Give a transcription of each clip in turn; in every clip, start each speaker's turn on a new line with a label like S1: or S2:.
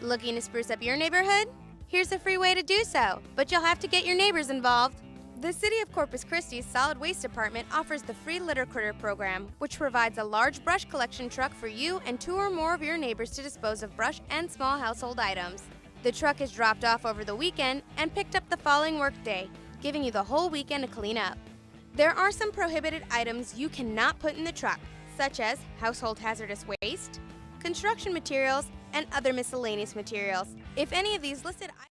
S1: Looking to spruce up your neighborhood? Here's a free way to do so, but you'll have to get your neighbors involved. The City of Corpus Christi's Solid Waste Department offers the free Litter Critter program, which provides a large brush collection truck for you and 2 or more of your neighbors to dispose of brush and small household items. The truck is dropped off over the weekend and picked up the following workday, giving you the whole weekend to clean up. There are some prohibited items you cannot put in the truck, such as household hazardous waste, construction materials, and other miscellaneous materials. If any of these listed items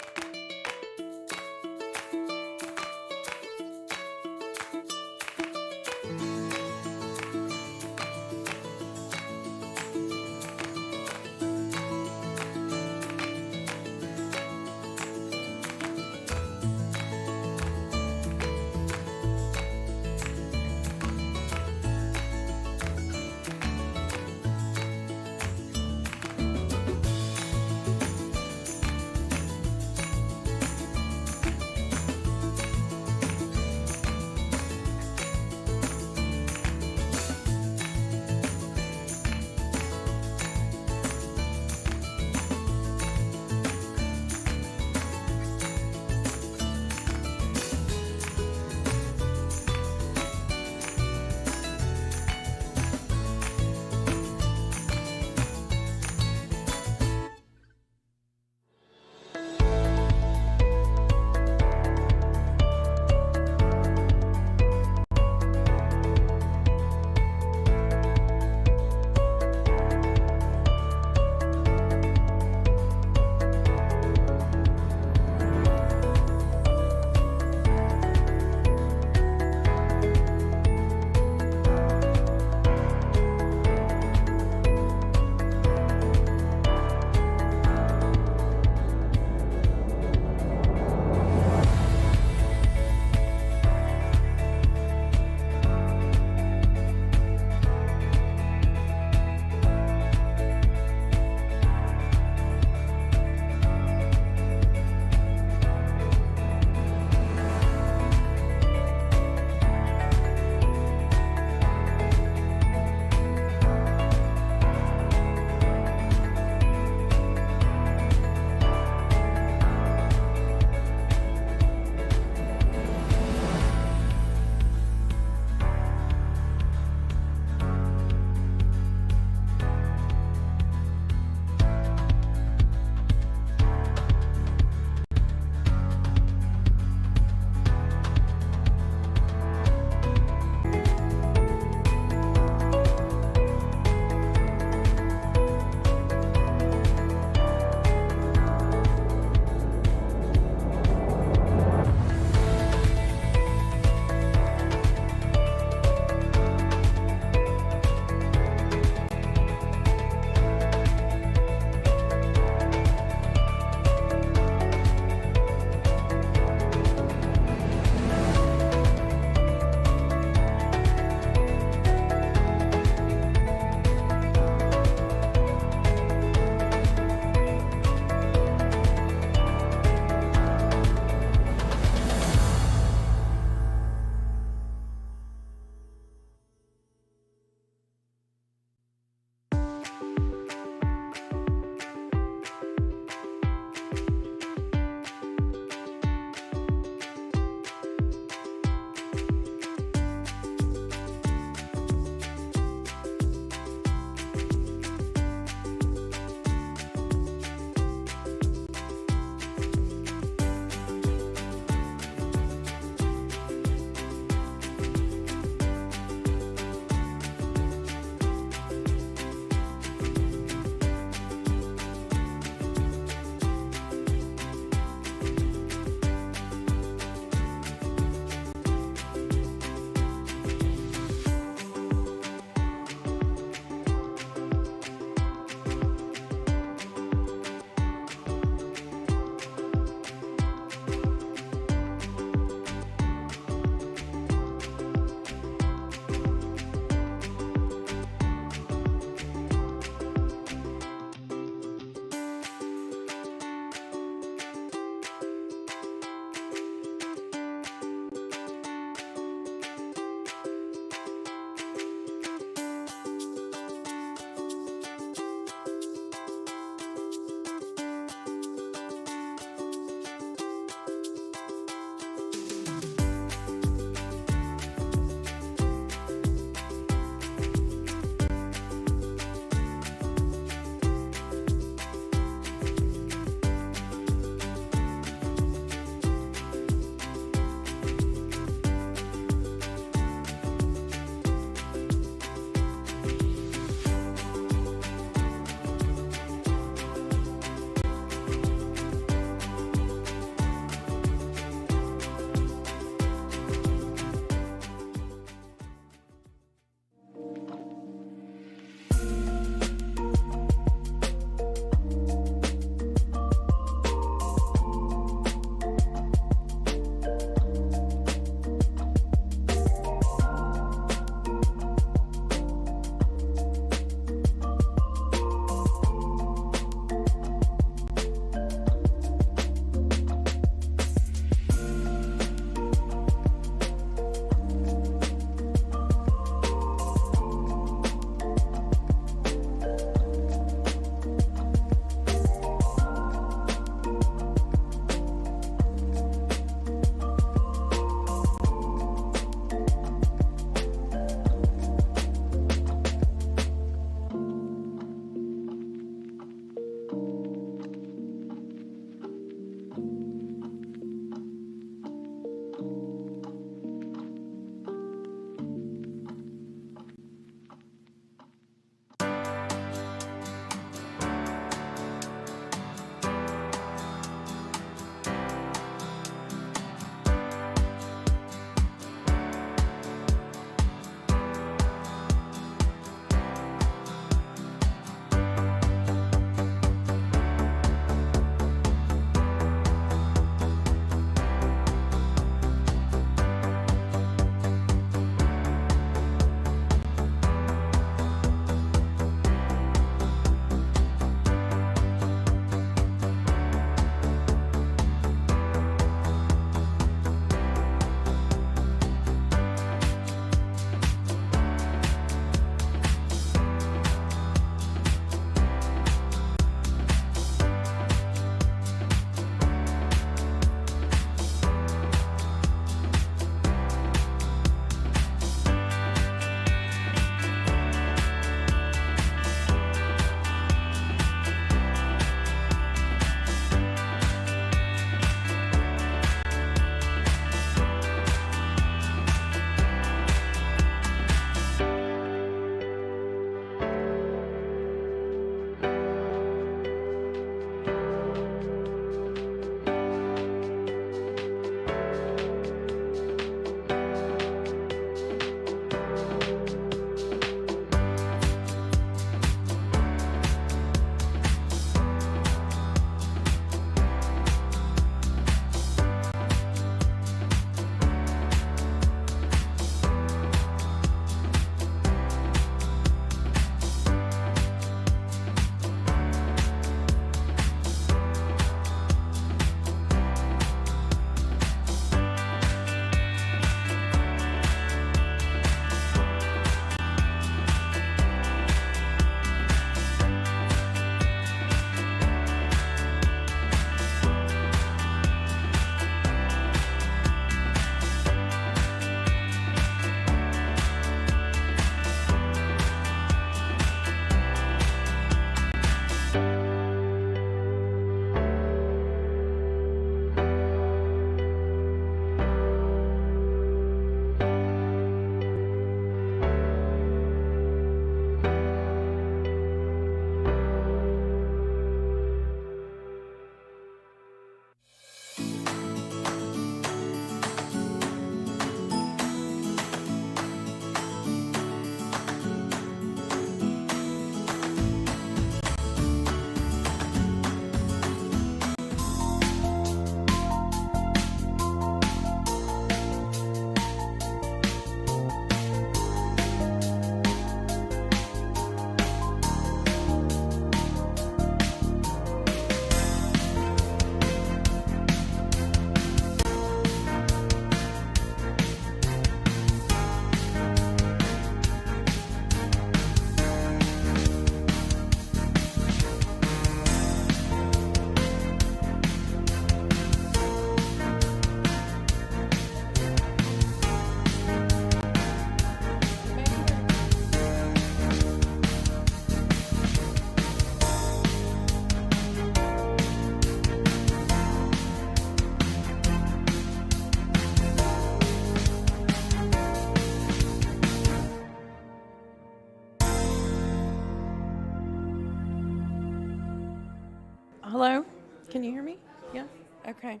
S2: Hello? Can you hear me? Yeah? Okay.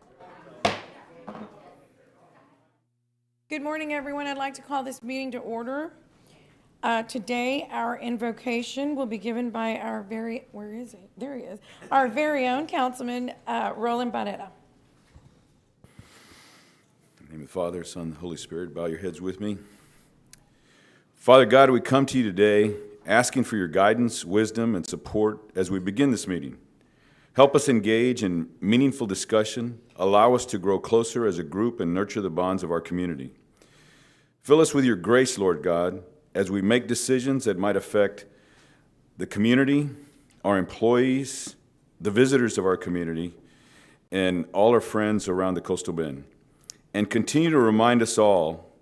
S2: Good morning, everyone. I'd like to call this meeting to order. Today, our invocation will be given by our where is he? There he is. Our very own Councilman, Roland Barrera.
S3: In the name of the Father, Son, and the Holy Spirit, bow your heads with me. Father God, we come to you today asking for your guidance, wisdom, and support as we begin this meeting. Help us engage in meaningful discussion, allow us to grow closer as a group, and nurture the bonds of our community. Fill us with your grace, Lord God, as we make decisions that might affect the community, our employees, the visitors of our community, and all our friends around the coastal bend. And continue to remind us all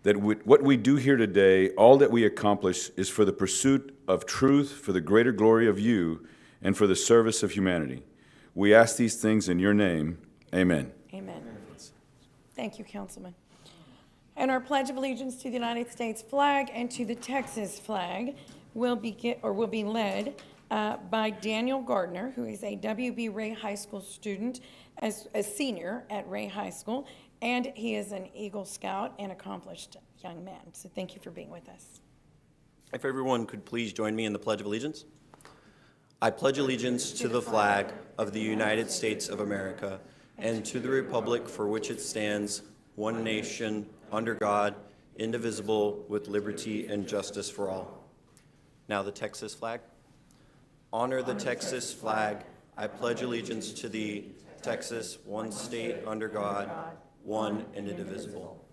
S3: that what we do here today, all that we accomplish, is for the pursuit of truth, for the greater glory of you, and for the service of humanity. We ask these things in your name. Amen.
S2: Amen. Thank you, Councilman. And our Pledge of Allegiance to the United States flag and to the Texas flag will be led by Daniel Gardner, who is a W.B. Ray High School student, as a senior at Ray High School, and he is an Eagle Scout and accomplished young man. So thank you for being with us.
S4: If everyone could please join me in the Pledge of Allegiance. I pledge allegiance to the flag of the United States of America and to the republic for which it stands, one nation, under God, indivisible, with liberty and justice for all. Now the Texas flag. Honor the Texas flag. I pledge allegiance to thee, Texas, one state under God, one and indivisible.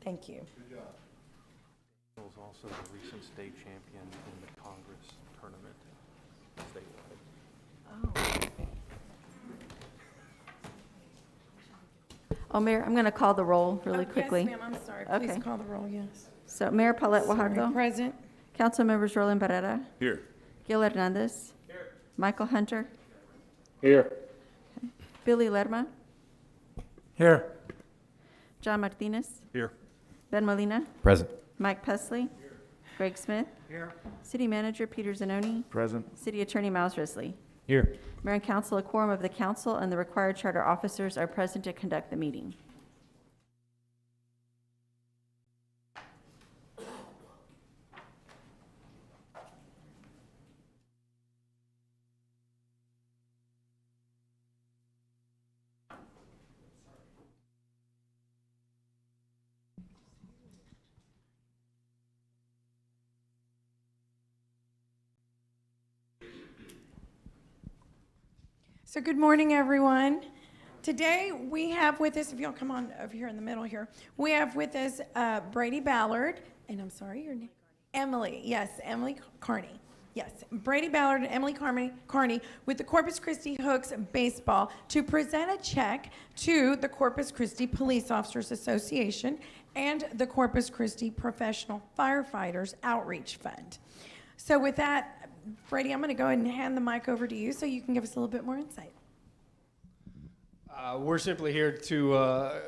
S2: Thank you.
S5: He was also the recent state champion in the Congress tournament statewide.
S6: Oh, Mayor, I'm going to call the roll really quickly.
S2: Yes, ma'am, I'm sorry. Please
S6: Okay.
S2: call the roll, yes.
S6: So Mayor Paulette
S2: Sorry,
S6: Wajardo,
S2: present.
S6: Council members Roland Barrera,
S3: Here.
S6: Gil Hernandez, Michael Hunter,
S5: Here.
S6: Billy Lerma,
S5: Here.
S6: John Martinez,
S5: Here.
S6: Ben Molina,
S5: Present.
S6: Mike Pesley, Greg Smith,
S5: Here.
S6: City Manager Peter Zanoni,
S5: Present.
S6: City Attorney Miles Risley.
S5: Here.
S6: Mayor and Council, a quorum of the council and the required charter officers are present to conduct the meeting.
S2: So good morning, everyone. Today we have with us, if you'll come on over here in the middle here, we have with us Brady Ballard, and I'm sorry, your name? Emily, yes, Emily Carney. Yes, Brady Ballard and Emily Carney with the Corpus Christi Hooks Baseball to present a check to the Corpus Christi Police Officers Association and the Corpus Christi Professional Firefighters Outreach Fund. So with that, Brady, I'm going to go ahead and hand the mic over to you so you can give us a little bit more insight.
S7: We're simply here to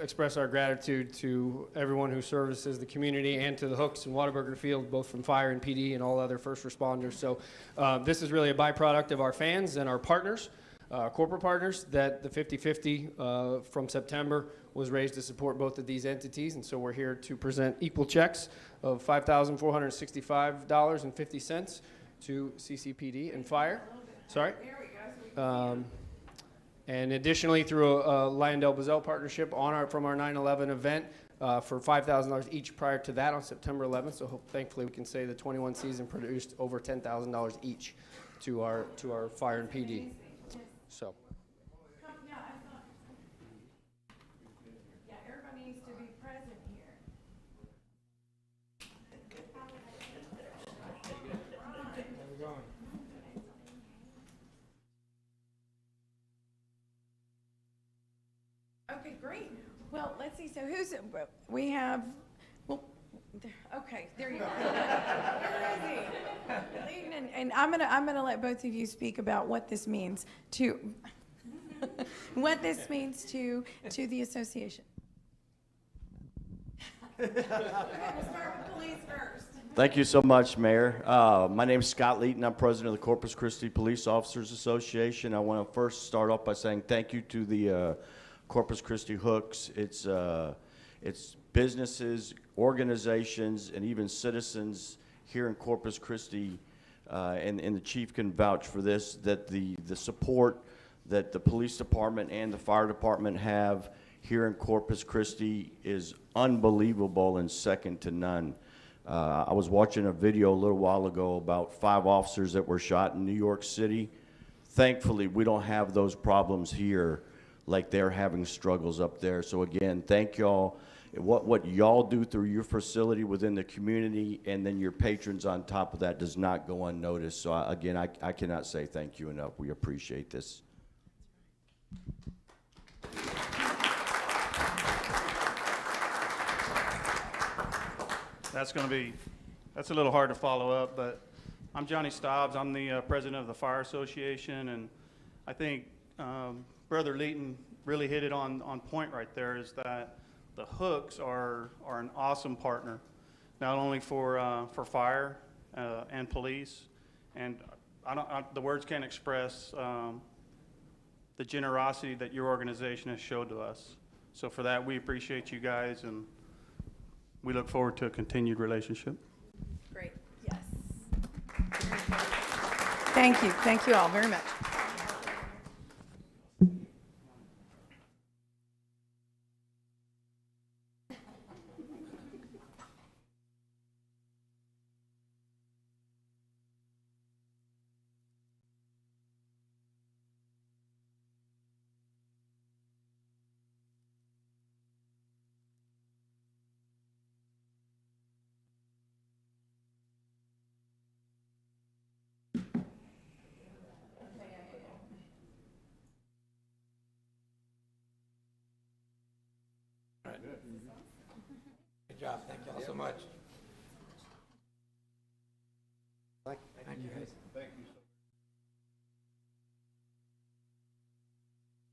S7: express our gratitude to everyone who services the community and to the Hooks and Whataburger Field, both from fire and PD and all other first responders. So this is really a byproduct of our fans and our partners, corporate partners, that the 50-50 from September was raised to support both of these entities. And so we're here to present equal checks of $5,465.50 to CCPD and fire. Sorry. And additionally, through a Lyondell Bazell partnership from our 9/11 event for $5,000 each prior to that on September 11th. So thankfully we can say the 21 season produced over $10,000 each to our fire and PD. So.
S2: Yeah, everybody needs to be present here. Okay, great. Well, let's see. So we have, well, okay, there you go. Where is he? And I'm gonna let both of you speak about what this means to, what this means to the association. Okay, we'll start with police first.
S8: Thank you so much, Mayor. My name is Scott Leeton. I'm president of the Corpus Christi Police Officers Association. I want to first start off by saying thank you to the Corpus Christi Hooks. It's businesses, organizations, and even citizens here in Corpus Christi, and the chief can vouch for this, that the support that the police department and the fire department have here in Corpus Christi is unbelievable and second to none. I was watching a video a little while ago about 5 officers that were shot in New York City. Thankfully, we don't have those problems here like they're having struggles up there. So again, thank y'all. What y'all do through your facility within the community and then your patrons on top of that does not go unnoticed. So again, I cannot say thank you enough. We appreciate this.
S9: That's a little hard to follow up, but I'm Johnny Stobbs. I'm the president of the Fire Association, and I think Brother Leeton really hit it on point right there, is that the Hooks are an awesome partner, not only for fire and police, and the words can't express the generosity that your organization has showed to us. So for that, we appreciate you guys, and we look forward to a continued relationship.
S2: Great, yes. Thank you. Thank you all very much.
S10: Good job. Thank you all so much. Thank you. Thank you.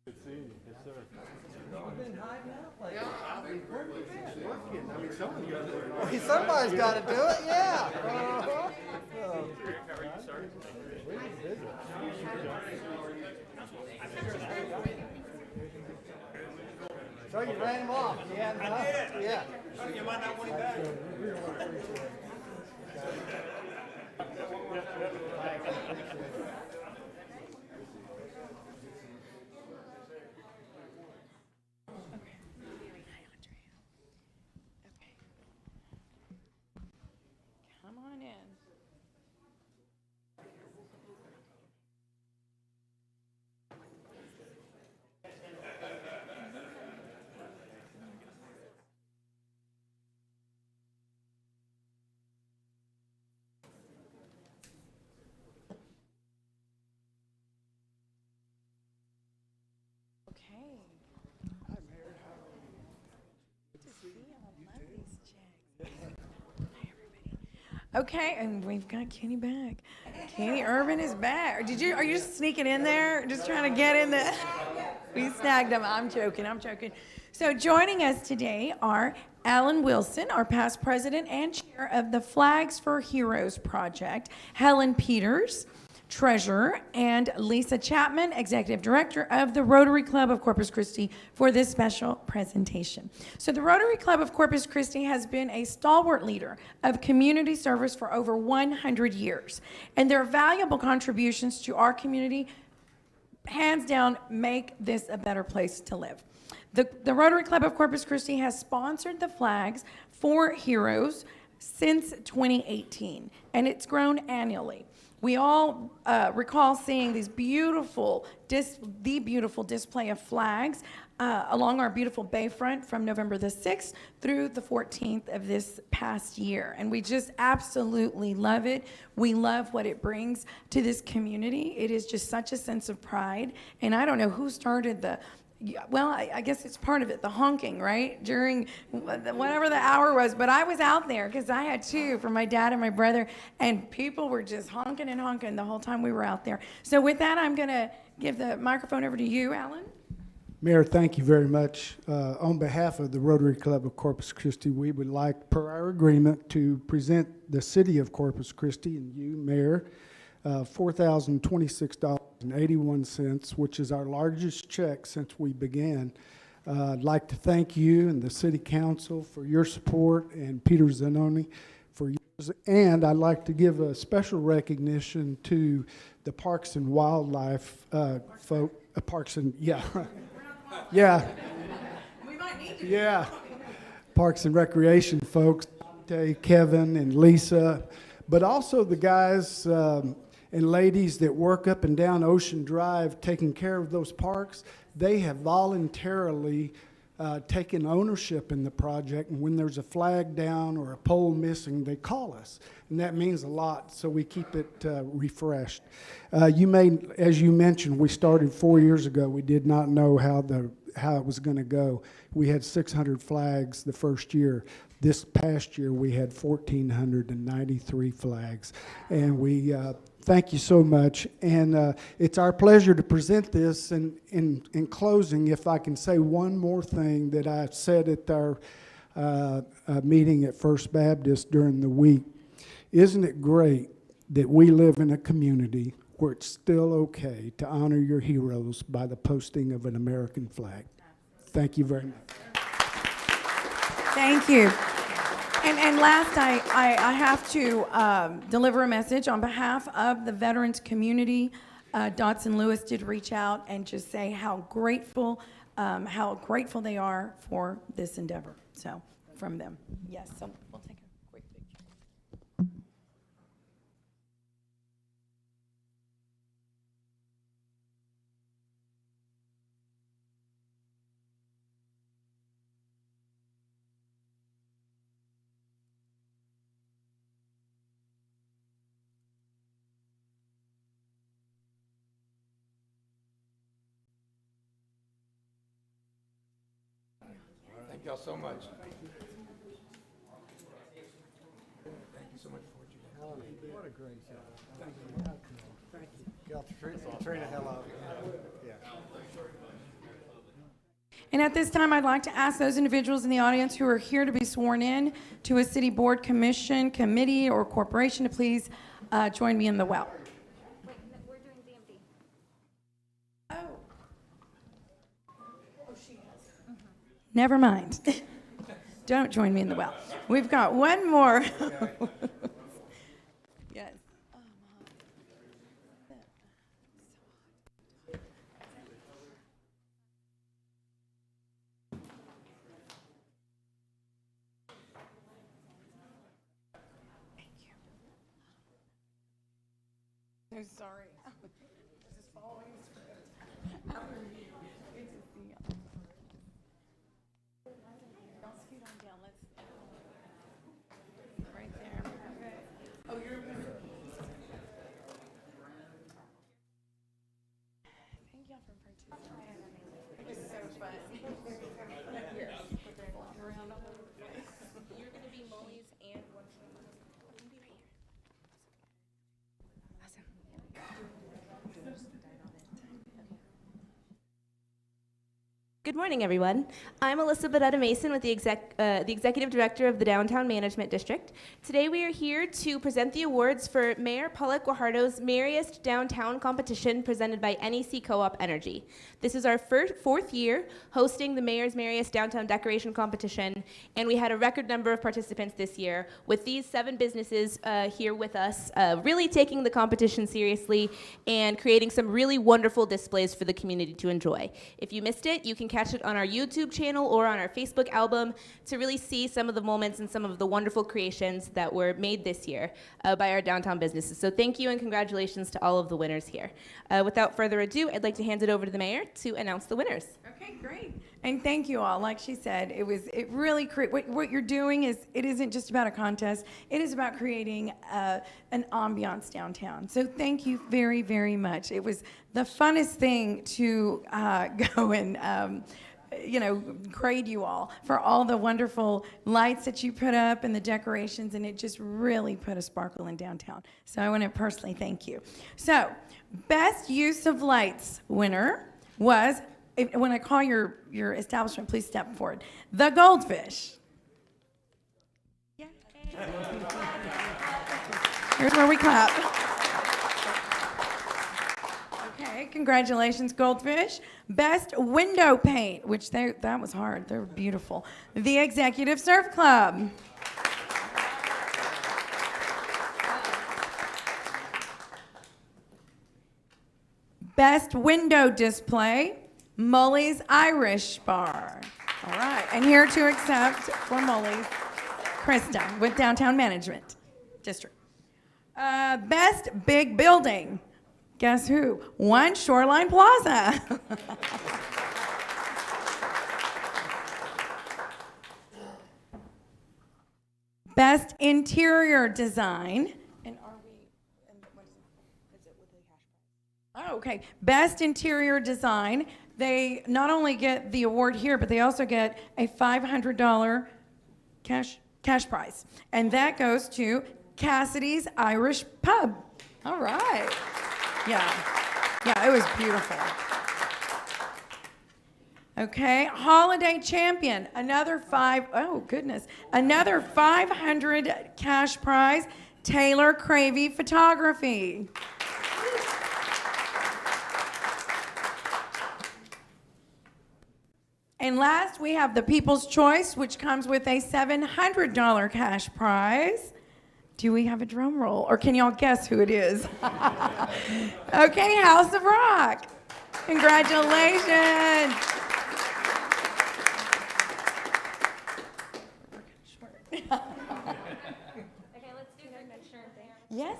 S10: Good seeing you. Yes, sir. You've been hiding out lately. Yeah, I've been working. I mean, somebody's got to do it. Yeah. How are you, sir? So you ran him off. Yeah, I did. Yeah. You might not want him back.
S2: Come on in. Okay. Hi, Mayor. Good to see you. I love these checks. Hi, everybody. Okay, and we've got Kenny back. Kenny Urban is back. Are you just sneaking in there? Just trying to get in the... We snagged him. I'm joking. So joining us today are Alan Wilson, our past president and chair of the Flags for Heroes project, Helen Peters, treasurer, and Lisa Chapman, executive director of the Rotary Club of Corpus Christi, for this special presentation. So the Rotary Club of Corpus Christi has been a stalwart leader of community service for over 100 years, and their valuable contributions to our community hands down make this a better place to live. The Rotary Club of Corpus Christi has sponsored the Flags for Heroes since 2018, and it's grown annually. We all recall seeing these beautiful display of flags along our beautiful bayfront from November the 6th through the 14th of this past year. And we just absolutely love it. We love what it brings to this community. It is just such a sense of pride. And I don't know who started I guess it's part of it, the honking, right? During whatever the hour was. But I was out there because I had 2 for my dad and my brother, and people were just honking and honking the whole time we were out there. So with that, I'm going to give the microphone over to you, Alan.
S11: Mayor, thank you very much. On behalf of the Rotary Club of Corpus Christi, we would like, per our agreement, to present the City of Corpus Christi and you, Mayor, $4,026.81, which is our largest check since we began. I'd like to thank you and the City Council for your support, and Peter Zanoni for yours. And I'd like to give a special recognition to the Parks and Wildlife Parks and, yeah. Yeah.
S2: We might need to.
S11: Yeah. Parks and Recreation folks, Kevin and Lisa, but also the guys and ladies that work up and down Ocean Drive taking care of those parks. They have voluntarily taken ownership in the project, and when there's a flag down or a pole missing, they call us, and that means a lot, so we keep it refreshed. As you mentioned, we started 4 years ago. We did not know how it was going to go. We had 600 flags the first year. This past year, we had 1,493 flags, and we thank you so much. And it's our pleasure to present this. And in closing, if I can say one more thing that I said at our meeting at First Baptist during the week, isn't it great that we live in a community where it's still okay to honor your heroes by the posting of an American flag? Thank you very much.
S2: Thank you. And last, I have to deliver a message on behalf of the veterans community. Dotson Lewis did reach out and just say how grateful they are for this endeavor. So, from them. Yes, so we'll take a quick picture.
S12: Thank y'all so much. Thank you so much for what you did. What a great job. Thank you. Thank you. Y'all train the hell out of it. Yeah.
S2: And at this time, I'd like to ask those individuals in the audience who are here to be sworn in to a city board, commission, committee, or corporation to please join me in the well.
S1: Wait, we're doing DMV.
S2: Never mind. Don't join me in the well. We've got one more. Yes. So sorry. This is following the script. Y'all scoot on down. Let's right there. Oh, you're. Thank y'all for participating. It was so fun. Here, flop around all over the place. You're gonna be Molly's and one.
S13: Good morning, everyone. I'm Alyssa Bedetta Mason with the Executive Director of the Downtown Management District. Today we are here to present the awards for Mayor Pollock Guajardo's Merriest Downtown Competition presented by NEC Co-op Energy. This is our fourth year hosting the Mayor's Merriest Downtown Decoration Competition, and we had a record number of participants this year, with these 7 businesses here with us really taking the competition seriously and creating some really wonderful displays for the community to enjoy. If you missed it, you can catch it on our YouTube channel or on our Facebook album to really see some of the moments and some of the wonderful creations that were made this year by our downtown businesses. So thank you and congratulations to all of the winners here. Without further ado, I'd like to hand it over to the mayor to announce the winners.
S2: Okay, great. And thank you all. Like she said, it really what you're doing is, it isn't just about a contest. It is about creating an ambiance downtown. So thank you very, very much. It was the funnest thing to go and grade you all for all the wonderful lights that you put up and the decorations, and it just really put a sparkle in downtown. So I want to personally thank you. So, best use of lights winner was when I call your establishment, please step forward. The Goldfish. Here's where we clap. Okay, congratulations, Goldfish. Best window paint, which that was hard. They were beautiful. The Executive Surf Club. Best window display, Mully's Irish Bar. All right, and here to accept for Mully's, Krista with Downtown Management District. Best big building, guess who? One Shoreline Plaza. Best interior design. Oh, okay. Best interior design. They not only get the award here, but they also get a $500 cash prize. And that goes to Cassidy's Irish Pub. All right. Yeah, it was beautiful. Okay, Holiday Champion, another $500 cash prize, Taylor Cravey Photography. And last, we have the People's Choice, which comes with a $700 cash prize. Do we have a drum roll? Or can y'all guess who it is? Okay, House of Rock. Congratulations. Yes.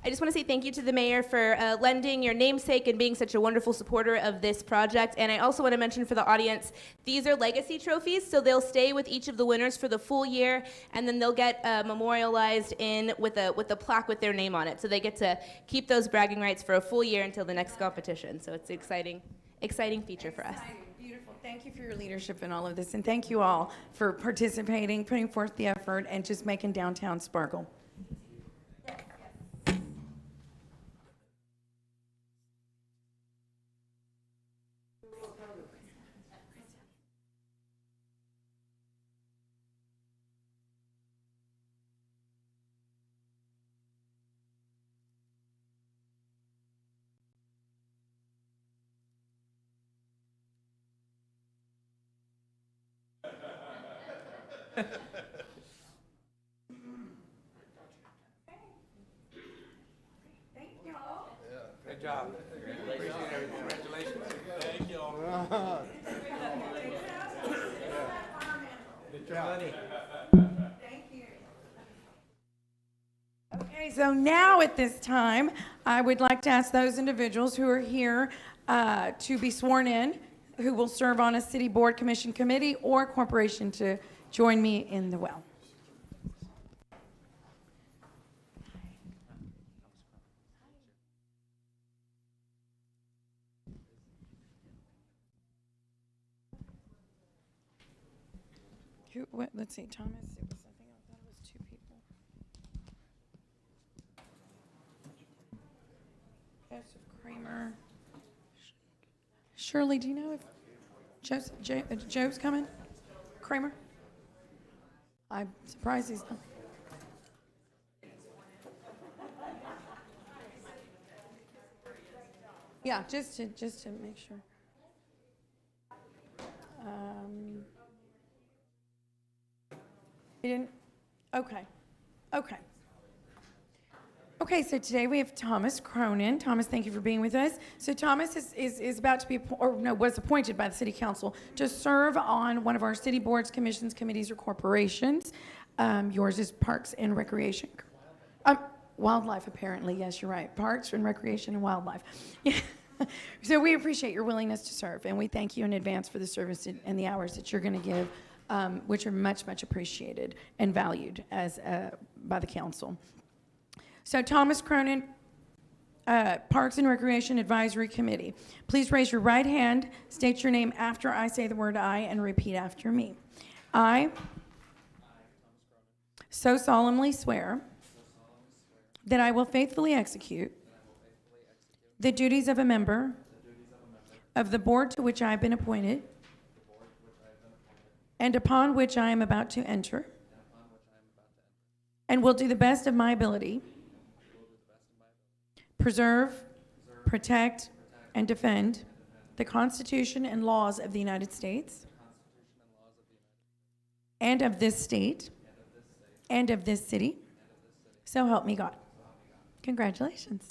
S13: I just want to say thank you to the mayor for lending your namesake and being such a wonderful supporter of this project. And I also want to mention for the audience, these are legacy trophies, so they'll stay with each of the winners for the full year, and then they'll get memorialized in with a plaque with their name on it. So they get to keep those bragging rights for a full year until the next competition. So it's an exciting feature for us.
S2: Beautiful. Thank you for your leadership in all of this, and thank you all for participating, putting forth the effort, and just making downtown sparkle.
S12: Good job. Appreciate it. Congratulations. Thank you all. Good job.
S2: Thank you. Okay, so now at this time, I would like to ask those individuals who are here to be sworn in, who will serve on a city board, commission, committee, or corporation to join me in the well. Let's see, Thomas, it was, I think I thought it was 2 people. Joseph Kramer. Shirley, do you know if Joe's coming? Kramer? I'm surprised he's not. Yeah, just to make sure. You didn't? Okay. Okay, so today we have Thomas Cronin. Thomas, thank you for being with us. So Thomas is about to be, was appointed by the City Council to serve on one of our city boards, commissions, committees, or corporations. Yours is Parks and Recreation. Wildlife, apparently. Yes, you're right. Parks and Recreation and Wildlife. Yeah. So we appreciate your willingness to serve, and we thank you in advance for the service and the hours that you're going to give, which are much, much appreciated and valued by the council. So Thomas Cronin, Parks and Recreation Advisory Committee. Please raise your right hand, state your name after I say the word "I," and repeat after me. I so solemnly swear that I will faithfully execute the duties of a member of the board to which I have been appointed and upon which I am about to enter, and will do the best of my ability preserve, protect, and defend the Constitution and laws of the United States and of this state and of this city. So help me God. Congratulations.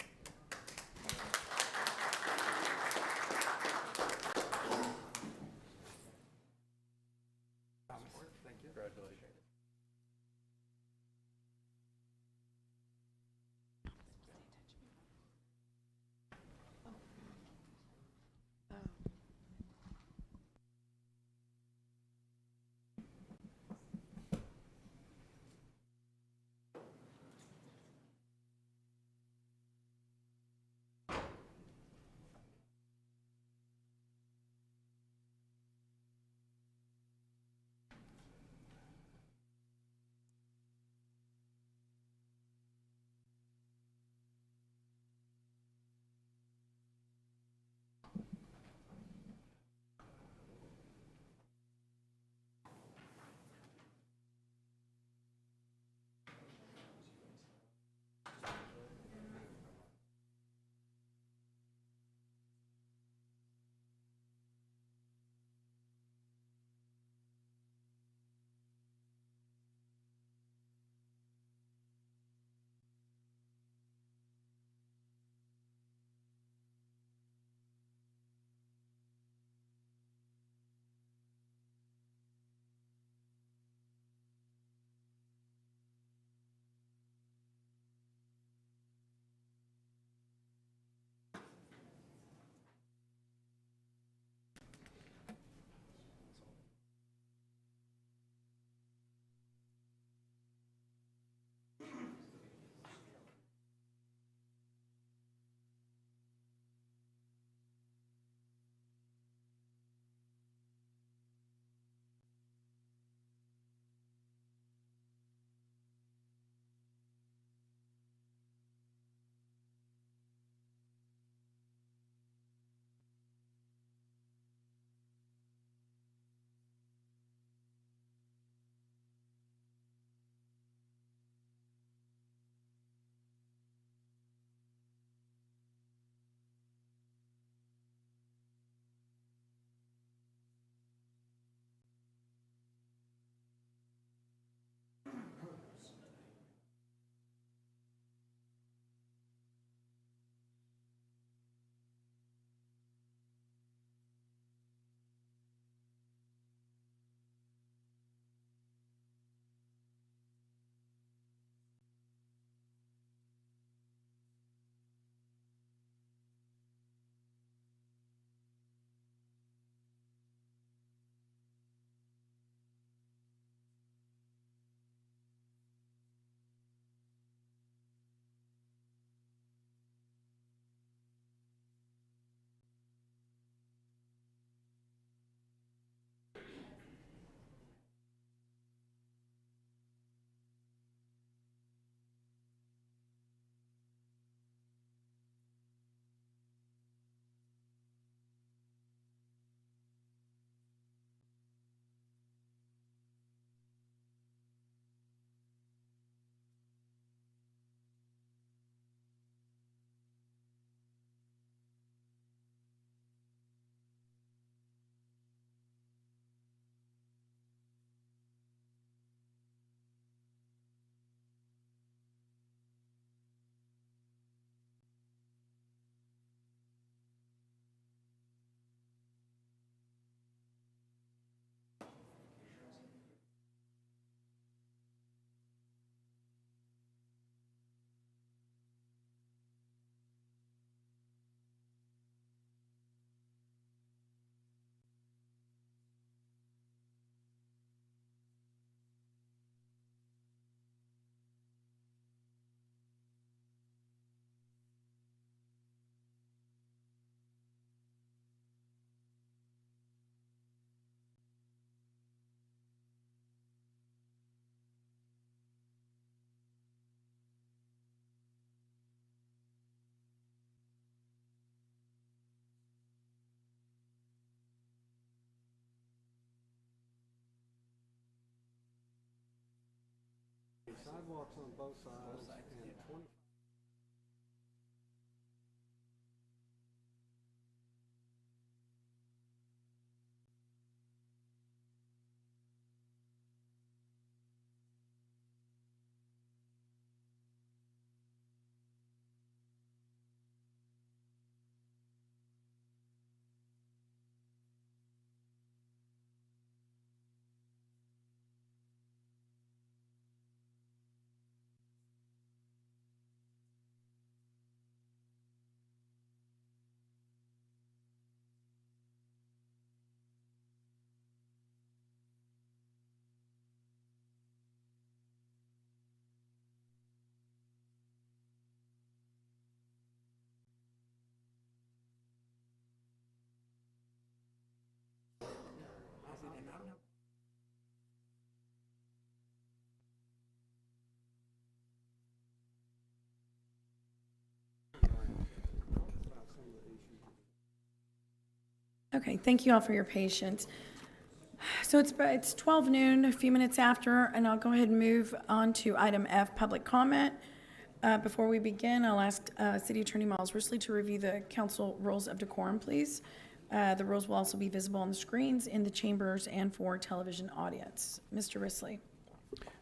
S12: sidewalks on both sides and 20.
S2: Okay, thank you all for your patience. So it's 12 noon, a few minutes after, and I'll go ahead and move on to item F, public comment. Before we begin, I'll ask City Attorney Miles Risley to review the council rules of decorum, please. The rules will also be visible on the screens in the chambers and for television audience. Mr. Risley.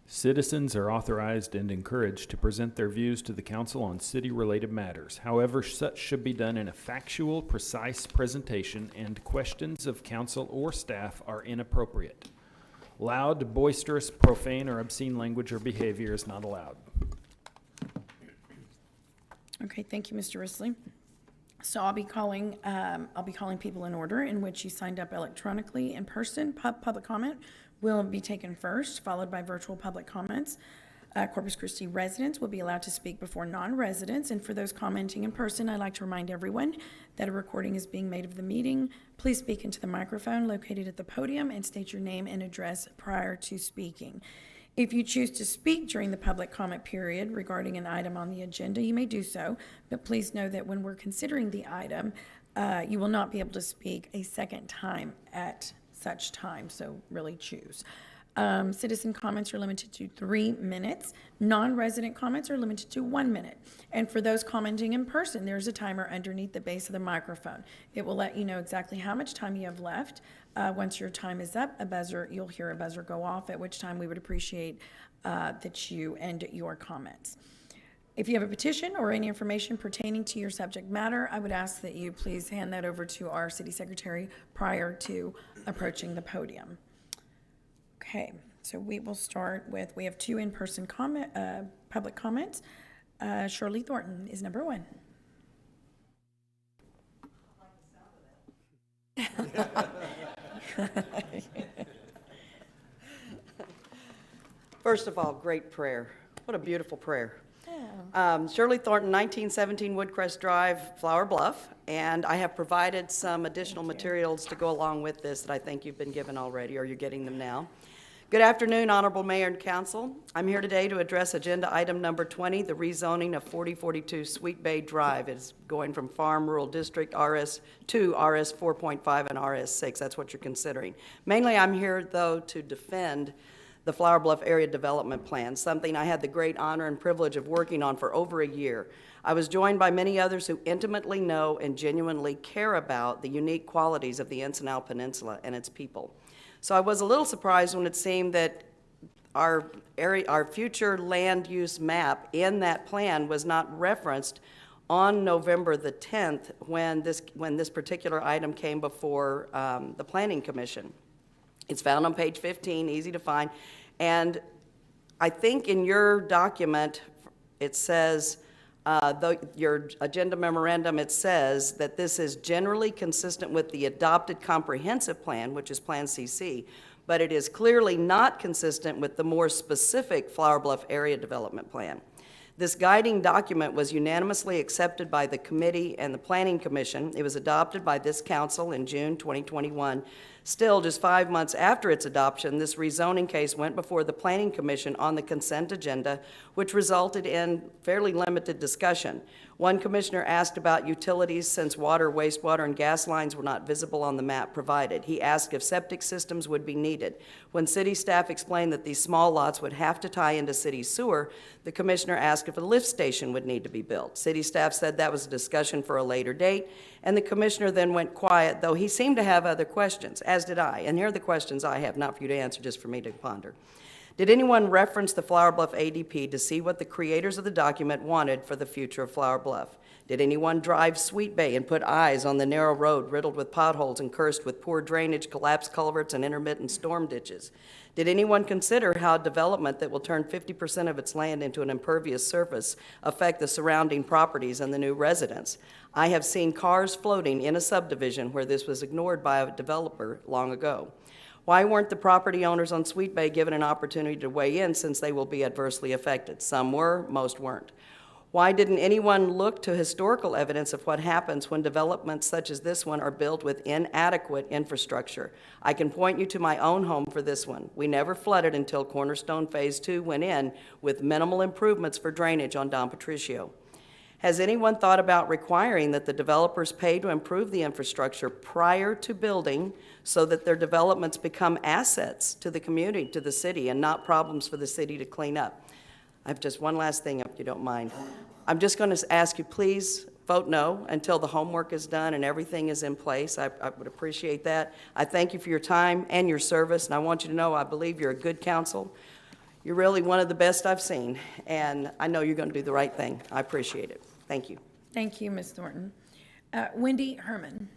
S14: Citizens are authorized and encouraged to present their views to the council on city-related matters. However, such should be done in a factual, precise presentation, and questions of council or staff are inappropriate. Loud, boisterous, profane, or obscene language or behavior is not allowed.
S2: Okay, thank you, Mr. Risley. So I'll be calling people in order in which you signed up electronically. In person, public comment will be taken first, followed by virtual public comments. Corpus Christi residents will be allowed to speak before non-residents, and for those commenting in person, I'd like to remind everyone that a recording is being made of the meeting. Please speak into the microphone located at the podium and state your name and address prior to speaking. If you choose to speak during the public comment period regarding an item on the agenda, you may do so, but please know that when we're considering the item, you will not be able to speak a second time at such time, so really choose. Citizen comments are limited to 3 minutes. Non-resident comments are limited to 1 minute. And for those commenting in person, there's a timer underneath the base of the microphone. It will let you know exactly how much time you have left. Once your time is up, you'll hear a buzzer go off, at which time we would appreciate that you end your comments. If you have a petition or any information pertaining to your subject matter, I would ask that you please hand that over to our city secretary prior to approaching the podium. Okay, so we will start with, we have 2 in-person public comments. Shirley Thornton is number 1.
S15: First of all, great prayer. What a beautiful prayer. Shirley Thornton, 1917 Woodcrest Drive, Flower Bluff, and I have provided some additional materials to go along with this that I think you've been given already, or you're getting them now. Good afternoon, Honorable Mayor and Council. I'm here today to address agenda item number 20, the rezoning of 4042 Sweet Bay Drive. It's going from Farm Rural District RS to RS 4.5 and RS 6. That's what you're considering. Mainly, I'm here, though, to defend the Flower Bluff Area Development Plan, something I had the great honor and privilege of working on for over a year. I was joined by many others who intimately know and genuinely care about the unique qualities of the Encinal Peninsula and its people. So I was a little surprised when it seemed that our future land use map in that plan was not referenced on November the 10th when this particular item came before the Planning Commission. It's found on page 15, easy to find. And I think in your document, it says, your agenda memorandum, it says that this is generally consistent with the adopted comprehensive plan, which is Plan CC, but it is clearly not consistent with the more specific Flower Bluff Area Development Plan. This guiding document was unanimously accepted by the committee and the Planning Commission. It was adopted by this council in June 2021. Still, just 5 months after its adoption, this rezoning case went before the Planning Commission on the consent agenda, which resulted in fairly limited discussion. One commissioner asked about utilities since water, wastewater, and gas lines were not visible on the map provided. He asked if septic systems would be needed. When city staff explained that these small lots would have to tie into city sewer, the commissioner asked if a lift station would need to be built. City staff said that was a discussion for a later date, and the commissioner then went quiet, though he seemed to have other questions, as did I. And here are the questions I have, not for you to answer, just for me to ponder. Did anyone reference the Flower Bluff ADP to see what the creators of the document wanted for the future of Flower Bluff? Did anyone drive Sweet Bay and put eyes on the narrow road riddled with potholes and cursed with poor drainage, collapsed culverts, and intermittent storm ditches? Did anyone consider how development that will turn 50% of its land into an impervious surface affect the surrounding properties and the new residents? I have seen cars floating in a subdivision where this was ignored by a developer long ago. Why weren't the property owners on Sweet Bay given an opportunity to weigh in since they will be adversely affected? Some were, most weren't. Why didn't anyone look to historical evidence of what happens when developments such as this one are built with inadequate infrastructure? I can point you to my own home for this one. We never flooded until Cornerstone Phase 2 went in with minimal improvements for drainage on Don Patricio. Has anyone thought about requiring that the developers pay to improve the infrastructure prior to building so that their developments become assets to the community, to the city, and not problems for the city to clean up? I have just one last thing, if you don't mind. I'm just going to ask you, please vote no until the homework is done and everything is in place. I would appreciate that. I thank you for your time and your service, and I want you to know I believe you're a good council. You're really one of the best I've seen, and I know you're going to do the right thing. I appreciate it. Thank you.
S2: Thank you, Ms. Thornton. Wendy Herman.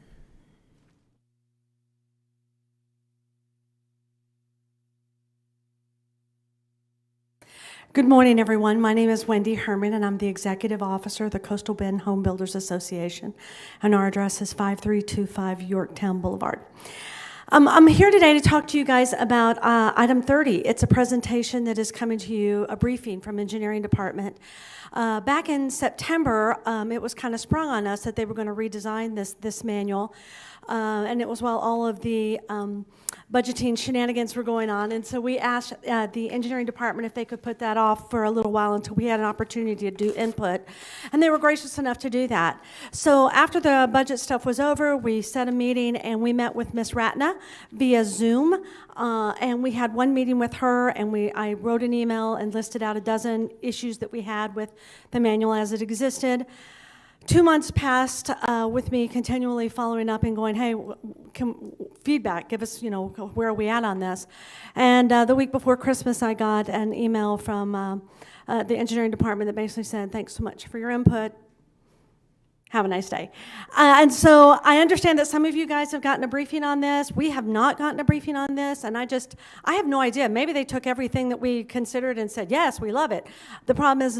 S16: Good morning, everyone. My name is Wendy Herman, and I'm the Executive Officer of the Coastal Bend Home Builders Association, and our address is 5325 Yorktown Boulevard. I'm here today to talk to you guys about item 30. It's a presentation that is coming to you, a briefing from Engineering Department. Back in September, it was kind of sprung on us that they were going to redesign this manual, and it was while all of the budgeting shenanigans were going on, and so we asked the Engineering Department if they could put that off for a little while until we had an opportunity to do input, and they were gracious enough to do that. So after the budget stuff was over, we set a meeting and we met with Ms. Ratna via Zoom, and we had one meeting with her, and I wrote an email and listed out a dozen issues that we had with the manual as it existed. 2 months passed with me continually following up and going, hey, feedback, give us, where are we at on this? And the week before Christmas, I got an email from the engineering department that basically said, thanks so much for your input. Have a nice day. And so I understand that some of you guys have gotten a briefing on this. We have not gotten a briefing on this, and I have no idea. Maybe they took everything that we considered and said, yes, we love it. The problem is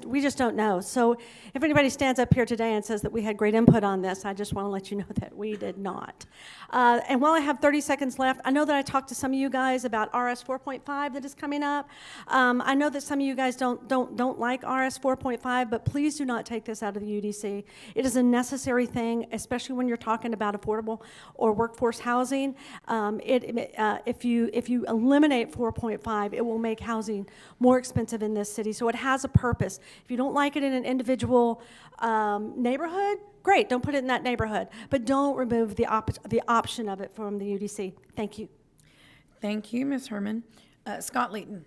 S16: we just don't know. So if anybody stands up here today and says that we had great input on this, I just want to let you know that we did not. And while I have 30 seconds left, I know that I talked to some of you guys about RS 4.5 that is coming up. I know that some of you guys don't like RS 4.5, but please do not take this out of the UDC. It is a necessary thing, especially when you're talking about affordable or workforce housing. If you eliminate 4.5, it will make housing more expensive in this city. So it has a purpose. If you don't like it in an individual neighborhood, great, don't put it in that neighborhood. But don't remove the option of it from the UDC. Thank you.
S2: Thank you, Ms. Herman. Scott Leeton.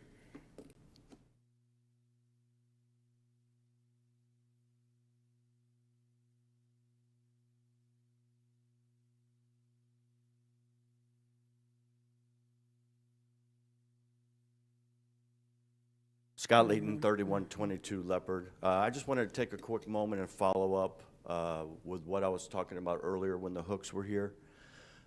S8: Scott Leeton, 3122 Leopard. I just wanted to take a quick moment and follow up with what I was talking about earlier when the Hooks were here.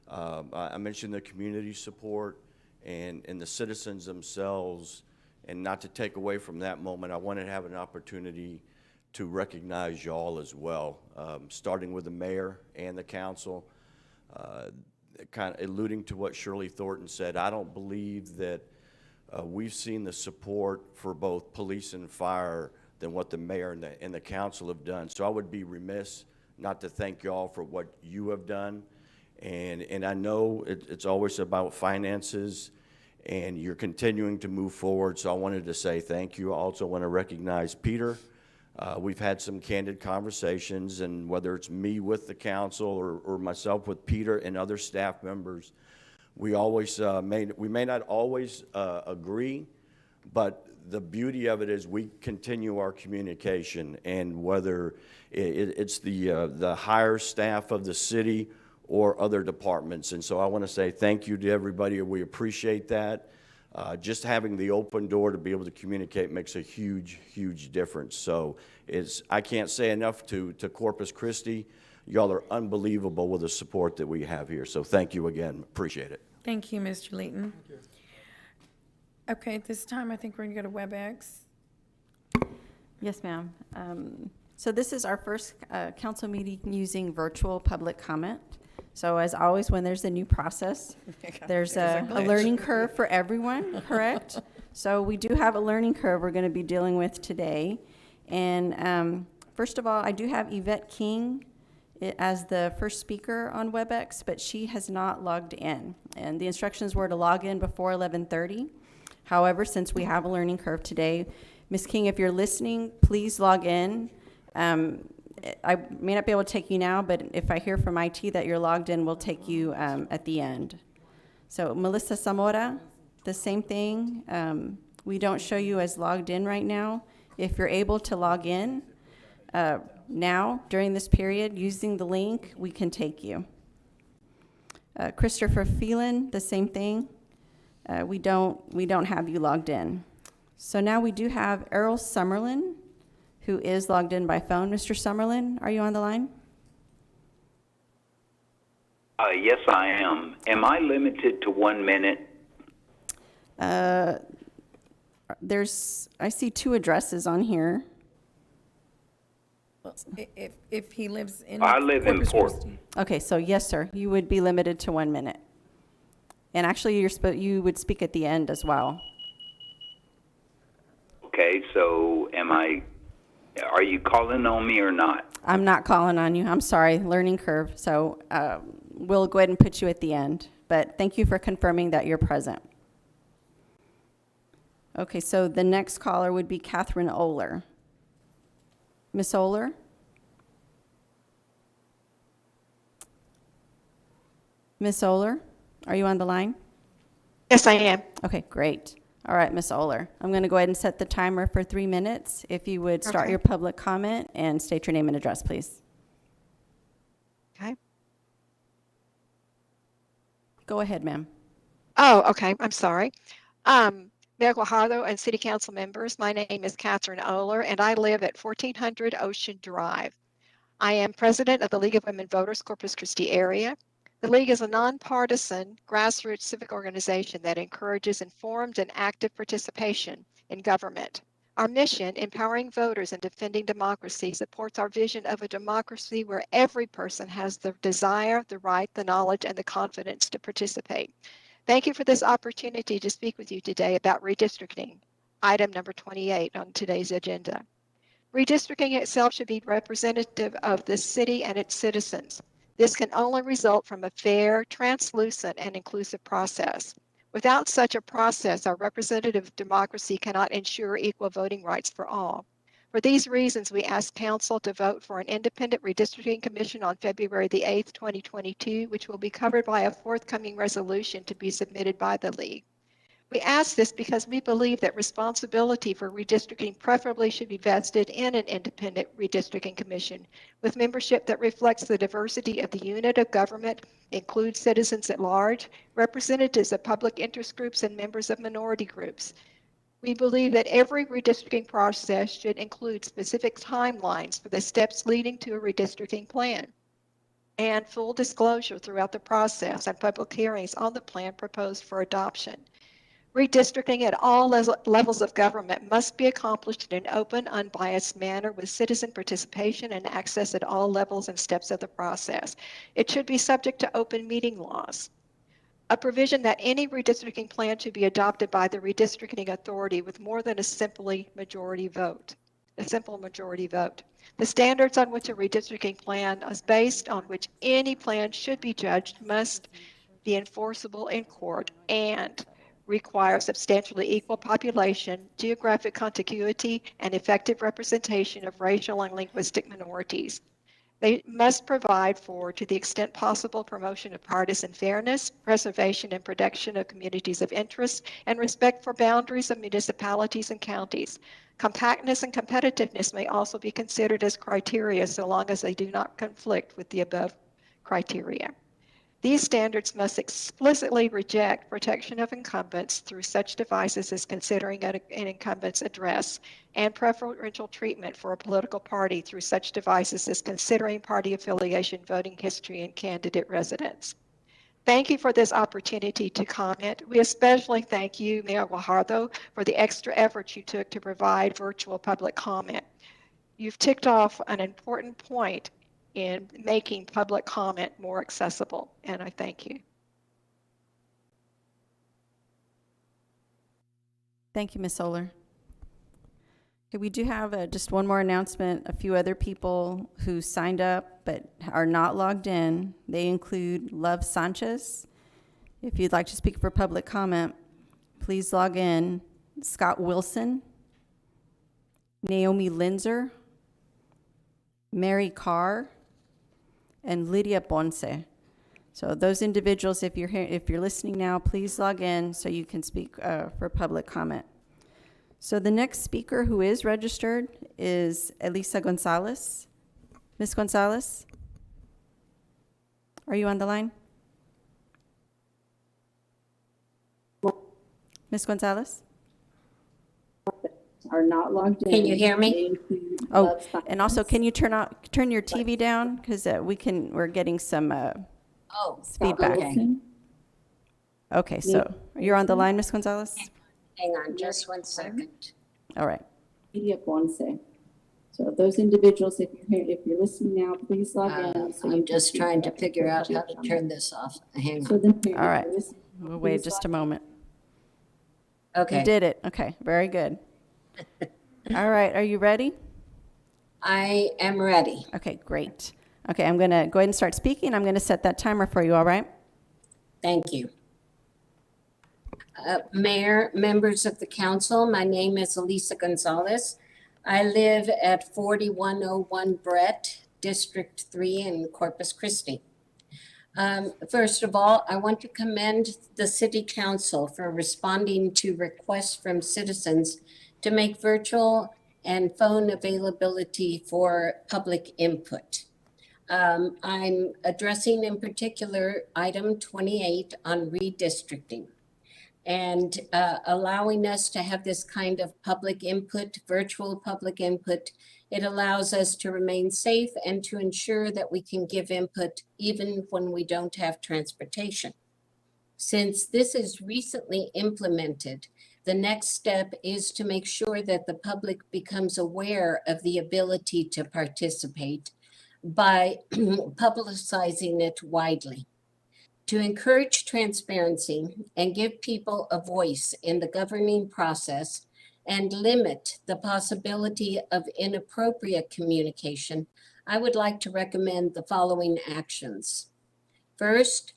S8: I mentioned the community support and the citizens themselves, and not to take away from that moment, I wanted to have an opportunity to recognize y'all as well, starting with the mayor and the council. Kind of alluding to what Shirley Thornton said, I don't believe that we've seen the support for both police and fire than what the mayor and the council have done. So I would be remiss not to thank y'all for what you have done. And I know it's always about finances, and you're continuing to move forward. So I wanted to say thank you. I also want to recognize Peter. We've had some candid conversations, and whether it's me with the council or myself with Peter and other staff members, we always we may not always agree, but the beauty of it is we continue our communication, and whether it's the higher staff of the city or other departments. And so I want to say thank you to everybody. We appreciate that. Just having the open door to be able to communicate makes a huge, huge difference. So I can't say enough to Corpus Christi. Y'all are unbelievable with the support that we have here. So thank you again. Appreciate it.
S2: Thank you, Mr. Leeton. Okay, at this time, I think we're going to go to WebEx.
S6: Yes, ma'am. So this is our first council meeting using virtual public comment. So as always, when there's a new process, there's a learning curve for everyone, correct? So we do have a learning curve we're going to be dealing with today. And first of all, I do have Yvette King as the first speaker on WebEx, but she has not logged in. And the instructions were to log in before 11:30. However, since we have a learning curve today, Ms. King, if you're listening, please log in. I may not be able to take you now, but if I hear from IT that you're logged in, we'll take you at the end. So Melissa Zamora, the same thing. We don't show you as logged in right now. If you're able to log in now during this period using the link, we can take you. Christopher Phelan, the same thing. We don't have you logged in. So now we do have Errol Summerlin, who is logged in by phone. Mr. Summerlin, are you on the line?
S17: Yes, I am. Am I limited to 1 minute?
S6: I see two addresses on here.
S2: If he lives in
S17: I live in
S2: Corpus
S17: Port.
S2: Christi.
S6: Okay, so yes, sir, you would be limited to 1 minute. And actually, you would speak at the end as well.
S17: Okay, so are you calling on me or not?
S6: I'm not calling on you. I'm sorry, learning curve. So we'll go ahead and put you at the end. But thank you for confirming that you're present. Okay, so the next caller would be Catherine Oler. Miss Oler? Miss Oler, are you on the line?
S18: Yes, I am.
S6: Okay, great. All right, Miss Oler, I'm going to go ahead and set the timer for 3 minutes. If you would start your public comment and state your name and address, please.
S18: Okay.
S6: Go ahead, ma'am.
S18: Oh, okay. I'm sorry. Mayor Guajardo and City Council members, my name is Catherine Oler, and I live at 1400 Ocean Drive. I am president of the League of Women Voters, Corpus Christi area. The League is a nonpartisan, grassroots civic organization that encourages informed and active participation in government. Our mission, empowering voters and defending democracy, supports our vision of a democracy where every person has the desire, the right, the knowledge, and the confidence to participate. Thank you for this opportunity to speak with you today about redistricting, item number 28 on today's agenda. Redistricting itself should be representative of the city and its citizens. This can only result from a fair, translucent, and inclusive process. Without such a process, our representative democracy cannot ensure equal voting rights for all. For these reasons, we ask Council to vote for an independent redistricting commission on February the 8th, 2022, which will be covered by a forthcoming resolution to be submitted by the League. We ask this because we believe that responsibility for redistricting preferably should be vested in an independent redistricting commission with membership that reflects the diversity of the unit of government, includes citizens at large, representatives of public interest groups, and members of minority groups. We believe that every redistricting process should include specific timelines for the steps leading to a redistricting plan and full disclosure throughout the process and public hearings on the plan proposed for adoption. Redistricting at all levels of government must be accomplished in an open, unbiased manner with citizen participation and access at all levels and steps of the process. It should be subject to open meeting laws. A provision that any redistricting plan should be adopted by the redistricting authority with more than a simple majority vote. The standards on which a redistricting plan is based on which any plan should be judged must be enforceable in court, and require substantially equal population, geographic contiguity, and effective representation of racial and linguistic minorities. They must provide for, to the extent possible, promotion of partisan fairness, preservation and protection of communities of interest, and respect for boundaries of municipalities and counties. Compactness and competitiveness may also be considered as criteria so long as they do not conflict with the above criteria. These standards must explicitly reject protection of incumbents through such devices as considering an incumbent's address and preferential treatment for a political party through such devices as considering party affiliation, voting history, and candidate residence. Thank you for this opportunity to comment. We especially thank you, Mayor Guajardo, for the extra effort you took to provide virtual public comment. You've ticked off an important point in making public comment more accessible, and I thank you.
S6: Thank you, Ms. Solar. Okay, we do have just one more announcement. A few other people who signed up but are not logged in. They include Love Sanchez. If you'd like to speak for public comment, please log in. Scott Wilson, Naomi Linzer, Mary Carr, and Lydia Ponce. So those individuals, if you're listening now, please log in so you can speak for public comment. So the next speaker who is registered is Elisa Gonzalez. Ms. Gonzalez, are you on the line? Ms. Gonzalez?
S19: Are not logged in.
S6: Can you hear me? Oh,
S19: Love
S6: and also, can you turn your TV down? Because we're getting some feedback. Okay, so you're on the line, Ms. Gonzalez?
S19: Hang on just one second.
S6: All right.
S19: Media Ponce. So those individuals, if you're listening now, please log in. So I'm just trying to figure out how to turn this off. Hang on.
S6: All right. We'll wait just a moment.
S19: Okay.
S6: You did it. Okay, very good. All right, are you ready?
S19: I am ready.
S6: Okay, great. Okay, I'm going to go ahead and start speaking. I'm going to set that timer for you, all right?
S19: Thank you. Mayor, members of the council, my name is Elisa Gonzalez. I live at 4101 Brett, District 3 in Corpus Christi. First of all, I want to commend the City Council for responding to requests from citizens to make virtual and phone availability for public input. I'm addressing in particular item 28 on redistricting and allowing us to have this kind of public input, virtual public input. It allows us to remain safe and to ensure that we can give input even when we don't have transportation. Since this is recently implemented, the next step is to make sure that the public becomes aware of the ability to participate by publicizing it widely. To encourage transparency and give people a voice in the governing process and limit the possibility of inappropriate communication, I would like to recommend the following actions. First,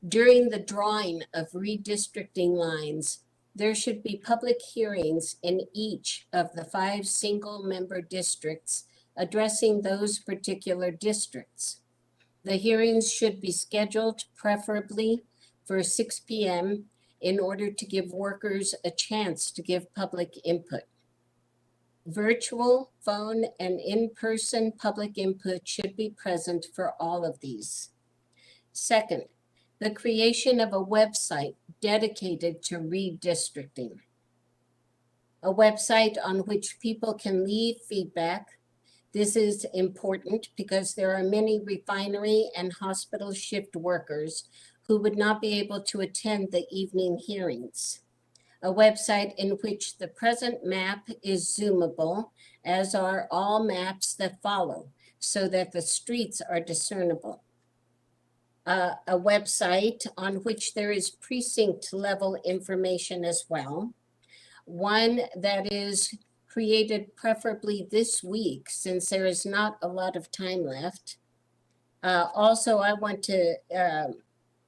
S19: during the drawing of redistricting lines, there should be public hearings in each of the 5 single-member districts addressing those particular districts. The hearings should be scheduled preferably for 6 p.m. in order to give workers a chance to give public input. Virtual, phone, and in-person public input should be present for all of these. Second, the creation of a website dedicated to redistricting. A website on which people can leave feedback. This is important because there are many refinery and hospital shift workers who would not be able to attend the evening hearings. A website in which the present map is zoomable, as are all maps that follow, so that the streets are discernible. A website on which there is precinct level information as well. One that is created preferably this week, since there is not a lot of time left. Also, I want to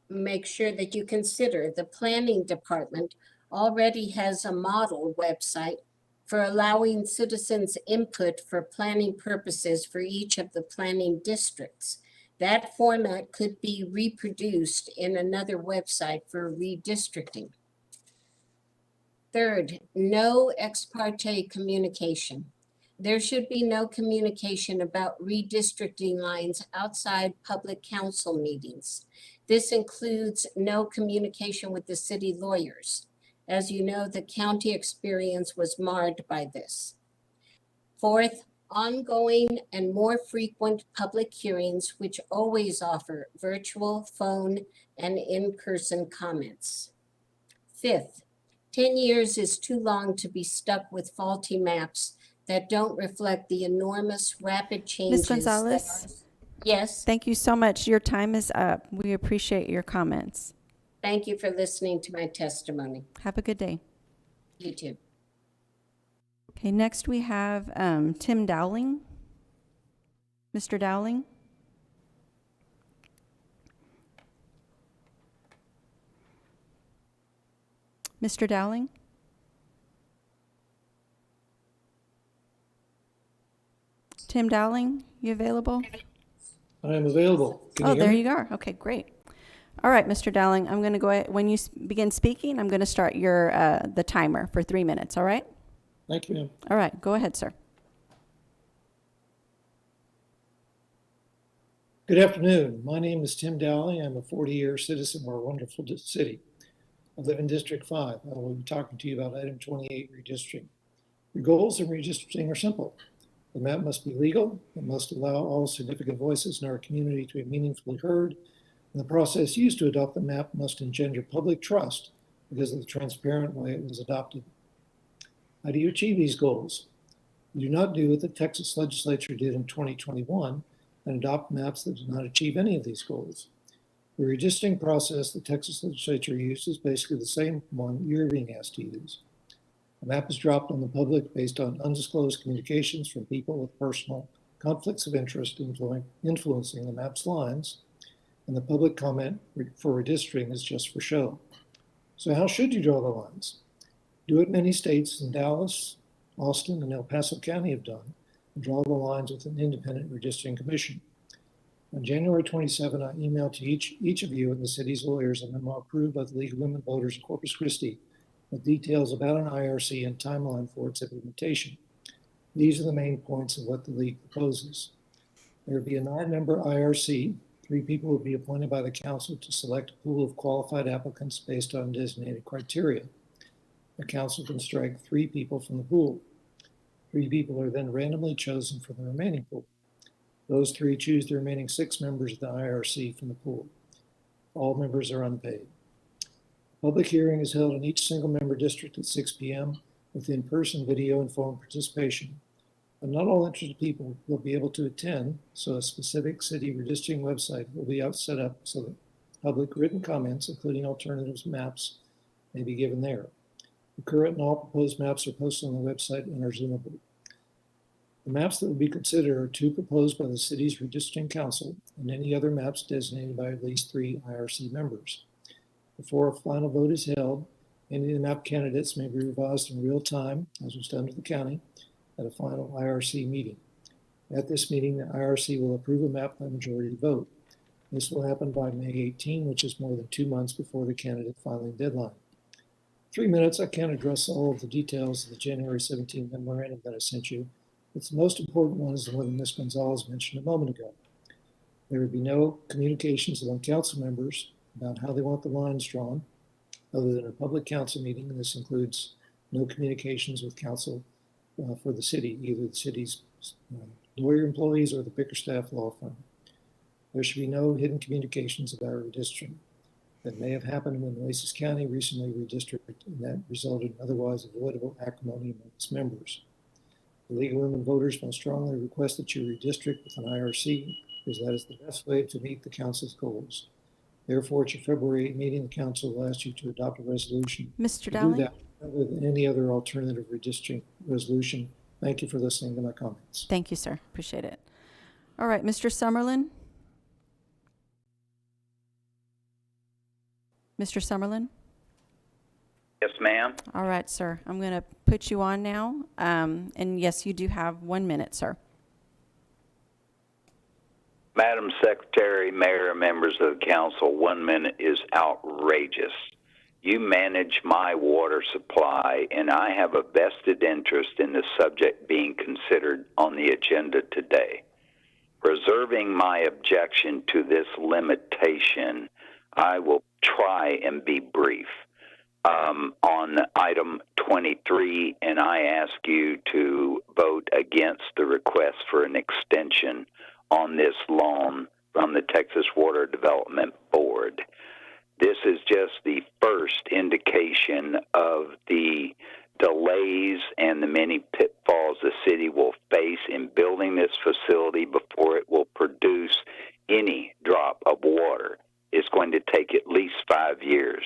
S19: make sure that you consider the planning department already has a model website for allowing citizens input for planning purposes for each of the planning districts. That format could be reproduced in another website for redistricting. Third, no ex parte communication. There should be no communication about redistricting lines outside public council meetings. This includes no communication with the city lawyers. As you know, the county experience was marred by this. Fourth, ongoing and more frequent public hearings, which always offer virtual, phone, and in-person comments. Fifth, 10 years is too long to be stuck with faulty maps that don't reflect the enormous rapid changes.
S6: Ms. Gonzalez?
S19: Yes,
S6: Thank you so much. Your time is up. We appreciate your comments.
S19: thank you for listening to my testimony.
S6: Have a good day.
S19: You too.
S6: Okay, next we have Tim Dowling. Mr. Dowling? Mr. Dowling? Tim Dowling, you available?
S20: I am available. Can you
S6: Oh,
S20: hear
S6: there
S20: me?
S6: you are. Okay, great. All right, Mr. Dowling, I'm going to go ahead. When you begin speaking, I'm going to start your the timer for 3 minutes, all right?
S20: Thank you, ma'am.
S6: All right, go ahead, sir.
S20: Good afternoon. My name is Tim Dowling. I'm a 40-year citizen of our wonderful city. I live in District 5. I will be talking to you about item 28, redistricting. The goals of redistricting are simple. The map must be legal. It must allow all significant voices in our community to be meaningfully heard. And the process used to adopt the map must engender public trust because of the transparent way it was adopted. How do you achieve these goals? You do not do what the Texas legislature did in 2021 and adopt maps that do not achieve any of these goals. The redistricting process the Texas legislature used is basically the same one you're being asked to use. A map is dropped on the public based on undisclosed communications from people with personal conflicts of interest influencing the map's lines, and the public comment for redistricting is just for show. So how should you draw the lines? Do what many states in Dallas, Austin, and El Paso County have done, and draw the lines with an independent redistricting commission. On January 27, I emailed to each of you and the city's lawyers a memo approved by the League of Women Voters in Corpus Christi with details about an IRC and timeline for its implementation. These are the main points of what the League proposes. There will be a 9-member IRC. 3 people will be appointed by the council to select a pool of qualified applicants based on designated criteria. The council can strike 3 people from the pool. 3 people are then randomly chosen from the remaining pool. Those 3 choose the remaining 6 members of the IRC from the pool. All members are unpaid. Public hearing is held in each single member district at 6 p.m. with in-person video and phone participation. But not all interested people will be able to attend, so a specific city redistricting website will be set up so that public written comments, including alternatives maps, may be given there. The current and all proposed maps are posted on the website and are zoomable. The maps that will be considered are 2 proposed by the city's redistricting council and any other maps designated by at least 3 IRC members. Before a final vote is held, any of the map candidates may be revised in real time, as was done to the county, at a final IRC meeting. At this meeting, the IRC will approve a map by majority vote. This will happen by May 18, which is more than 2 months before the candidate filing deadline. 3 minutes, I can't address all of the details of the January 17 memorandum that I sent you, but the most important one is the one that Ms. Gonzalez mentioned a moment ago. There would be no communications among council members about how they want the lines drawn, other than a public council meeting, and this includes no communications with council for the city, either the city's lawyer employees or the Bickerstaff law firm. There should be no hidden communications about redistricting. That may have happened when Nueces County recently redistricted, and that resulted in otherwise avoidable acrimony among its members. The League of Women Voters most strongly request that you redistrict with an IRC, because that is the best way to meet the council's goals. Therefore, at your February 8 meeting, the council will ask you to adopt a resolution.
S6: Mr. Dowling?
S20: Do that rather than any other alternative redistricting resolution. Thank you for listening to my comments.
S6: Thank you, sir. Appreciate it. All right, Mr. Summerlin? Mr. Summerlin?
S17: Yes, ma'am.
S6: All right, sir. I'm going to put you on now. And yes, you do have 1 minute, sir.
S17: Madam Secretary, Mayor, and members of the council, 1 minute is outrageous. You manage my water supply, and I have a vested interest in the subject being considered on the agenda today. Reserving my objection to this limitation, I will try and be brief. On item 23, and I ask you to vote against the request for an extension on this loan from the Texas Water Development Board. This is just the first indication of the delays and the many pitfalls the city will face in building this facility before it will produce any drop of water. It's going to take at least 5 years.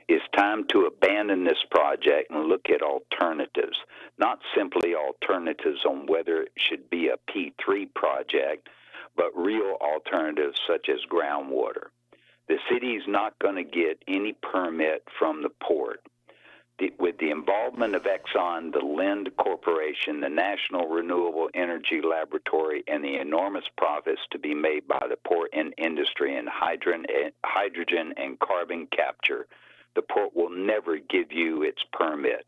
S17: It's time to abandon this project and look at alternatives, not simply alternatives on whether it should be a P3 project, but real alternatives such as groundwater. The city is not going to get any permit from the port. With the involvement of Exxon, the Lind Corporation, the National Renewable Energy Laboratory, and the enormous profits to be made by the port and industry in hydrogen and carbon capture, the port will never give you its permit.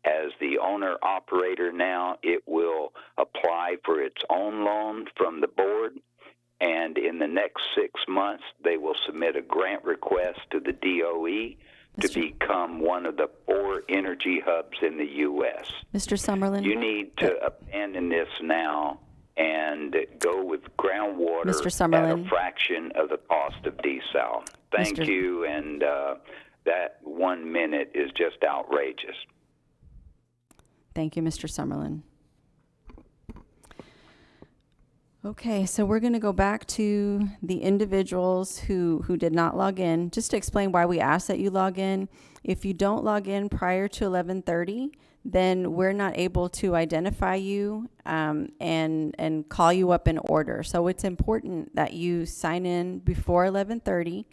S17: As the owner-operator now, it will apply for its own loan from the board, and in the next 6 months, they will submit a grant request to the DOE to become one of the 4 energy hubs in the U.S.
S6: Mr. Summerlin?
S17: You need to abandon this now and go with groundwater
S6: Mr.
S17: at
S6: Summerlin.
S17: a fraction of the cost of desal. Thank
S6: Mr.
S17: you, and that 1 minute is just outrageous.
S6: Thank you, Mr. Summerlin. Okay, so we're going to go back to the individuals who did not log in. Just to explain why we ask that you log in. If you don't log in prior to 11:30, then we're not able to identify you and call you up in order. So it's important that you sign in before 11:30.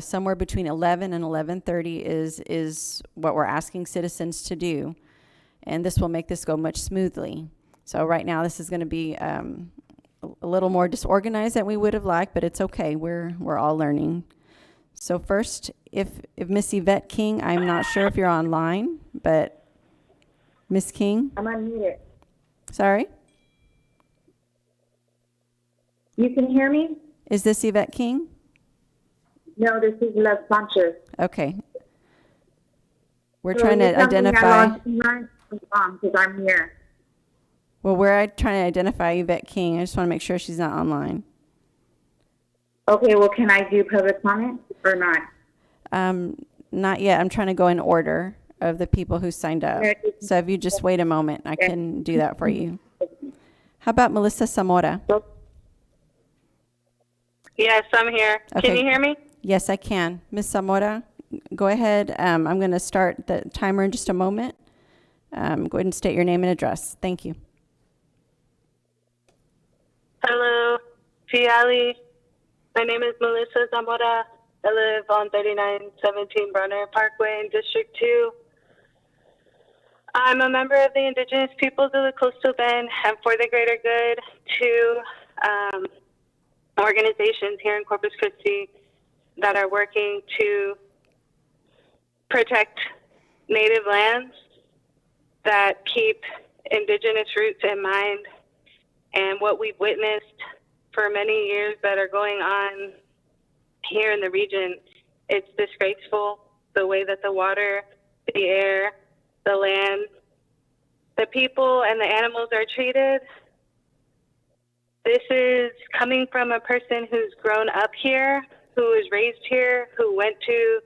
S6: Somewhere between 11 and 11:30 is what we're asking citizens to do, and this will make this go much smoothly. So right now, this is going to be a little more disorganized than we would have liked, but it's okay. We're all learning. So first, if Miss Yvette King, I'm not sure if you're online, but Miss King?
S21: I'm unmuted.
S6: Sorry?
S21: You can hear me?
S6: Is this Yvette King?
S21: No, this is Les Sanchez.
S6: Okay. We're
S21: So
S6: trying to
S21: you're telling me I
S6: identify.
S21: logged in right? Because I'm here.
S6: Well, we're trying to identify Yvette King. I just want to make sure she's not online.
S21: Okay, well, can I do public comment or not?
S6: Not yet. I'm trying to go in order of the people who signed up. So if you just wait a moment, I can do that for you. How about Melissa Zamora?
S22: Yes, I'm here.
S6: Okay.
S22: Can you hear me?
S6: Yes, I can. Ms. Zamora, go ahead. I'm going to start the timer in just a moment. Go ahead and state your name and address. Thank you.
S22: Hello, Fiali. My name is Melissa Zamora. I live on 3917 Brunner Parkway in District 2. I'm a member of the Indigenous Peoples of the Coastal Bend, and for the greater good, 2 organizations here in Corpus Christi that are working to protect native lands that keep indigenous roots in mind. And what we've witnessed for many years that are going on here in the region, it's disgraceful, the way that the water, the air, the land, the people, and the animals are treated. This is coming from a person who's grown up here, who was raised here, who went to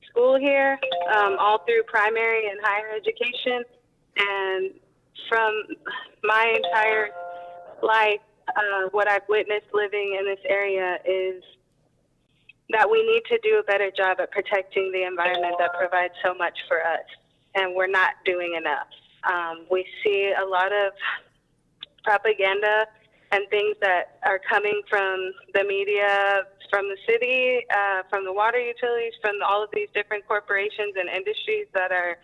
S22: school here, all through primary and higher education. And from my entire life, what I've witnessed living in this area is that we need to do a better job at protecting the environment that provides so much for us, and we're not doing enough. We see a lot of propaganda and things that are coming from the media, from the city, from the water utilities, from all of these different corporations and industries that are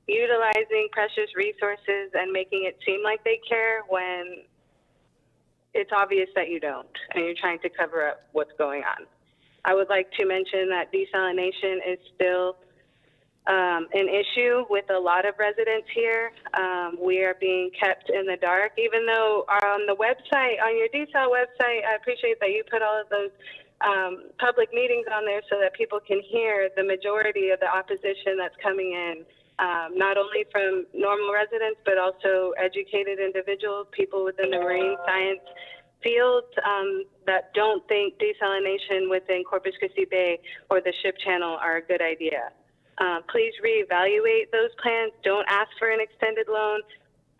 S22: utilizing precious resources and making it seem like they care when it's obvious that you don't, and you're trying to cover up what's going on. I would like to mention that desalination is still an issue with a lot of residents here. We are being kept in the dark, even though on the website, on your desal website, I appreciate that you put all of those public meetings on there so that people can hear the majority of the opposition that's coming in, not only from normal residents, but also educated individuals, people within the marine science field that don't think desalination within Corpus Christi Bay or the ship channel are a good idea. Please reevaluate those plans. Don't ask for an extended loan.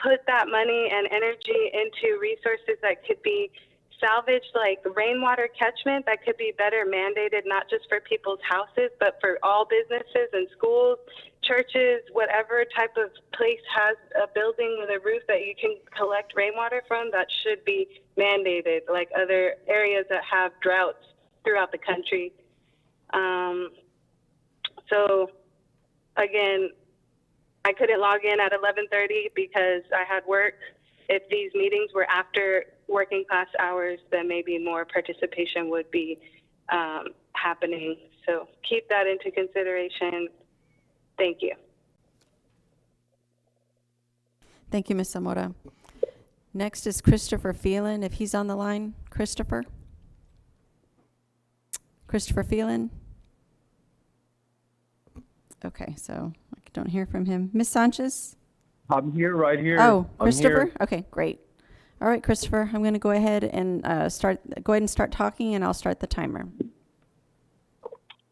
S22: Put that money and energy into resources that could be salvaged, like rainwater catchment that could be better mandated, not just for people's houses, but for all businesses and schools, churches, whatever type of place has a building with a roof that you can collect rainwater from. That should be mandated, like other areas that have droughts throughout the country. So again, I couldn't log in at 11:30 because I had work. If these meetings were after working class hours, then maybe more participation would be happening. So keep that into consideration. Thank you.
S6: Thank you, Ms. Zamora. Next is Christopher Phelan, if he's on the line. Christopher? Christopher Phelan? Okay, so I don't hear from him. Ms. Sanchez?
S3: I'm here, right here.
S6: Oh,
S3: I'm
S6: Christopher?
S3: here.
S6: Okay, great. All right, Christopher, I'm going to go ahead and start talking, and I'll start the timer.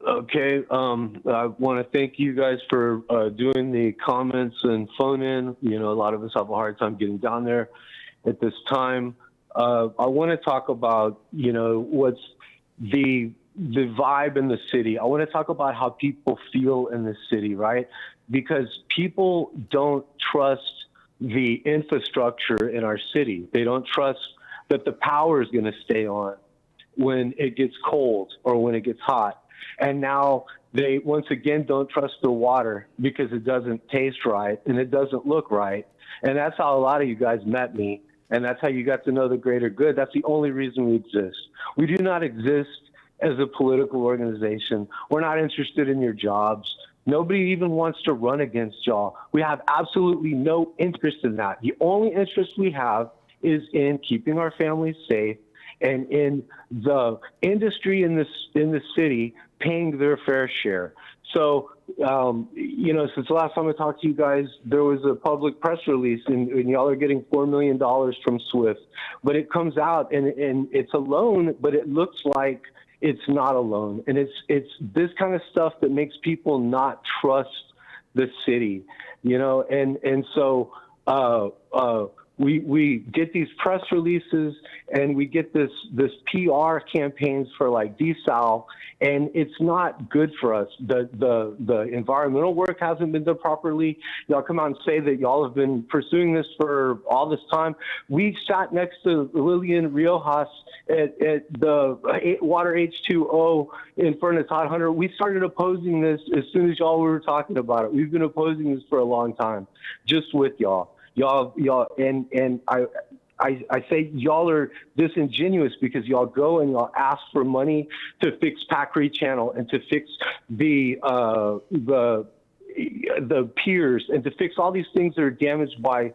S3: Okay, I want to thank you guys for doing the comments and phone in. You know, a lot of us have a hard time getting down there at this time. I want to talk about, you know, what's the vibe in the city. I want to talk about how people feel in the city, right? Because people don't trust the infrastructure in our city. They don't trust that the power is going to stay on when it gets cold or when it gets hot. And now they, once again, don't trust the water because it doesn't taste right and it doesn't look right. And that's how a lot of you guys met me. And that's how you got to know the greater good. That's the only reason we exist. We do not exist as a political organization. We're not interested in your jobs. Nobody even wants to run against y'all. We have absolutely no interest in that. The only interest we have is in keeping our families safe and in the industry in the city paying their fair share. So, you know, since the last time I talked to you guys, there was a public press release, and y'all are getting $4 million from SWIFT. But it comes out, and it's a loan, but it looks like it's not a loan. And it's this kind of stuff that makes people not trust the city, you know. And so we get these press releases, and we get this PR campaigns for like desal, and it's not good for us. The environmental work hasn't been done properly. Y'all come out and say that y'all have been pursuing this for all this time. We sat next to Lillian Riojas at the Water H2O in front of Todd Hunter. We started opposing this as soon as y'all were talking about it. We've been opposing this for a long time, just with y'all. Y'all, and I say y'all are disingenuous because y'all go and y'all ask for money to fix Packery Channel and to fix the piers and to fix all these things that are damaged by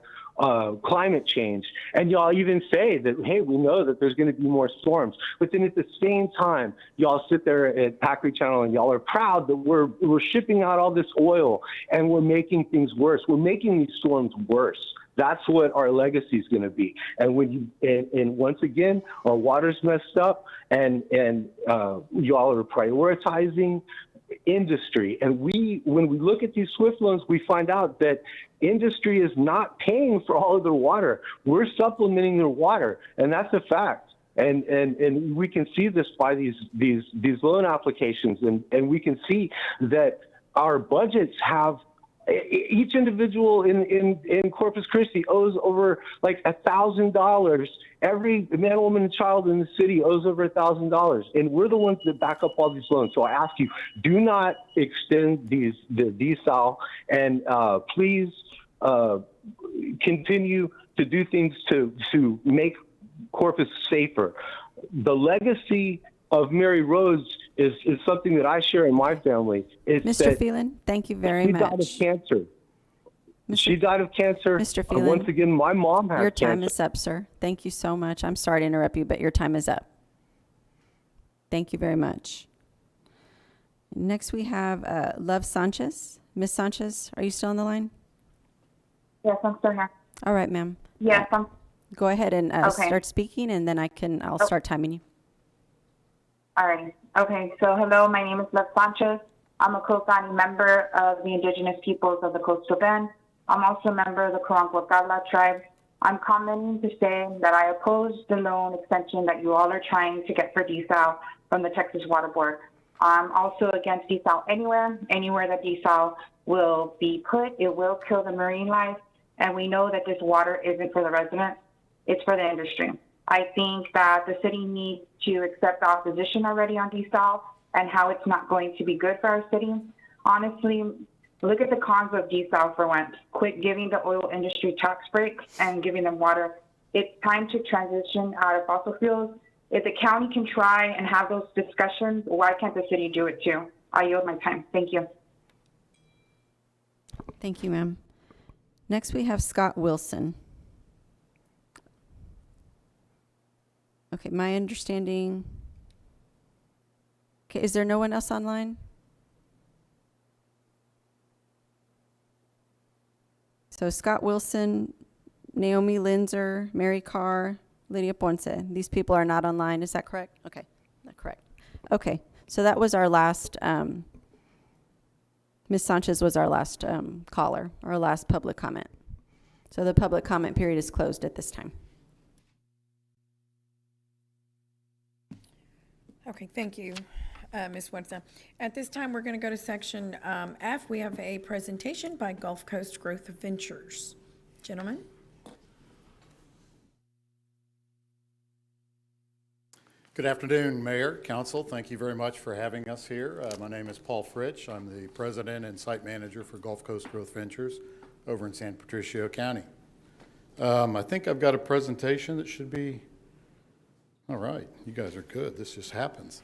S3: climate change. And y'all even say that, hey, we know that there's going to be more storms. But then at the same time, y'all sit there at Packery Channel and y'all are proud that we're shipping out all this oil and we're making things worse. We're making these storms worse. That's what our legacy is going to be. And when and once again, our water's messed up, and y'all are prioritizing industry. And when we look at these SWIFT loans, we find out that industry is not paying for all of their water. We're supplementing their water, and that's a fact. And we can see this by these loan applications, and we can see that our budgets have Each individual in Corpus Christi owes over like $1,000. Every man, woman, and child in the city owes over $1,000, and we're the ones that back up all these loans. So I ask you, do not extend the desal, and please continue to do things to make Corpus safer. The legacy of Mary Rose is something that I share in my family. It's
S6: Mr. Phelan, thank you very much.
S3: She died of cancer. She died of cancer.
S6: Mr. Phelan,
S3: once again, my mom has
S6: your
S3: cancer.
S6: time is up, sir. Thank you so much. I'm sorry to interrupt you, but your time is up. Thank you very much. Next, we have Love Sanchez. Ms. Sanchez, are you still on the line?
S21: Yes, I'm still here.
S6: All right, ma'am.
S21: Yes, I'm.
S6: Go ahead and
S21: Okay.
S6: start speaking, and then I'll start timing you.
S21: Alrighty. Okay, so hello, my name is Lev Sanchez. I'm a co-founding member of the Indigenous Peoples of the Coastal Bend. I'm also a member of the Karankwakala tribe. I'm commenting to say that I oppose the loan extension that you all are trying to get for desal from the Texas Water Board. I'm also against desal anywhere that desal will be put. It will kill the marine life, and we know that this water isn't for the residents, it's for the industry. I think that the city needs to accept the opposition already on desal and how it's not going to be good for our city. Honestly, look at the cons of desal for once. Quit giving the oil industry tax breaks and giving them water. It's time to transition out of fossil fuels. If the county can try and have those discussions, why can't the city do it too? I yield my time. Thank you.
S6: Thank you, ma'am. Next, we have Scott Wilson. Okay, my understanding. Okay, is there no one else online? So Scott Wilson, Naomi Linzer, Mary Carr, Lydia Ponce. These people are not online. Is that correct? Okay, that's correct. Okay, so that was our last. Ms. Sanchez was our last caller, our last public comment. So the public comment period is closed at this time.
S2: Okay, thank you, Ms. Wetzel. At this time, we're going to go to section F. We have a presentation by Gulf Coast Growth Ventures. Gentlemen.
S4: Good afternoon, Mayor, Council. Thank you very much for having us here. My name is Paul Fritsch. I'm the President and Site Manager for Gulf Coast Growth Ventures over in San Patricio County. I think I've got a presentation that should be, all right, you guys are good. This just happens.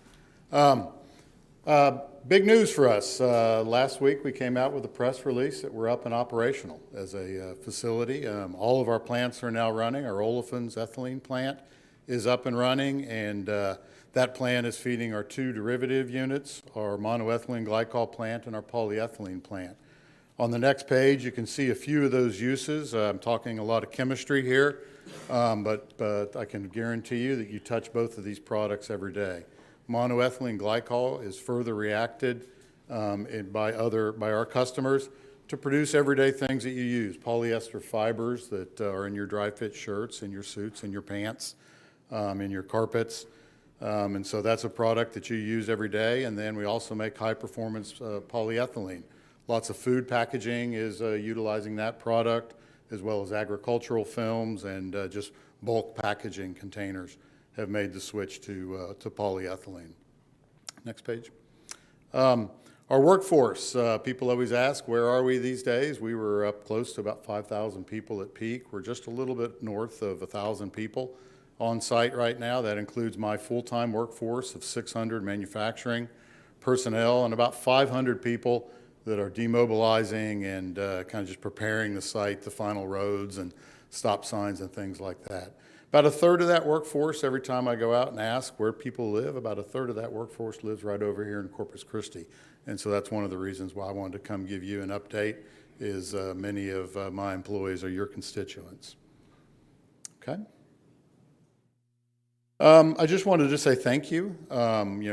S4: Big news for us. Last week we came out with a press release that we're up and operational as a facility. All of our plants are now running. Our olefins ethylene plant is up and running, and that plant is feeding our two derivative units, our monoethylene glycol plant and our polyethylene plant. On the next page, you can see a few of those uses. I'm talking a lot of chemistry here, but I can guarantee you that you touch both of these products every day. Monoethylene glycol is further reacted by our customers to produce everyday things that you use. Polyester fibers that are in your dry fit shirts, in your suits, in your pants, in your carpets. And so that's a product that you use every day. And then we also make high performance polyethylene. Lots of food packaging is utilizing that product, as well as agricultural films and just bulk packaging containers have made the switch to polyethylene. Next page. Our workforce, people always ask, where are we these days? We were up close to about 5,000 people at peak. We're just a little bit north of 1,000 people on site right now. That includes my full-time workforce of 600 manufacturing personnel and about 500 people that are demobilizing and kind of just preparing the site, the final roads and stop signs and things like that. About a third of that workforce, every time I go out and ask where people live, about a third of that workforce lives right over here in Corpus Christi. And so that's one of the reasons why I wanted to come give you an update, is many of my employees are your constituents. Okay. I just wanted to say thank you.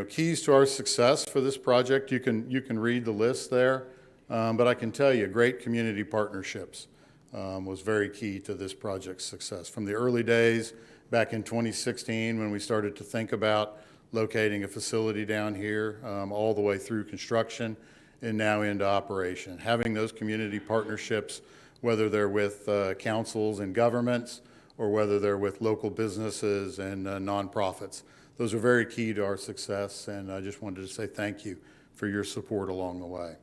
S4: Keys to our success for this project, you can read the list there, but I can tell you great community partnerships was very key to this project's success. From the early days back in 2016 when we started to think about locating a facility down here, all the way through construction and now into operation. Having those community partnerships, whether they're with councils and governments or whether they're with local businesses and nonprofits, those are very key to our success, and I just wanted to say thank you for your support along the way.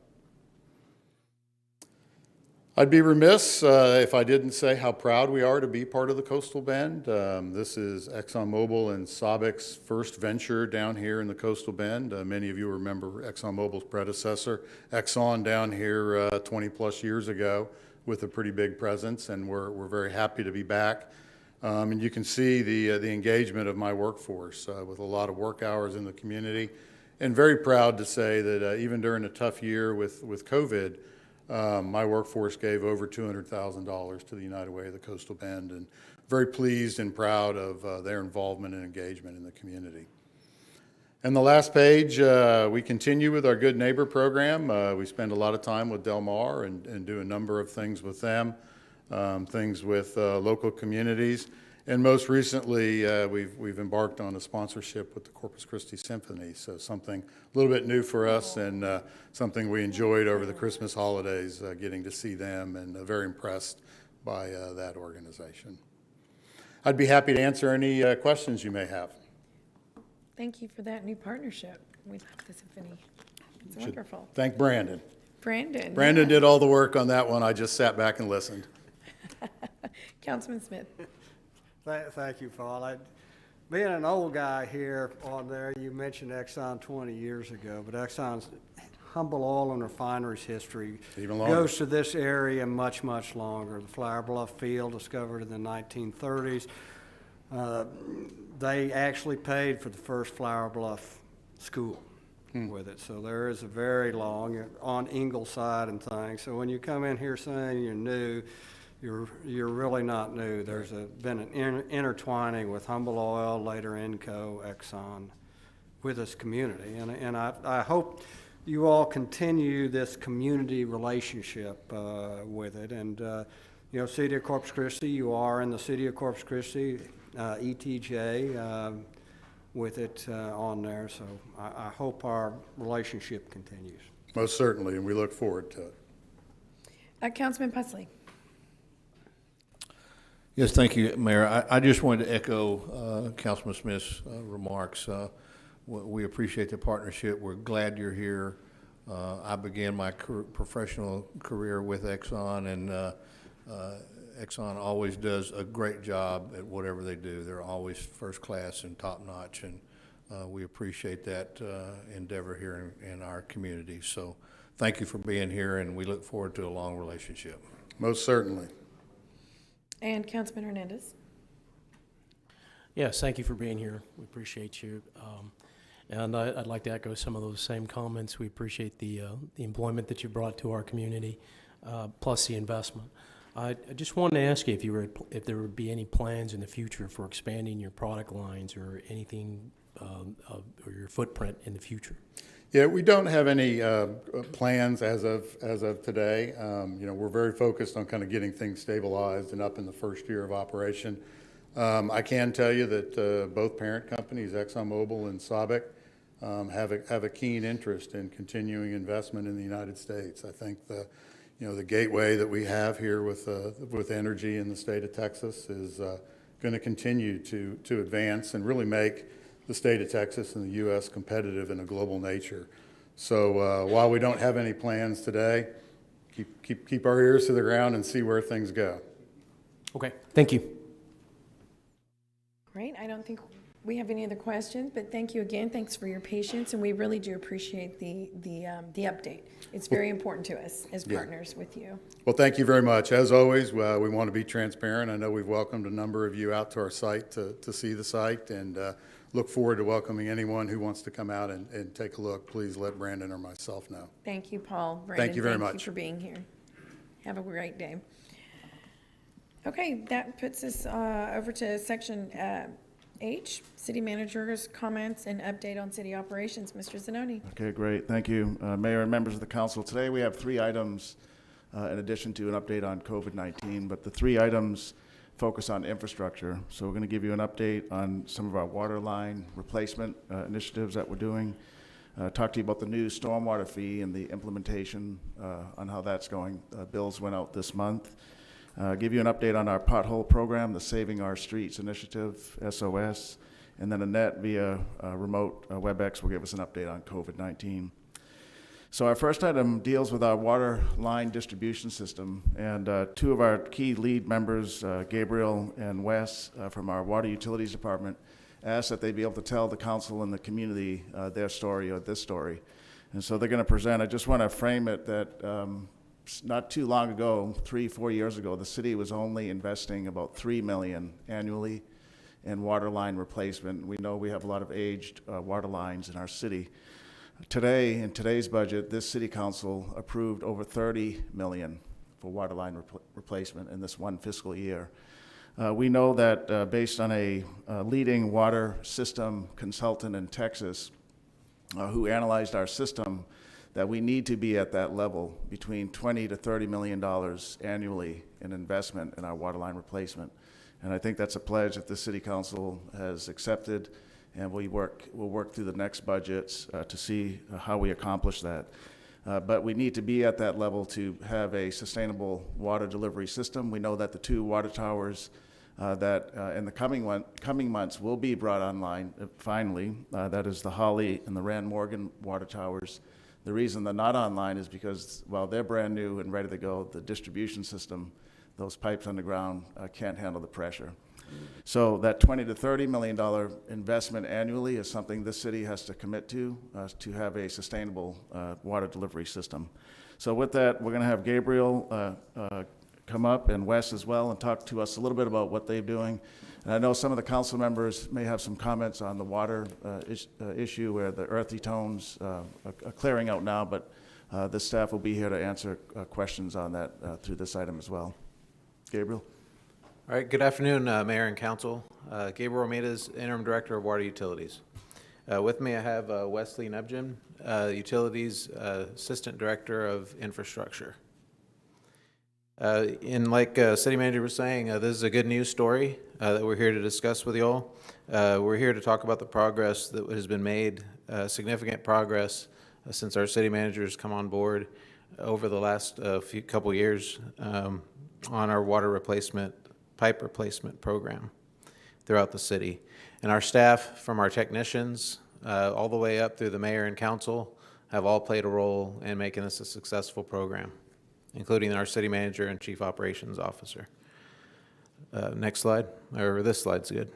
S4: I'd be remiss if I didn't say how proud we are to be part of the Coastal Bend. This is ExxonMobil and SABIC's first venture down here in the Coastal Bend. Many of you remember ExxonMobil's predecessor, Exxon, down here 20 plus years ago with a pretty big presence, and we're very happy to be back. And you can see the engagement of my workforce with a lot of work hours in the community, and very proud to say that even during a tough year with COVID, my workforce gave over $200,000 to the United Way of the Coastal Bend, and very pleased and proud of their involvement and engagement in the community. And the last page, we continue with our Good Neighbor program. We spend a lot of time with Del Mar and do a number of things with them, things with local communities. And most recently, we've embarked on a sponsorship with the Corpus Christi Symphony, so something a little bit new for us, and something we enjoyed over the Christmas holidays, getting to see them, and very impressed by that organization. I'd be happy to answer any questions you may have.
S2: Thank you for that new partnership. We love the symphony. It's wonderful.
S4: Thank Brandon.
S2: Brandon.
S4: Brandon did all the work on that one. I just sat back and listened.
S2: Councilman Smith.
S12: Thank you, Paul. Being an old guy here on there, you mentioned Exxon 20 years ago, but Exxon's Humble Oil and Refinery's history goes to this area much, much longer. The Flower Bluff field, discovered in the 1930s, they actually paid for the first Flower Bluff school with it. So there is a very long, on Ingleside and things. So when you come in here saying you're new, you're really not new. There's been an intertwining with Humble Oil, later Enco, Exxon, with this community. And I hope you all continue this community relationship with it. And, you know, City of Corpus Christi, you are in the City of Corpus Christi, ETJ, with it on there. So I hope our relationship continues.
S4: Most certainly, and we look forward to it.
S2: Councilman Pusley.
S5: Yes, thank you, Mayor. I just wanted to echo Councilman Smith's remarks. We appreciate the partnership. We're glad you're here. I began my professional career with Exxon, and Exxon always does a great job at whatever they do. They're always first class and top notch, and we appreciate that endeavor here in our community. So thank you for being here, and we look forward to a long relationship.
S4: Most certainly.
S2: And Councilman Hernandez.
S7: Yes, thank you for being here. We appreciate you. And I'd like to echo some of those same comments. We appreciate the employment that you brought to our community, plus the investment. I just wanted to ask you if there would be any plans in the future for expanding your product lines or anything, or your footprint in the future.
S4: Yeah, we don't have any plans as of today. You know, we're very focused on kind of getting things stabilized and up in the first year of operation. I can tell you that both parent companies, ExxonMobil and SABIC, have a keen interest in continuing investment in the United States. I think the gateway that we have here with energy in the state of Texas is going to continue to advance and really make the state of Texas and the U.S. competitive in a global nature. So while we don't have any plans today, keep our ears to the ground and see where things go.
S7: Okay, thank you.
S2: Great. I don't think we have any other questions, but thank you again. Thanks for your patience, and we really do appreciate the update. It's very important to us as partners with you.
S4: Well, thank you very much. As always, we want to be transparent. I know we've welcomed a number of you out to our site to see the site, and look forward to welcoming anyone who wants to come out and take a look. Please let Brandon or myself know.
S2: Thank you, Paul. Brandon,
S4: thank you very much.
S2: Thank you for being here. Have a great day. Okay, that puts us over to section H, City Manager's comments and update on city operations. Mr. Zanoni.
S23: Okay, great. Thank you, Mayor and members of the council. Today we have 3 items in addition to an update on COVID-19, but the 3 items focus on infrastructure. So we're going to give you an update on some of our water line replacement initiatives that we're doing. talk to you about the new stormwater fee and the implementation on how that's going. Bills went out this month. Give you an update on our pothole program, the Saving Our Streets Initiative, SOS, and then Annette via remote WebEx will give us an update on COVID-19. So our first item deals with our water line distribution system, and two of our key lead members, Gabriel and Wes from our Water Utilities Department, asked that they be able to tell the council and the community their story or this story. And so they're going to present. I just want to frame it that not too long ago, 3-4 years ago, the city was only investing about $3 million annually in water line replacement. We know we have a lot of aged water lines in our city. Today, in today's budget, this city council approved over $30 million for water line replacement in this one fiscal year. We know that based on a leading water system consultant in Texas who analyzed our system, that we need to be at that level between $20 to $30 million annually in investment in our water line replacement. And I think that's a pledge that the city council has accepted, and we'll work through the next budgets to see how we accomplish that. But we need to be at that level to have a sustainable water delivery system. We know that the two water towers that in the coming months will be brought online finally. That is the Holly and the Rand Morgan water towers. The reason they're not online is because while they're brand new and ready to go, the distribution system, those pipes underground can't handle the pressure. So that $20 to $30 million investment annually is something this city has to commit to have a sustainable water delivery system. So with that, we're going to have Gabriel come up and Wes as well and talk to us a little bit about what they're doing. And I know some of the council members may have some comments on the water issue where the earthy tones are clearing out now, but the staff will be here to answer questions on that through this item as well. Gabriel?
S9: All right, good afternoon, Mayor and Council. Gabriel Ramirez, Interim Director of Water Utilities. With me, I have Wesley Nebgen, Utilities Assistant Director of Infrastructure. And like City Manager was saying, this is a good news story that we're here to discuss with you all. We're here to talk about the progress that has been made, significant progress since our City Manager has come on board over the last couple years on our water replacement, pipe replacement program throughout the city. And our staff, from our technicians all the way up through the mayor and council, have all played a role in making this a successful program, including our city manager and chief operations officer. Next slide, or this slide's good.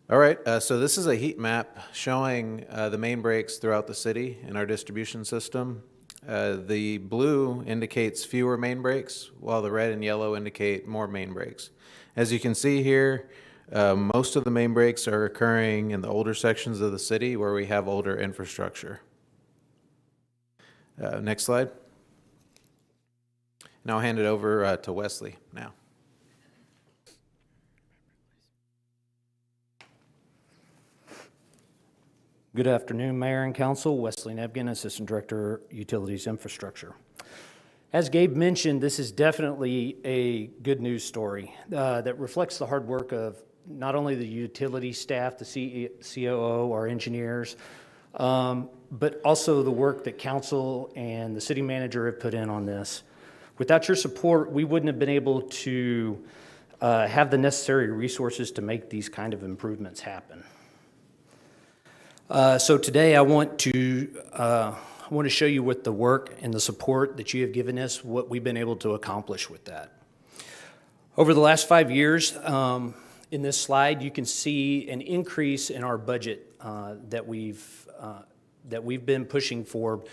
S9: All right, so this is a heat map showing the main breaks throughout the city in our distribution system. The blue indicates fewer main breaks, while the red and yellow indicate more main breaks. As you can see here, most of the main breaks are occurring in the older sections of the city where we have older infrastructure. Next slide. And I'll hand it over to Wesley now.
S10: Good afternoon, Mayor and Council. Wesley Nebgen, Assistant Director, Utilities Infrastructure. As Gabe mentioned, this is definitely a good news story that reflects the hard work of not only the utility staff, the COO, our engineers, but also the work that council and the city manager have put in on this. Without your support, we wouldn't have been able to have the necessary resources to make these kind of improvements happen. So today I want to show you what the work and the support that you have given us, what we've been able to accomplish with that. Over the last 5 years, in this slide, you can see an increase in our budget that we've been pushing for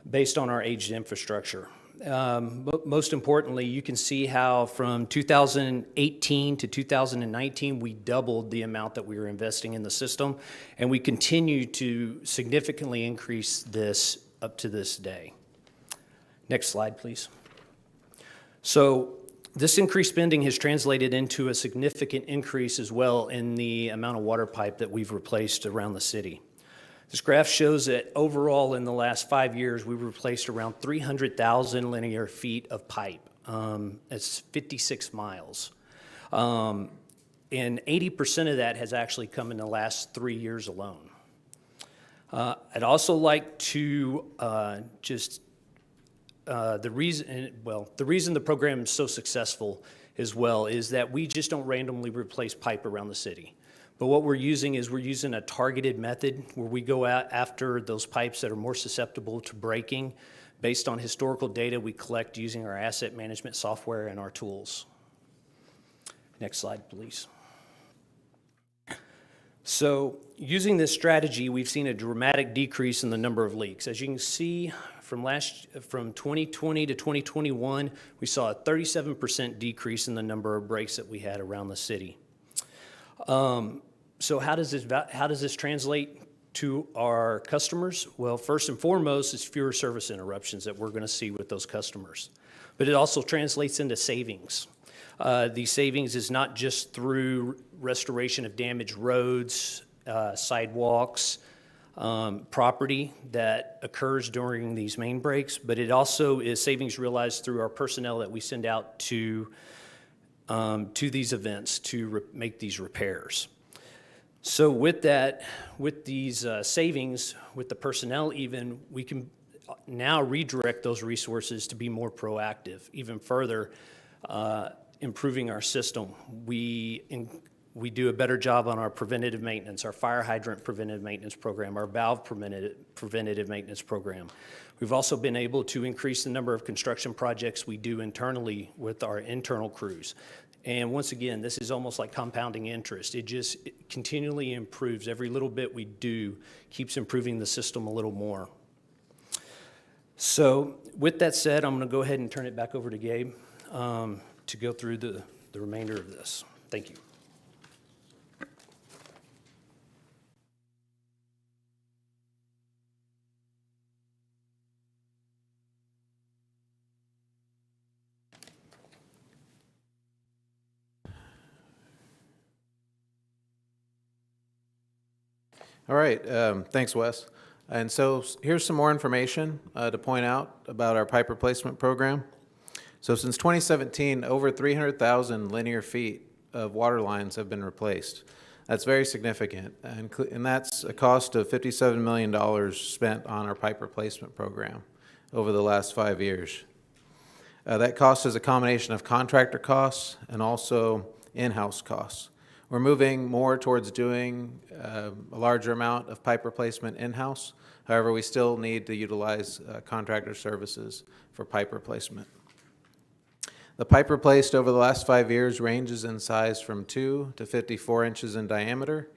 S10: based on our aged infrastructure. But most importantly, you can see how from 2018 to 2019, we doubled the amount that we were investing in the system, and we continue to significantly increase this up to this day. Next slide, please. So this increased spending has translated into a significant increase as well in the amount of water pipe that we've replaced around the city. This graph shows that overall in the last 5 years, we've replaced around 300,000 linear feet of pipe. That's 56 miles. And 80% of that has actually come in the last 3 years alone. I'd also like to the reason the program is so successful as well is that we just don't randomly replace pipe around the city. But what we're using a targeted method where we go out after those pipes that are more susceptible to breaking based on historical data we collect using our asset management software and our tools. Next slide, please. So using this strategy, we've seen a dramatic decrease in the number of leaks. As you can see, from 2020 to 2021, we saw a 37% decrease in the number of breaks that we had around the city. So how does this translate to our customers? Well, first and foremost, it's fewer service interruptions that we're going to see with those customers. But it also translates into savings. These savings is not just through restoration of damaged roads, sidewalks, property that occurs during these main breaks, but it also is savings realized through our personnel that we send out to these events to make these repairs. So with that, with these savings, with the personnel even, we can now redirect those resources to be more proactive, even further improving our system. We do a better job on our preventative maintenance, our fire hydrant preventative maintenance program, our valve preventative maintenance program. We've also been able to increase the number of construction projects we do internally with our internal crews. And once again, this is almost like compounding interest. It continually improves. Every little bit we do keeps improving the system a little more. So with that said, I'm going to go ahead and turn it back over to Gabe to go through the remainder of this. Thank you.
S9: All right, thanks, Wes. And so here's some more information to point out about our pipe replacement program. So since 2017, over 300,000 linear feet of water lines have been replaced. That's very significant, and that's a cost of $57 million spent on our pipe replacement program over the last 5 years. That cost is a combination of contractor costs and also in-house costs. We're moving more towards doing a larger amount of pipe replacement in-house. However, we still need to utilize contractor services for pipe replacement. The pipe replaced over the last 5 years ranges in size from 2 to 54 inches in diameter.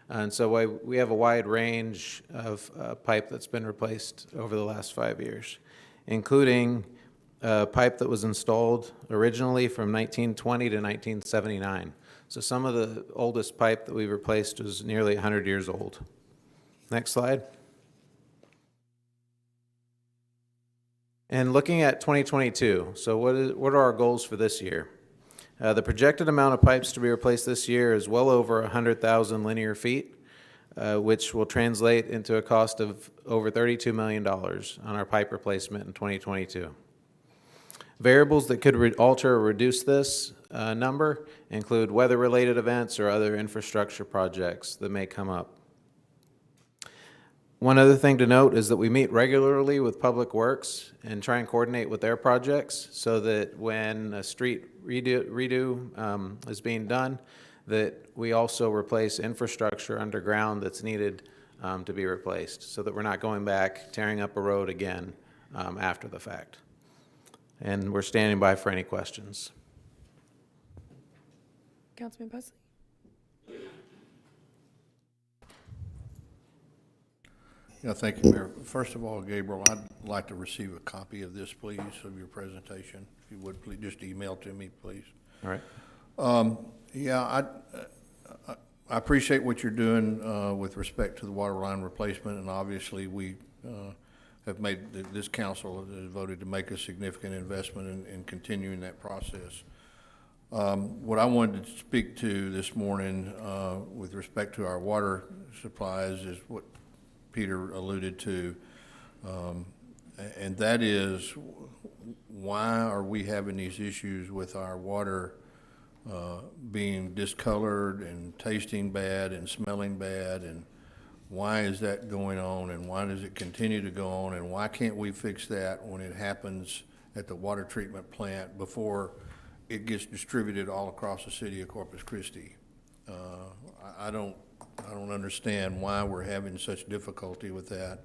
S9: And so we have a wide range of pipe that's been replaced over the last 5 years, including pipe that was installed originally from 1920 to 1979. So some of the oldest pipe that we replaced was nearly 100 years old. Next slide. And looking at 2022, so what are our goals for this year? The projected amount of pipes to be replaced this year is well over 100,000 linear feet, which will translate into a cost of over $32 million on our pipe replacement in 2022. Variables that could alter or reduce this number include weather-related events or other infrastructure projects that may come up. One other thing to note is that we meet regularly with Public Works and try and coordinate with their projects so that when a street redo is being done, that we also replace infrastructure underground that's needed to be replaced so that we're not going back, tearing up a road again after the fact. And we're standing by for any questions.
S2: Councilman Busley?
S5: Yeah, thank you, Mayor. First of all, Gabriel, I'd like to receive a copy of this, please, of your presentation. If you would, please, just email to me, please.
S9: All right.
S5: Yeah, I appreciate what you're doing with respect to the water line replacement, and obviously we have made, this council has voted to make a significant investment in continuing that process. What I wanted to speak to this morning with respect to our water supplies is what Peter alluded to, and that is why are we having these issues with our water being discolored and tasting bad and smelling bad, and why is that going on, and why does it continue to go on, and why can't we fix that when it happens at the water treatment plant before it gets distributed all across the city of Corpus Christi? I don't understand why we're having such difficulty with that,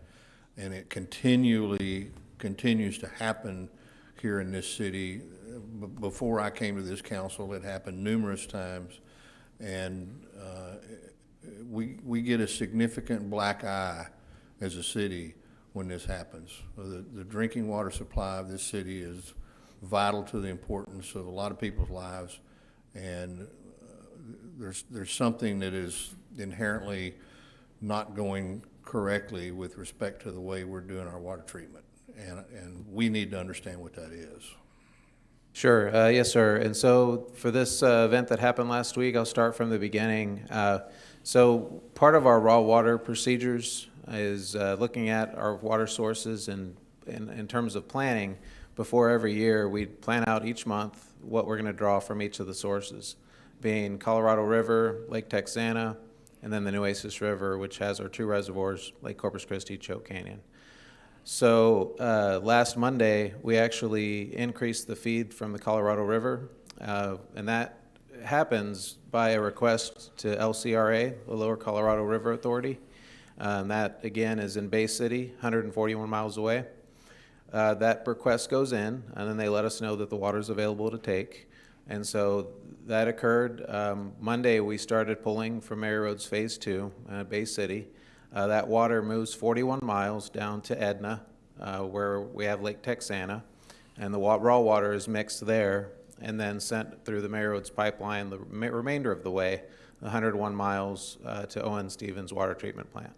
S5: and it continues to happen here in this city. Before I came to this council, it happened numerous times, and we get a significant black eye as a city when this happens. The drinking water supply of this city is vital to the importance of a lot of people's lives, and there's something that is inherently not going correctly with respect to the way we're doing our water treatment, and we need to understand what that is.
S9: Sure, yes, sir. And so for this event that happened last week, I'll start from the beginning. So part of our raw water procedures is looking at our water sources, and in terms of planning, before every year, we plan out each month what we're going to draw from each of the sources, being Colorado River, Lake Texana, and then the Nueces River, which has our two reservoirs, Lake Corpus Christi, Choke Canyon. So last Monday, we actually increased the feed from the Colorado River, and that happens by a request to LCRA, the Lower Colorado River Authority. That, again, is in Bay City, 141 miles away. That request goes in, and then they let us know that the water is available to take. And so that occurred. Monday, we started pulling from Mary Roads Phase 2, Bay City. That water moves 41 miles down to Edna, where we have Lake Texana, and the raw water is mixed there and then sent through the Mary Roads pipeline the remainder of the way, 101 miles to Owen Stevens Water Treatment Plant.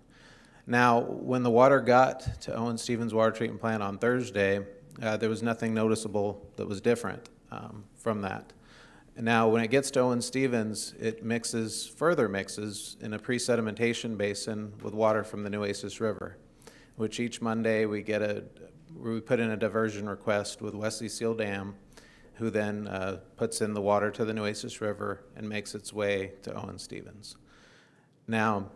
S9: Now, when the water got to Owen Stevens Water Treatment Plant on Thursday, there was nothing noticeable that was different from that. And now, when it gets to Owen Stevens, it further mixes in a pre-sedimentation basin with water from the Nueces River, which each Monday we put in a diversion request with Wesley Seal Dam, who then puts in the water to the Nueces River and makes its way to Owen Stevens. Now,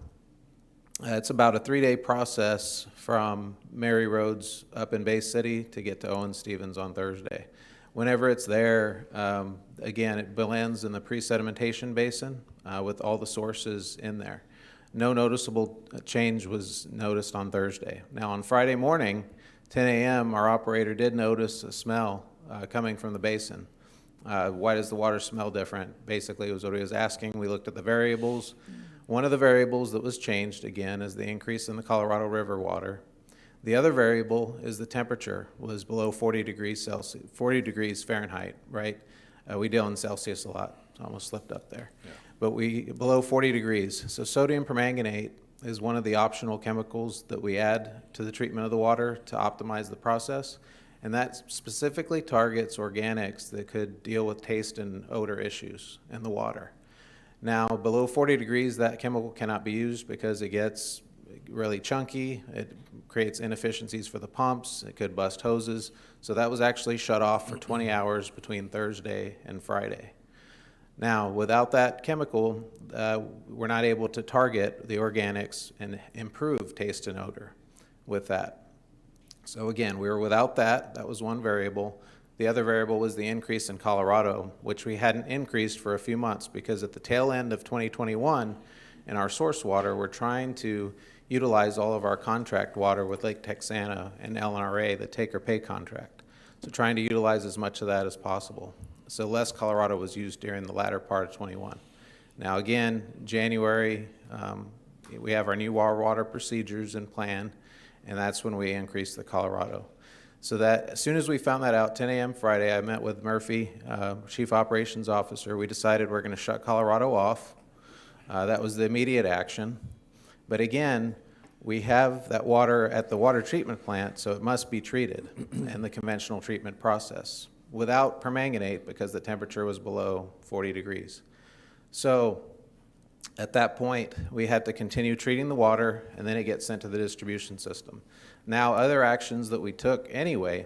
S9: it's about a 3-day process from Mary Roads up in Bay City to get to Owen Stevens on Thursday. Whenever it's there, again, it blends in the pre-sedimentation basin with all the sources in there. No noticeable change was noticed on Thursday. Now, on Friday morning, 10 a.m., our operator did notice a smell coming from the basin. Why does the water smell different? Basically, it was what he was asking. We looked at the variables. One of the variables that was changed, again, is the increase in the Colorado River water. The other variable is the temperature was below 40 degrees Celsius, 40 degrees Fahrenheit, right? We deal in Celsius a lot. I almost slipped up there. Yeah. But below 40 degrees. So sodium permanganate is one of the optional chemicals that we add to the treatment of the water to optimize the process. And that specifically targets organics that could deal with taste and odor issues in the water. Now, below 40 degrees, that chemical cannot be used because it gets really chunky. It creates inefficiencies for the pumps. It could bust hoses. So that was actually shut off for 20 hours between Thursday and Friday. Now, without that chemical, we're not able to target the organics and improve taste and odor with that. So again, we were without that. That was one variable. The other variable was the increase in Colorado, which we hadn't increased for a few months because at the tail end of 2021, in our source water, we're trying to utilize all of our contract water with Lake Texana and LNRA, the take-or-pay contract. So trying to utilize as much of that as possible. So less Colorado was used during the latter part of 21. Now again, January, we have our new water procedures and plan, and that's when we increased the Colorado. So that as soon as we found that out, 10 a.m. Friday, I met with Murphy, Chief Operations Officer. We decided we're going to shut Colorado off. That was the immediate action. But again, we have that water at the water treatment plant, so it must be treated in the conventional treatment process without permanganate because the temperature was below 40 degrees. So at that point, we had to continue treating the water, and then it gets sent to the distribution system. Now, other actions that we took anyway,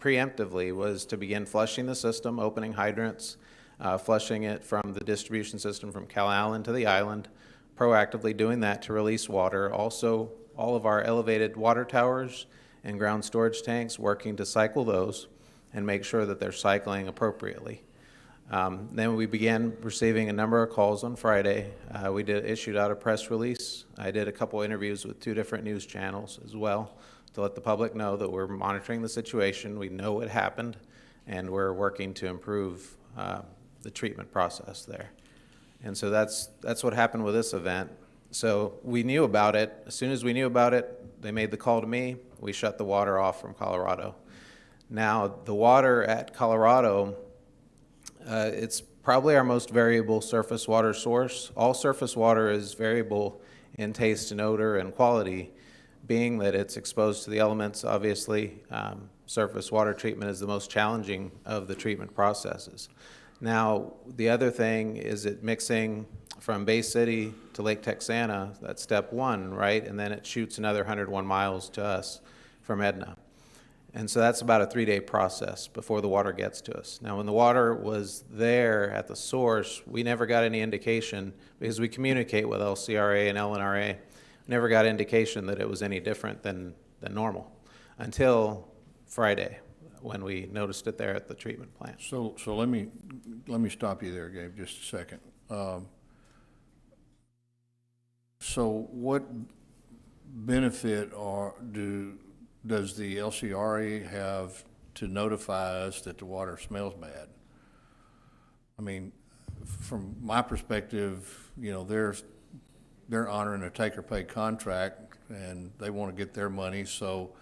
S9: preemptively, was to begin flushing the system, opening hydrants, flushing it from the distribution system from Cal Allen to the island, proactively doing that to release water. Also, all of our elevated water towers and ground storage tanks, working to cycle those and make sure that they're cycling appropriately. Then we began receiving a number of calls on Friday. We issued out a press release. I did a couple interviews with 2 different news channels as well to let the public know that we're monitoring the situation. We know what happened, and we're working to improve the treatment process there. And so that's what happened with this event. So we knew about it. As soon as we knew about it, they made the call to me. We shut the water off from Colorado. Now, the water at Colorado, it's probably our most variable surface water source. All surface water is variable in taste and odor and quality, being that it's exposed to the elements. Obviously, surface water treatment is the most challenging of the treatment processes. Now, the other thing is it mixing from Bay City to Lake Texana, that's step 1, right? And then it shoots another 101 miles to us from Edna. And so that's about a 3-day process before the water gets to us. Now, when the water was there at the source, we never got any indication, because we communicate with LCRA and LNRA, never got indication that it was any different than normal until Friday, when we noticed it there at the treatment plant.
S5: So let me stop you there, Gabe, just a second. So what benefit does the LCRA have to notify us that the water smells bad? I mean, from my perspective, you know, they're honoring a take-or-pay contract, and they want to get their money, so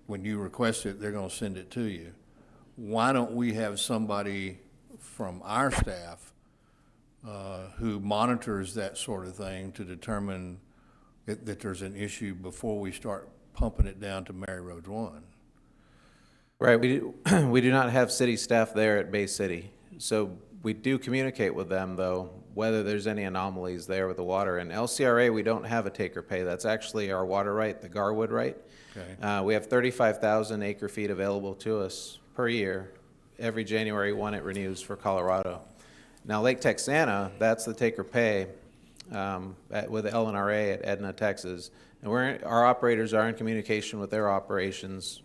S5: when you request it, they're going to send it to you. Why don't we have somebody from our staff who monitors that sort of thing to determine that there's an issue before we start pumping it down to Mary Road 1?
S9: Right, we do not have city staff there at Bay City. So we do communicate with them, though, whether there's any anomalies there with the water. And LCRA, we don't have a take-or-pay. That's actually our water right, the Garwood right.
S5: Okay.
S9: We have 35,000 acre-feet available to us per year. Every January 1, it renews for Colorado. Now, Lake Texana, that's the take-or-pay with the LNRA at Edna, Texas. And our operators are in communication with their operations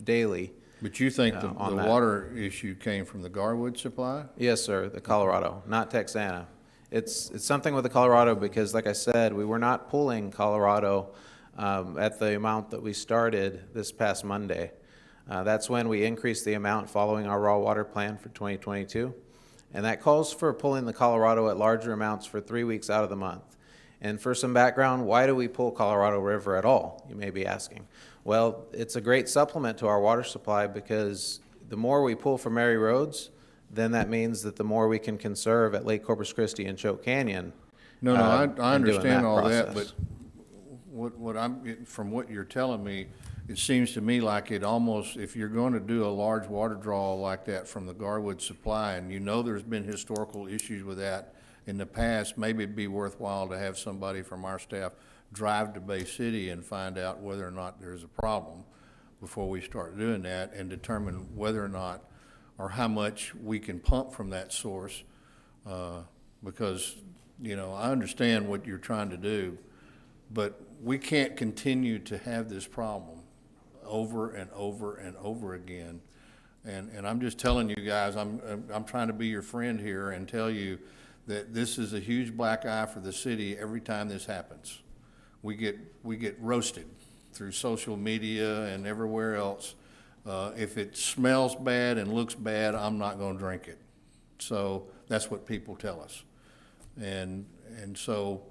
S9: daily.
S5: But you think the water issue came from the Garwood supply?
S9: Yes, sir, the Colorado, not Texana. It's something with the Colorado because, like I said, we were not pulling Colorado at the amount that we started this past Monday. That's when we increased the amount following our raw water plan for 2022. And that calls for pulling the Colorado at larger amounts for 3 weeks out of the month. And for some background, why do we pull Colorado River at all, you may be asking? Well, it's a great supplement to our water supply because the more we pull from Mary Roads, then that means that the more we can conserve at Lake Corpus Christi and Choke Canyon.
S5: No, I understand all
S9: process.
S5: that, but what I'm getting from what you're telling me, it seems to me like it almost, if you're going to do a large water draw like that from the Garwood supply, and you know there's been historical issues with that in the past, maybe it'd be worthwhile to have somebody from our staff drive to Bay City and find out whether or not there's a problem before we start doing that, and determine whether or not or how much we can pump from that source, because, you know, I understand what you're trying to do, but we can't continue to have this problem over and over and over again. And I'm just telling you guys, I'm trying to be your friend here and tell you that this is a huge black eye for the city every time this happens. We get roasted through social media and everywhere else. If it smells bad and looks bad, I'm not going to drink it. So that's what people tell us. And so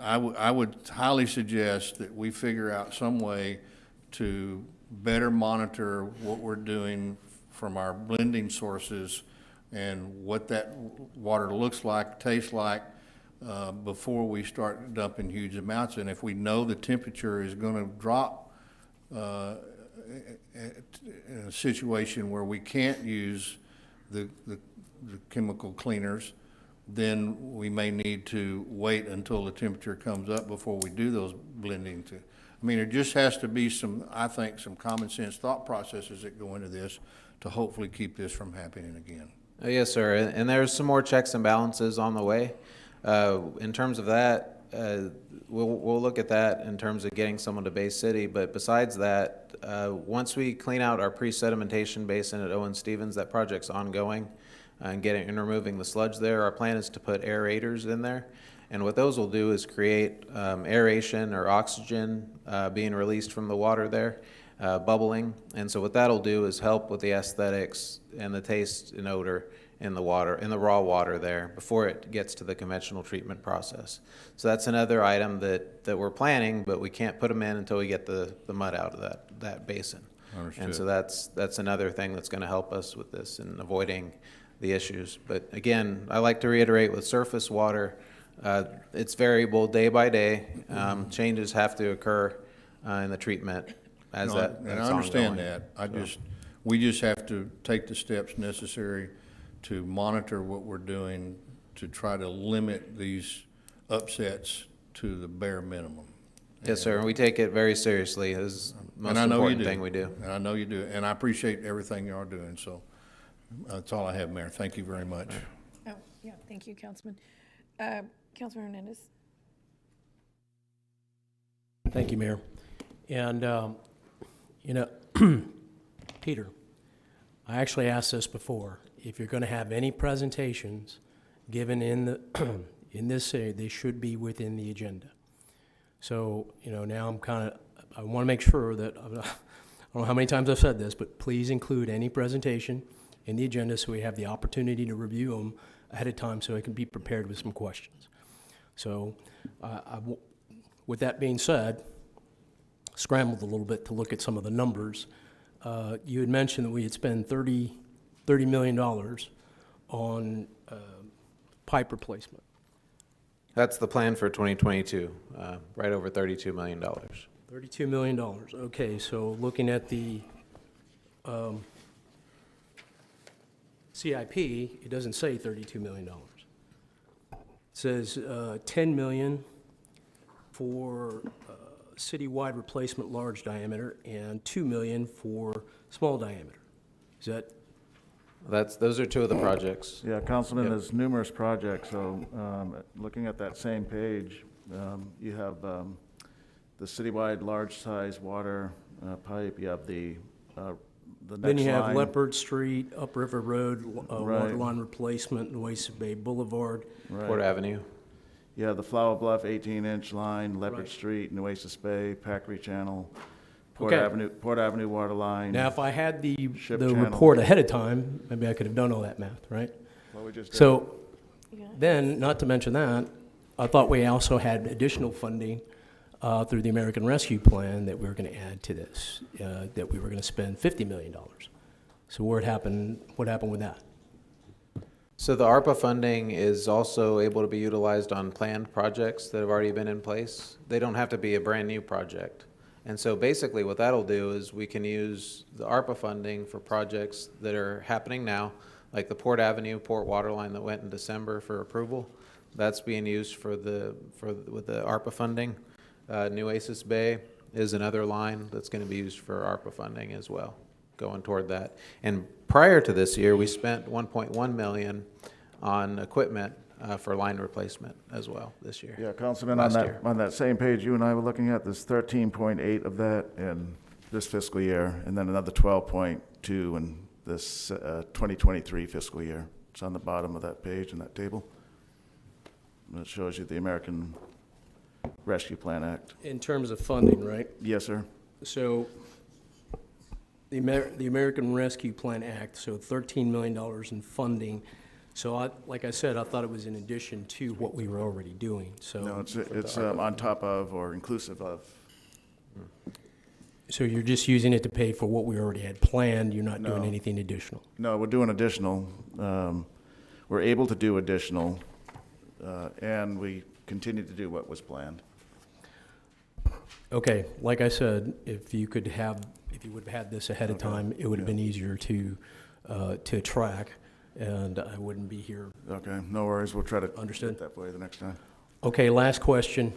S5: I would highly suggest that we figure out some way to better monitor what we're doing from our blending sources and what that water looks like, tastes like, before we start dumping huge amounts. And if we know the temperature is going to drop in a situation where we can't use the chemical cleaners, then we may need to wait until the temperature comes up before we do those blending. I mean, there just has to be some, I think, some common sense thought processes that go into this to hopefully keep this from happening again.
S9: Yes, sir, and there's some more checks and balances on the way. In terms of that, we'll look at that in terms of getting someone to Bay City, but besides that, once we clean out our pre-sedimentation basin at Owen Stevens, that project's ongoing, and removing the sludge there. Our plan is to put aerators in there, and what those will do is create aeration or oxygen being released from the water there, bubbling, and so what that'll do is help with the aesthetics and the taste and odor in the water, in the raw water there, before it gets to the conventional treatment process. So that's another item that we're planning, but we can't put them in until we get the mud out of that basin.
S5: Understood.
S9: And so that's another thing that's going to help us with this and avoiding the issues. But again, I like to reiterate with surface water, it's variable day by day. Changes have to occur in the treatment as
S5: No,
S9: that's
S5: and I understand
S9: ongoing.
S5: that. We just have to take the steps necessary to monitor what we're doing to try to limit these upsets to the bare minimum.
S9: Yes, sir, and we take it very seriously. This is the most
S5: And I know you
S9: important
S5: do.
S9: thing we do.
S5: And I know you do, and I appreciate everything you are doing, so that's all I have, Mayor. Thank you very much.
S2: Oh, yeah, thank you, Councilman. Councilman Hernandez?
S7: Thank you, Mayor. And, Peter, I actually asked this before. If you're going to have any presentations given in the in this city, they should be within the agenda. So, now I want to make sure that, I don't know how many times I've said this, but please include any presentation in the agenda so we have the opportunity to review them ahead of time so I can be prepared with some questions. So, with that being said, scrambled a little bit to look at some of the numbers. You had mentioned that we had spent $30 million on pipe replacement.
S9: That's the plan for 2022, right over $32 million.
S7: $32 million. Okay, so looking at the CIP, it doesn't say $32 million. It says $10 million for citywide replacement large diameter and $2 million for small diameter. Is that?
S9: Those are two of the projects.
S23: Yeah, Councilman,
S9: Yep.
S23: there's numerous projects, so looking at that same page, you have the citywide large-size water pipe, you have the next
S7: Then you have
S23: line.
S7: Leopard Street, Upriver Road,
S23: Right.
S7: water line replacement, Nueces Bay Boulevard.
S23: Right.
S9: Port Avenue.
S23: Yeah, the Flower Bluff 18-inch line, Leopard
S7: Right.
S23: Street, Nueces Bay, Packery Channel,
S7: Okay.
S23: Port Avenue water line.
S7: Now, if I had the
S23: Channel.
S7: report ahead of time, maybe I could have done all that math, right?
S23: Well, we just did.
S7: So, then, not to mention that, I thought we also had additional funding through the American Rescue Plan that we were going to add to this, that we were going to spend $50 million. So what happened with that?
S9: So the ARPA funding is also able to be utilized on planned projects that have already been in place. They don't have to be a brand-new project. And so basically what that'll do is we can use the ARPA funding for projects that are happening now, like the Port Avenue, Port Water Line that went in December for approval. That's being used with the ARPA funding. Nueces Bay is another line that's going to be used for ARPA funding as well, going toward that. And prior to this year, we spent $1.1 million on equipment for line replacement as well this year.
S23: Yeah, Councilman,
S9: Last year.
S23: on that same page you and I were looking at, there's 13.8 of that in this fiscal year, and then another 12.2 in this 2023 fiscal year. It's on the bottom of that page in that table. And it shows you the American Rescue Plan Act.
S7: In terms of funding, right?
S23: Yes, sir.
S7: So the American Rescue Plan Act, so $13 million in funding. So like I said, I thought it was in addition to what we were already doing, so.
S23: No, it's on top of or inclusive of.
S7: So you're just using it to pay for what we already had planned, you're not doing
S23: No.
S7: anything additional?
S23: No, we're doing additional. We're able to do additional, and we continue to do what was planned.
S7: Okay, like I said, if you would have had this ahead of time, it would have been easier to track, and I wouldn't be here.
S23: Okay, no worries. We'll try to
S7: Understood.
S23: get that for you the next time.
S7: Okay, last question.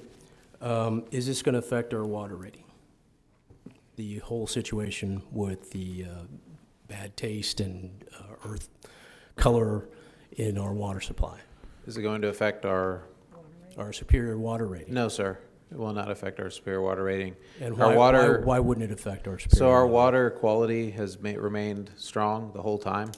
S7: Is this going to affect our water rating? The whole situation with the bad taste and earth color in our water supply?
S9: Is it going to affect our
S7: our superior water rating?
S9: No, sir. It will not affect our superior water rating.
S7: And
S9: Our water,
S7: why wouldn't it affect our superior?
S9: so our water quality has remained strong the whole time.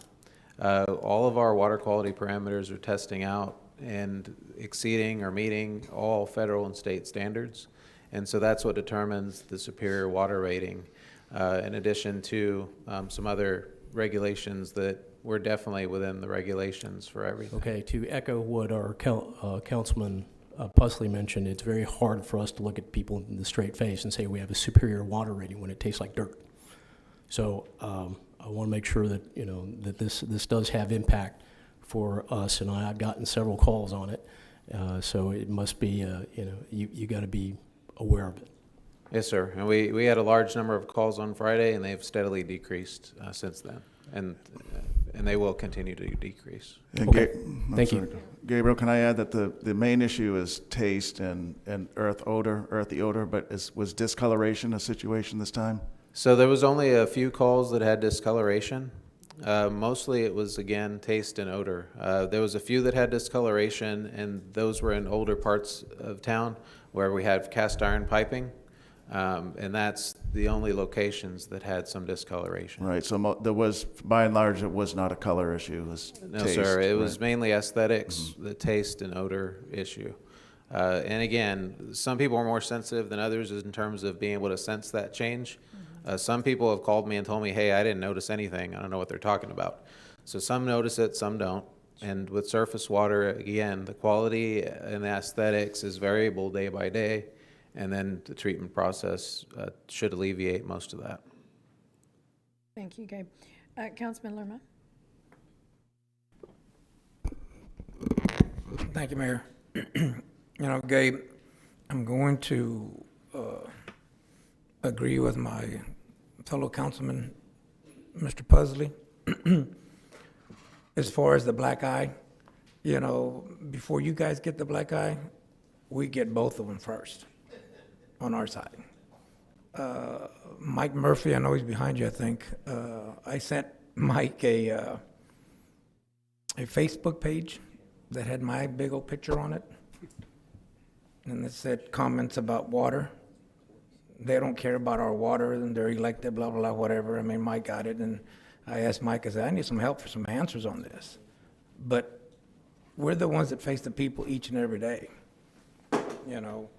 S9: All of our water quality parameters are testing out and exceeding or meeting all federal and state standards. And so that's what determines the superior water rating, in addition to some other regulations that we're definitely within the regulations for everything.
S7: Okay, to echo what our Councilman Pusley mentioned, it's very hard for us to look at people in the straight face and say we have a superior water rating when it tastes like dirt. So I want to make sure that, you know, that this does have impact for us, and I've gotten several calls on it. So it must be, you know, you got to be aware of it.
S9: Yes, sir. And we had a large number of calls on Friday, and they've steadily decreased since then. And they will continue to decrease.
S23: And
S7: Okay. Thank you.
S23: Gabriel, can I add that the main issue is taste and earthy odor, but was discoloration a situation this time?
S9: So there was only a few calls that had discoloration. Mostly it was, again, taste and odor. There was a few that had discoloration, and those were in older parts of town where we have cast iron piping. And that's the only locations that had some discoloration.
S23: Right, so there was, by and large, it was not a color issue, it was
S9: No,
S23: taste,
S9: sir. It was
S23: right?
S9: mainly aesthetics, the taste and odor issue. And again, some people are more sensitive than others in terms of being able to sense that change. Some people have called me and told me, hey, I didn't notice anything. I don't know what they're talking about. So some notice it, some don't. And with surface water, again, the quality and the aesthetics is variable day by day. And then the treatment process should alleviate most of that.
S2: Thank you, Gabe. Councilman Lerma?
S1: Thank you, Mayor. You know, Gabe, I'm going to agree with my fellow councilman, Mr. Pusley. As far as the black eye, you know, before you guys get the black eye, we get both of them first on our side. Mike Murphy, I know he's behind you, I think. I sent Mike a Facebook page that had my big old picture on it. And it said comments about water. They don't care about our water and they're elected, blah, blah, blah, whatever. I mean, Mike got it. And I asked Mike, I said, I need some help for some answers on this. But we're the ones that face the people each and every day. You know,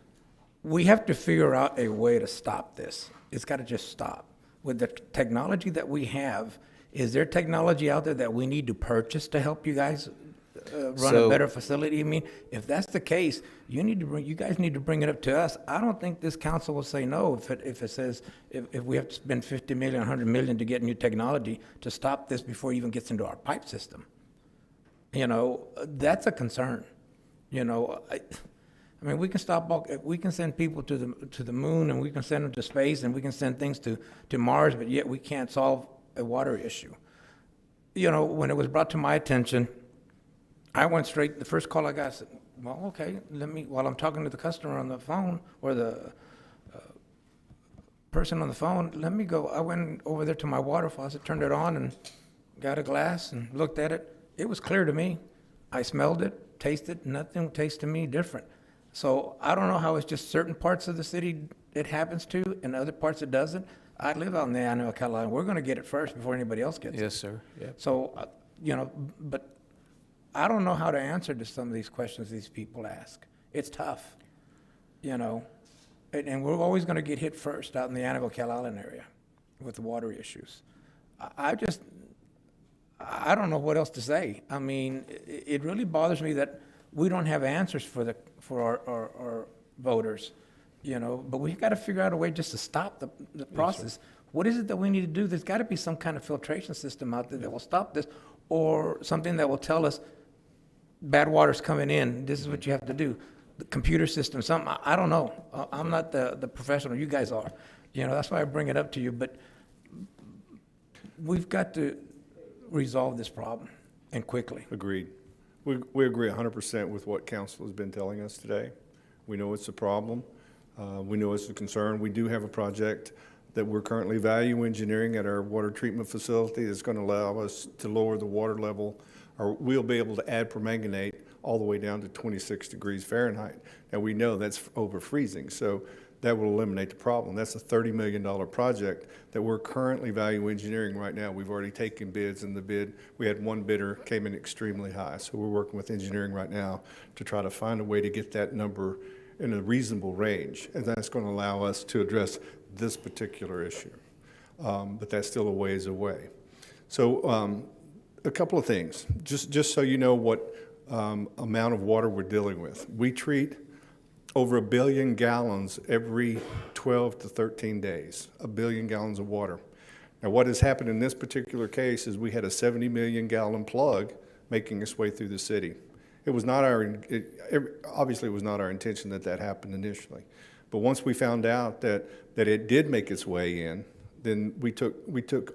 S1: we have to figure out a way to stop this. It's got to just stop. With the technology that we have, is there technology out there that we need to purchase to help you guys run a better facility? I mean, if that's the case, you guys need to bring it up to us. I don't think this council will say no if it says, if we have to spend 50 million, 100 million to get new technology to stop this before it even gets into our pipe system. You know, that's a concern. You know, I mean, we can send people to the moon, and we can send them to space, and we can send things to Mars, but yet we can't solve a water issue. You know, when it was brought to my attention, I went straight, the first call I got, I said, well, okay, while I'm talking to the customer on the phone, or the person on the phone, let me go. I went over there to my water faucet, turned it on, and got a glass and looked at it. It was clear to me. I smelled it, tasted, nothing tasted to me different. So I don't know how it's just certain parts of the city it happens to, and other parts it doesn't. I live out in the Antelope, Carolina. We're going to get it first before anybody else gets it.
S9: Yes, sir. Yep.
S1: So, you know, but I don't know how to answer to some of these questions these people ask. It's tough, you know, and we're always going to get hit first out in the Antelope, Carolina area with the water issues. I don't know what else to say. I mean, it really bothers me that we don't have answers for our voters, you know, but we've got to figure out a way just to stop the process. Yes, what is it that we need to do? There's got to be some kind of filtration system out there that will stop this, or something that will tell us bad water's coming in, this is what you have to do. The computer system, something, I don't know. I'm not the professional, you guys are. You know, that's why I bring it up to you, but we've got to resolve this problem, and quickly.
S11: Agreed. We agree 100% with what council has been telling us today. We know it's a problem. We know it's a concern. We do have a project that we're currently value engineering at our water treatment facility that's going to allow us to lower the water level, or we'll be able to add permanganate all the way down to 26 degrees Fahrenheit. Now, we know that's over freezing, so that will eliminate the problem. That's a $30 million project that we're currently value engineering right now. We've already taken bids, and we had one bidder came in extremely high. So we're working with engineering right now to try to find a way to get that number in a reasonable range, and that's going to allow us to address this particular issue. But that's still a ways away. So a couple of things, just so you know what amount of water we're dealing with. We treat over 1 billion gallons every 12 to 13 days, 1 billion gallons of water. Now, what has happened in this particular case is we had a 70 million gallon plug making its way through the city. It was not obviously it was not our intention that happened initially. But once we found out that it did make its way in, then we took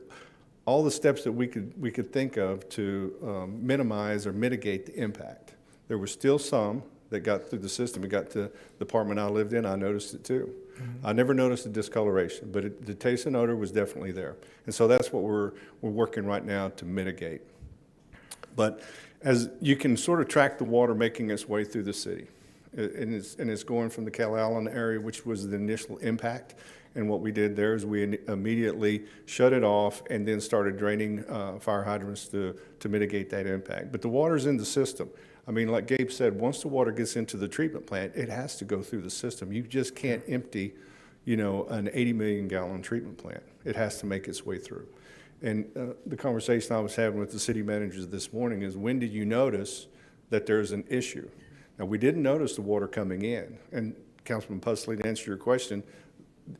S11: all the steps that we could think of to minimize or mitigate the impact. There were still some that got through the system. It got to the apartment I lived in. I noticed it too. I never noticed the discoloration, but the taste and odor was definitely there. And so that's what we're working right now to mitigate. But as you can sort of track the water making its way through the city, and it's going from the Cal Allen area, which was the initial impact. And what we did there is we immediately shut it off and then started draining fire hydrants to mitigate that impact. But the water's in the system. I mean, like Gabe said, once the water gets into the treatment plant, it has to go through the system. You just can't empty, an 80 million gallon treatment plant. It has to make its way through. And the conversation I was having with the city managers this morning is, when did you notice that there's an issue? Now, we didn't notice the water coming in. And Councilman Pusley, to answer your question,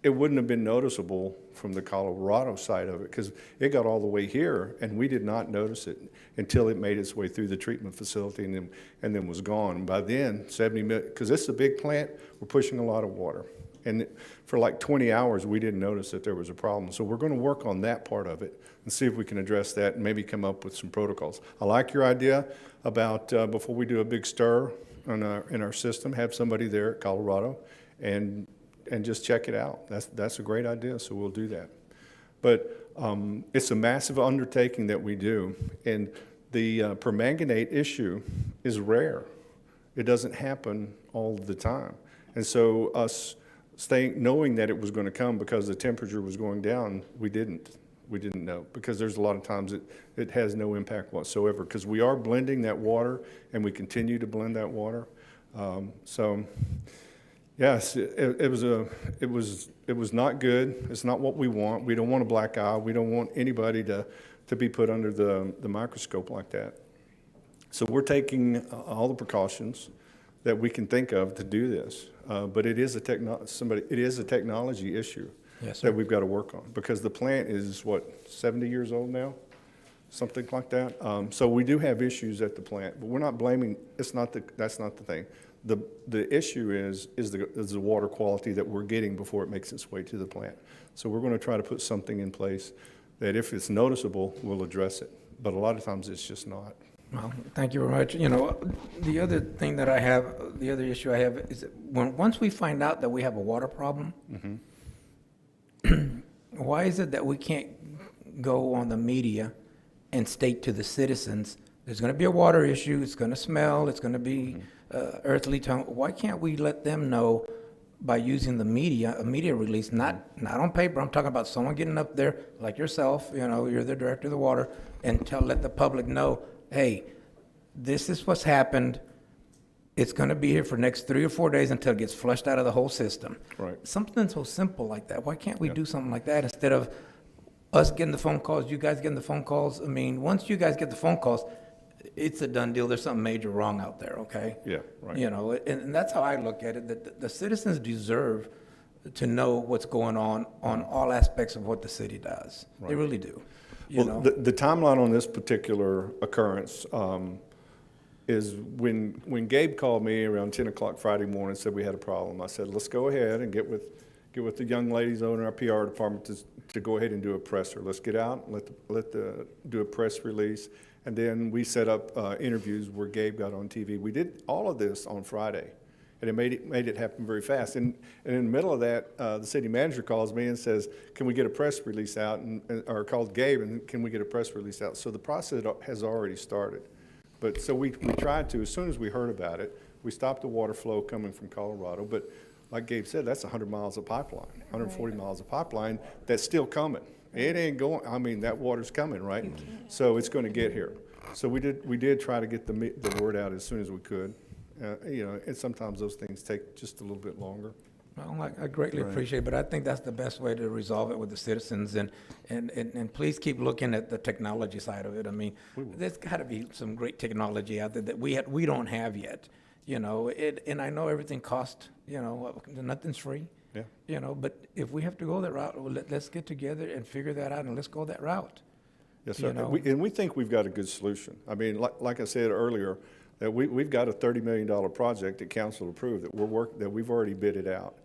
S11: it wouldn't have been noticeable from the Colorado side of it, because it got all the way here and we did not notice it until it made its way through the treatment facility and then was gone. By then, 70 million, because this is a big plant, we're pushing a lot of water. And for like 20 hours, we didn't notice that there was a problem. So we're going to work on that part of it and see if we can address that and maybe come up with some protocols. I like your idea about before we do a big stir in our system, have somebody there at Colorado and just check it out. That's a great idea, so we'll do that. But it's a massive undertaking that we do, and the permanganate issue is rare. It doesn't happen all the time. And so us knowing that it was going to come because the temperature was going down, we didn't know, because there's a lot of times it has no impact whatsoever, because we are blending that water and we continue to blend that water. Yes, it was not good. It's not what we want. We don't want a black eye. We don't want anybody to be put under the microscope like that. So we're taking all the precautions that we can think of to do this. But it is a technology issue that we've got to work on, because the plant is 70 years old now, something like that. So we do have issues at the plant, but we're not blaming. That's not the thing. The issue is the water quality that we're getting before it makes its way to the plant. So we're going to try to put something in place that, if it's noticeable, we'll address it. But a lot of times it's just not.
S1: Well, thank you very much. The other thing that the other issue I have is that once we find out that we have a water problem, why is it that we can't go on the media and state to the citizens, there's going to be a water issue, it's going to smell, it's going to be earthly tone? Why can't we let them know by using a media release, not on paper? I'm talking about someone getting up there like yourself, you're the director of the water, and let the public know, hey, this is what's happened. It's going to be here for the next 3 or 4 days until it gets flushed out of the whole system.
S11: Right.
S1: Something so simple like that. Why can't we do something like that instead of us getting the phone calls, you guys getting the phone calls? I mean, once you guys get the phone calls, it's a done deal. There's something major wrong out there, okay?
S11: Yeah, right.
S1: And that's how I look at it, that the citizens deserve to know what's going on all aspects of what the city does.
S11: Right.
S1: They really do.
S11: The timeline on this particular occurrence is when Gabe called me around 10 o'clock Friday morning and said we had a problem. I said, let's go ahead and get with the young ladies over in our PR department to go ahead and do a presser. Let's get out, do a press release. And then we set up interviews where Gabe got on TV. We did all of this on Friday, and it made it happen very fast. And in the middle of that, the city manager calls me and says, "Can we get a press release out?" Or called Gabe, and can we get a press release out? So the process has already started. But so we tried to, as soon as we heard about it, we stopped the water flow coming from Colorado. But like Gabe said, that's 100 miles of pipeline, 140 miles of pipeline that's still coming. It ain't going, I mean, that water's coming, right? So it's going to get here. So we did try to get the word out as soon as we could. You know, and sometimes those things take just a little bit longer.
S1: Well, I greatly appreciate it, but I think that's the best way to resolve it with the citizens, and please keep looking at the technology side of it. I mean, there's got to be some great technology out there that we don't have yet, you know, and I know everything costs, you know, nothing's free.
S11: Yeah.
S1: You know, but if we have to go that route, well, let's get together and figure that out, and let's go that route.
S11: Yes, sir.
S1: You know?
S11: And we think we've got a good solution. I mean, like I said earlier, that we've got a $30 million project that council approved that we've already bid it out.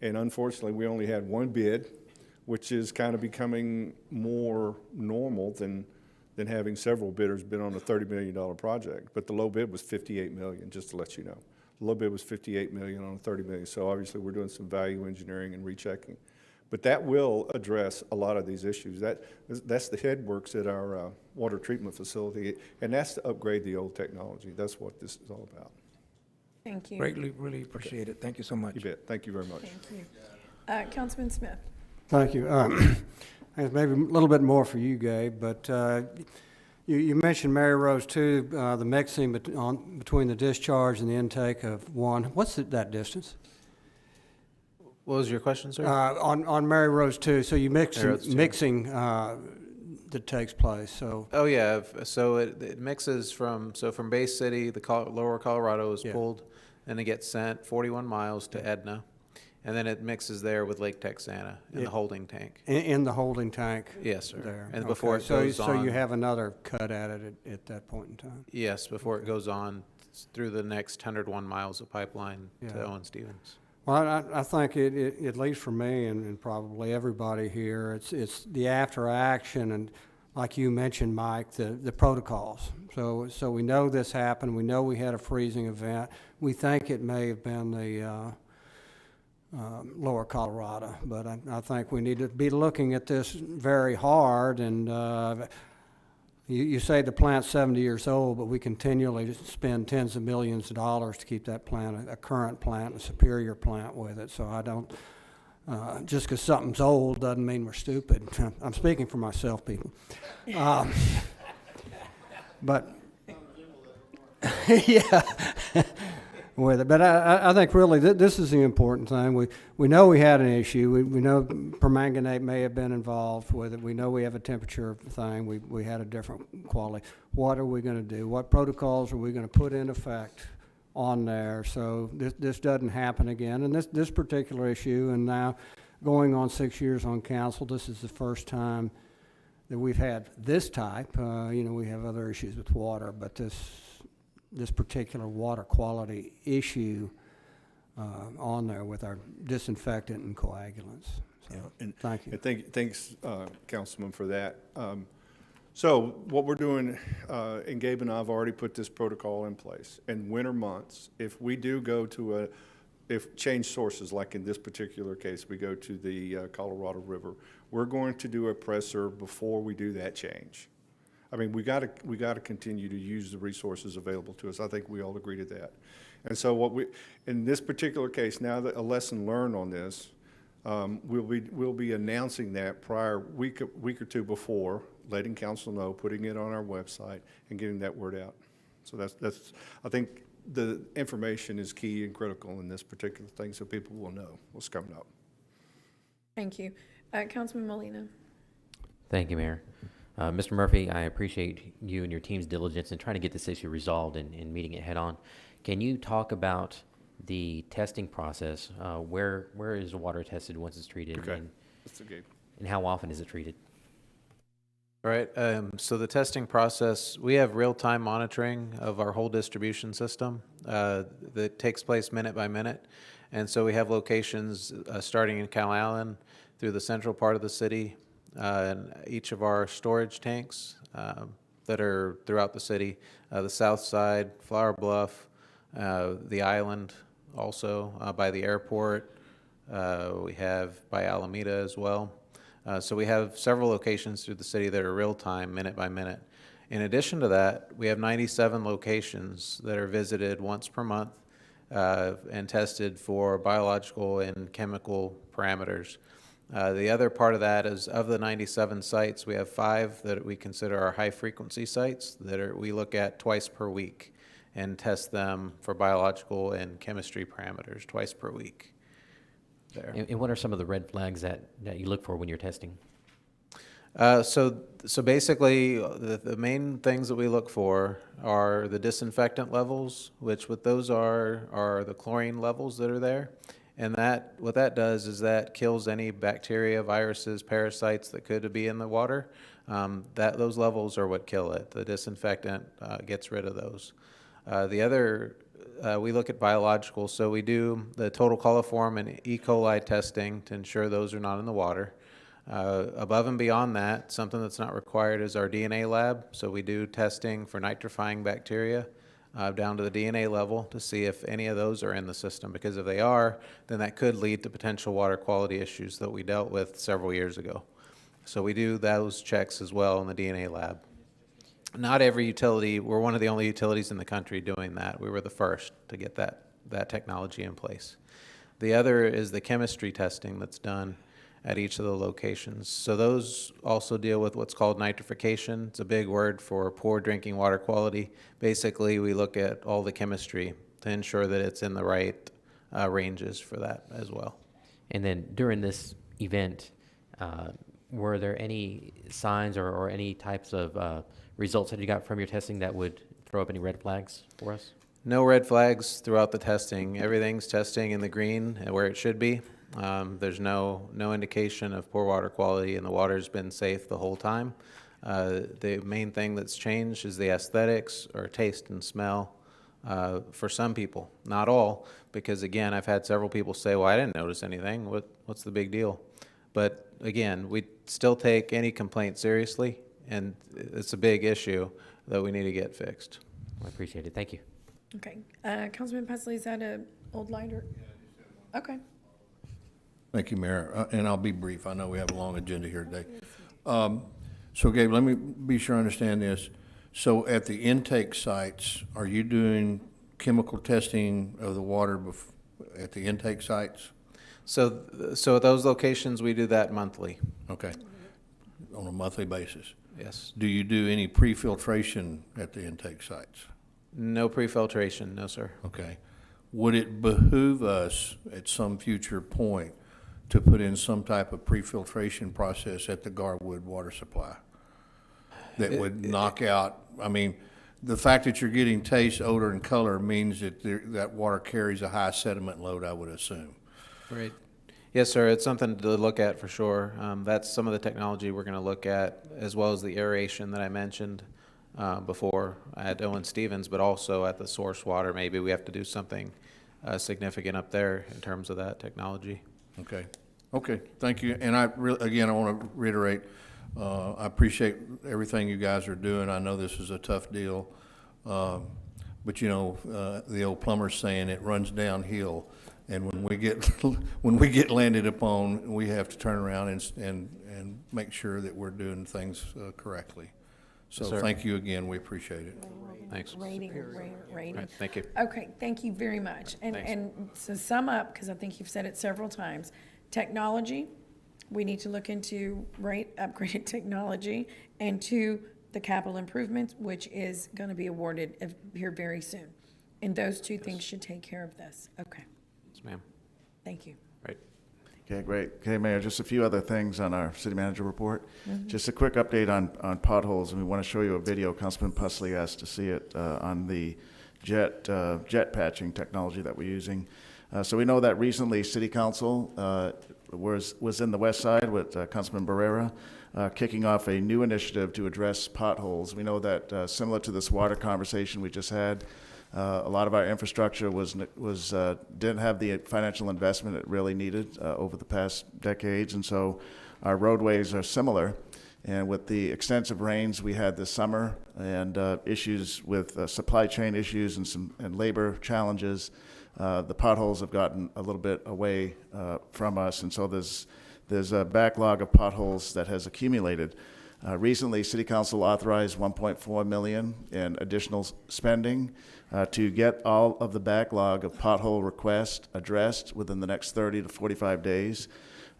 S11: And unfortunately, we only had one bid, which is kind of becoming more normal than having several bidders bid on a $30 million project. But the low bid was $58 million, just to let you know. The low bid was $58 million on a $30 million. So obviously, we're doing some value engineering and rechecking. But that will address a lot of these issues. That's the headworks at our water treatment facility, and that's to upgrade the old technology. That's what this is all about.
S2: Thank you.
S1: Greatly, really appreciate it. Thank you so much.
S11: You bet. Thank you very much.
S2: Thank you. Councilman Smith.
S12: Thank you. Maybe a little bit more for you, Gabe, but you mentioned Mary Rose 2, the mixing between the discharge and the intake of 1. What's that distance?
S9: What was your question, sir?
S12: On Mary Rose 2, so you mixing that takes place, so.
S9: Oh, yeah, so it mixes from Bay City, lower Colorado is pulled, and it gets sent 41 miles to Edna, and then it mixes there with Lake Texana in the holding tank.
S12: In the holding tank?
S9: Yes, sir.
S12: There.
S9: And before it goes on.
S12: So you have another cut at it at that point in time?
S9: Yes, before it goes on through the next 101 miles of pipeline to Owen Stevens.
S12: Well, I think at least for me and probably everybody here, it's the after action and, like you mentioned, Mike, the protocols. So we know this happened. We know we had a freezing event. We think it may have been the lower Colorado, but I think we need to be looking at this very hard. And you say the plant's 70 years old, but we continually spend tens of millions of dollars to keep that plant a current plant, a superior plant with it. So I don't, just because something's old doesn't mean we're stupid. I'm speaking for myself, people. But, yeah. With it. But I think really this is the important thing. We know we had an issue. We know permanganate may have been involved with it. We know we have a temperature thing. We had a different quality. What are we going to do? What protocols are we going to put in effect on there so this doesn't happen again? And this particular issue, and now going on 6 years on council, this is the first time that we've had this type. We have other issues with water, but this particular water quality issue on there with our disinfectant and coagulants. So, thank you.
S11: And thanks, Councilman, for that. So what we're doing, and Gabe and I have already put this protocol in place. In winter months, if we do go to change sources, like in this particular case, we go to the Colorado River, we're going to do a presser before we do that change. I mean, we got to continue to use the resources available to us. I think we all agree to that. And so in this particular case, now that a lesson learned on this, we'll be announcing that prior week or two before, letting council know, putting it on our website, and getting that word out. So that's I think the information is key and critical in this particular thing, so people will know what's coming up.
S2: Thank you. Councilman Molina.
S13: Thank you, Mayor. Mr. Murphy, I appreciate you and your team's diligence in trying to get this issue resolved and meeting it head on. Can you talk about the testing process? Where is the water tested once it's treated?
S11: Okay.
S13: And how often is it treated?
S9: All right, so the testing process, we have real-time monitoring of our whole distribution system that takes place minute by minute. And so we have locations starting in Calallen through the central part of the city, and each of our storage tanks that are throughout the city, the south side, Flower Bluff, the island also by the airport, we have by Alameda as well. So we have several locations through the city that are real-time, minute by minute. In addition to that, we have 97 locations that are visited once per month and tested for biological and chemical parameters. The other part of that is, of the 97 sites, we have 5 that we consider our high-frequency sites that we look at twice per week and test them for biological and chemistry parameters twice per week. There.
S13: And what are some of the red flags that you look for when you're testing?
S9: So basically, the main things that we look for are the disinfectant levels, which what those are the chlorine levels that are there. And what that does is that kills any bacteria, viruses, parasites that could be in the water. Those levels are what kill it. The disinfectant gets rid of those. The other, we look at biological. So we do the total coliform and E. coli testing to ensure those are not in the water. Above and beyond that, something that's not required is our DNA lab. So we do testing for nitrifying bacteria down to the DNA level to see if any of those are in the system, because if they are, then that could lead to potential water quality issues that we dealt with several years ago. So we do those checks as well in the DNA lab. Not every utility, we're one of the only utilities in the country doing that. We were the first to get that technology in place. The other is the chemistry testing that's done at each of the locations. So those also deal with what's called nitrification. It's a big word for poor drinking water quality. Basically, we look at all the chemistry to ensure that it's in the right ranges for that as well.
S13: And then during this event, were there any signs or any types of results that you got from your testing that would throw up any red flags for us?
S9: No red flags throughout the testing. Everything's testing in the green where it should be. There's no indication of poor water quality, and the water's been safe the whole time. The main thing that's changed is the aesthetics or taste and smell for some people, not all, because again, I've had several people say, well, I didn't notice anything. What's the big deal? But again, we still take any complaint seriously, and it's a big issue that we need to get fixed.
S13: I appreciate it. Thank you.
S2: Okay. Councilman Pesley, is that an old lighter? Okay.
S5: Thank you, Mayor. And I'll be brief. I know we have a long agenda here today. So Gabe, let me be sure I understand this. So at the intake sites, are you doing chemical testing of the water at the intake sites?
S9: So at those locations, we do that monthly.
S5: Okay. On a monthly basis?
S9: Yes.
S5: Do you do any pre-filtration at the intake sites?
S9: No pre-filtration, no, sir.
S5: Okay. Would it behoove us at some future point to put in some type of pre-filtration process at the Garwood water supply that would knock out, I mean, the fact that you're getting taste, odor, and color means that that water carries a high sediment load, I would assume.
S9: Right. Yes, sir. It's something to look at for sure. That's some of the technology we're going to look at, as well as the aeration that I mentioned before at Owen Stevens, but also at the source water. Maybe we have to do something significant up there in terms of that technology.
S5: Okay. Okay. Thank you. And again, I want to reiterate, I appreciate everything you guys are doing. I know this is a tough deal, but you know, the old plumber's saying it runs downhill. And when we get landed upon, we have to turn around and make sure that we're doing things correctly. So
S9: Yes,
S5: thank you again. We appreciate it.
S9: Thanks.
S2: Rating.
S9: Right, thank you.
S2: Okay, thank you very much. And to sum up, because I think you've said it several times, technology, we need to look into, upgraded technology, and 2, the capital improvements, which is going to be awarded here very soon. And those 2 things should take care of this. Okay.
S9: Yes, ma'am.
S2: Thank you.
S9: Right.
S23: Okay, great. Okay, Mayor, just a few other things on our city manager report. Just a quick update on potholes, and we want to show you a video. Councilman Pusley asked to see it on the jet patching technology that we're using. So we know that recently City Council was in the West Side with Councilman Barrera, kicking off a new initiative to address potholes. We know that similar to this water conversation we just had, a lot of our infrastructure didn't have the financial investment it really needed over the past decades, and so our roadways are similar. And with the extensive rains we had this summer and issues with supply chain issues and labor challenges, the potholes have gotten a little bit away from us, and so there's a backlog of potholes that has accumulated. Recently, City Council authorized $1.4 million in additional spending to get all of the backlog of pothole requests addressed within the next 30 to 45 days.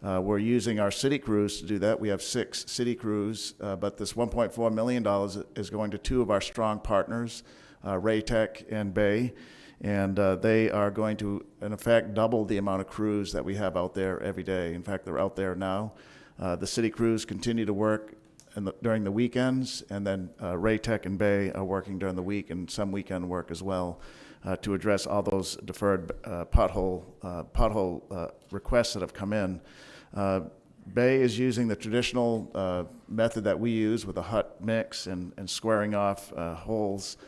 S23: We're using our city crews to do that. We have 6 city crews, but this $1.4 million is going to 2 of our strong partners, Raytech and Bay, and they are going to, in effect, double the amount of crews that we have out there every day. In fact, they're out there now. The city crews continue to work during the weekends, and then Raytech and Bay are working during the week and some weekend work as well to address all those deferred pothole requests that have come in. Bay is using the traditional method that we use with a hot mix and squaring off holes.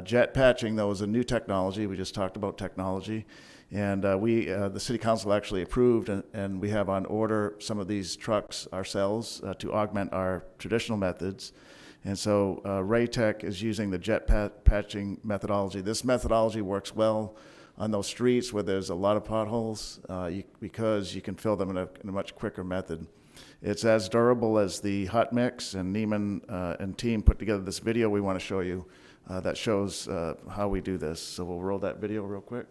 S23: Jet patching, though, is a new technology. We just talked about technology. And the City Council actually approved, and we have on order some of these trucks ourselves to augment our traditional methods. And so Raytech is using the jet patching methodology. This methodology works well on those streets where there's a lot of potholes because you can fill them in a much quicker method. It's as durable as the hot mix, and Neiman and team put together this video we want to show you that shows how we do this. So we'll roll that video real quick.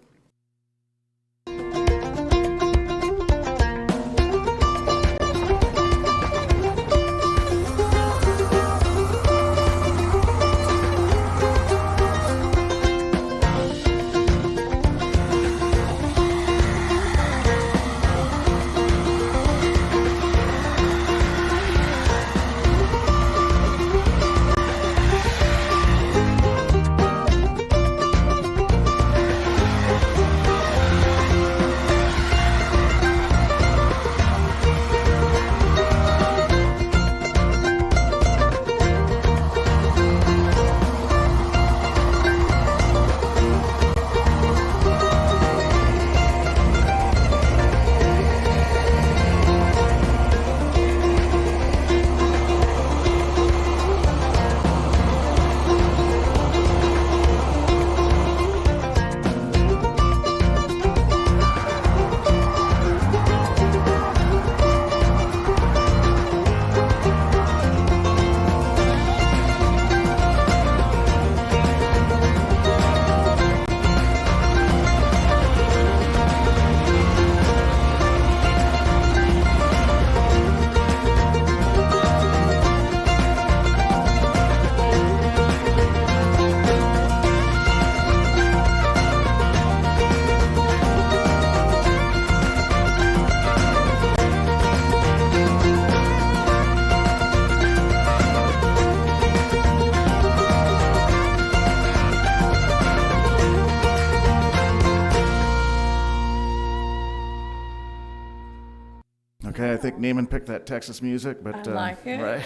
S23: Okay, I think Neiman picked that Texas music, but
S2: I like it.
S23: right.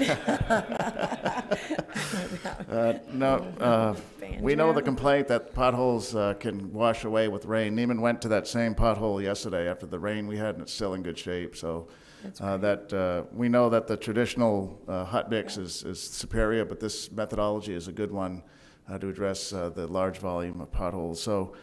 S23: We know the complaint that potholes can wash away with rain. Neiman went to that same pothole yesterday after the rain we had, and it's still in good shape. So we know that the traditional hot mix is superior, but this methodology is a good one to address the large volume of potholes. So.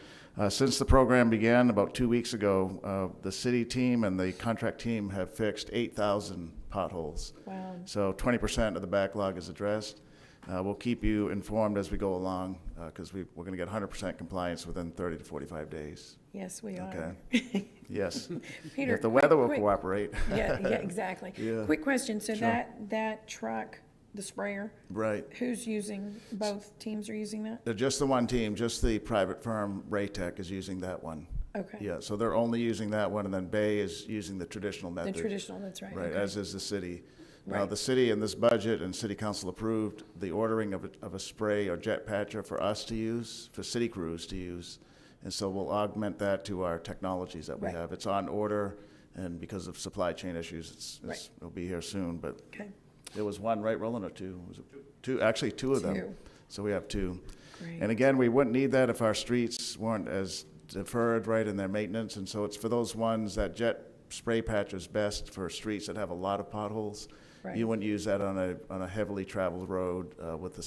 S23: Since the program began about 2 weeks ago, the city team and the contract team have fixed 8,000 potholes.
S2: Wow.
S23: So 20% of the backlog is addressed. We'll keep you informed as we go along because we're going to get 100% compliance within 30 to 45 days.
S2: Yes, we are.
S23: Okay. Yes.
S2: Peter,
S23: if the weather will
S2: quick-
S23: cooperate.
S2: Yeah, exactly.
S23: Yeah.
S2: Quick question. So
S23: Sure.
S2: that truck, the sprayer,
S23: Right.
S2: who's using, both teams are using that?
S23: Just the one team, just the private firm, Raytech, is using that one.
S2: Okay.
S23: Yeah, so they're only using that one, and then Bay is using the traditional method.
S2: The traditional, that's right.
S23: Right,
S2: Okay.
S23: as is the city. Now,
S2: Right.
S23: the city in this budget and city council approved the ordering of a spray or jet patcher for us to use, for city crews to use. And so we'll augment that to our technologies that we
S2: Right.
S23: have. It's on order, and because of supply chain issues,
S2: Right.
S23: it'll be here soon, but
S2: Okay.
S23: there was one, right, Roland, or two? Was it two? Actually, two of them.
S2: Two.
S23: So we have two.
S2: Great.
S23: And again, we wouldn't need that if our streets weren't as deferred, right, in their maintenance. And so it's for those ones that jet spray patch is best for streets that have a lot of potholes.
S2: Right.
S23: You wouldn't use that on a heavily traveled road with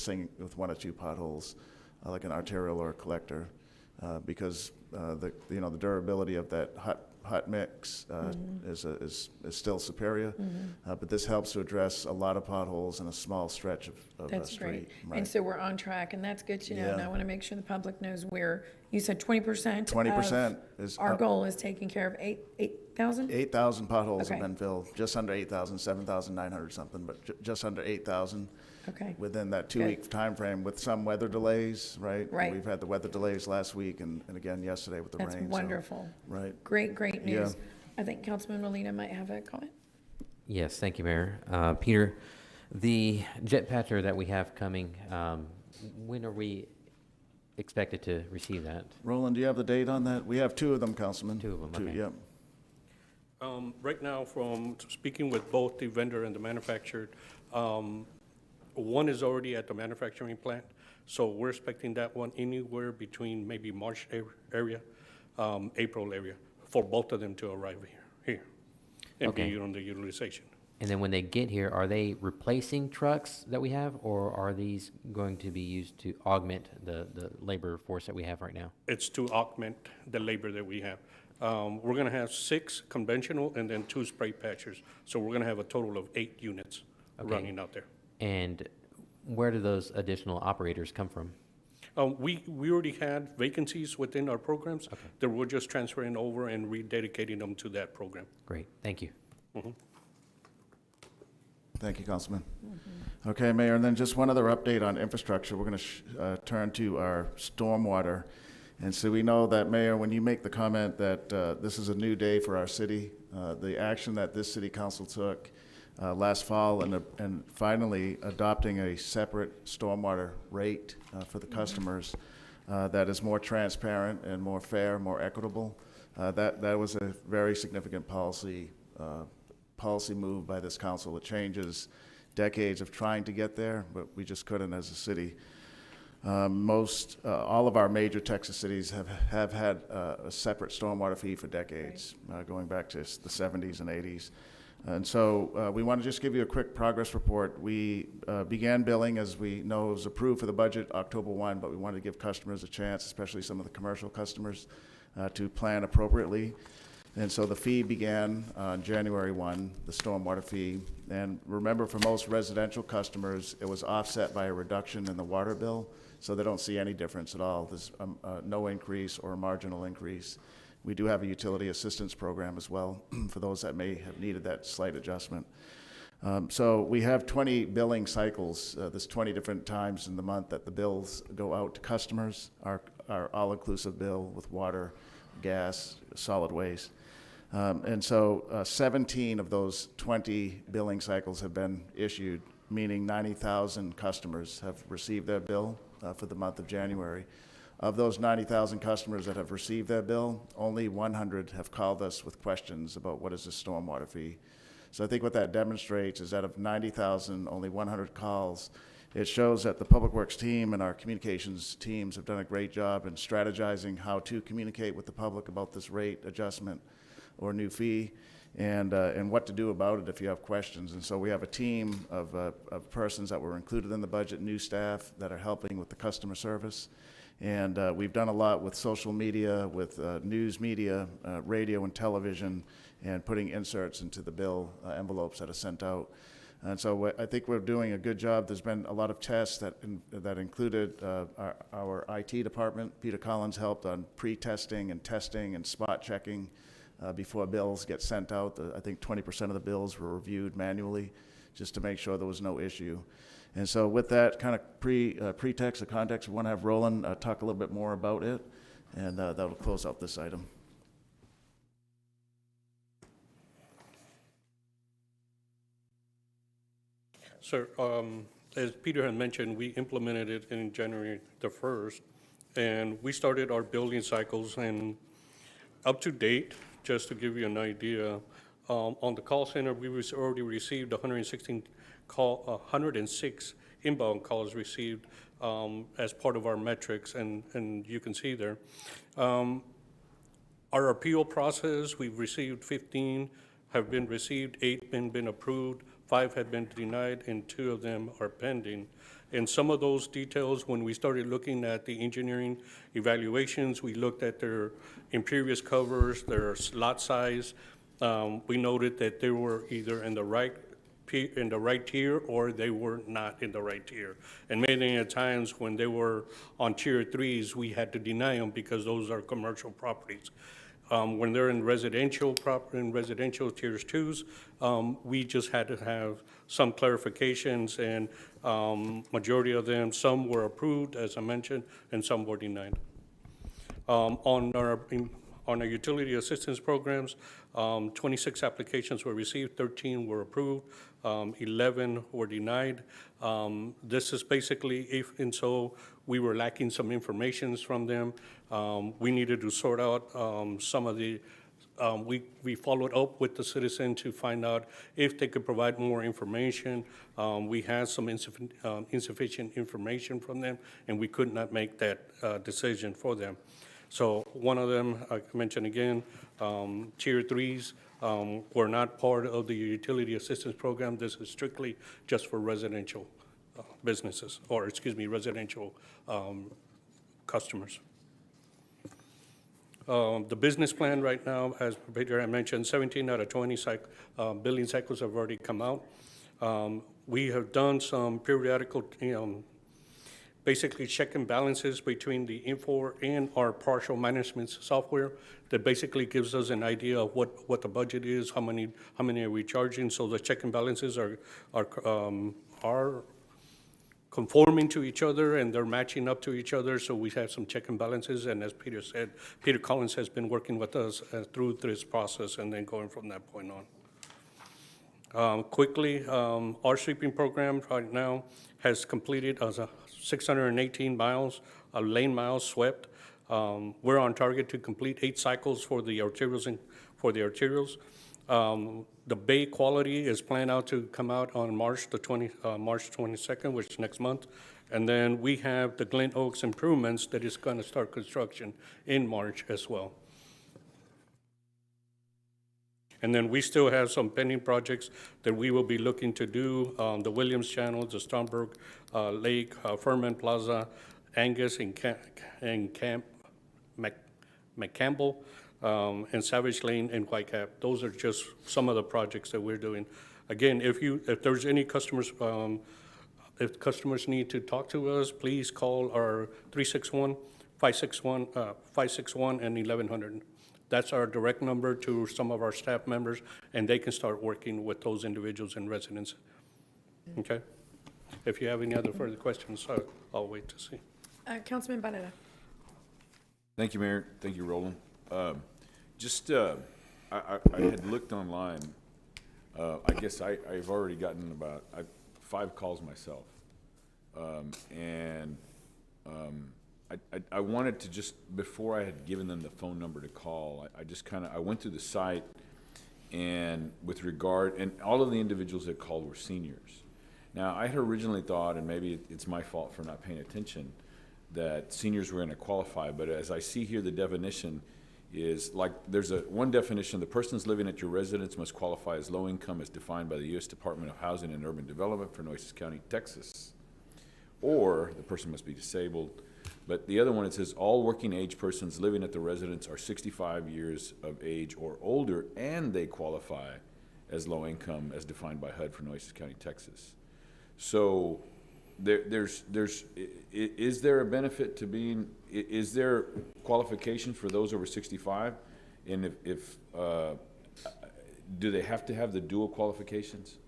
S23: one or two potholes, like an arterial or a collector, because the durability of that hot mix is still superior. But this helps to address a lot of potholes in a small stretch of a
S2: That's
S23: street.
S2: great. And so we're on track, and that's good to know. And
S23: Yeah.
S2: I want to make sure the public knows where, you said 20%.
S23: 20% is
S2: Our
S23: up.
S2: goal is taking care of 8,000?
S23: 8,000 potholes have
S2: Okay.
S23: been filled, just under 8,000, 7,900 something, but just under 8,000.
S2: Okay.
S23: Within that two-week time frame, with some weather delays, right?
S2: Right.
S23: We've had the weather delays last week and again yesterday with the
S2: That's
S23: rain. so-
S2: wonderful.
S23: Right.
S2: Great, great
S23: Yeah.
S2: news. I think Councilman Molina might have a comment.
S13: Yes, thank you, Mayor. Peter, the jet patcher that we have coming, when are we expected to receive that?
S23: Roland, do you have the date on that? We have two of them, Councilman.
S13: Two of them,
S23: Two,
S13: okay.
S23: yep.
S14: Right now, from speaking with both the vendor and the manufacturer, one is already at the manufacturing plant, so we're expecting that one anywhere between maybe March area, April area, for both of them to arrive here and
S13: Okay.
S14: be on the utilization.
S13: And then when they get here, are they replacing trucks that we have, or are these going to be used to augment the labor force that we have right now?
S14: It's to augment the labor that we have. We're gonna have 6 conventional and then 2 spray patchers, so we're gonna have a total of 8 units
S13: Okay.
S14: running out there.
S13: And where do those additional operators come from?
S14: We already had vacancies within our programs that we're just transferring over and rededicating them to that program.
S13: Great, thank you.
S14: Mhm.
S23: Thank you, Councilman. Okay, Mayor, and then just one other update on infrastructure. We're going to turn to our stormwater. And so we know that, Mayor, when you make the comment that this is a new day for our city, the action that this city council took last fall and finally adopting a separate stormwater rate for the customers that is more transparent and more fair, more equitable, that was a very significant policy move by this council. It changes decades of trying to get there, but we just couldn't as a city. All of our major Texas cities have had a separate stormwater fee for decades, going back to the 70s and 80s. And so we want to just give you a quick progress report. We began billing, as we know, it was approved for the budget October 1, but we wanted to give customers a chance, especially some of the commercial customers, to plan appropriately. And so the fee began on January 1, the stormwater fee. And remember, for most residential customers, it was offset by a reduction in the water bill, so they don't see any difference at all. There's no increase or a marginal increase. We do have a utility assistance program as well for those that may have needed that slight adjustment. So we have 20 billing cycles. There's 20 different times in the month that the bills go out to customers, our all-inclusive bill with water, gas, solid waste. And so 17 of those 20 billing cycles have been issued, meaning 90,000 customers have received their bill for the month of January. Of those 90,000 customers that have received their bill, only 100 have called us with questions about what is the stormwater fee. So I think what that demonstrates is that of 90,000, only 100 calls. It shows that the Public Works team and our communications teams have done a great job in strategizing how to communicate with the public about this rate adjustment or new fee, and what to do about it if you have questions. And so we have a team of persons that were included in the budget, new staff that are helping with the customer service. And we've done a lot with social media, with news media, radio and television, and putting inserts into the bill envelopes that are sent out. And so I think we're doing a good job. There's been a lot of tests that included our IT department. Peter Collins helped on pre-testing and testing and spot checking before bills get sent out. I think 20% of the bills were reviewed manually just to make sure there was no issue. And so with that kind of pretext or context, we want to have Roland talk a little bit more about it, and that'll close out this item.
S14: Sir, as Peter had mentioned, we implemented it in January the 1st, and we started our building cycles, and up to date, just to give you an idea, on the call center, we already received 106 inbound calls received as part of our metrics, and you can see there. Our appeal process, we've received 15, have been received, 8 been approved, 5 had been denied, and 2 of them are pending. And some of those details, when we started looking at the engineering evaluations, we looked at their impervious covers, their lot size. We noted that they were either in the right tier or they were not in the right tier. And many a times when they were on tier 3s, we had to deny them because those are commercial properties. When they're in residential tiers 2s, we just had to have some clarifications, and majority of them, some were approved, as I mentioned, and some were denied. On our utility assistance programs, 26 applications were received, 13 were approved, 11 were denied. This is basically and so we were lacking some information from them. We needed to sort out some of the, we followed up with the citizen to find out if they could provide more information. We had some insufficient information from them, and we could not make that decision for them. So one of them, I mentioned again, tier 3s were not part of the utility assistance program. This is strictly just for residential businesses, or excuse me, residential customers. The business plan right now, as Peter had mentioned, 17 out of 20 billing cycles have already come out. We have done some periodical, basically check and balances between the Infor and our partial management software that basically gives us an idea of what the budget is, how many are we charging. So the check and balances are conforming to each other, and they're matching up to each other. So we have some check and balances, and as Peter said, Peter Collins has been working with us through this process and then going from that point on. Quickly, our sweeping program right now has completed 618 miles, lane miles swept. We're on target to complete 8 cycles for the arterials. The Bay quality is planned out to come out on March 22nd, which is next month. And then we have the Glen Oaks improvements that is going to start construction in March as well. And then we still have some pending projects that we will be looking to do, the Williams Channel, the Stromberg Lake, Furman Plaza, Angus and Camp McCampbell, and Savage Lane and Whitecap. Those are just some of the projects that we're doing. Again, if there's any customers, if customers need to talk to us, please call our 361-561 and 1100. That's our direct number to some of our staff members, and they can start working with those individuals and residents. Okay? If you have any other further questions, I'll wait to see.
S2: Councilman Barrera.
S8: Thank you, Mayor. Thank you, Roland. I had looked online. I guess I've already gotten about 5 calls myself. I wanted to just, before I had given them the phone number to call, I went through the site, and with regard, and all of the individuals that called were seniors. Now, I had originally thought, and maybe it's my fault for not paying attention, that seniors were going to qualify, but as I see here, the definition is like, there's one definition: the persons living at your residence must qualify as low income as defined by the U.S. Department of Housing and Urban Development for Nueces County, Texas, or the person must be disabled. But the other one, it says all working age persons living at the residence are 65 years of age or older, and they qualify as low income as defined by HUD for Nueces County, Texas. So is there a benefit to being, is there qualification for those over 65? And if do they have to have the dual qualifications?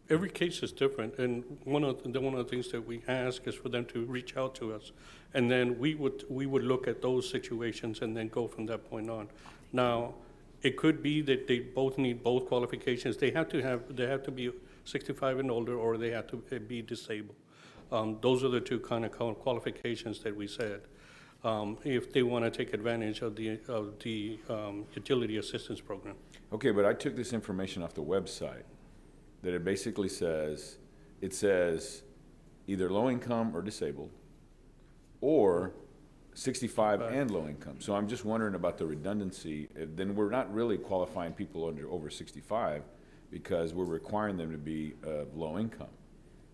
S14: Every case is different, and one of the things that we ask is for them to reach out to us, and then we would look at those situations and then go from that point on. Now, it could be that they both need both qualifications. They have to be 65 and older, or they have to be disabled. Those are the two kind of qualifications that we said. If they want to take advantage of the utility assistance program.
S8: Okay, but I took this information off the website. That it basically says, either low income or disabled, or 65 and low income. So I'm just wondering about the redundancy. Then we're not really qualifying people over 65, because we're requiring them to be of low income.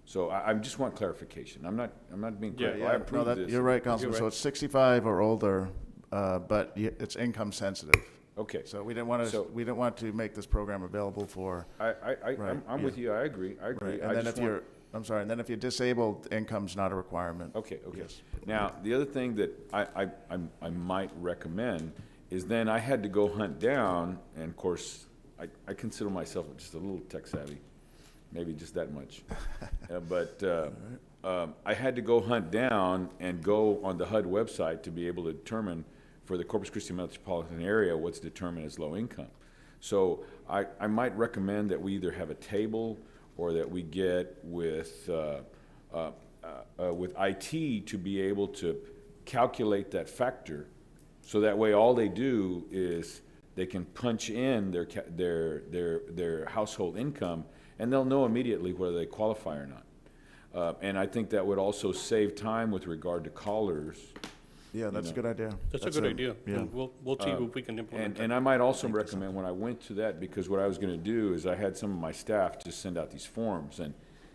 S8: So I just want clarification. I'm not being critical. I
S23: No,
S8: approve this.
S23: you're right, Councilman.
S8: You're
S23: So
S8: right.
S23: it's 65 or older, but it's income sensitive.
S8: Okay.
S23: So we didn't want to make this program available for.
S8: I'm with you. I agree.
S23: Right.
S8: I
S23: And then
S8: just
S23: if you're, I'm sorry, and then if you're disabled, income's not a requirement.
S8: Okay.
S23: Yes.
S8: Now, the other thing that I might recommend is then I had to go hunt down, and of course, I consider myself just a little tech savvy, maybe just that much. But I had to go hunt down and go on the HUD website to be able to determine for the Corpus Christi metropolitan area what's determined as low income. So I might recommend that we either have a table or that we get with IT to be able to calculate that factor, so that way all they do is they can punch in their household income, and they'll know immediately whether they qualify or not. And I think that would also save time with regard to callers.
S23: Yeah, that's a good idea.
S14: That's a good idea. And we'll see if we can implement that.
S8: And I might also recommend, when I went to that, because what I was going to do is I had some of my staff just send out these forms. And,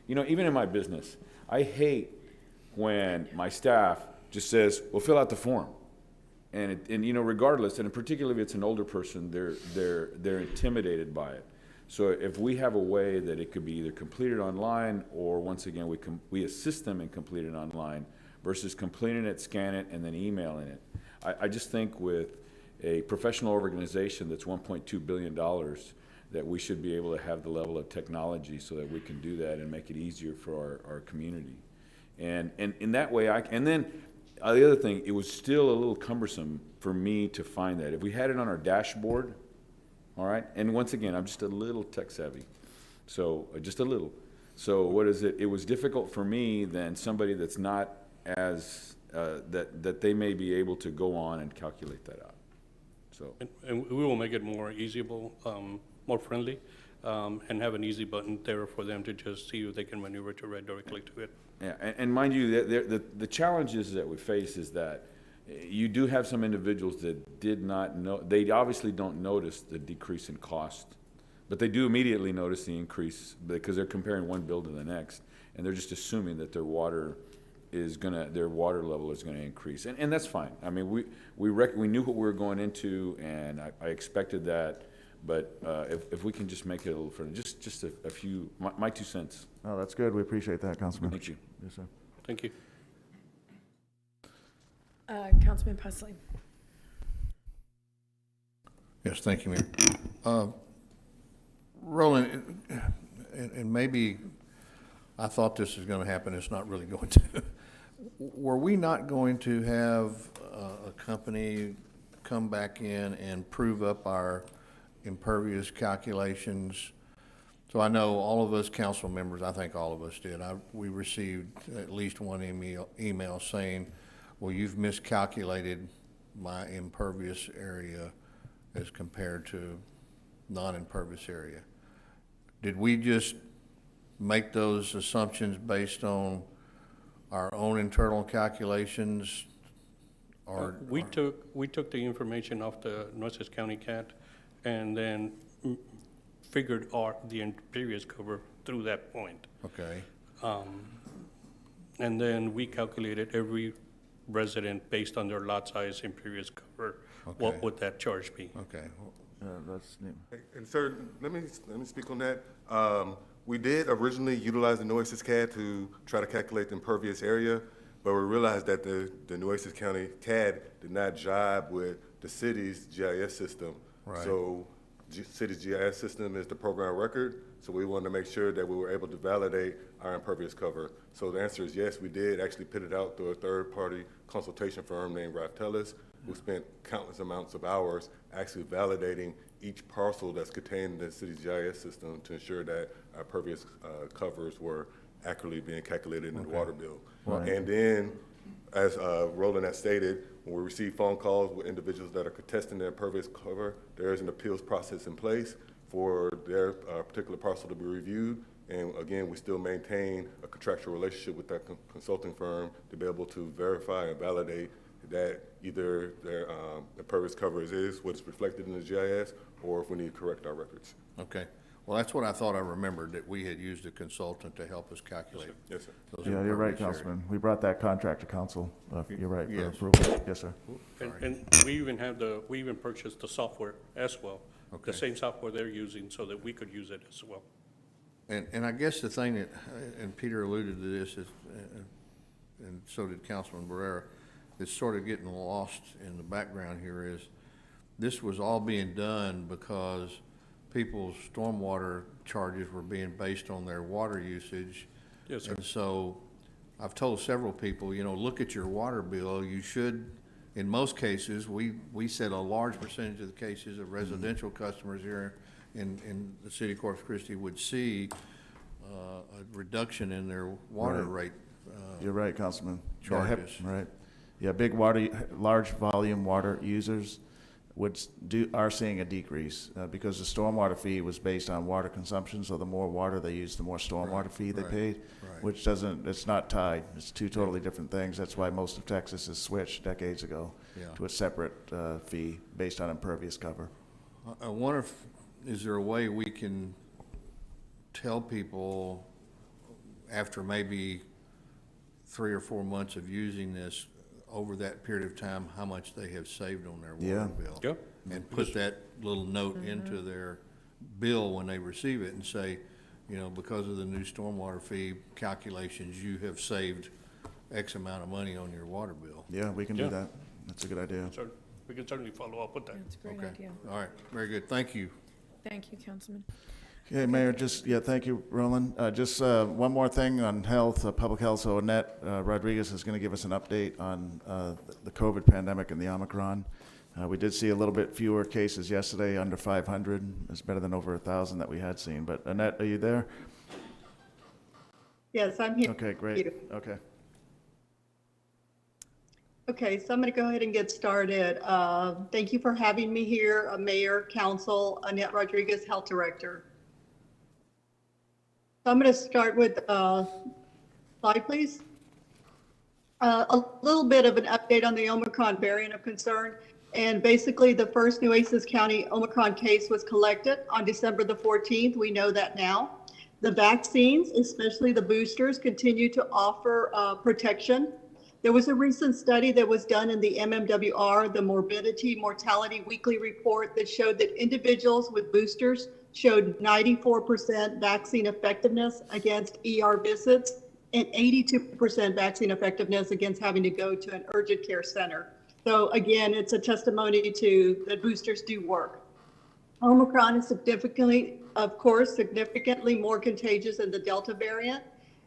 S8: even in my business, I hate when my staff just says, well, fill out the form. And regardless, and particularly if it's an older person, they're intimidated by it. So if we have a way that it could be either completed online, or once again, we assist them in completing it online, versus completing it, scan it, and then emailing it. I just think with a professional organization that's $1.2 billion, that we should be able to have the level of technology so that we can do that and make it easier for our community. And in that way, and then the other thing, it was still a little cumbersome for me to find that. If we had it on our dashboard, all right, and once again, I'm just a little tech savvy, so just a little. So what is it? It was difficult for me than somebody that's not as that they may be able to go on and calculate that out. So
S14: And we will make it more easyable, more friendly, and have an easy button there for them to just see if they can maneuver to directly to it.
S8: yeah, and mind you, the challenges that we face is that you do have some individuals that did not know. They obviously don't notice the decrease in cost, but they do immediately notice the increase because they're comparing one bill to the next, and they're just assuming that their water level is gonna increase, and that's fine. I mean, we knew what we were going into, and I expected that, but if we can just make it a little further, just a few, my 2 cents.
S23: Oh, that's good. We appreciate that, Councilman.
S8: Thank you.
S23: Yes, sir.
S14: Thank you.
S2: Councilman Pusley.
S5: Yes, thank you, Mayor. Roland, and maybe I thought this was going to happen, it's not really going to. Were we not going to have a company come back in and prove up our impervious calculations? So I know all of us council members, I think all of us did, we received at least one email saying, well, you've miscalculated my impervious area as compared to non-impervious area. Did we just make those assumptions based on our own internal calculations, or?
S14: We took the information off the Nueces County CAT and then figured the impervious cover through that point.
S5: Okay.
S14: And then we calculated every resident based on their lot size, impervious cover.
S5: Okay.
S14: What would that charge be?
S5: Okay.
S23: That's neat.
S15: And sir, let me speak on that. We did originally utilize the Nueces CAD to try to calculate the impervious area, but we realized that the Nueces County CAD did not jibe with the city's GIS system.
S5: Right.
S15: So city's GIS system is the program record, so we wanted to make sure that we were able to validate our impervious cover. So the answer is yes, we did actually put it out through a third-party consultation firm named Raftelis, who spent countless amounts of hours actually validating each parcel that's contained in the city's GIS system to ensure that our impervious covers were accurately being calculated in the water bill.
S23: Right.
S15: And then, as Roland has stated, when we receive phone calls with individuals that are contesting their impervious cover, there is an appeals process in place for their particular parcel to be reviewed. And again, we still maintain a contractual relationship with that consulting firm to be able to verify and validate that either their impervious coverage is what's reflected in the GIS, or if we need to correct our records.
S5: Okay. Well, that's what I thought I remembered, that we had used a consultant to help us calculate.
S15: Yes, sir.
S5: those
S23: Yeah, you're right,
S5: impervious areas.
S23: Councilman. We brought that contract to council. You're right, for
S5: Yes.
S23: approval. Yes, sir.
S14: And we even we even purchased the software as well.
S5: Okay.
S14: The same software they're using so that we could use it as well.
S5: And I guess the thing that, and Peter alluded to this, is, and so did Councilman Barrera, is sort of getting lost in the background here is, this was all being done because people's stormwater charges were being based on their water usage.
S14: Yes, sir.
S5: And so I've told several people, you know, look at your water bill. You should, in most cases, we said a large percentage of the cases of residential customers here in the city of Corpus Christi would see a reduction in their water
S23: Right.
S5: rate.
S23: You're right, Councilman.
S5: Charges.
S23: Yeah, right. Yeah, large volume water users are seeing a decrease because the stormwater fee was based on water consumption. So the more water they use, the more stormwater fee they paid, which it's not tied. It's two totally different things. That's why most of Texas has switched decades ago to a separate fee based on impervious cover.
S5: I wonder if, is there a way we can tell people after maybe 3 or 4 months of using this, over that period of time, how much they have saved on their water bill?
S14: Yep.
S5: And put that little note into their bill when they receive it and say, you know, because of the new stormwater fee calculations, you have saved X amount of money on your water bill.
S23: Yeah, we can do that. That's a good idea.
S14: So we can certainly follow up with that.
S2: That's a great
S5: Okay.
S2: idea.
S5: All right, very good. Thank you.
S2: Thank you, Councilman.
S23: Okay, Mayor, thank you, Roland. One more thing on health, public health. So Annette Rodriguez is going to give us an update on the COVID pandemic and the Omicron. We did see a little bit fewer cases yesterday, under 500. It's better than over 1,000 that we had seen. But Annette, are you there?
S16: Yes, I'm here.
S23: Okay, great. Okay.
S16: Okay, so I'm going to go ahead and get started. Thank you for having me here, Mayor, Council, Annette Rodriguez, Health Director. So I'm going to start with slide, please. A little bit of an update on the Omicron variant of concern. And basically, the first Nueces County Omicron case was collected on December the 14th. We know that now. The vaccines, especially the boosters, continue to offer protection. There was a recent study that was done in the MMWR, the Morbidity Mortality Weekly Report, that showed that individuals with boosters showed 94% vaccine effectiveness against ER visits and 82% vaccine effectiveness against having to go to an urgent care center. So again, it's a testimony to that boosters do work. Omicron is significantly more contagious than the Delta variant,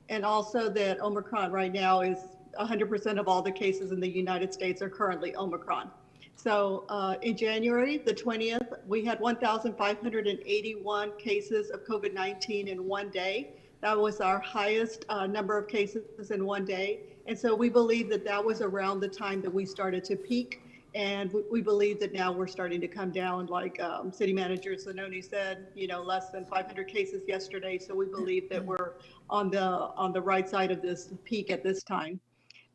S16: and also that Omicron right now is 100% of all the cases in the United States are currently Omicron. So in January the 20th, we had 1,581 cases of COVID-19 in one day. That was our highest number of cases in one day. And so we believe that that was around the time that we started to peak. And we believe that now we're starting to come down, like City Manager Zanoni said, you know, less than 500 cases yesterday. So we believe that we're on the right side of this peak at this time.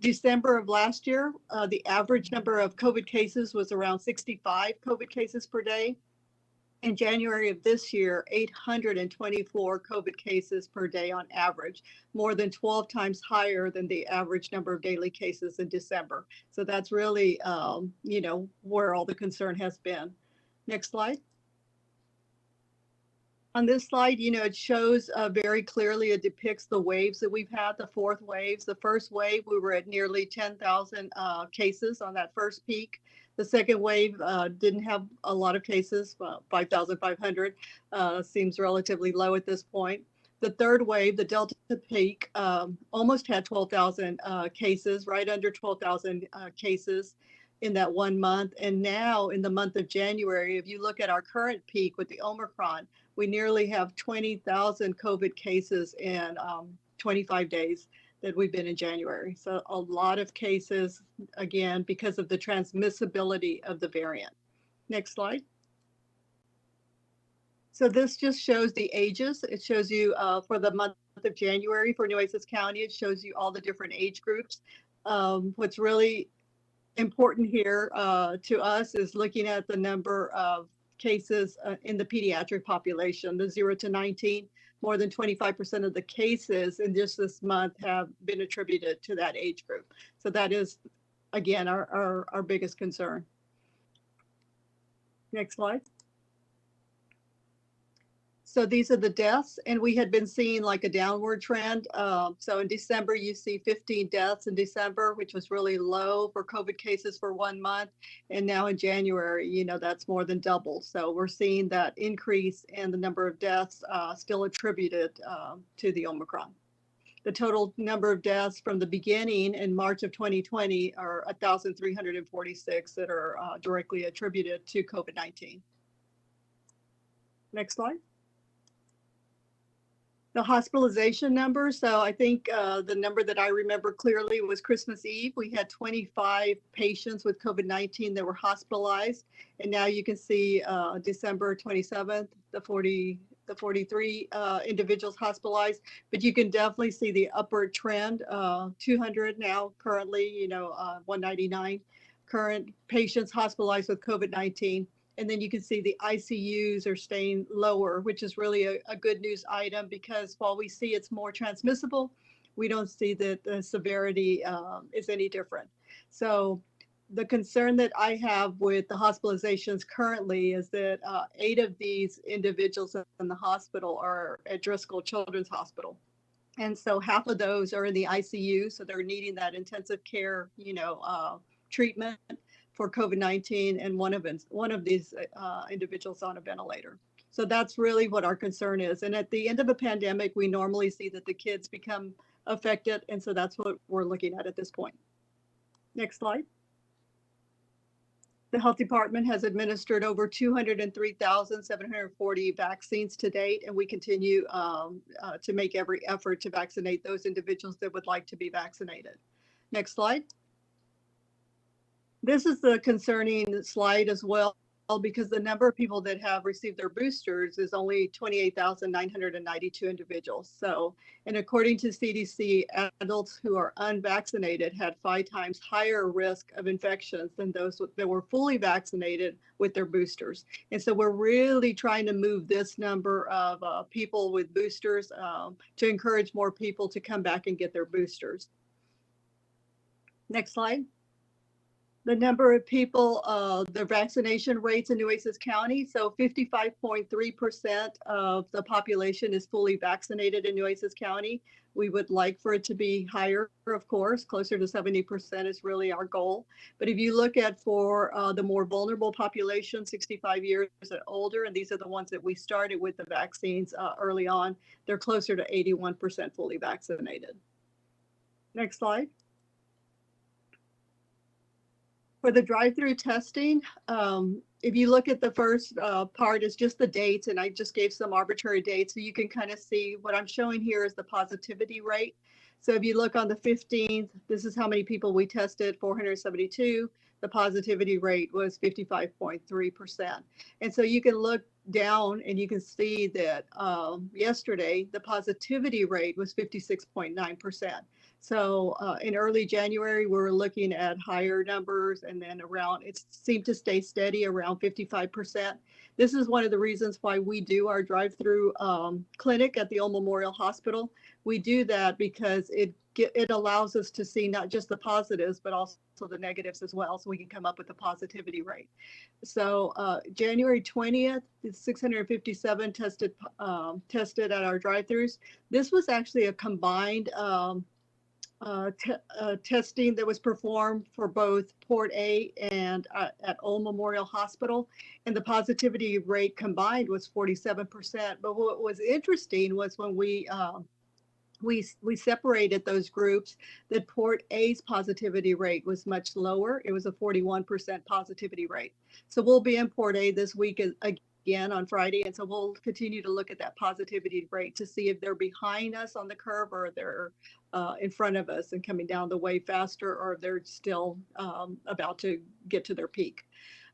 S16: December of last year, the average number of COVID cases was around 65 COVID cases per day. In January of this year, 824 COVID cases per day on average, more than 12 times higher than the average number of daily cases in December. So that's really, you know, where all the concern has been. Next slide. On this slide, you know, it shows very clearly, it depicts the waves that we've had, the fourth waves. The first wave, we were at nearly 10,000 cases on that first peak. The second wave didn't have a lot of cases, 5,500 seems relatively low at this point. The third wave, the Delta peak, almost had 12,000 cases, right under 12,000 cases in that 1 month. And now in the month of January, if you look at our current peak with the Omicron, we nearly have 20,000 COVID cases in 25 days that we've been in January. So a lot of cases, again, because of the transmissibility of the variant. Next slide. So this just shows the ages. It shows you for the month of January for Nueces County, it shows you all the different age groups. What's really important here to us is looking at the number of cases in the pediatric population, the 0 to 19. More than 25% of the cases in just this month have been attributed to that age group. So that is, again, our biggest concern. Next slide. So these are the deaths, and we had been seeing like a downward trend. So in December, you see 15 deaths in December, which was really low for COVID cases for 1 month. And now in January, you know, that's more than double. So we're seeing that increase in the number of deaths still attributed to the Omicron. The total number of deaths from the beginning in March of 2020 are 1,346 that are directly attributed to COVID-19. Next slide. The hospitalization number. So I think the number that I remember clearly was Christmas Eve. We had 25 patients with COVID-19 that were hospitalized. And now you can see December 27th, the 43 individuals hospitalized. But you can definitely see the upward trend, 200 now currently, you know, 199 current patients hospitalized with COVID-19. And then you can see the ICUs are staying lower, which is really a good news item, because while we see it's more transmissible, we don't see that the severity is any different. So the concern that I have with the hospitalizations currently is that 8 of these individuals in the hospital are at Driscoll Children's Hospital. And so half of those are in the ICU, so they're needing that intensive care, you know, treatment for COVID-19, and one of these individuals on a ventilator. So that's really what our concern is. And at the end of a pandemic, we normally see that the kids become affected, and so that's what we're looking at this point. Next slide. The health department has administered over 203,740 vaccines to date, and we continue to make every effort to vaccinate those individuals that would like to be vaccinated. Next slide. This is the concerning slide as well, because the number of people that have received their boosters is only 28,992 individuals. So, and according to CDC, adults who are unvaccinated had 5 times higher risk of infections than those that were fully vaccinated with their boosters. And so we're really trying to move this number of people with boosters to encourage more people to come back and get their boosters. Next slide. The number of people, the vaccination rates in Nueces County. So 55.3% of the population is fully vaccinated in Nueces County. We would like for it to be higher, of course, closer to 70% is really our goal. But if you look at for the more vulnerable population, 65 years and older, and these are the ones that we started with the vaccines early on, they're closer to 81% fully vaccinated. Next slide. For the drive-through testing, if you look at the first part is just the dates, and I just gave some arbitrary dates, so you can kind of see what I'm showing here is the positivity rate. So if you look on the 15th, this is how many people we tested, 472. The positivity rate was 55.3%. And so you can look down and you can see that yesterday, the positivity rate was 56.9%. So in early January, we were looking at higher numbers, and then around, it seemed to stay steady around 55%. This is one of the reasons why we do our drive-through clinic at the Old Memorial Hospital. We do that because it allows us to see not just the positives, but also the negatives as well, so we can come up with a positivity rate. So January 20th, 657 tested at our drive-throughs. This was actually a combined testing that was performed for both Port A and at Old Memorial Hospital, and the positivity rate combined was 47%. But what was interesting was when we separated those groups, that Port A's positivity rate was much lower. It was a 41% positivity rate. So we'll be in Port A this week again on Friday, and so we'll continue to look at that positivity rate to see if they're behind us on the curve, or they're in front of us and coming down the way faster, or they're still about to get to their peak.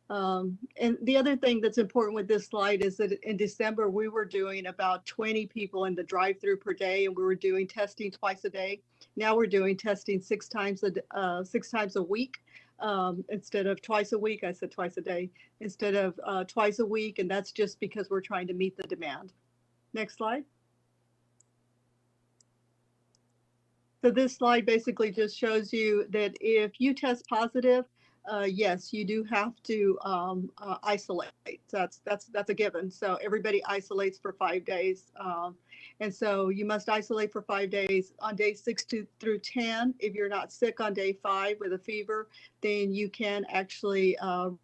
S16: And the other thing that's important with this slide is that in December, we were doing about 20 people in the drive-through per day, and we were doing testing twice a day. Now we're doing testing 6 times a week instead of twice a week. I said twice a day instead of twice a week, and that's just because we're trying to meet the demand. Next slide. So this slide basically just shows you that if you test positive, yes, you do have to isolate. That's a given. So everybody isolates for 5 days, and so you must isolate for 5 days. On day 6 through 10, if you're not sick on day 5 with a fever, then you can actually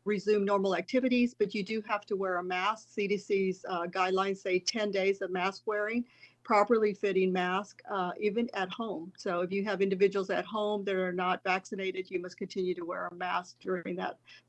S16: resume normal activities. But you do have to wear a mask. CDC's guidelines say 10 days of mask wearing, properly fitting mask, even at home. So if you have individuals at home that are not vaccinated, you must continue to wear a mask during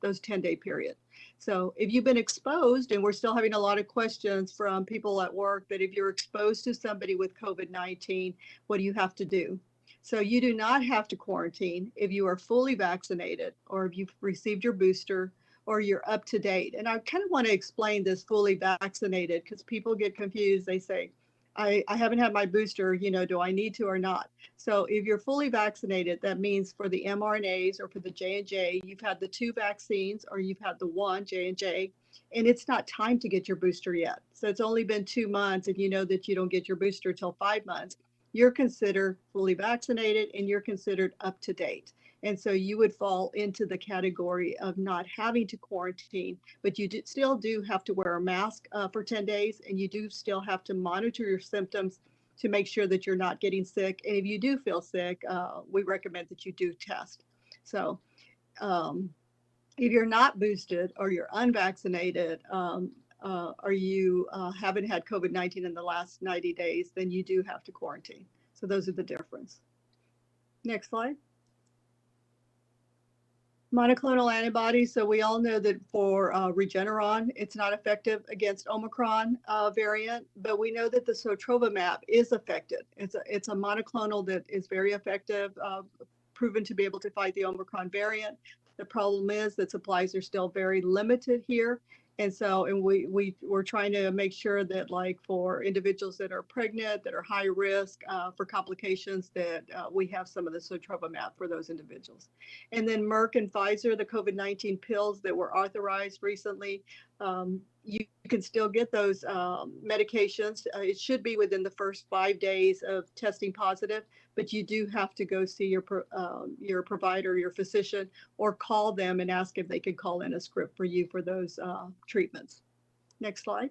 S16: those 10-day period. So if you've been exposed, and we're still having a lot of questions from people at work that if you're exposed to somebody with COVID-19, what do you have to do? So you do not have to quarantine if you are fully vaccinated or if you've received your booster or you're up to date. And I kind of want to explain this fully vaccinated because people get confused. They say, I haven't had my booster, do I need to or not? So if you're fully vaccinated, that means for the mRNAs or for the J&J, you've had the 2 vaccines or you've had the 1 J&J, and it's not time to get your booster yet. So it's only been 2 months, and you know that you don't get your booster till 5 months. You're considered fully vaccinated and you're considered up to date. And so you would fall into the category of not having to quarantine, but you still do have to wear a mask for 10 days, and you do still have to monitor your symptoms to make sure that you're not getting sick. And if you do feel sick, we recommend that you do test. So if you're not boosted or you're unvaccinated, or you haven't had COVID-19 in the last 90 days, then you do have to quarantine. So those are the difference. Next slide. Monoclonal antibodies. So we all know that for Regeneron, it's not effective against Omicron variant, but we know that the sotrovimab is effective. It's a monoclonal that is very effective, proven to be able to fight the Omicron variant. The problem is that supplies are still very limited here. And so, we're trying to make sure that, like, for individuals that are pregnant, that are high risk for complications, that we have some of the sotrovimab for those individuals. And then Merck and Pfizer, the COVID-19 pills that were authorized recently, you can still get those medications. It should be within the first 5 days of testing positive, but you do have to go see your provider, your physician, or call them and ask if they can call in a script for you for those treatments. Next slide.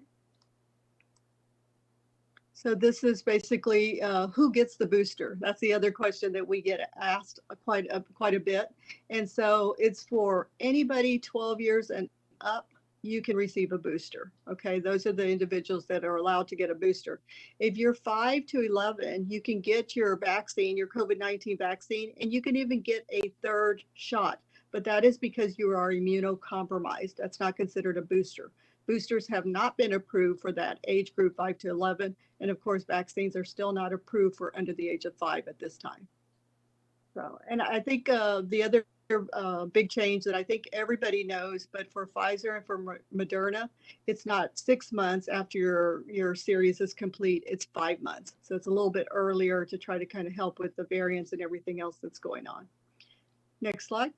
S16: So this is basically who gets the booster. That's the other question that we get asked quite a bit. And so it's for anybody 12 years and up, you can receive a booster. Okay, those are the individuals that are allowed to get a booster. If you're 5 to 11, you can get your vaccine, your COVID-19 vaccine, and you can even get a 3rd shot. But that is because you are immunocompromised. That's not considered a booster. Boosters have not been approved for that age group 5 to 11. And of course, vaccines are still not approved for under the age of 5 at this time. So, and I think the other big change that I think everybody knows, but for Pfizer and for Moderna, it's not 6 months after your series is complete, it's 5 months. So it's a little bit earlier to try to kind of help with the variants and everything else that's going on. Next slide.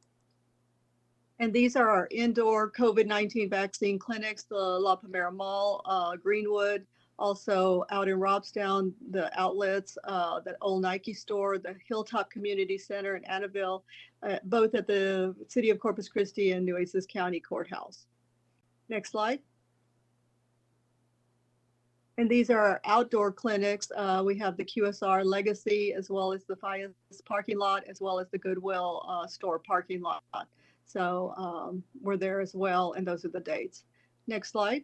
S16: And these are our indoor COVID-19 vaccine clinics, the La Palmera Mall, Greenwood, also out in Robstown, the outlets, the old Nike store, the Hilltop Community Center in Annabelle, both at the City of Corpus Christi and Nueces County Courthouse. Next slide. And these are our outdoor clinics. We have the QSR Legacy, as well as the Fias parking lot, as well as the Goodwill store parking lot. So we're there as well, and those are the dates. Next slide.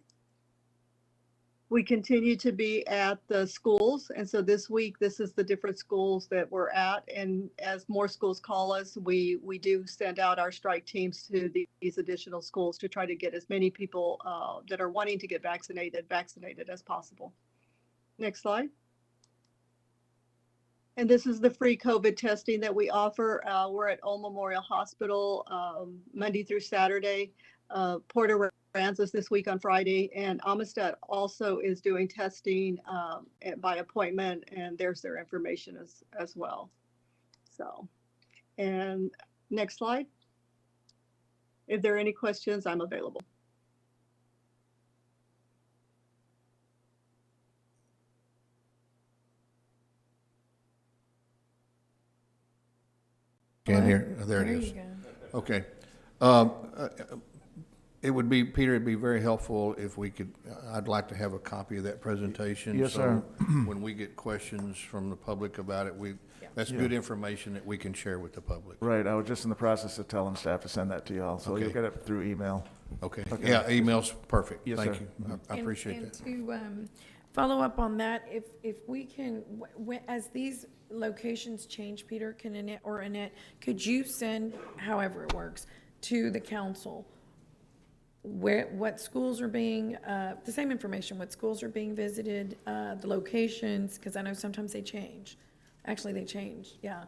S16: We continue to be at the schools, and so this week, this is the different schools that we're at, and as more schools call us, we do send out our strike teams to these additional schools to try to get as many people that are wanting to get vaccinated as possible. Next slide. And this is the free COVID testing that we offer. We're at Old Memorial Hospital Monday through Saturday. Porter Aransas this week on Friday, and Amistad also is doing testing by appointment, and there's their information as well. So, and next slide. If there are any questions, I'm available.
S5: Can't hear, there it
S2: There
S5: is.
S2: you go.
S5: Okay. It would be, Peter, it'd be very helpful if we could, I'd like to have a copy of that presentation.
S23: Yes,
S5: so
S23: sir.
S5: When we get questions from the public about it, that's
S23: Yeah.
S5: good information that we can share with the public.
S23: Right, I was just in the process of telling staff to send that to y'all, so you'll
S5: Okay.
S23: get it through email.
S5: Okay, yeah, email's perfect.
S23: Yes,
S5: Thank
S23: sir.
S5: you. I appreciate
S2: and
S5: that.
S2: to follow up on that, if we can, as these locations change, Peter, can Annette or Annette, could you send, however it works, to the council what schools are being, the same information, what schools are being visited, the locations, because I know sometimes they change. Actually, they change, yeah.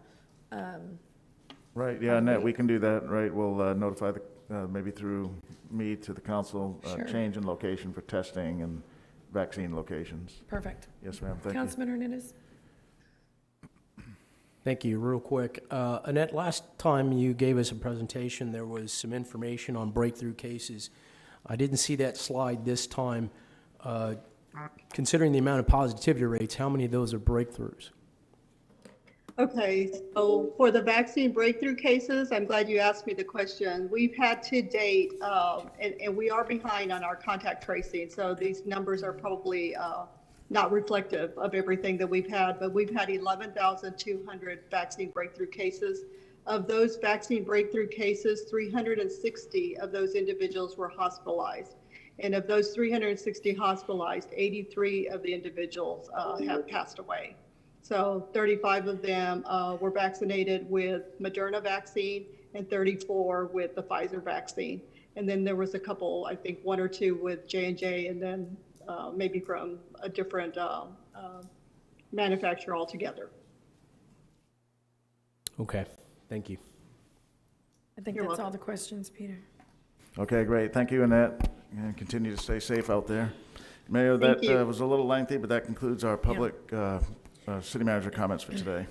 S23: Right, yeah, Annette, we can do that, right, we'll notify the, maybe through me to the council,
S2: Sure.
S23: change in location for testing and vaccine locations.
S2: Perfect.
S23: Yes, ma'am, thank you.
S2: Councilman Hernandez?
S7: Thank you. Real quick. Annette, last time you gave us a presentation, there was some information on breakthrough cases. I didn't see that slide this time. Considering the amount of positivity rates, how many of those are breakthroughs?
S16: Okay, so for the vaccine breakthrough cases, I'm glad you asked me the question. We've had to date, and we are behind on our contact tracing, so these numbers are probably not reflective of everything that we've had, but we've had 11,200 vaccine breakthrough cases. Of those vaccine breakthrough cases, 360 of those individuals were hospitalized. And of those 360 hospitalized, 83 of the individuals have passed away. So 35 of them were vaccinated with Moderna vaccine and 34 with the Pfizer vaccine. And then there was a couple, I think 1 or 2 with J&J, and then maybe from a different manufacturer altogether.
S7: Okay, thank you.
S2: I think
S16: You're
S2: that's all
S16: welcome.
S2: the questions, Peter.
S23: Okay, great, thank you, Annette, and continue to stay safe out there. Mayor,
S16: Thank
S23: that
S16: you.
S23: was a little lengthy, but that concludes our public city manager comments for today.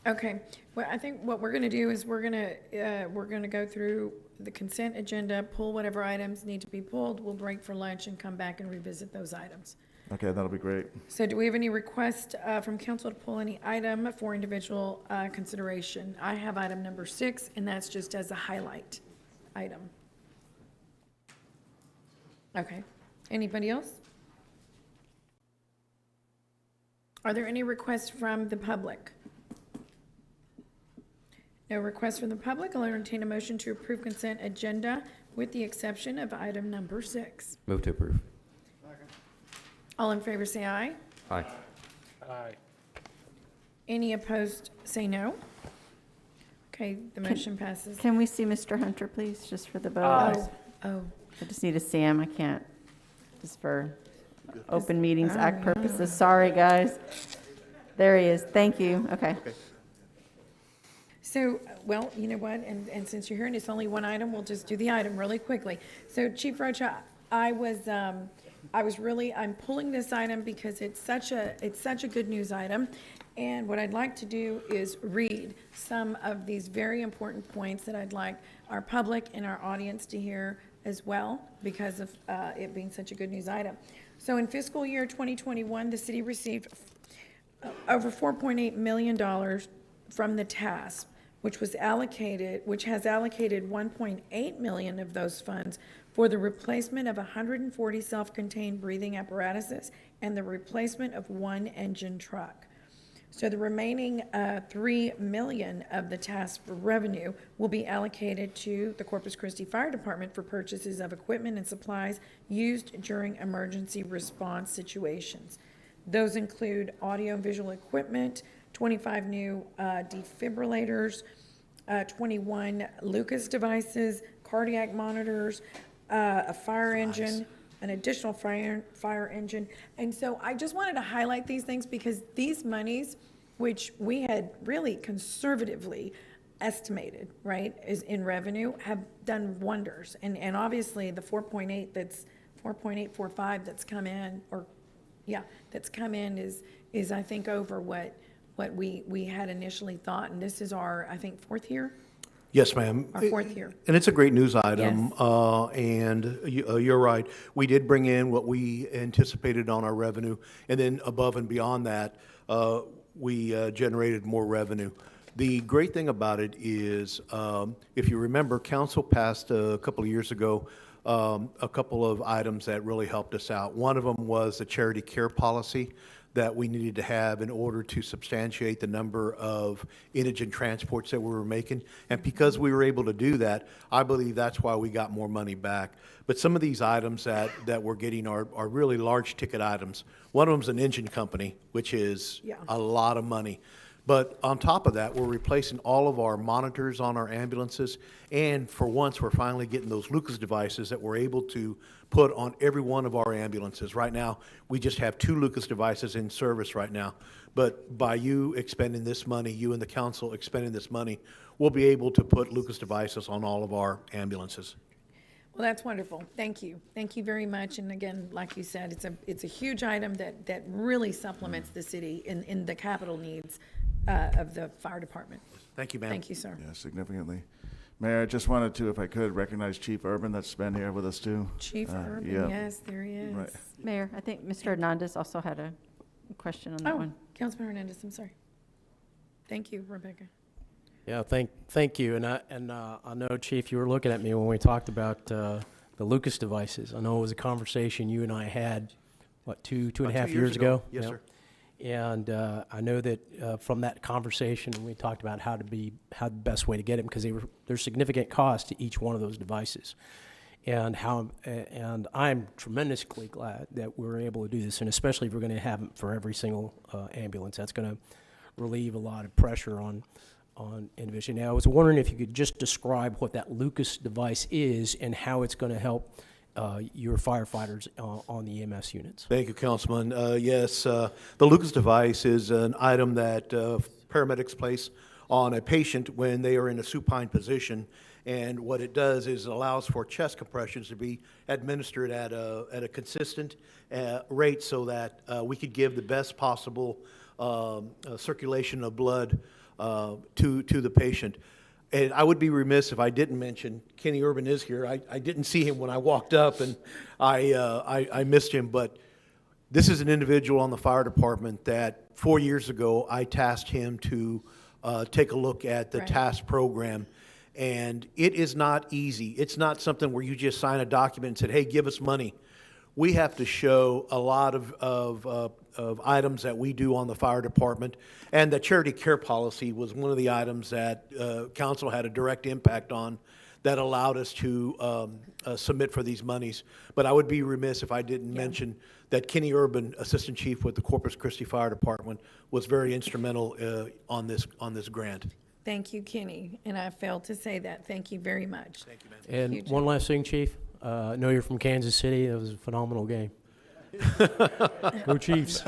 S2: Okay, well, I think what we're gonna do is we're gonna go through the consent agenda, pull whatever items need to be pulled. We'll break for lunch and come back and revisit those items.
S23: Okay, that'll be great.
S2: So do we have any request from council to pull any item for individual consideration? I have item number 6, and that's just as a highlight item. Okay, anybody else? Are there any requests from the public? No requests from the public. I'll entertain a motion to approve consent agenda with the exception of item number 6.
S13: Move to approve.
S2: All in favor, say aye.
S13: Aye.
S14: Aye.
S2: Any opposed, say no. Okay, the motion passes.
S6: Can we see Mr. Hunter, please, just for the vote?
S2: Oh,
S6: I just need to see him. I can't, just for Open Meetings
S2: Oh,
S6: Act
S2: yeah.
S6: purposes. Sorry, guys. There he is. Thank you. Okay.
S2: so, well, you know what, and since you're here and it's only one item, we'll just do the item really quickly. So Chief Rocha, I'm pulling this item because it's such a good news item. And what I'd like to do is read some of these very important points that I'd like our public and our audience to hear as well because of it being such a good news item. So in fiscal year 2021, the city received over $4.8 million from the TASP, which has allocated $1.8 million of those funds for the replacement of 140 self-contained breathing apparatuses and the replacement of 1 engine truck. So the remaining $3 million of the TASP revenue will be allocated to the Corpus Christi Fire Department for purchases of equipment and supplies used during emergency response situations. Those include audio and visual equipment, 25 new defibrillators, 21 Lucas devices, cardiac monitors, a fire engine, an additional fire engine. And so I just wanted to highlight these things because these monies which we had really conservatively estimated, right, is in revenue, have done wonders. And obviously, the 4.8 that's 4.845 that's come in, or, yeah, that's come in is I think over what we had initially thought. And this is our, I think, fourth year?
S10: Yes, ma'am.
S2: Our fourth year.
S10: And it's a great news item.
S2: Yes.
S10: And you're right. We did bring in what we anticipated on our revenue. And then above and beyond that, we generated more revenue. The great thing about it is, if you remember, council passed a couple of years ago a couple of items that really helped us out. One of them was the charity care policy that we needed to have in order to substantiate the number of indigent transports that we were making. And because we were able to do that, I believe that's why we got more money back. But some of these items that we're getting are really large ticket items. One of them is an engine company, which is a lot of money. But on top of that, we're replacing all of our monitors on our ambulances. And for once, we're finally getting those Lucas devices that we're able to put on every one of our ambulances. Right now, we just have 2 Lucas devices in service right now. But by you expending this money, you and the council expending this money, we'll be able to put Lucas devices on all of our ambulances.
S2: Well, that's wonderful. Thank you. Thank you very much. And again, like you said, it's a huge item that really supplements the city in the capital needs of the fire department.
S10: Thank you, ma'am.
S2: Thank you, sir.
S23: Yeah, significantly. Mayor, I just wanted to, if I could, recognize Chief Urban that's been here with us too.
S2: Chief Urban,
S23: yeah.
S2: yes, there he is.
S23: Right.
S6: Mayor, I think Mr. Hernandez also had a question on that one.
S2: Councilman Hernandez, I'm sorry. Thank you, Rebecca.
S7: Yeah, thank you. And I know, Chief, you were looking at me when we talked about the Lucas devices. I know it was a conversation you and I had, what, two and a half years ago?
S10: Yes,
S7: Yep.
S10: sir.
S7: And I know that from that conversation, we talked about how the best way to get them, because there's significant cost to each one of those devices. And I'm tremendously glad that we're able to do this, and especially if we're going to have them for every single ambulance. That's going to relieve a lot of pressure on individuals. Now, I was wondering if you could just describe what that Lucas device is and how it's going to help your firefighters on the EMS units.
S10: Thank you, Councilman. Yes, the Lucas device is an item that paramedics place on a patient when they are in a supine position. And what it does is it allows for chest compressions to be administered at a consistent rate so that we could give the best possible circulation of blood to the patient. And I would be remiss if I didn't mention, Kenny Urban is here. I didn't see him when I walked up, and I missed him. But this is an individual on the fire department that 4 years ago I tasked him to take a look at the TASK program. And it is not easy. It's not something where you just sign a document and said, hey, give us money. We have to show a lot of items that we do on the fire department. And the charity care policy was one of the items that council had a direct impact on that allowed us to submit for these monies. But I would be remiss if I didn't mention that Kenny Urban, Assistant Chief with the Corpus Christi Fire Department, was very instrumental on this grant.
S2: Thank you, Kenny. And I failed to say that. Thank you very much. Thank you,
S7: And
S2: Huge.
S7: one last thing, Chief. I know you're from Kansas City. It was a phenomenal game. Go Chiefs.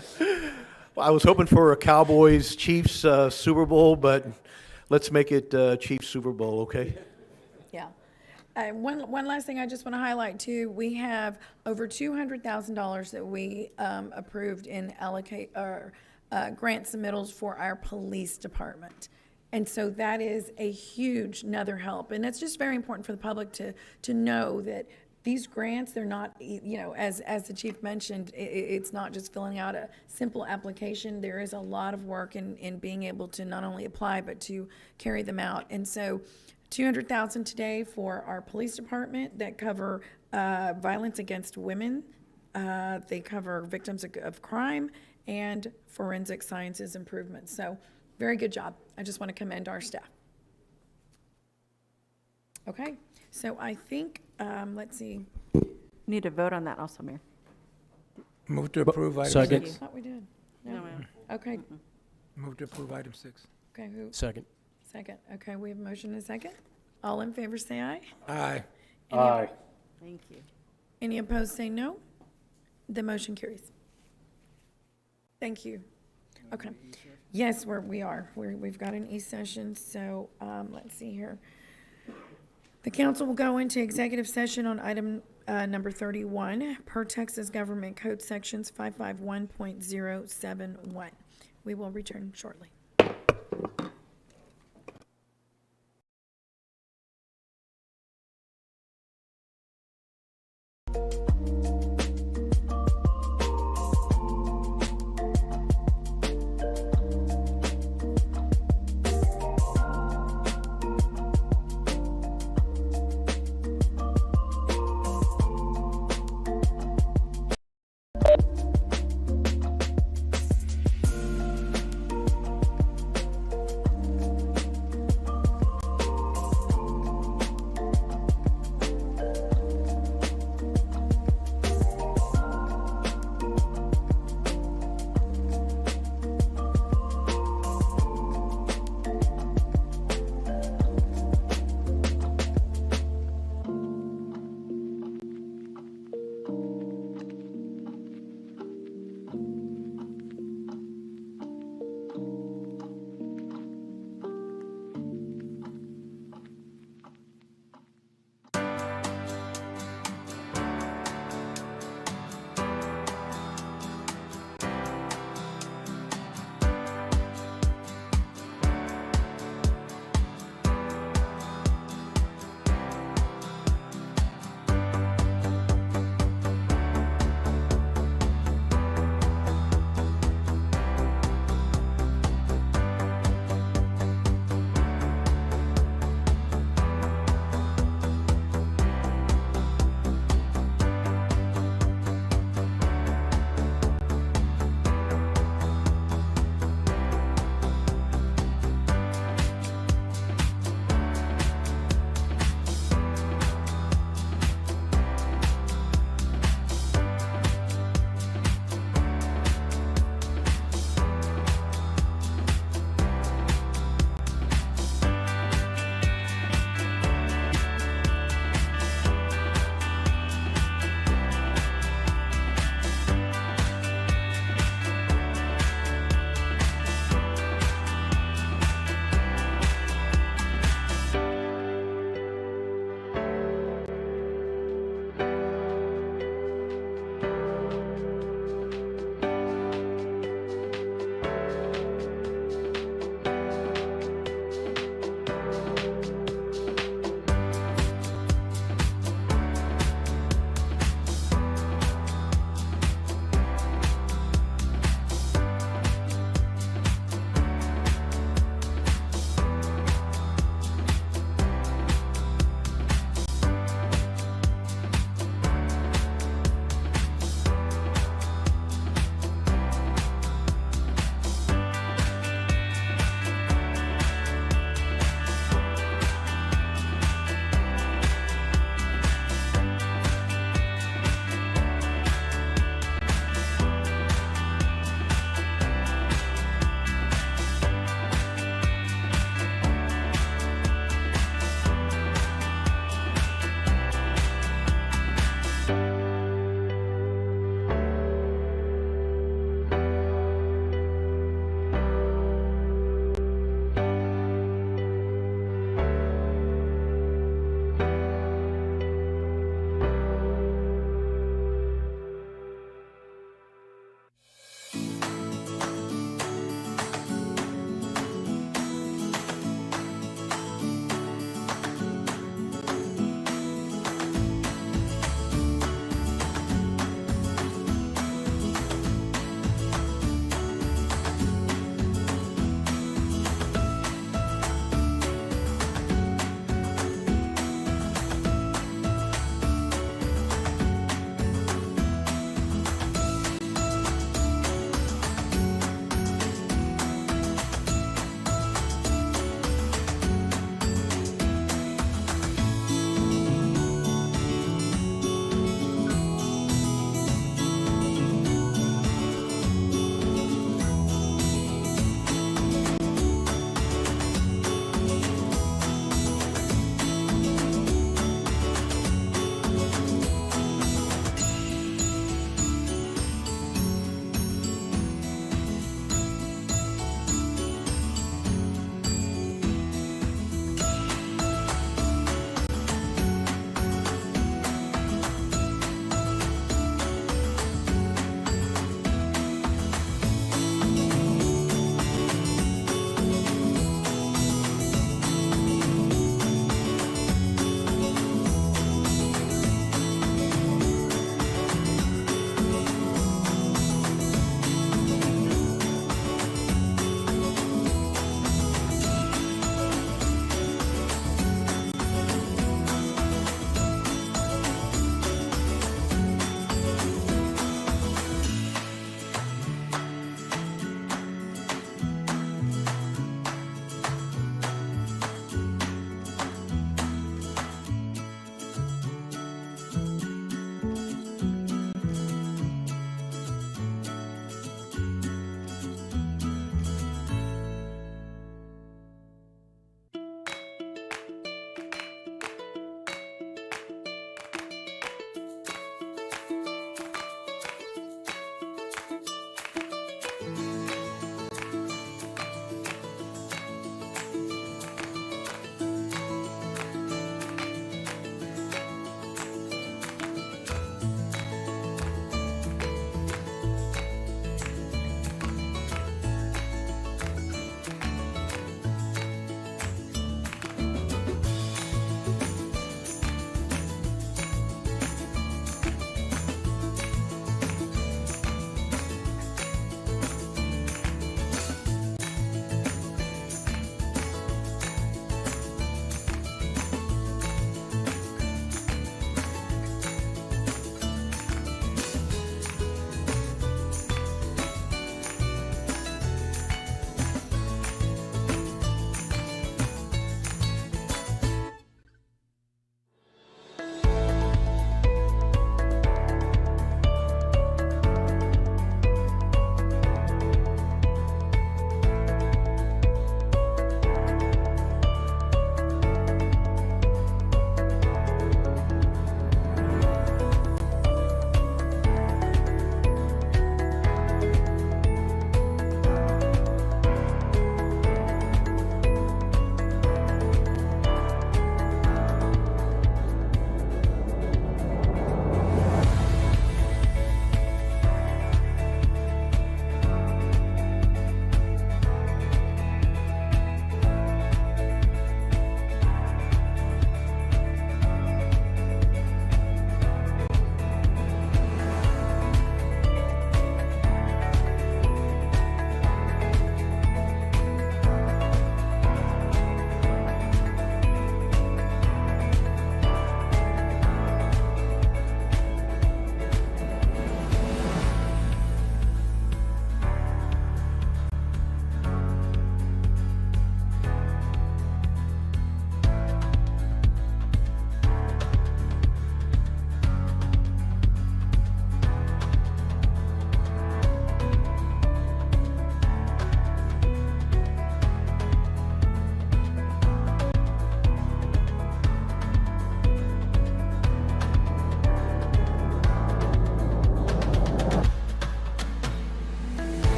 S10: Well, I was hoping for a Cowboys-Chiefs Super Bowl, but let's make it Chiefs Super Bowl, okay?
S2: Yeah. One last thing I just want to highlight too, we have over $200,000 that we approved in grant submittals for our police department. And so that is a huge another help. And it's just very important for the public to know that these grants, they're not, you know, as the chief mentioned, it's not just filling out a simple application. There is a lot of work in being able to not only apply, but to carry them out. And so $200,000 today for our police department that cover violence against women. They cover victims of crime and forensic sciences improvements. So very good job. I just want to commend our staff. Okay, so I think, let's see.
S6: Need to vote on that also, Mayor.
S1: Move to approve item
S7: Second.
S1: 6.
S2: I thought we did.
S6: No, ma'am.
S2: Okay,
S1: Move to approve item 6.
S2: okay, who?
S7: Second.
S2: Second. Okay, we have a motion and a second. All in favor, say aye.
S1: Aye.
S2: Aye.
S6: Thank you.
S2: Any opposed, say no. The motion carries. Thank you. Okay. Yes, we are. We've got an e-session, so, let's see here. The council will go into executive session on item, number 31, per Texas Government Code Sections 551.071. We will return shortly.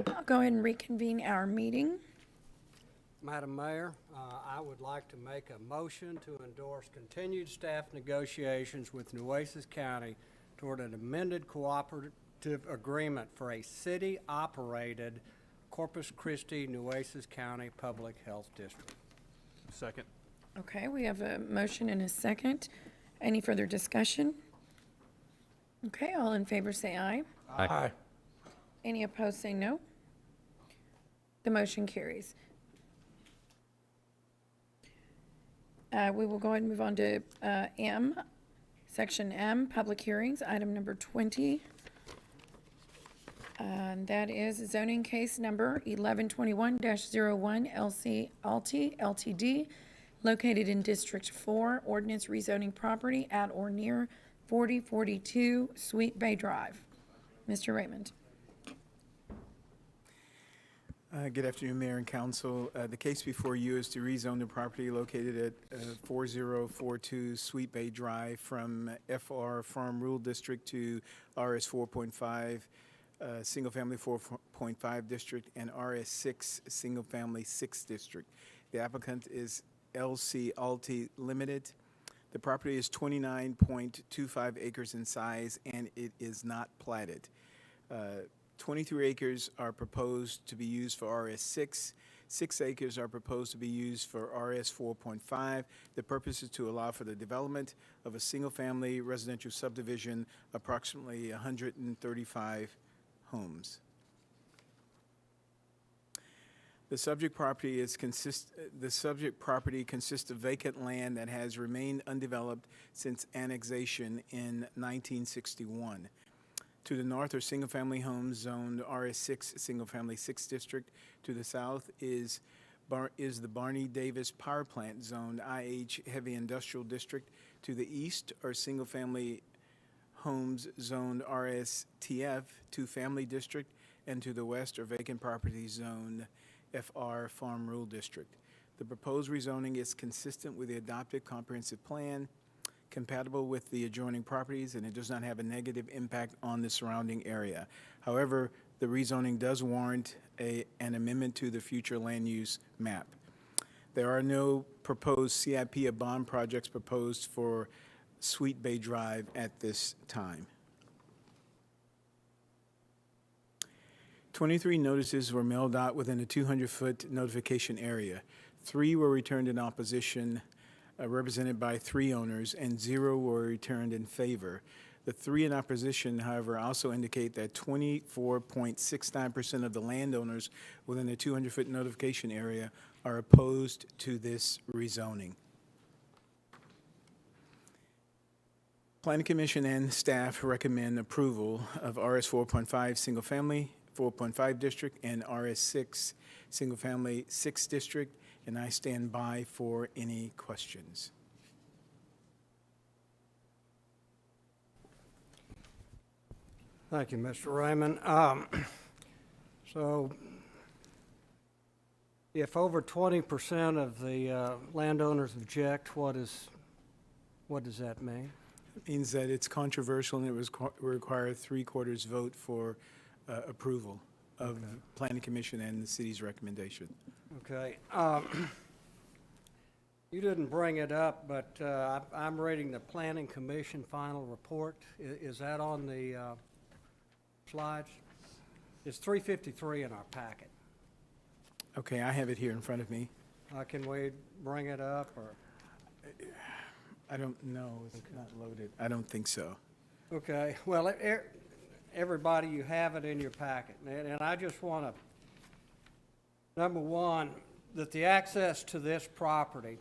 S2: I'll go ahead and reconvene our meeting.
S12: Madam Mayor, I would like to make a motion to endorse continued staff negotiations with Nueces County toward an amended cooperative agreement for a city-operated Corpus Christi, Nueces County Public Health District.
S7: Second.
S2: Okay, we have a motion and a second. Any further discussion? Okay, all in favor say aye.
S1: Aye.
S2: Any opposed say no. The motion carries. We will go ahead and move on to M, Section M, Public Hearings, item number 20. And that is zoning case number 1121-01 LC Alti Ltd, located in District 4, ordinance rezoning property at or near 4042 Sweet Bay Drive. Mr. Raymond.
S18: Good afternoon, Mayor and Council. The case before you is to rezone the property located at 4042 Sweet Bay Drive from FR Farm Rural District to RS 4.5 Single Family 4.5 District and RS 6 Single Family 6 District. The applicant is LC Alti Limited. The property is 29.25 acres in size and it is not platted. 23 acres are proposed to be used for RS6. 6 acres are proposed to be used for RS 4.5. The purpose is to allow for the development of a single-family residential subdivision, approximately 135 homes. The subject property consists of vacant land that has remained undeveloped since annexation in 1961. To the north are single-family homes zoned RS6 Single-Family 6 District. To the south is the Barney Davis Power Plant zoned IH Heavy Industrial District. To the east are single-family homes zoned RSTF 2 Family District. And to the west are vacant properties zoned FR Farm Rural District. The proposed rezoning is consistent with the adopted comprehensive plan, compatible with the adjoining properties, and it does not have a negative impact on the surrounding area. However, the rezoning does warrant an amendment to the future land use map. There are no proposed CIP or bond projects proposed for Sweet Bay Drive at this time. 23 notices were mailed out within a 200-foot notification area. 3 were returned in opposition, represented by 3 owners, and 0 were returned in favor. The 3 in opposition, however, also indicate that 24.69% of the landowners within the 200-foot notification area are opposed to this rezoning. Planning Commission and staff recommend approval of RS 4.5 Single Family 4.5 District and RS 6 Single Family 6 District, and I stand by for any questions.
S12: Thank you, Mr. Raymond. So if over 20% of the landowners object, what does that mean?
S18: It means that it's controversial and it was require a 3/4 vote for approval of the Planning Commission and the city's recommendation.
S12: Okay. You didn't bring it up, but I'm reading the Planning Commission final report. Is that on the slides? It's 353 in our packet.
S18: Okay, I have it here in front of me.
S12: Can we bring it up, or?
S18: I don't know. It's not loaded. I don't think so.
S12: Okay. Well, everybody, you have it in your packet. And I just want to, number one, that the access to this property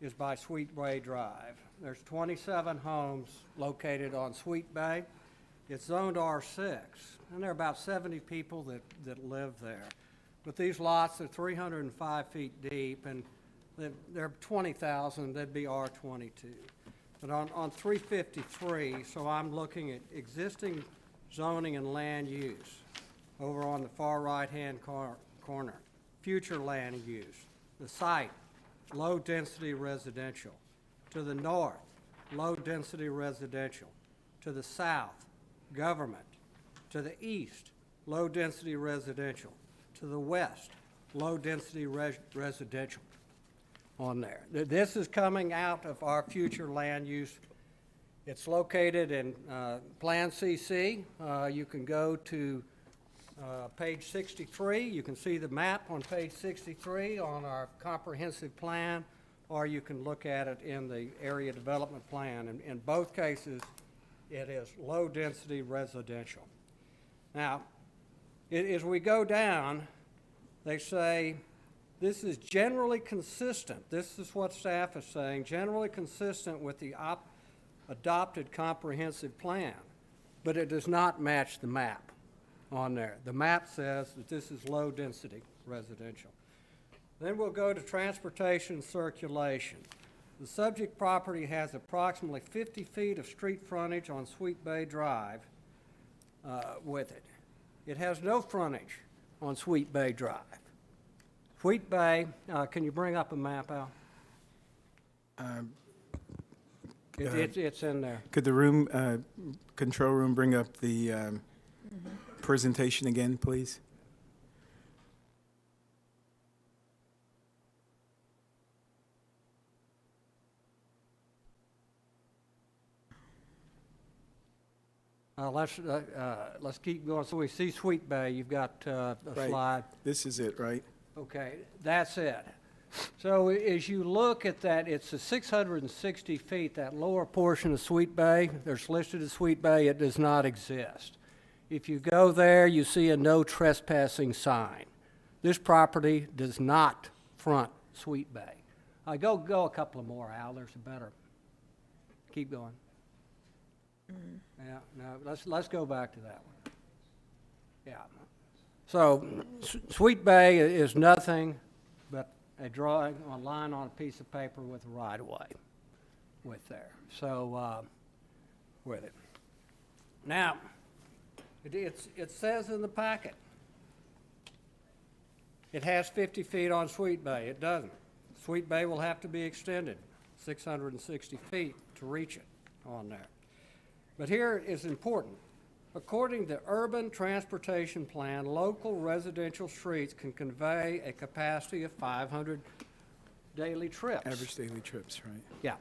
S12: is by Sweet Bay Drive. There's 27 homes located on Sweet Bay. It's zoned R6, and there are about 70 people that live there. But these lots are 305 feet deep, and they're 20,000, that'd be R22. But on 353, so I'm looking at existing zoning and land use over on the far right-hand corner. Future land use. The site, low-density residential. To the north, low-density residential. To the south, government. To the east, low-density residential. To the west, low-density residential on there. This is coming out of our future land use. It's located in Plan CC. You can go to page 63. You can see the map on page 63 on our comprehensive plan, or you can look at it in the area development plan. And in both cases, it is low-density residential. Now, as we go down, they say this is generally consistent. This is what staff is saying, generally consistent with the adopted comprehensive plan, but it does not match the map on there. The map says that this is low-density residential. Then we'll go to transportation circulation. The subject property has approximately 50 feet of street frontage on Sweet Bay Drive with it. It has no frontage on Sweet Bay Drive. Sweet Bay, can you bring up a map, Al? It's in there.
S18: Could the room, control room bring up the presentation again, please?
S12: Let's keep going. So we see Sweet Bay. You've got a
S18: Right.
S12: slide.
S18: This is it, right?
S12: Okay, that's it. So as you look at that, it's a 660 feet, that lower portion of Sweet Bay. There's listed as Sweet Bay. It does not exist. If you go there, you see a no trespassing sign. This property does not front Sweet Bay. Go a couple of more, Al. There's a better. Keep going. Yeah, no, let's go back to that one. Yeah. So Sweet Bay is nothing but a drawing, a line on a piece of paper with a right-of-way with there. So with it. Now, it says in the packet, it has 50 feet on Sweet Bay. It doesn't. Sweet Bay will have to be extended 660 feet to reach it on there. But here is important. According to Urban Transportation Plan, local residential streets can convey a capacity of 500 daily trips.
S18: Average daily trips, right?
S12: Yeah.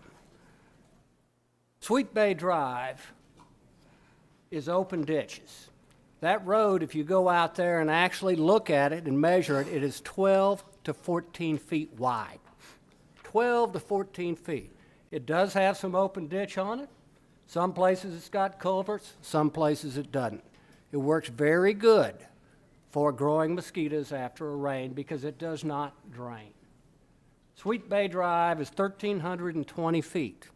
S12: Sweet Bay Drive is open ditches. That road, if you go out there and actually look at it and measure it, it is 12 to 14 feet wide. 12 to 14 feet. It does have some open ditch on it. Some places it's got culverts, some places it doesn't. It works very good for growing mosquitoes after a rain because it does not drain. Sweet Bay Drive is 1,320 feet.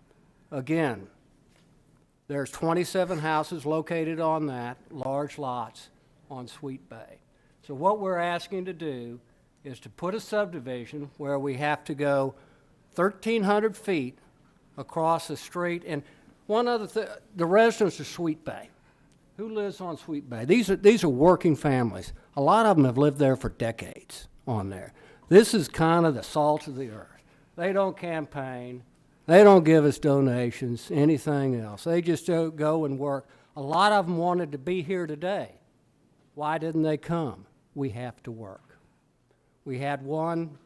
S12: Again, there's 27 houses located on that, large lots on Sweet Bay. So what we're asking to do is to put a subdivision where we have to go 1,300 feet across the street. And one other thing, the residents of Sweet Bay. Who lives on Sweet Bay? These are working families. A lot of them have lived there for decades on there. This is kind of the salt of the earth. They don't campaign. They don't give us donations, anything else. They just go and work. A lot of them wanted to be here today. Why didn't they come? We have to work. We had one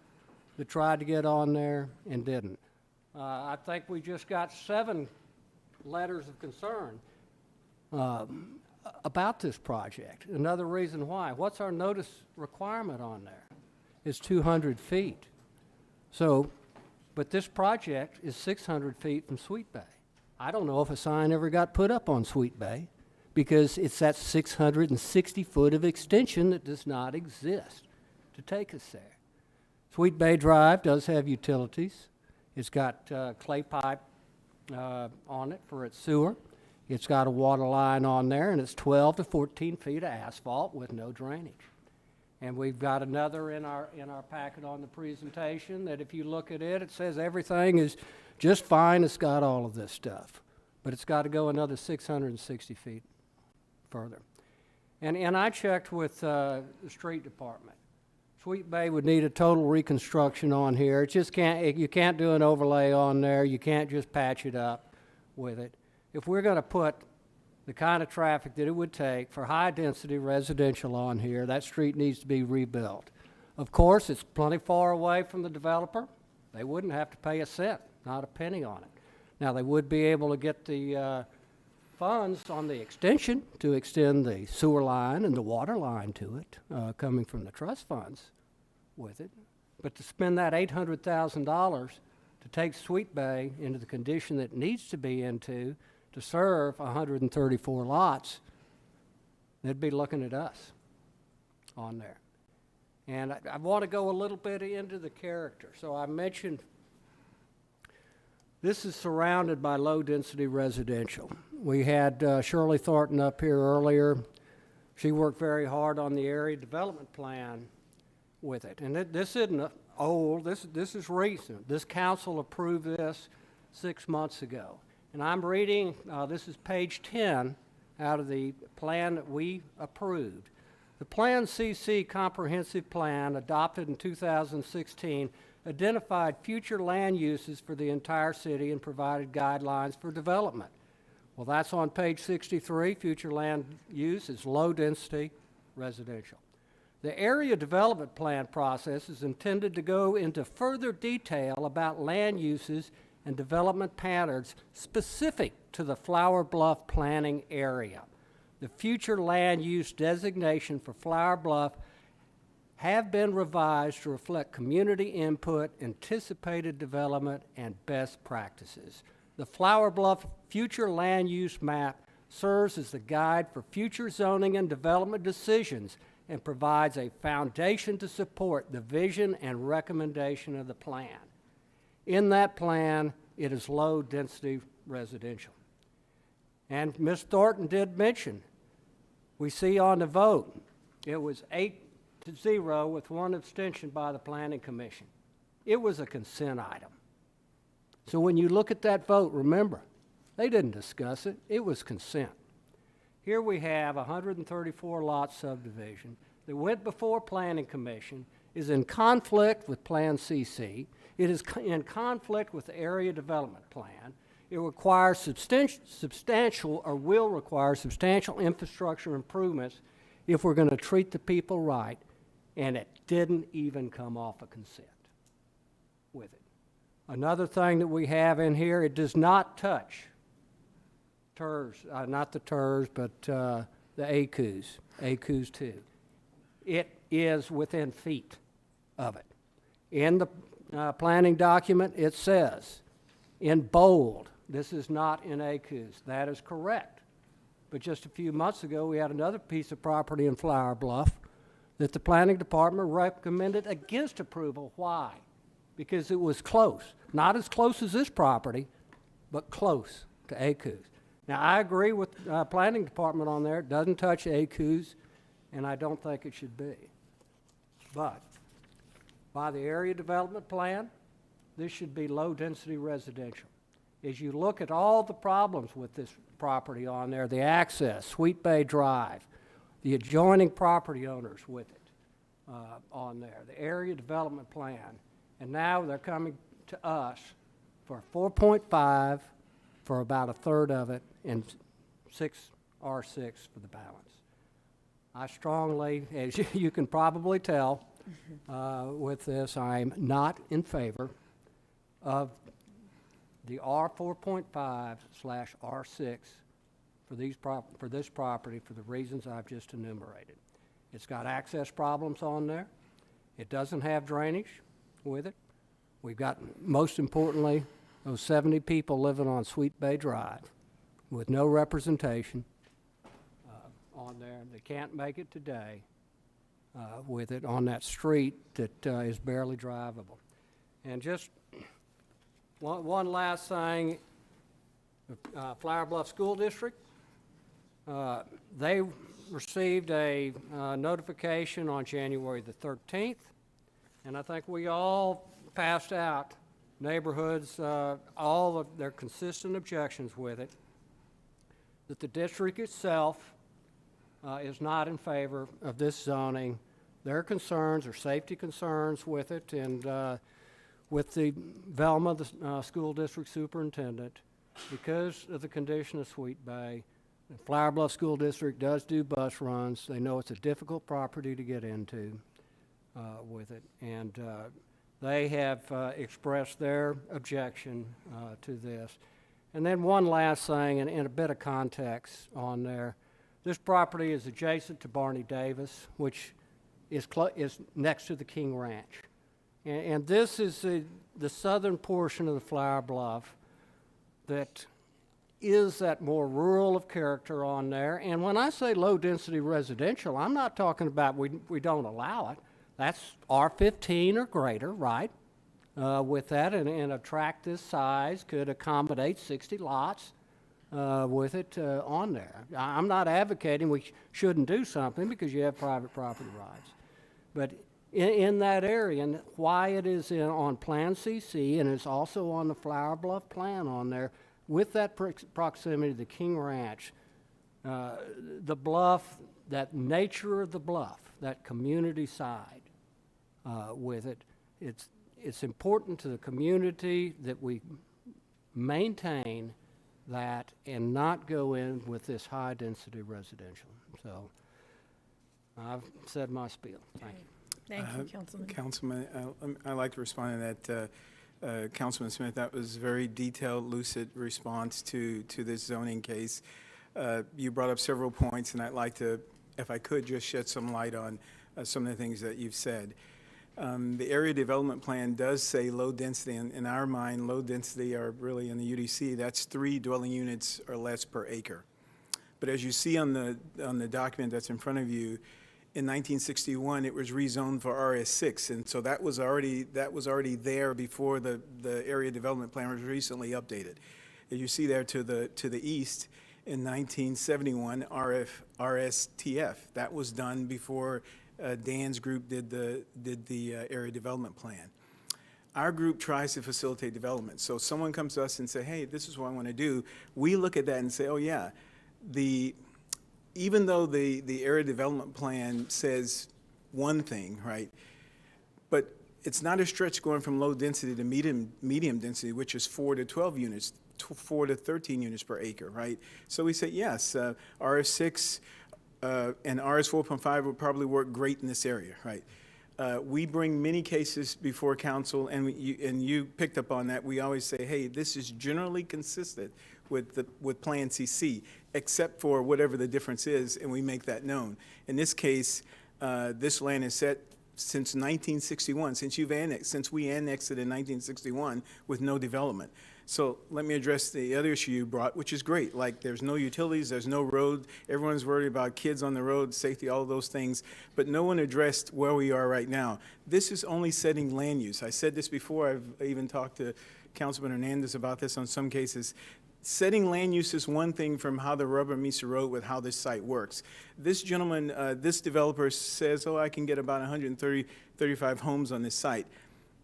S12: that tried to get on there and didn't. I think we just got 7 letters of concern about this project. Another reason why. What's our notice requirement on there? It's 200 feet. So, but this project is 600 feet from Sweet Bay. I don't know if a sign ever got put up on Sweet Bay because it's that 660 foot of extension that does not exist to take us there. Sweet Bay Drive does have utilities. It's got clay pipe on it for its sewer. It's got a water line on there, and it's 12 to 14 feet of asphalt with no drainage. And we've got another in our packet on the presentation that if you look at it, it says everything is just fine. It's got all of this stuff. But it's got to go another 660 feet further. And I checked with the street department. Sweet Bay would need a total reconstruction on here. It just you can't do an overlay on there. You can't just patch it up with it. If we're going to put the kind of traffic that it would take for high-density residential on here, that street needs to be rebuilt. Of course, it's plenty far away from the developer. They wouldn't have to pay a cent, not a penny on it. Now, they would be able to get the funds on the extension to extend the sewer line and the water line to it, coming from the trust funds with it. But to spend that $800,000 to take Sweet Bay into the condition that it needs to be into to serve 134 lots, they'd be looking at us on there. And I want to go a little bit into the character. So I mentioned this is surrounded by low-density residential. We had Shirley Thornton up here earlier. She worked very hard on the area development plan with it. And this isn't old, this is recent. This council approved this 6 months ago. And I'm reading, this is page 10 out of the plan that we approved. The Plan CC Comprehensive Plan, adopted in 2016, identified future land uses for the entire city and provided guidelines for development. Well, that's on page 63. Future land use is low-density residential. The area development plan process is intended to go into further detail about land uses and development patterns specific to the Flower Bluff planning area. The future land use designation for Flower Bluff have been revised to reflect community input, anticipated development, and best practices. The Flower Bluff future land use map serves as the guide for future zoning and development decisions and provides a foundation to support the vision and recommendation of the plan. In that plan, it is low-density residential. And Ms. Thornton did mention, we see on the vote, it was 8-0 with one abstention by the Planning Commission. It was a consent item. So when you look at that vote, remember, they didn't discuss it. It was consent. Here we have 134 lot subdivision that went before Planning Commission, is in conflict with Plan CC. It is in conflict with the area development plan. It requires substantial or will require substantial infrastructure improvements if we're going to treat the people right, and it didn't even come off a consent with it. Another thing that we have in here, it does not touch TERS, not the TERS, but the ACUs, ACUs 2. It is within feet of it. In the planning document, it says, in bold, this is not in ACUs. That is correct. But just a few months ago, we had another piece of property in Flower Bluff that the planning department recommended against approval. Why? Because it was close. Not as close as this property, but close to ACUs. Now, I agree with planning department on there. It doesn't touch ACUs, and I don't think it should be. But by the area development plan, this should be low-density residential. As you look at all the problems with this property on there, the access, Sweet Bay Drive, the adjoining property owners with it on there, the area development plan, and now they're coming to us for 4.5 for about a third of it and 6 R6 for the balance. I strongly, as you can probably tell with this, I'm not in favor of the R4.5/R6 for this property for the reasons I've just enumerated. It's got access problems on there. It doesn't have drainage with it. We've got, most importantly, those 70 people living on Sweet Bay Drive with no representation on there. They can't make it today with it on that street that is barely drivable. And just one last thing, Flower Bluff School District, they received a notification on January the 13th, and I think we all passed out neighborhoods, all of their consistent objections with it, that the district itself is not in favor of this zoning. Their concerns are safety concerns with it, and with the Velma, the school district superintendent, because of the condition of Sweet Bay, The Flower Bluff School District does do bus runs. They know it's a difficult property to get into with it. And they have expressed their objection to this. And then one last thing, and a bit of context on there. This property is adjacent to Barney Davis, which is next to the King Ranch. And this is the southern portion of the Flower Bluff that is that more rural of character on there. And when I say low-density residential, I'm not talking about we don't allow it. That's R15 or greater, right? With that, and a tract this size could accommodate 60 lots with it on there. I'm not advocating we shouldn't do something because you have private property rights. But in that area, and why it is on Plan CC, and it's also on the Flower Bluff plan on there, with that proximity to the King Ranch, the bluff, that nature of the bluff, that community side with it, it's important to the community that we maintain that and not go in with this high-density residential. So I've said my spiel. Thank you.
S2: Thank you, Councilman.
S18: Councilman, I'd like to respond to that. Councilman Smith, that was very detailed, lucid response to this zoning case. You brought up several points, and I'd like to, if I could, just shed some light on some of the things that you've said. The area development plan does say low density. In our mind, low density are really in the UDC, that's 3 dwelling units or less per acre. But as you see on the document that's in front of you, in 1961, it was rezoned for RS6, and so that was already there before the area development plan was recently updated. As you see there to the east, in 1971, RSTF, that was done before Dan's group did the area development plan. Our group tries to facilitate development. So someone comes to us and say, hey, this is what I want to do. We look at that and say, oh yeah, even though the area development plan says one thing, right? But it's not a stretch going from low density to medium density, which is 4 to 12 units, 4 to 13 units per acre, right? So we say, yes, RS6 and RS 4.5 would probably work great in this area, right? We bring many cases before council, and you picked up on that. We always say, hey, this is generally consistent with Plan CC, except for whatever the difference is, and we make that known. In this case, this land is set since 1961, since we annexed it in 1961 with no development. So let me address the other issue you brought, which is great. Like, there's no utilities, there's no road, everyone's worried about kids on the road, safety, all of those things, but no one addressed where we are right now. This is only setting land use. I said this before, I've even talked to Councilman Hernandez about this on some cases. Setting land use is one thing from how the rubber meets the road with how this site works. This gentleman, this developer says, oh, I can get about 35 homes on this site.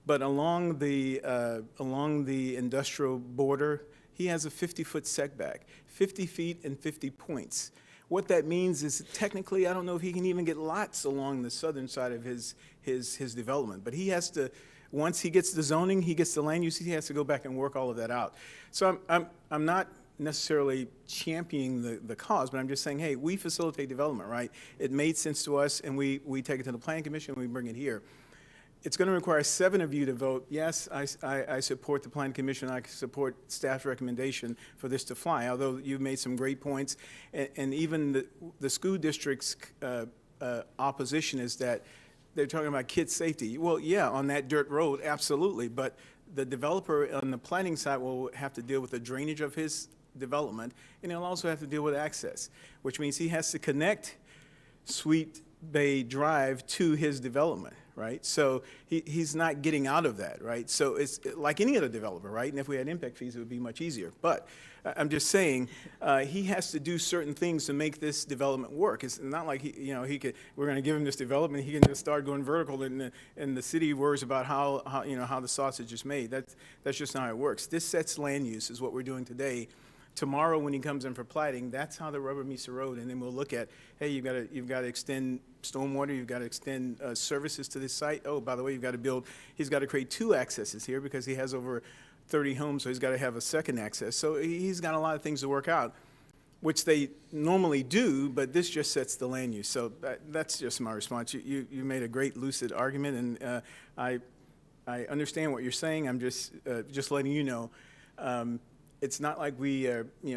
S18: But along the industrial border, he has a 50-foot setback, 50 feet and 50 points. What that means is technically, I don't know if he can even get lots along the southern side of his development. But he has to, once he gets the zoning, he gets the land use, he has to go back and work all of that out. So I'm not necessarily championing the cause, but I'm just saying, hey, we facilitate development, right? It made sense to us, and we take it to the Planning Commission, and we bring it here. It's going to require 7 of you to vote. Yes, I support the Planning Commission. I support staff's recommendation for this to fly, although you've made some great points. And even the school district's opposition is that they're talking about kid safety. Well, yeah, on that dirt road, absolutely. But the developer on the planning side will have to deal with the drainage of his development, and he'll also have to deal with access, which means he has to connect Sweet Bay Drive to his development. Right, so he's not getting out of that, right? So it's like any other developer, right? And if we had impact fees, it would be much easier. But I'm just saying, he has to do certain things to make this development work. It's not like we're going to give him this development, he can just start going vertical, and the city worries about how the sausage is made. That's just not how it works. This sets land use is what we're doing today. Tomorrow, when he comes in for plating, that's how the rubber meets the road, and then we'll look at, hey, you've got to extend stormwater, you've got to extend services to this site. Oh, by the way, he's got to create 2 accesses here because he has over 30 homes, so he's got to have a second access. So he's got a lot of things to work out. which they normally do, but this just sets the land use. So that's just my response. You made a great lucid argument, and I understand what you're saying. I'm just letting you know. It's not like we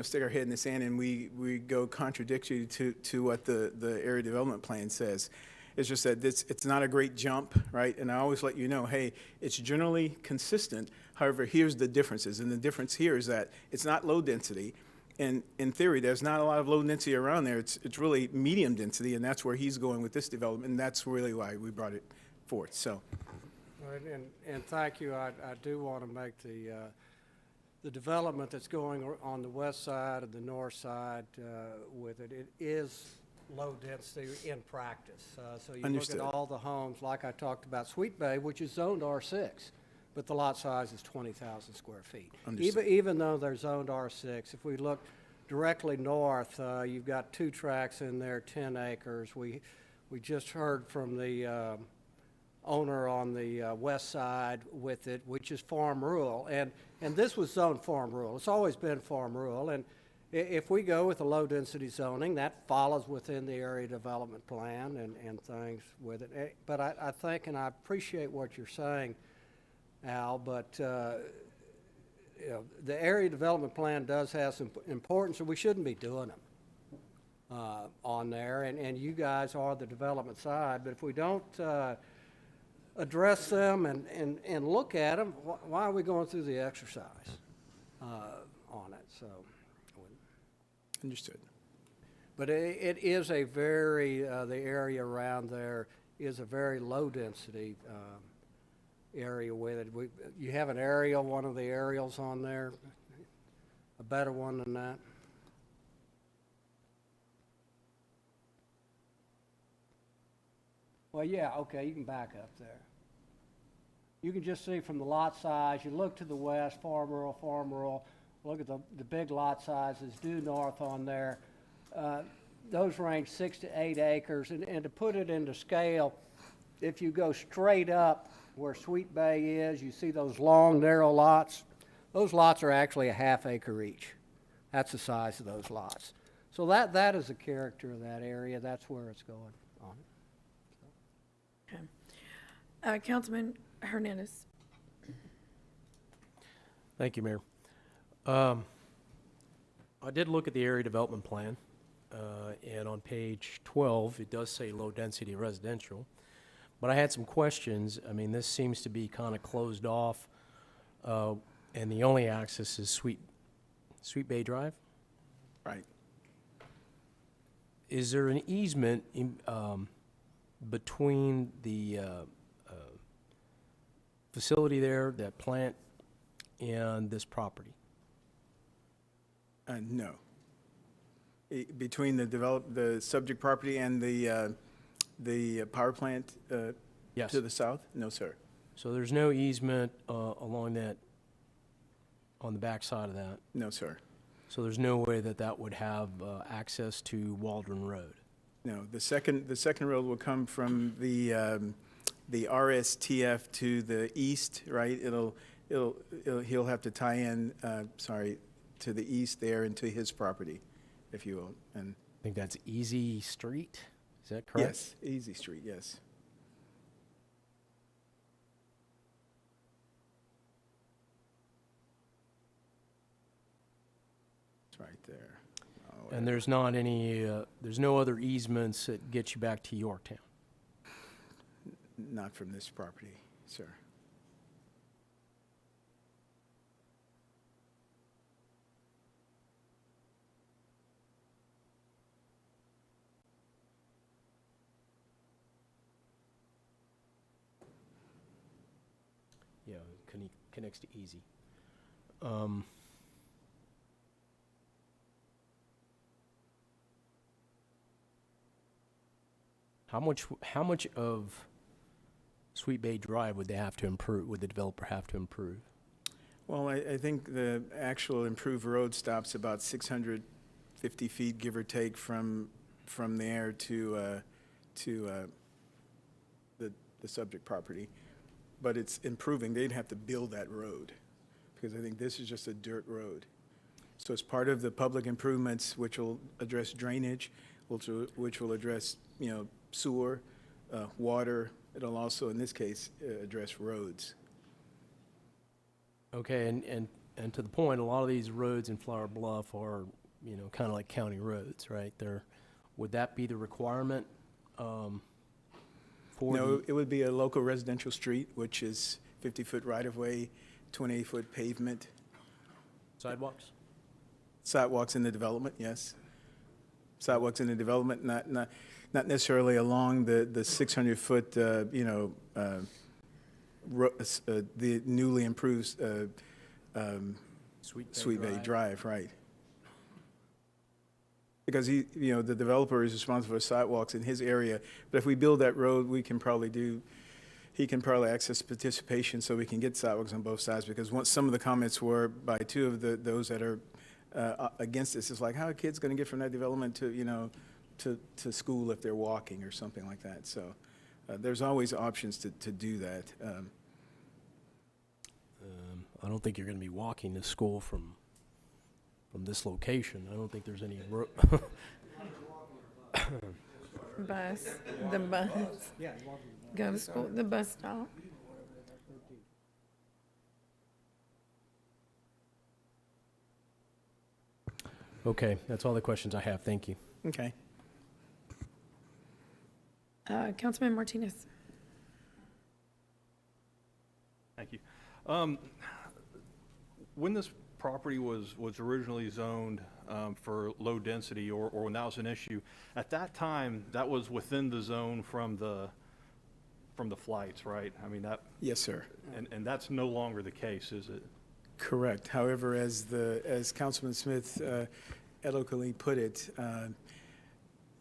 S18: stick our head in the sand and we go contradictory to what the area development plan says. It's just that it's not a great jump, right? And I always let you know, hey, it's generally consistent. However, here's the differences, and the difference here is that it's not low density. And in theory, there's not a lot of low density around there. It's really medium density, and that's where he's going with this development, and that's really why we brought it forth. So,
S12: Right, and thank you. I do want to make the development that's going on the west side and the north side with it. It is low density in practice. So you
S18: Understood.
S12: look at all the homes, like I talked about, Sweet Bay, which is zoned R6, but the lot size is 20,000 square feet.
S18: Understood.
S12: Even though they're zoned R6, if we look directly north, you've got 2 tracts in there, 10 acres. We just heard from the owner on the west side with it, which is farm rural, and this was zoned farm rural. It's always been farm rural, and if we go with a low-density zoning, that follows within the area development plan and things with it. But I think, and I appreciate what you're saying, Al, but the area development plan does have some importance, and we shouldn't be doing them on there, and you guys are the development side, but if we don't address them and look at them, why are we going through the exercise on it? So,
S18: understood.
S12: but it is a very the area around there is a very low density area with it. You have an aerial, one of the aerials on there, a better one than that. Well, yeah, okay, you can back up there. You can just see from the lot size, you look to the west, farm rural, look at the big lot sizes due north on there. Those range 6 to 8 acres, and to put it into scale, if you go straight up where Sweet Bay is, you see those long, narrow lots. Those lots are actually a half acre each. That's the size of those lots. So that is the character of that area. That's where it's going on it.
S2: Okay. Councilman Hernandez.
S7: Thank you, Mayor. I did look at the area development plan, and on page 12, it does say low-density residential, but I had some questions. I mean, this seems to be kind of closed off, and the only access is Sweet Bay Drive?
S18: Right.
S7: Is there an easement between the facility there, that plant, and this property?
S18: No. Between the subject property and the power plant
S7: Yes.
S18: to the south? No, sir.
S7: So there's no easement along that, on the back side of that?
S18: No, sir.
S7: So there's no way that would have access to Waldron Road?
S18: No. The second road will come from the RSTF to the east, right? He'll have to tie in, to the east there into his property, if you will. And
S7: I think that's Easy Street, is that correct?
S18: yes, Easy Street, yes. It's right there. Oh,
S7: And there's not any, there's no other easements that get you back to Yorktown?
S18: Not from this property, sir.
S7: Yeah, connects to Easy. How much of Sweet Bay Drive would they have to improve, would the developer have to improve?
S18: Well, I think the actual improved road stops about 650 feet, give or take, from there to the subject property. But it's improving. They'd have to build that road, because I think this is just a dirt road. So it's part of the public improvements, which will address drainage, which will address, sewer, water. It'll also, in this case, address roads.
S7: Okay, and to the point, a lot of these roads in Flower Bluff are, kind of like county roads, right? Would that be the requirement for?
S18: No, it would be a local residential street, which is 50-foot right-of-way, 28-foot pavement.
S7: Sidewalks?
S18: Sidewalks in the development, yes. Sidewalks in the development, not necessarily along the 600-foot, the newly improved Sweet Bay Drive, right. Because the developer is responsible for sidewalks in his area, but if we build that road, he can probably access participation so we can get sidewalks on both sides, because some of the comments were by two of those that are against this. It's like, how are kids going to get from that development to school if they're walking or something like that? So there's always options to do that.
S7: I don't think you're going to be walking to school from this location. I don't think there's any
S2: The bus. Go to school, the bus stop.
S7: Okay, that's all the questions I have. Thank you.
S18: Okay.
S2: Councilman Martinez.
S14: Thank you. When this property was originally zoned for low density, or when that was an issue, at that time, that was within the zone from the flights, right? I mean, that.
S18: Yes, sir.
S14: And that's no longer the case, is it?
S18: Correct. However, as Councilman Smith eloquently put it,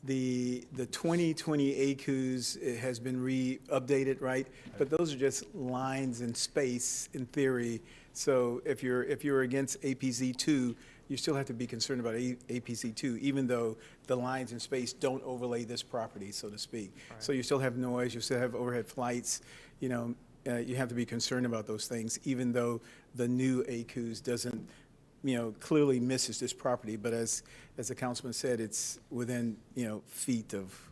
S18: the 2020 ACUs has been updated, right? But those are just lines in space in theory. So if you're against APZ2, you still have to be concerned about APZ2, even though the lines in space don't overlay this property, so to speak. Right. So you still have noise, you still have overhead flights, you have to be concerned about those things, even though the new ACUs doesn't, clearly misses this property. But as the councilman said, it's within, feet of.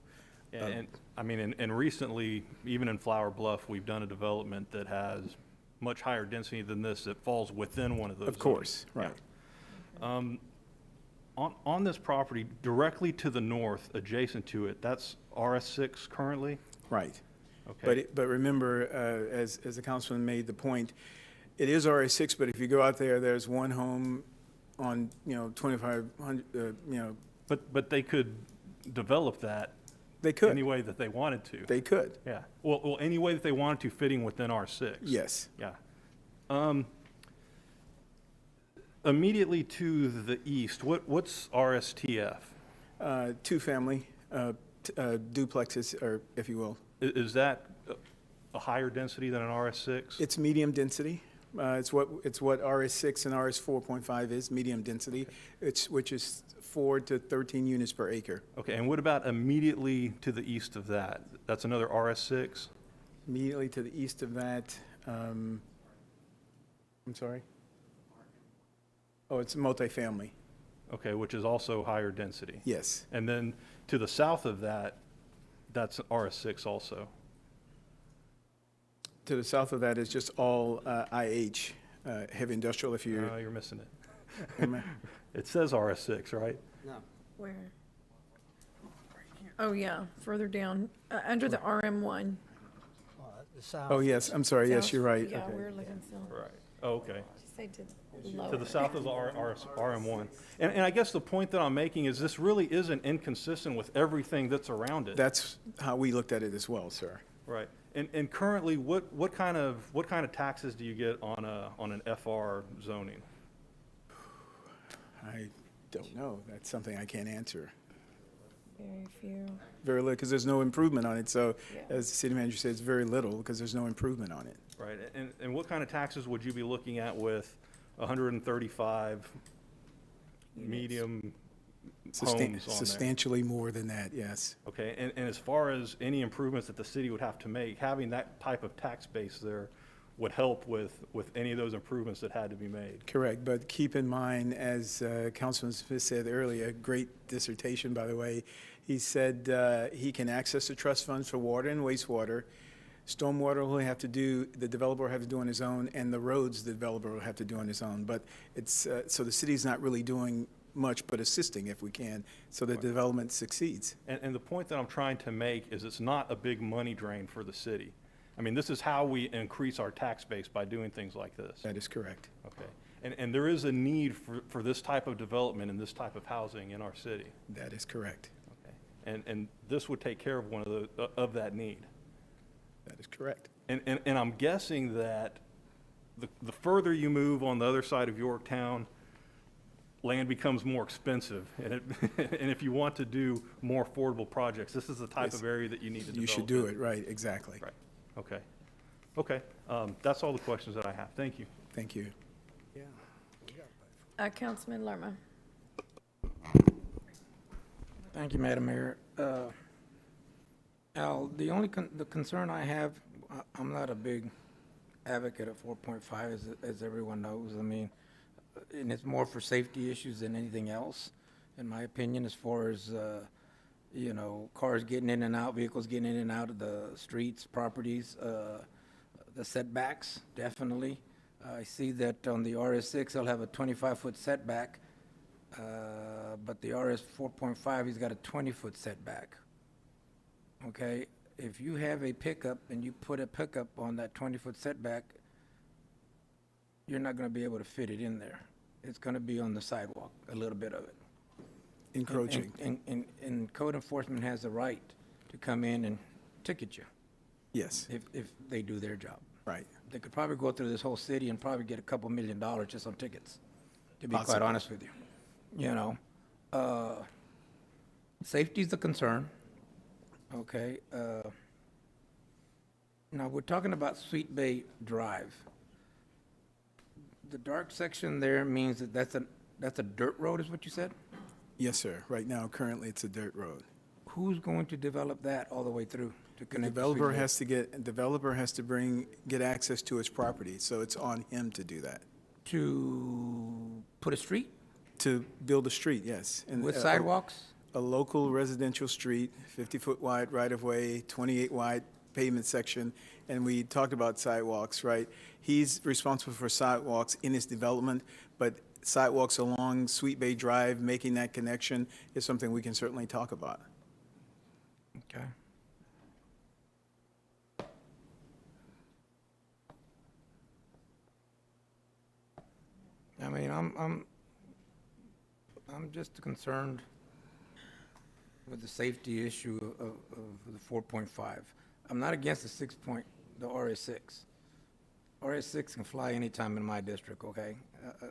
S14: Yeah, and recently, even in Flower Bluff, we've done a development that has much higher density than this that falls within one of those.
S18: Of course,
S14: zones.
S18: right.
S14: Yeah. On this property, directly to the north, adjacent to it, that's RS6 currently?
S18: Right.
S14: Okay.
S18: But remember, as the councilman made the point, it is RS6, but if you go out there, there's one home on, 2,500,
S14: But they could develop that.
S18: They could.
S14: Any way that they wanted to.
S18: They could.
S14: Yeah. Well, any way that they wanted to, fitting within R6.
S18: Yes.
S14: Yeah. Immediately to the east, what's RSTF?
S18: Two-family duplexes, or if you will.
S14: Is that a higher density than an RS6?
S18: It's medium density. It's what RS6 and RS4.5 is, medium density. Which is 4 to 13 units per acre.
S14: Okay, and what about immediately to the east of that? That's another RS6?
S18: Immediately to the east of that, I'm sorry? Oh, it's multifamily.
S14: Okay, which is also higher density?
S18: Yes.
S14: And then to the south of that, that's RS6 also?
S18: To the south of that is just all IH, heavy industrial, if you.
S14: No, you're missing it. It says RS6, right?
S12: No.
S2: Where? Oh, yeah, further down, under the RM1.
S12: The south.
S18: Oh, yes, I'm sorry, yes,
S2: South.
S18: you're right.
S2: Yeah,
S18: Okay.
S2: we're looking south.
S14: Right. Oh, okay.
S2: Just say to
S14: To the south of the RM1. And I guess the point that I'm making is this really isn't inconsistent with everything that's around it.
S18: That's how we looked at it as well, sir.
S14: Right. And currently, what kind of taxes do you get on an FR zoning?
S18: I don't know. That's something I can't answer.
S2: Very few.
S18: Very little, because there's no improvement on it. So
S2: Yeah.
S18: as the city manager said, it's very little because there's no improvement on it.
S14: Right. And what kind of taxes would you be looking at with 135 medium homes on there?
S18: Substantially more than that, yes.
S14: Okay. And as far as any improvements that the city would have to make, having that type of tax base there,
S17: would help with any of those improvements that had to be made.
S18: Correct, but keep in mind, as Councilman Smith said earlier, great dissertation, by the way, he said he can access the trust funds for water and wastewater. Stormwater will have to do, the developer will have to do on his own, and the roads the developer will have to do on his own. But it's, so the city's not really doing much but assisting if we can, so the development succeeds.
S17: And the point that I'm trying to make is it's not a big money drain for the city. I mean, this is how we increase our tax base, by doing things like this.
S18: That is correct.
S17: Okay. And there is a need for this type of development and this type of housing in our city.
S18: That is correct.
S17: Okay. And this would take care of one of that need.
S18: That is correct.
S17: And I'm guessing that the further you move on the other side of Yorktown, land becomes more expensive. And if you want to do more affordable projects, this is the type of area that you need to develop.
S18: You should do it, right, exactly.
S17: Right. Okay. Okay. That's all the questions that I have. Thank you.
S18: Thank you.
S2: Councilman Lerma.
S1: Thank you, Madam Mayor. Al, the only the concern I have, I'm not a big advocate of 4.5, as everyone knows. I mean, and it's more for safety issues than anything else, in my opinion, as far as, you know, cars getting in and out, vehicles getting in and out of the streets, properties, the setbacks, definitely. I see that on the RS6, they'll have a 25-foot setback, but the RS 4.5, he's got a 20-foot setback. Okay, if you have a pickup and you put a pickup on that 20-foot setback, you're not going to be able to fit it in there. It's going to be on the sidewalk, a little bit of it.
S18: Encroaching.
S1: And code enforcement has the right to come in and ticket you.
S18: Yes.
S1: If they do their job.
S18: Right.
S1: They could probably go through this whole city and probably get a couple $1 million just on tickets, to be quite
S18: Possibly.
S1: honest with you. You know, safety's the concern. Okay. Now, we're talking about Sweet Bay Drive. The dark section there means that that's a dirt road, is what you said?
S18: Yes, sir. Right now, currently, it's a dirt road.
S1: Who's going to develop that all the way through to
S18: The
S1: connect? to
S18: developer
S1: Sweet Bay?
S18: has to get access to his property, so it's on him to do that.
S1: To put a street?
S18: To build a street, yes. And,
S1: With sidewalks?
S18: A local residential street, 50-foot wide right-of-way, 28 wide pavement section, and we talked about sidewalks, right? He's responsible for sidewalks in his development, but sidewalks along Sweet Bay Drive, making that connection is something we can certainly talk about.
S1: Okay. I mean, I'm just concerned with the safety issue of the 4.5. I'm not against the RS6. RS6 can fly anytime in my district, okay?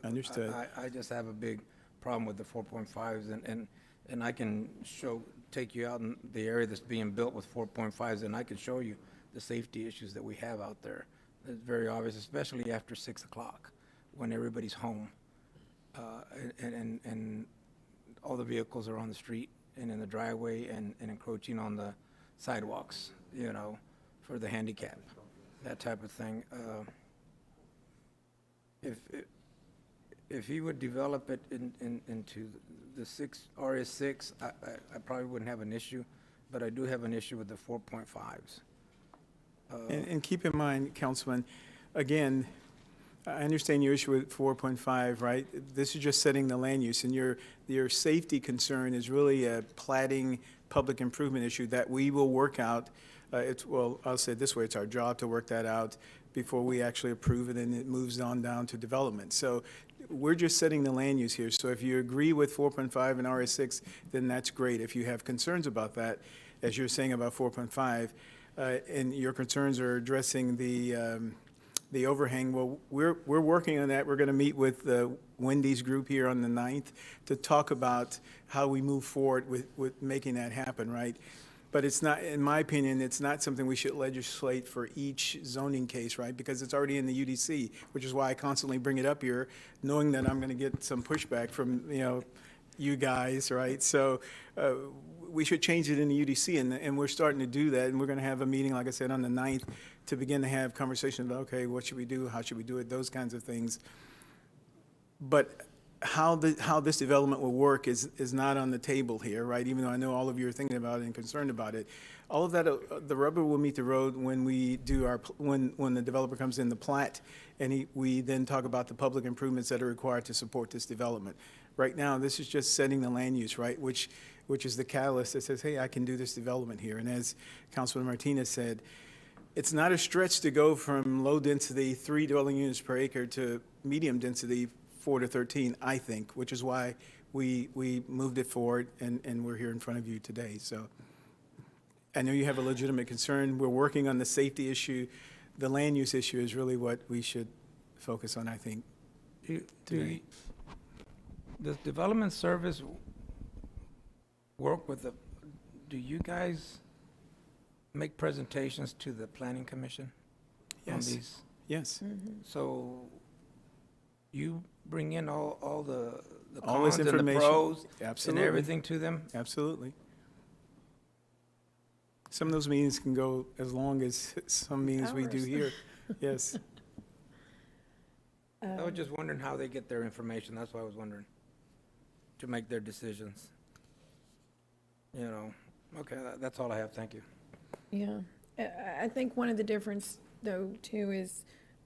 S18: Understood.
S1: I just have a big problem with the 4.5s, and I can take you out in the area that's being built with 4.5s, and I can show you the safety issues that we have out there. It's very obvious, especially after 6 o'clock, when everybody's home, and all the vehicles are on the street and in the driveway and encroaching on the sidewalks, you know, for the handicap, that type of thing. If he would develop it into the RS6, I probably wouldn't have an issue, but I do have an issue with the 4.5s.
S18: And keep in mind, Councilman, again, I understand your issue with 4.5, right? This is just setting the land use, and your safety concern is really a platting public improvement issue that we will work out. Well, I'll say it this way, it's our job to work that out before we actually approve it, and it moves on down to development. So we're just setting the land use here. So if you agree with 4.5 and RS6, then that's great. If you have concerns about that, as you're saying about 4.5, and your concerns are addressing the overhang, well, we're working on that. We're going to meet with Wendy's group here on the 9th to talk about how we move forward with making that happen, right? But it's not, in my opinion, it's not something we should legislate for each zoning case, right? Because it's already in the UDC, which is why I constantly bring it up here, knowing that I'm going to get some pushback from, you know, you guys, right? So we should change it in the UDC, and we're starting to do that, and we're going to have a meeting, like I said, on the 9th to begin to have conversations about, okay, what should we do, how should we do it, those kinds of things. But how this development will work is not on the table here, right? Even though I know all of you are thinking about it and concerned about it. All of that, the rubber will meet the road when we do when the developer comes in the plat, and we then talk about the public improvements that are required to support this development. Right now, this is just setting the land use, right? Which is the catalyst that says, hey, I can do this development here. And as Councilman Martinez said, it's not a stretch to go from low density, 3 dwelling units per acre to medium density, 4 to 13, I think, which is why we moved it forward and we're here in front of you today. So I know you have a legitimate concern. We're working on the safety issue. The land use issue is really what we should focus on, I think, today.
S1: Does Development Service work with do you guys make presentations to the Planning Commission? On
S18: Yes.
S1: these?
S18: Yes.
S1: So you bring in all the
S18: All this
S1: cons and the
S18: information.
S1: pros and
S18: Absolutely.
S1: everything to them?
S18: Absolutely. Some of those meetings can go as long as some meetings we do
S2: Hours.
S18: here. Yes.
S1: I was just wondering how they get their information. That's why I was wondering, to make their decisions. You know, okay, that's all I have. Thank you.
S2: Yeah, I think one of the difference, though, too, is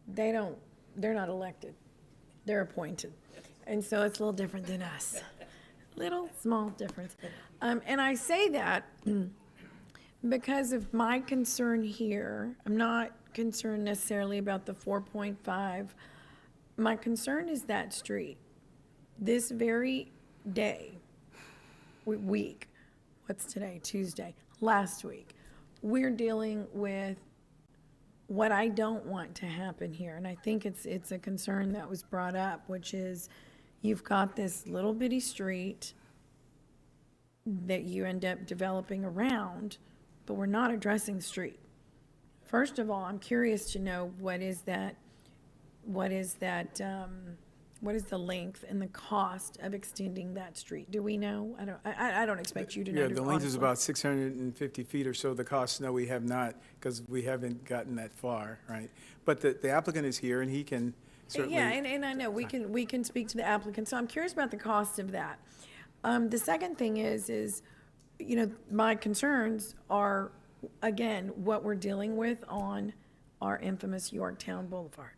S2: they're not elected. They're appointed. And so it's a little different than us. Little, small difference. And I say that because of my concern here. I'm not concerned necessarily about the 4.5. My concern is that street. This very day, week, what's today, Tuesday, last week, we're dealing with what I don't want to happen here. And I think it's a concern that was brought up, which is you've got this little bitty street that you end up developing around, but we're not addressing the street. First of all, I'm curious to know what is the length and the cost of extending that street? Do we know? I don't expect you to know.
S18: Yeah, the length is
S2: honestly.
S18: about 650 feet or so. The cost, no, we have not, because we haven't gotten that far, right? But the applicant is here, and he can certainly.
S2: Yeah, and I know, we can speak to the applicant, so I'm curious about the cost of that. The second thing is, you know, my concerns are, again, what we're dealing with on our infamous Yorktown Boulevard.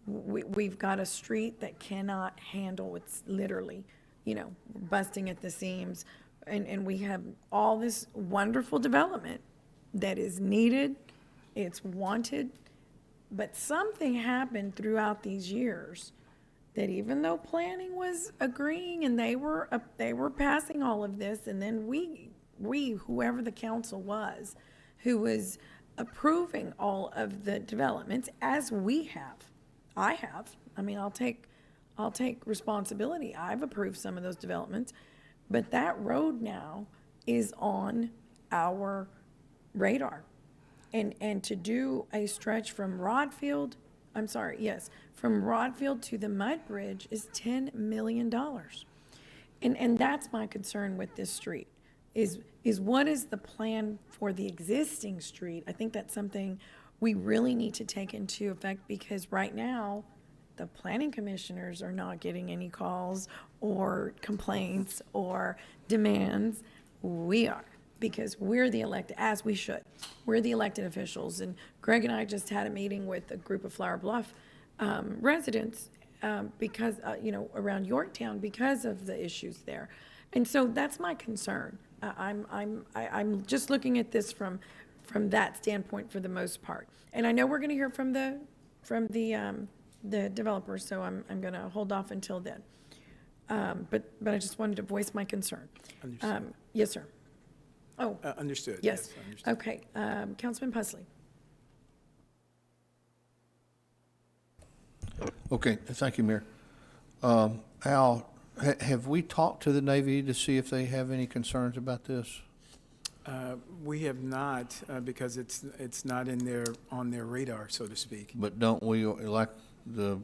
S2: We've got a street that cannot handle, it's literally, you know, busting at the seams. And we have all this wonderful development that is needed, it's wanted, but something happened throughout these years that even though planning was agreeing and they were passing all of this, and then we, whoever the council was, who was approving all of the developments, as we have. I have. I mean, I'll take responsibility. I've approved some of those developments, but that road now is on our radar. And to do a stretch from Rodfield to the Mud Bridge is $10 million. And that's my concern with this street, is what is the plan for the existing street? I think that's something we really need to take into effect, because right now, the planning commissioners are not getting any calls or complaints or demands. We are, because we're the elected, as we should. We're the elected officials. And Greg and I just had a meeting with a group of Flower Bluff residents because, you know, around Yorktown, because of the issues there. And so that's my concern. I'm just looking at this from that standpoint for the most part. And I know we're going to hear from the developers, so I'm going to hold off until then. But I just wanted to voice my concern.
S18: Understood.
S2: Yes, sir. Oh.
S18: Understood.
S2: Yes.
S18: Understood.
S2: Okay. Councilman Pusley.
S5: Okay, thank you, Mayor. Al, have we talked to the Navy to see if they have any concerns about this?
S18: We have not, because it's not on their radar, so to speak.
S5: But don't we, like the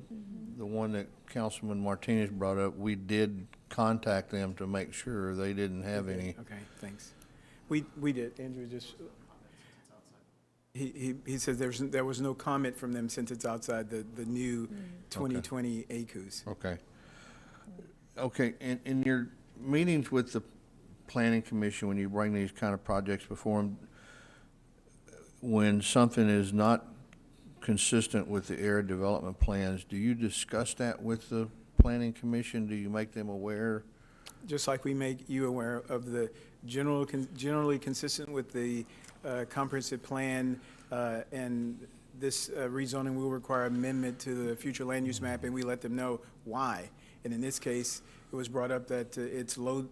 S5: the one that Councilman Martinez brought up, we did contact them to make sure they didn't have any.
S18: Okay, thanks. We did, Andrew just, he says there was no comment from them since it's outside the new 2020 ACUs.
S5: Okay. Okay, in your meetings with the Planning Commission, when you bring these kind of projects before them, when something is not consistent with the area development plans, do you discuss that with the Planning Commission? Do you make them aware?
S18: Just like we make you aware of the generally consistent with the comprehensive plan, and this rezoning will require amendment to the future land use map, and we let them know why. And in this case, it was brought up that it's low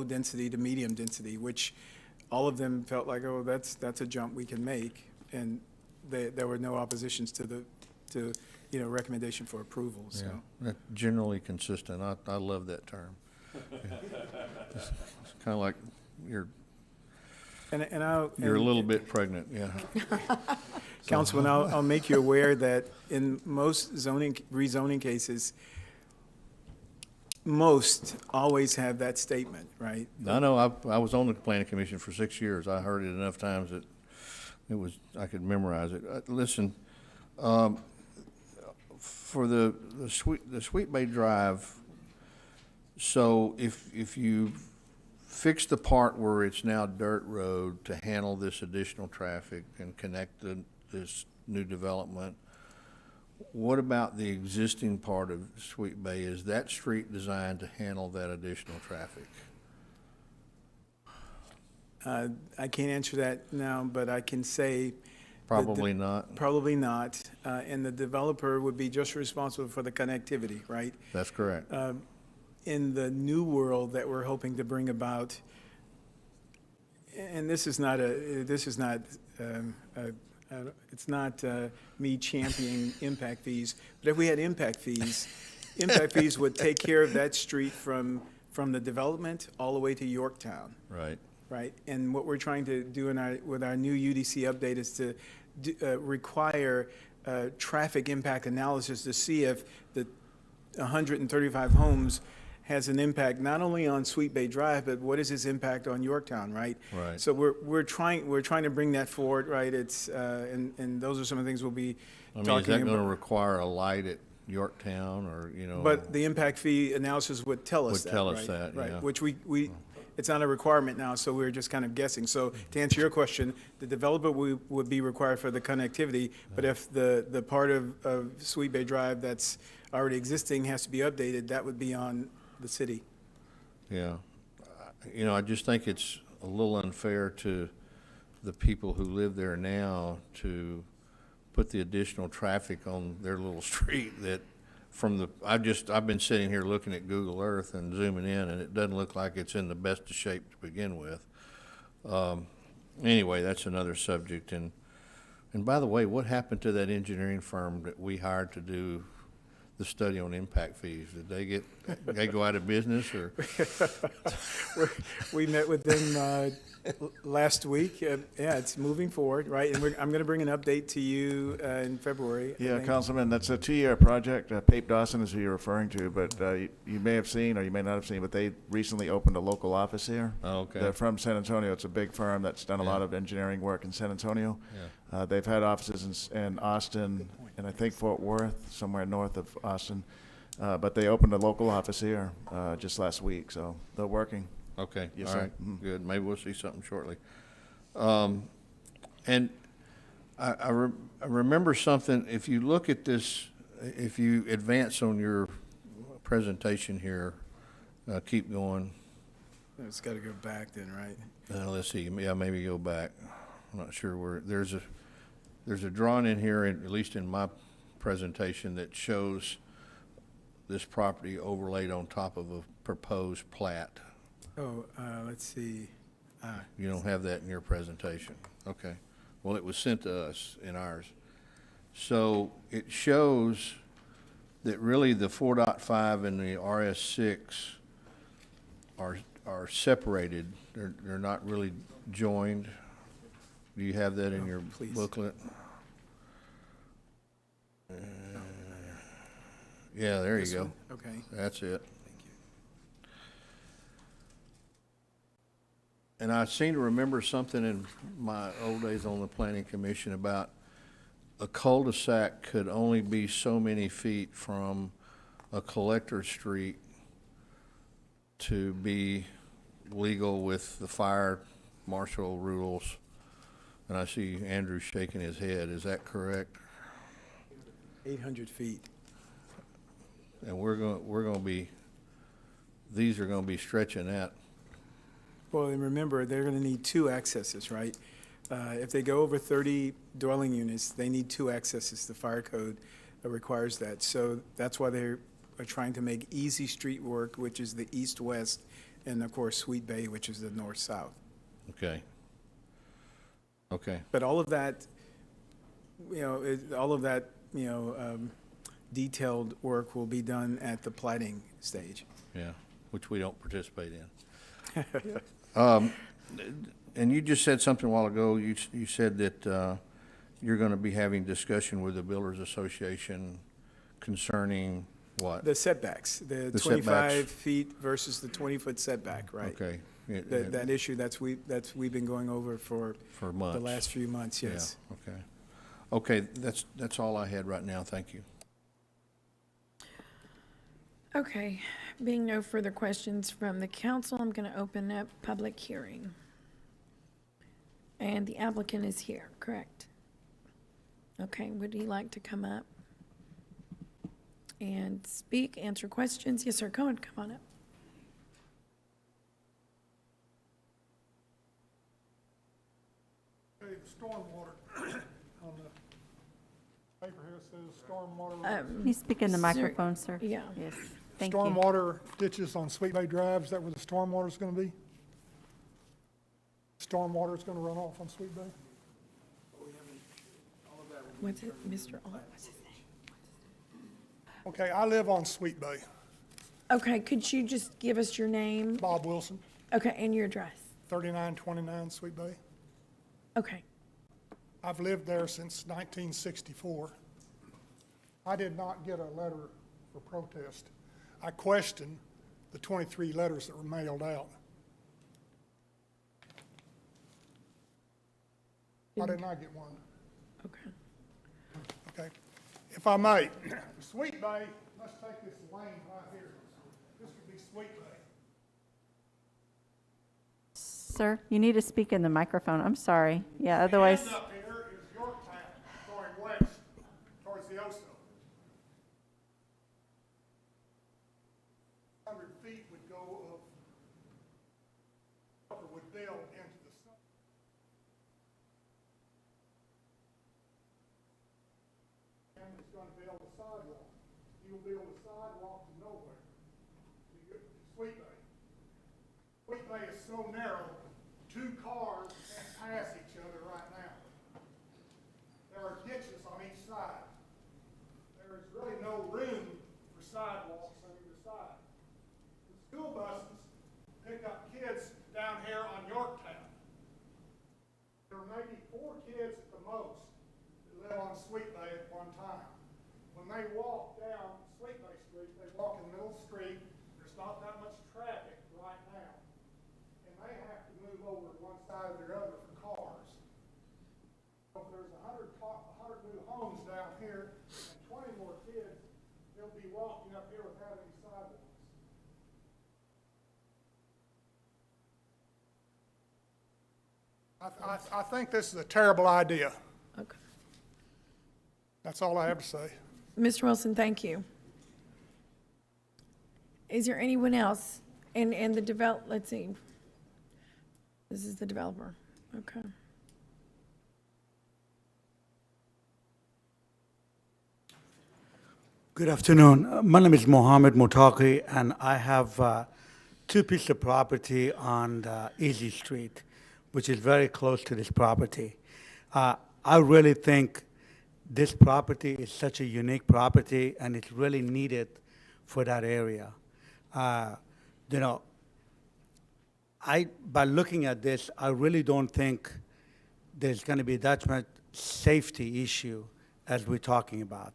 S18: density to medium density, which all of them felt like, oh, that's a jump we can make, and there were no oppositions to recommendation for approval. So
S5: Yeah, that's generally consistent. I love that term. It's kind of like you're a little bit pregnant, yeah.
S18: Councilman, I'll make you aware that in most rezoning cases, most always have that statement, right?
S5: I know, I was on the Planning Commission for 6 years. I heard it enough times that I could memorize it. Listen, for the Sweet Bay Drive, so if you fix the part where it's now dirt road to handle this additional traffic and connect this new development, what about the existing part of Sweet Bay? Is that street designed to handle that additional traffic?
S18: I can't answer that now, but I can say.
S5: Probably not.
S18: Probably not. And the developer would be just responsible for the connectivity, right?
S5: That's correct.
S18: In the new world that we're hoping to bring about, and it's not me championing impact fees, but if we had impact fees would take care of that street from the development all the way to Yorktown.
S5: Right.
S18: Right, and what we're trying to do with our new UDC update is to require traffic impact analysis to see if the 135 homes has an impact not only on Sweet Bay Drive, but what is its impact on Yorktown, right?
S5: Right.
S18: So we're trying to bring that forward, right? It's and those are some of the things we'll be talking about.
S5: Is that going to require a light at Yorktown, or
S18: But the impact fee analysis would tell us
S5: that,
S18: right?
S5: yeah.
S18: Which we it's not a requirement now, so we're just kind of guessing. So to answer your question, the developer would be required for the connectivity, but if the part of Sweet Bay Drive that's already existing has to be updated, that would be on the city.
S5: Yeah. I just think it's a little unfair to the people who live there now to put the additional traffic on their little street that I've been sitting here looking at Google Earth and zooming in, and it doesn't look like it's in the best of shape to begin with. Anyway, that's another subject. And by the way, what happened to that engineering firm that we hired to do the study on impact fees? Did they go out of business, or?
S18: We met with them last week. Yeah, it's moving forward, right? And I'm going to bring an update to you in February.
S23: Yeah, Councilman, that's a 2-year project. Pape Dawson is who you're referring to, but you may have seen, or you may not have seen, but they recently opened a local office here.
S5: Oh, okay.
S23: They're from San Antonio. It's a big firm that's done a lot of engineering work in San Antonio.
S5: Yeah.
S23: They've had offices in Austin and I think Fort Worth, somewhere north of Austin. But they opened a local office here just last week, so they're working.
S5: Okay,
S23: Yes,
S5: all
S23: sir.
S5: right,
S23: Mhm.
S5: good. Maybe we'll see something shortly. And I remember something, if you look at this, if you advance on your presentation here, keep going.
S18: It's got to go back then, right?
S5: Let's see, yeah, maybe go back. I'm not sure where, there's a drawing in here, at least in my presentation, that shows this property overlaid on top of a proposed plat.
S18: Oh, let's see.
S5: You don't have that in your presentation. Okay. Well, it was sent to us in ours. So it shows that really the 4.5 and the RS6 are separated. They're not really joined. Do you have that in your booklet? Yeah, there you
S18: This
S5: go.
S18: one? Okay.
S5: That's it. And I seem to remember something in my old days on the planning commission about a cul-de-sac could only be so many feet from a collector street to be legal with the fire marshal rules. And I see Andrew shaking his head. Is that correct?
S18: 800 feet.
S5: And we're gonna be, these are gonna be stretching that.
S18: Well, and remember, they're going to need 2 accesses, right? If they go over 30 dwelling units, they need 2 accesses. The fire code requires that. So that's why they are trying to make easy street work, which is the east-west, and of course, Sweet Bay, which is the north-south.
S5: Okay. Okay.
S18: But all of that, detailed work will be done at the plating stage.
S5: Yeah, which we don't participate in. And you just said something a while ago, you said that you're going to be having discussion with the Builders Association concerning what?
S18: The setbacks, the 25 feet versus the 20-foot setback, right?
S5: Okay.
S18: That issue, we've been going over for
S5: months.
S18: the last few months, yes.
S5: Yeah, okay. Okay, that's all I had right now, thank you.
S2: Okay, being no further questions from the council, I'm going to open up public hearing. And the applicant is here, correct? Okay, would he like to come up and speak, answer questions? Yes, sir, come on up.
S19: Okay, the stormwater on the paper here says stormwater.
S6: Can you speak in the microphone, sir?
S2: Yeah.
S6: Yes, thank you.
S19: Stormwater ditches on Sweet Bay Drive, is that where the stormwater's gonna be? Stormwater's gonna run off on Sweet Bay?
S2: What's it, Mr. What's his name?
S19: Okay, I live on Sweet Bay.
S2: Okay, could you just give us your name?
S19: Bob Wilson,
S2: Okay, and your address?
S19: 3929 Sweet Bay.
S2: Okay.
S19: I've lived there since 1964. I did not get a letter for protest. I questioned the 23 letters that were mailed out. I did not get one.
S2: Okay.
S19: Okay. If I may, Sweet Bay, let's take this lane right here. This would be Sweet Bay.
S6: Sir, you need to speak in the microphone. I'm sorry. Yeah, otherwise.
S19: The end up here is Yorktown going west towards the Oso. 100 feet would go of, or would build into the sun. And it's going to build a sidewalk. You'll build a sidewalk to nowhere. To get to Sweet Bay. Sweet Bay is so narrow, 2 cars can't pass each other right now. There are ditches on each side. There is really no room for sidewalks on either side. The school buses pick up kids down here on Yorktown. There are maybe 4 kids at the most that live on Sweet Bay at one time. When they walk down Sweet Bay Street, they walk in the middle of the street. There's not that much traffic right now. And they have to move over to one side or the other for cars. So if there's 100 new homes down here and 20 more kids, they'll be walking up here without any sidewalks. I think this is a terrible idea.
S2: Okay.
S19: That's all I have to say.
S2: Mr. Wilson, thank you. Is there anyone else? And the let's see. This is the developer. Okay.
S20: Good afternoon. My name is Mohammed Mutaki, and I have 2 pieces of property on Easy Street, which is very close to this property. I really think this property is such a unique property, and it's really needed for that area. By looking at this, I really don't think there's going to be that much safety issue as we're talking about.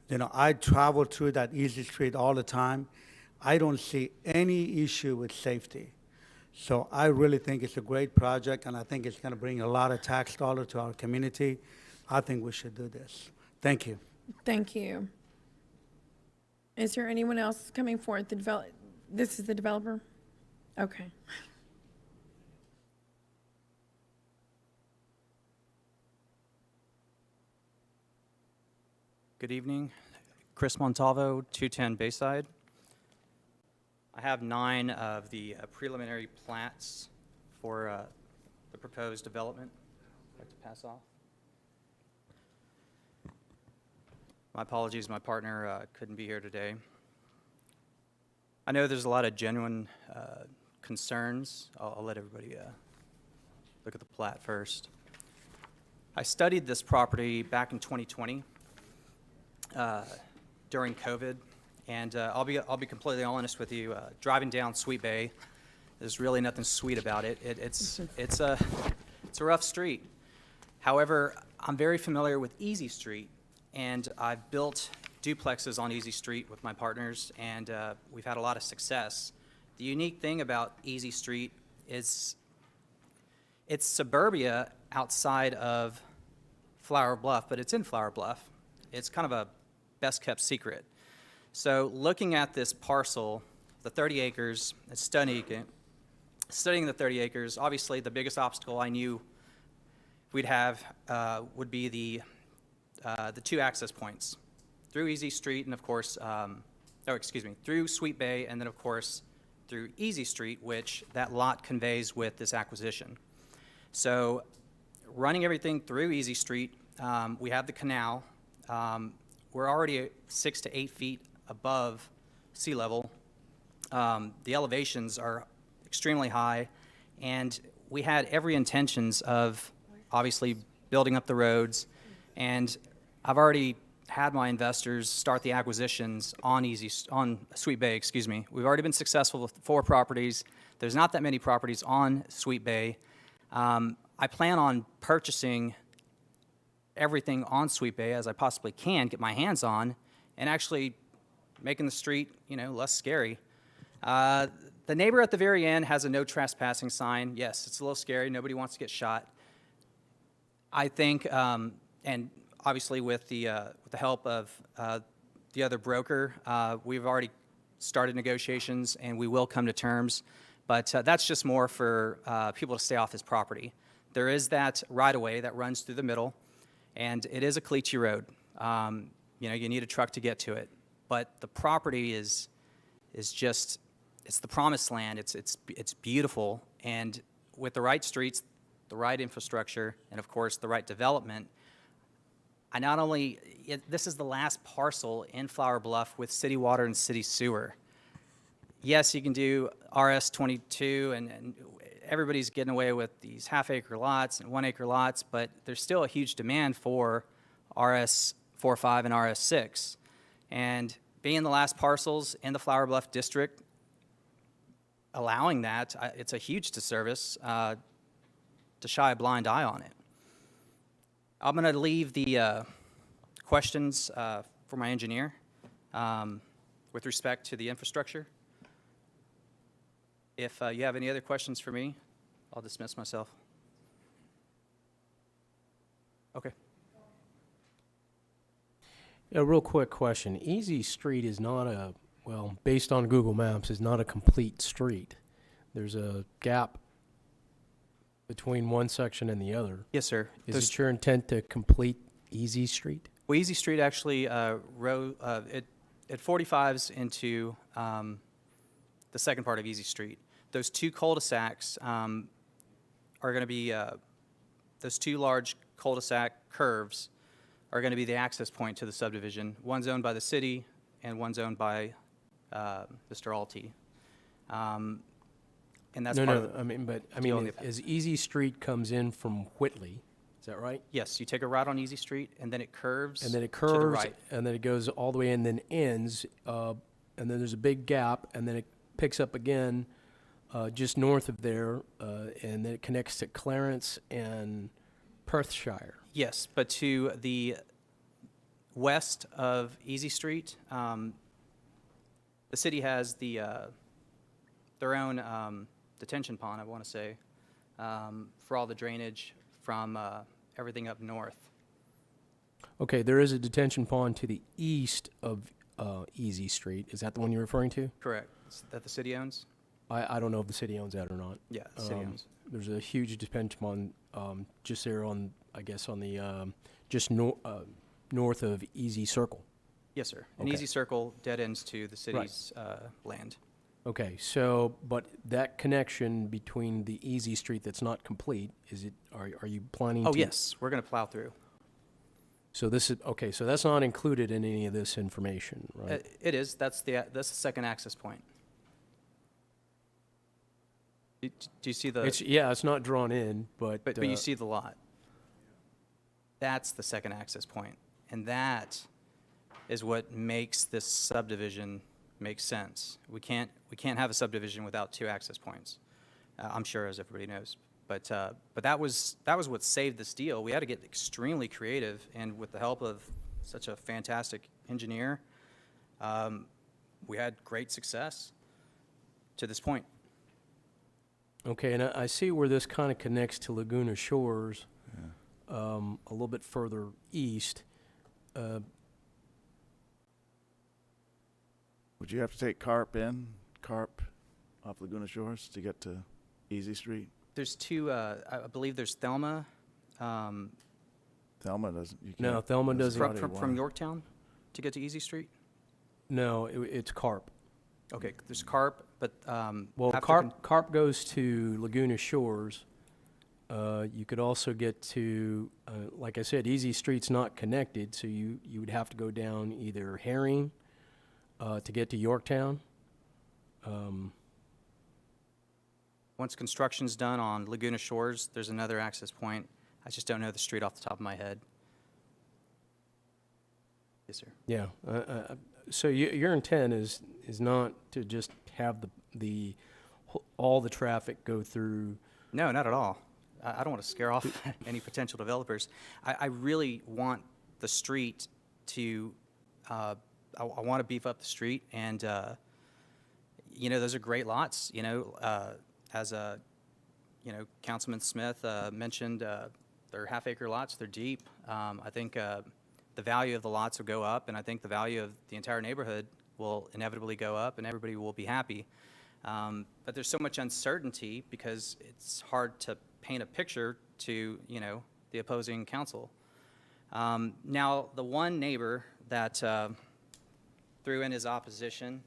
S20: You know, I travel through that Easy Street all the time. I don't see any issue with safety. So I really think it's a great project, and I think it's going to bring a lot of tax dollars to our community. I think we should do this. Thank you.
S2: Thank you. Is there anyone else coming forward? This is the developer? Okay.
S3: Good evening. Chris Montalvo, 210 Bayside. I have 9 of the preliminary plats for the proposed development. I'd like to pass off. My apologies, my partner couldn't be here today. I know there's a lot of genuine concerns. I'll let everybody look at the plat first. I studied this property back in 2020 during COVID, and I'll be completely honest with you. Driving down Sweet Bay, there's really nothing sweet about it. It's a rough street. However, I'm very familiar with Easy Street, and I've built duplexes on Easy Street with my partners, and we've had a lot of success. The unique thing about Easy Street is it's suburbia outside of Flower Bluff, but it's in Flower Bluff. It's kind of a best-kept secret. So looking at this parcel, the 30 acres, studying the 30 acres, obviously the biggest obstacle I knew we'd have would be the 2 access points through Easy Street and, of course, through Sweet Bay, and then, of course, through Easy Street, which that lot conveys with this acquisition. So running everything through Easy Street, we have the canal. We're already 6 to 8 feet above sea level. The elevations are extremely high, and we had every intentions of obviously building up the roads, and I've already had my investors start the acquisitions on Sweet Bay, excuse me. We've already been successful with 4 properties. There's not that many properties on Sweet Bay. I plan on purchasing everything on Sweet Bay as I possibly can get my hands on, and actually making the street, less scary. The neighbor at the very end has a no trespassing sign. Yes, it's a little scary. Nobody wants to get shot. I think, and obviously with the help of the other broker, we've already started negotiations, and we will come to terms. But that's just more for people to stay off his property. There is that right-of-way that runs through the middle, and it is a Cleachy road. You need a truck to get to it. But the property is just, it's the promised land. It's beautiful, and with the right streets, the right infrastructure, and of course the right development, this is the last parcel in Flower Bluff with city water and city sewer. Yes, you can do RS 22, and everybody's getting away with these half-acre lots and 1-acre lots, but there's still a huge demand for RS 4.5 and RS 6. And being the last parcels in the Flower Bluff district, allowing that, it's a huge disservice to shy a blind eye on it. I'm going to leave the questions for my engineer with respect to the infrastructure. If you have any other questions for me, I'll dismiss myself. Okay.
S7: A real quick question. Easy Street is not based on Google Maps, is not a complete street. There's a gap between one section and the other.
S3: Yes, sir.
S7: Is it your intent to complete Easy Street?
S3: Well, Easy Street actually, it 45s into the second part of Easy Street. Those 2 cul-de-sacs are going to be, those 2 large cul-de-sac curves are going to be the access point to the subdivision. One's owned by the city, and one's owned by Mr. Alty. And that's
S7: as Easy Street comes in from Whitley, is that right?
S3: Yes, you take a right on Easy Street, and then it curves.
S7: And then it
S3: to the
S7: curves,
S3: right.
S7: and then it goes all the way and then ends, and then there's a big gap, and then it picks up again just north of there, and then it connects to Clarence and Perthshire.
S3: Yes, but to the west of Easy Street, the city has their own detention pond, I want to say, for all the drainage from everything up north.
S7: Okay, there is a detention pond to the east of Easy Street. Is that the one you're referring to?
S3: Correct. That the city owns?
S7: I don't know if the city owns that or not.
S3: Yeah, the city owns.
S7: There's a huge detention pond just there on, I guess, on the north of Easy Circle.
S3: Yes, sir. An
S7: Okay.
S3: Easy Circle dead ends to the city's land.
S7: Okay, so, but that connection between the Easy Street that's not complete, are you planning to?
S3: Oh, yes, we're going to plow through.
S7: So this is, okay, so that's not included in any of this information, right?
S3: It is. That's the second access point. Do you see the?
S7: Yeah, it's not drawn in, but.
S3: But you see the lot. That's the second access point, and that is what makes this subdivision make sense. We can't have a subdivision without two access points. I'm sure, as everybody knows. But that was what saved this deal. We had to get extremely creative, and with the help of such a fantastic engineer, we had great success to this point.
S7: Okay, and I see where this kind of connects to Laguna Shores, a little bit further east.
S23: Would you have to take Carp off Laguna Shores to get to Easy Street?
S3: There's two, I believe there's Thelma.
S23: Thelma doesn't. You
S7: No,
S23: can't-
S7: Thelma doesn't.
S3: From Yorktown to get to Easy Street?
S7: No, it's Carp.
S3: Okay, there's Carp, but
S7: Well,
S3: after
S7: Carp goes to Laguna Shores. You could also get to, like I said, Easy Street's not connected, so you would have to go down either Herring to get to Yorktown.
S3: Once construction's done on Laguna Shores, there's another access point. I just don't know the street off the top of my head. Yes, sir.
S7: Yeah. So your intent is not to just have all the traffic go through?
S3: No, not at all. I don't want to scare off any potential developers. I really want the street to, I want to beef up the street, and, those are great lots, as Councilman Smith mentioned, they're half-acre lots, they're deep. I think the value of the lots will go up, and I think the value of the entire neighborhood will inevitably go up, and everybody will be happy. But there's so much uncertainty because it's hard to paint a picture to, the opposing council. Now, the one neighbor that threw in his opposition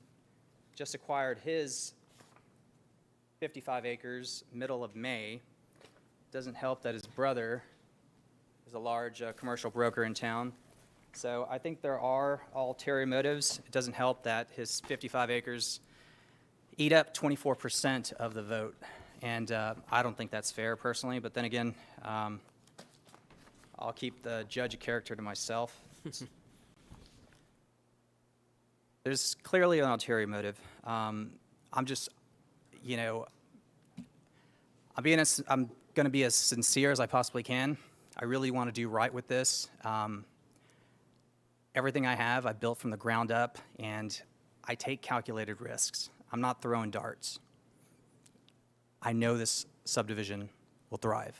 S3: just acquired his 55 acres middle of May. Doesn't help that his brother is a large commercial broker in town. So I think there are ulterior motives. It doesn't help that his 55 acres eat up 24% of the vote. And I don't think that's fair personally, but then again, I'll keep the judge of character to myself. There's clearly an ulterior motive. I'm just, I'm going to be as sincere as I possibly can. I really want to do right with this. Everything I have, I built from the ground up, and I take calculated risks. I'm not throwing darts. I know this subdivision will thrive.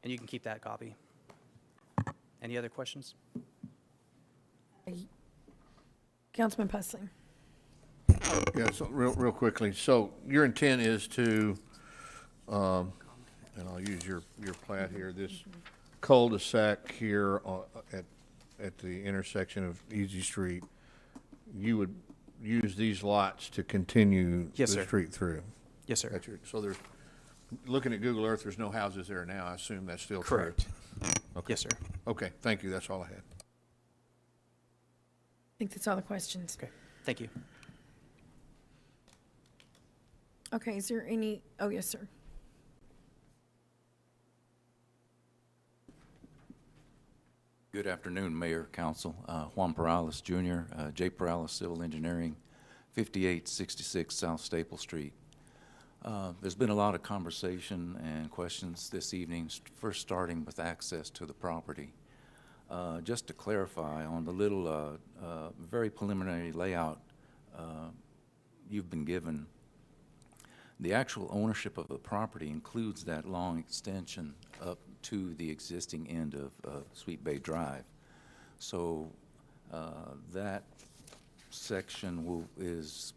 S3: And you can keep that copy. Any other questions?
S2: Councilman Pusley.
S5: Yeah, so real quickly, so your intent is to, and I'll use your plat here, this cul-de-sac here at the intersection of Easy Street, you would use these lots to continue
S3: Yes,
S5: the
S3: sir.
S5: street through?
S3: Yes, sir.
S5: So there's, looking at Google Earth, there's no houses there now. I assume that's still true?
S3: Correct.
S5: Okay.
S3: Yes, sir.
S5: Okay, thank you. That's all I had.
S2: I think that's all the questions.
S3: Okay, thank you.
S2: Okay, is there any, oh, yes, sir.
S4: Good afternoon, Mayor, Council. Juan Perales Jr., J. Perales Civil Engineering, 5866 South Staple Street. There's been a lot of conversation and questions this evening, first starting with access to the property. Just to clarify, on the little, very preliminary layout you've been given, the actual ownership of the property includes that long extension up to the existing end of Sweet Bay Drive. So that section is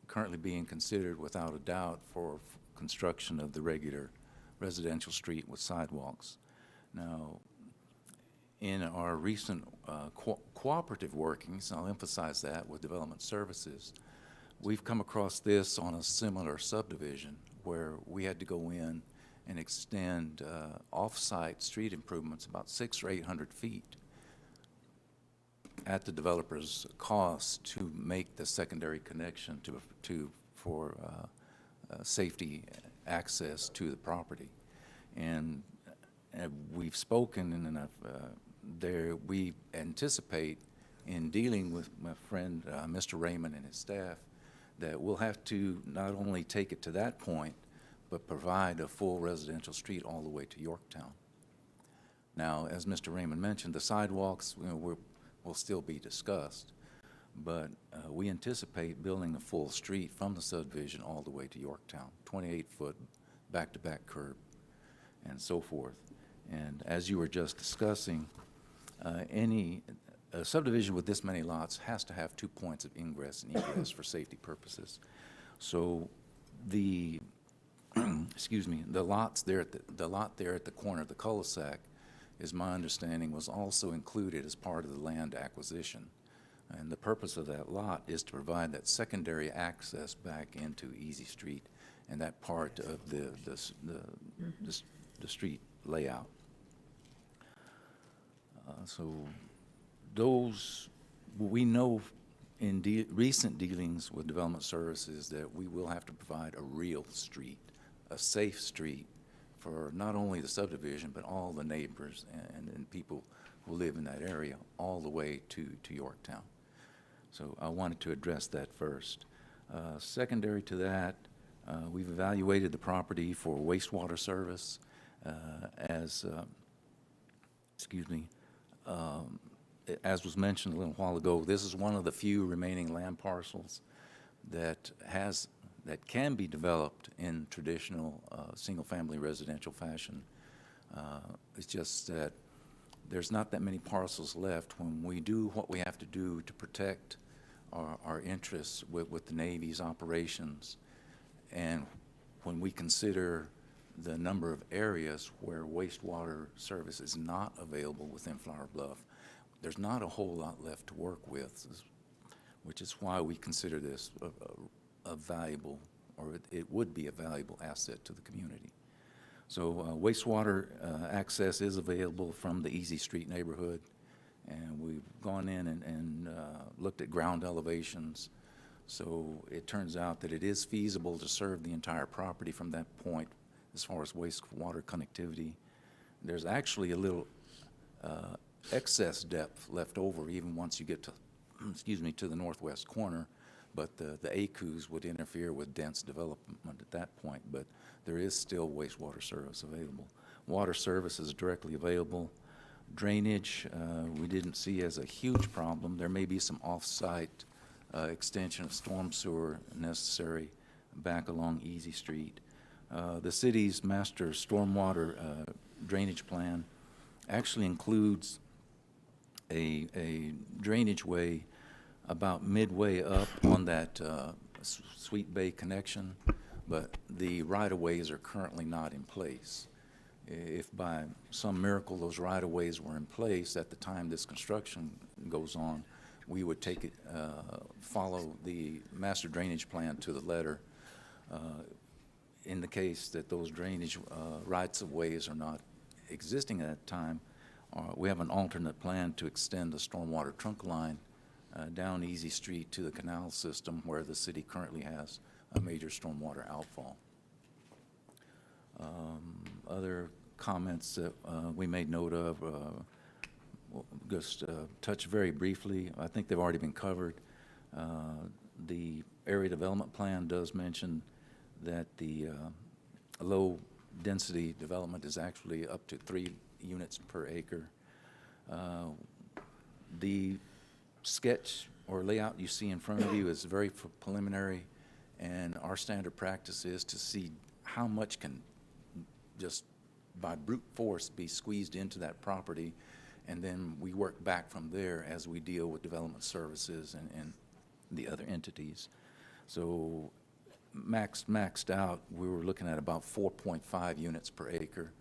S4: currently being considered without a doubt for construction of the regular residential street with sidewalks. Now, in our recent cooperative workings, I'll emphasize that with Development Services, we've come across this on a similar subdivision where we had to go in and extend off-site street improvements about 600 or 800 feet at the developer's cost to make the secondary connection for safety access to the property. And we've spoken, and we anticipate in dealing with my friend Mr. Raymond and his staff that we'll have to not only take it to that point, but provide a full residential street all the way to Yorktown. Now, as Mr. Raymond mentioned, the sidewalks will still be discussed, but we anticipate building a full street from the subdivision all the way to Yorktown, 28-foot back-to-back curb, and so forth. And as you were just discussing, a subdivision with this many lots has to have 2 points of ingress and egress for safety purposes. So the excuse me, the lot there at the corner of the cul-de-sac, is my understanding, was also included as part of the land acquisition. And the purpose of that lot is to provide that secondary access back into Easy Street and that part of the street layout. So those, we know in recent dealings with Development Services that we will have to provide a real street, a safe street for not only the subdivision, but all the neighbors and people who live in that area all the way to Yorktown. So I wanted to address that first. Secondary to that, we've evaluated the property for wastewater service as was mentioned a little while ago, this is one of the few remaining land parcels that can be developed in traditional single-family residential fashion. It's just that there's not that many parcels left when we do what we have to do to protect our interests with the Navy's operations, and when we consider the number of areas where wastewater service is not available within Flower Bluff, there's not a whole lot left to work with, which is why we consider this a valuable, or it would be a valuable asset to the community. So wastewater access is available from the Easy Street neighborhood, and we've gone in and looked at ground elevations. So it turns out that it is feasible to serve the entire property from that point as far as wastewater connectivity. There's actually a little excess depth left over even once you get to, to the northwest corner, but the ACUs would interfere with dense development at that point, but there is still wastewater service available. Water service is directly available. Drainage, we didn't see as a huge problem. There may be some off-site extension of storm sewer necessary back along Easy Street. The city's master stormwater drainage plan actually includes a drainage way about midway up on that Sweet Bay connection, but the right-of-ways are currently not in place. If by some miracle those right-of-ways were in place at the time this construction goes on, we would take it, follow the master drainage plan to the letter. In the case that those drainage rights-of-ways are not existing at that time, we have an alternate plan to extend the stormwater trunk line down Easy Street to the canal system where the city currently has a major stormwater outfall. Other comments that we made note of, we'll just touch very briefly. I think they've already been covered. The area development plan does mention that the low-density development is actually up to 3 units per acre. The sketch or layout you see in front of you is very preliminary, and our standard practice is to see how much can just by brute force be squeezed into that property, and then we work back from there as we deal with development services and the other entities. So maxed out, we were looking at about 4.5 units per acre,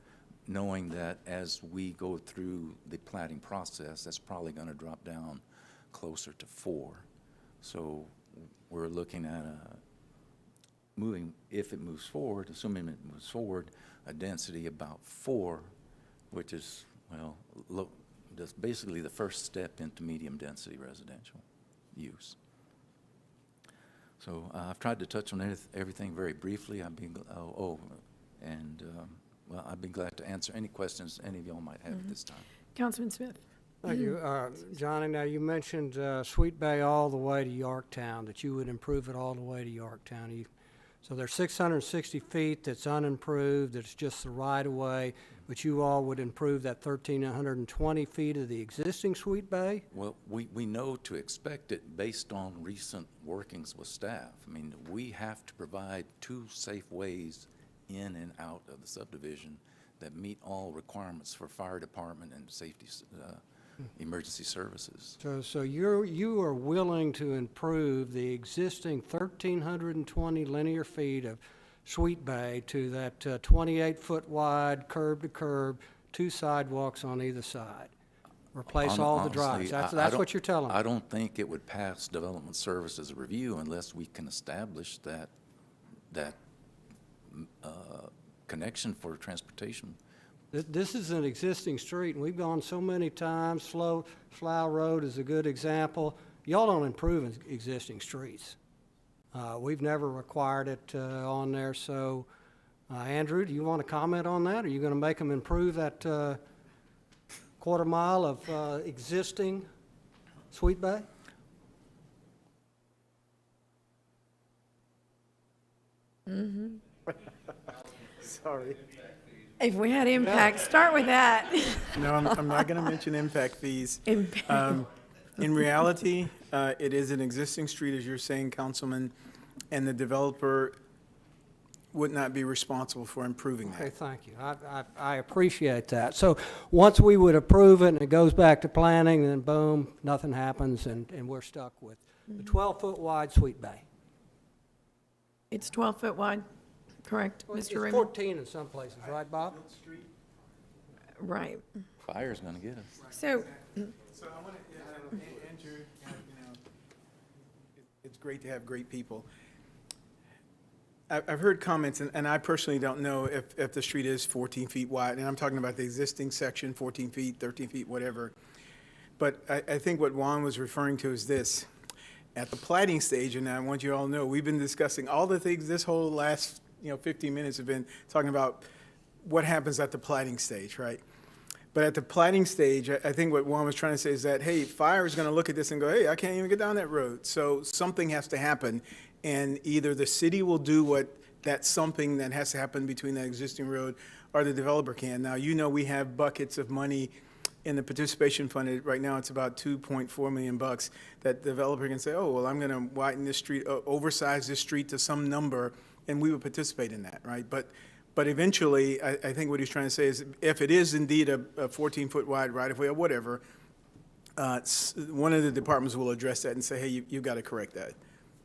S4: knowing that as we go through the platting process, that's probably going to drop down closer to 4. So we're looking at moving, if it moves forward, assuming it moves forward, a density about 4, which is, well, just basically the first step into medium density residential use. So I've tried to touch on everything very briefly. I've been, well, I'd be glad to answer any questions any of y'all might have at this time.
S2: Councilman Smith.
S12: Thank you. Johnny, now you mentioned Sweet Bay all the way to Yorktown, that you would improve it all the way to Yorktown. So there's 660 feet that's unimproved, that's just the right-of-way, but you all would improve that 1,320 feet of the existing Sweet Bay?
S4: Well, we know to expect it based on recent workings with staff. I mean, we have to provide 2 safe ways in and out of the subdivision that meet all requirements for fire department and safety emergency services.
S12: So you are willing to improve the existing 1,320 linear feet of Sweet Bay to that 28-foot wide curb to curb, 2 sidewalks on either side? Replace all the drives. That's what you're telling me.
S4: I don't think it would pass development services review unless we can establish that connection for transportation.
S12: This is an existing street, and we've gone so many times. Slough Road is a good example. Y'all don't improve existing streets. We've never required it on there. So, Andrew, do you want to comment on that? Are you going to make them improve that quarter mile of existing Sweet Bay?
S2: Mm-hmm.
S18: Sorry.
S2: If we had impact, start with that.
S18: No, I'm not going to mention impact fees. In reality, it is an existing street, as you're saying, Councilman, and the developer would not be responsible for improving that.
S12: Okay, thank you. I appreciate that. So once we would approve it and it goes back to planning, then boom, nothing happens, and we're stuck with the 12-foot wide Sweet Bay.
S2: It's 12 foot wide, correct,
S12: Well,
S2: Mr.
S12: it's
S2: Raymond?
S12: 14 in some places, right, Bob?
S2: Right.
S4: Fire's going to get us.
S2: So,
S18: So I want to, Andrew, it's great to have great people. I've heard comments, and I personally don't know if the street is 14 feet wide, and I'm talking about the existing section, 14 feet, 13 feet, whatever. But I think what Juan was referring to is this. At the plating stage, and I want you all to know, we've been discussing all the things, this whole last 15 minutes have been talking about what happens at the plating stage, right? But at the plating stage, I think what Juan was trying to say is that, hey, fire is going to look at this and go, hey, I can't even get down that road. So something has to happen, and either the city will do that's something that has to happen between that existing road, or the developer can. Now, we have buckets of money in the participation fund. Right now, it's about $2.4 million that the developer can say, oh, well, I'm going to widen this street, oversize this street to some number, and we would participate in that, right? But eventually, I think what he's trying to say is, if it is indeed a 14-foot wide right-of-way or whatever, one of the departments will address that and say, hey, you've got to correct that.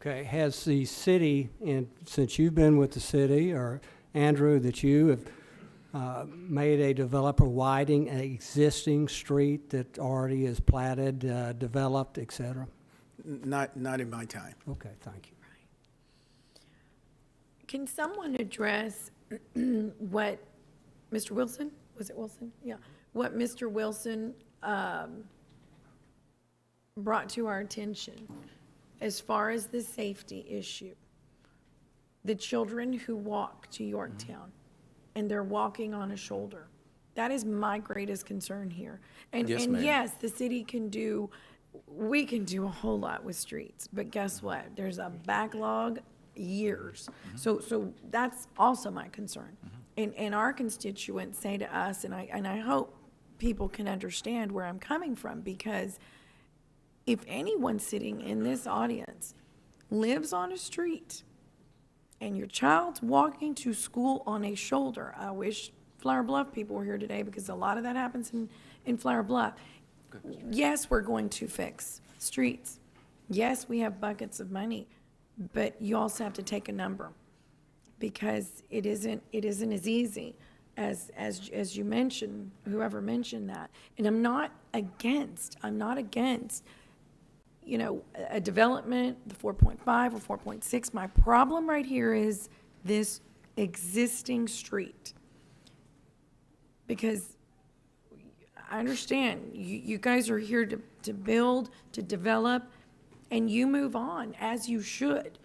S12: Okay, has the city, and since you've been with the city, or Andrew, that you have made a developer widening an existing street that already is platted, developed, et cetera?
S18: Not in my time.
S12: Okay, thank you.
S2: can someone address what Mr. Wilson, was it Wilson? Yeah, what Mr. Wilson brought to our attention as far as the safety issue? The children who walk to Yorktown and they're walking on a shoulder. That is my greatest concern here. And,
S4: Yes,
S2: and
S4: ma'am.
S2: yes, the city can do, we can do a whole lot with streets, but guess what? There's a backlog years. So that's also my concern. And our constituents say to us, and I hope people can understand where I'm coming from, because if anyone sitting in this audience lives on a street and your child's walking to school on a shoulder, I wish Flower Bluff people were here today because a lot of that happens in Flower Bluff. Yes, we're going to fix streets. Yes, we have buckets of money, but you also have to take a number, because it isn't as easy as you mentioned, whoever mentioned that. And I'm not against, you know, a development, the 4.5 or 4.6. My problem right here is this existing street. Because I understand, you guys are here to build, to develop, and you move on as you should.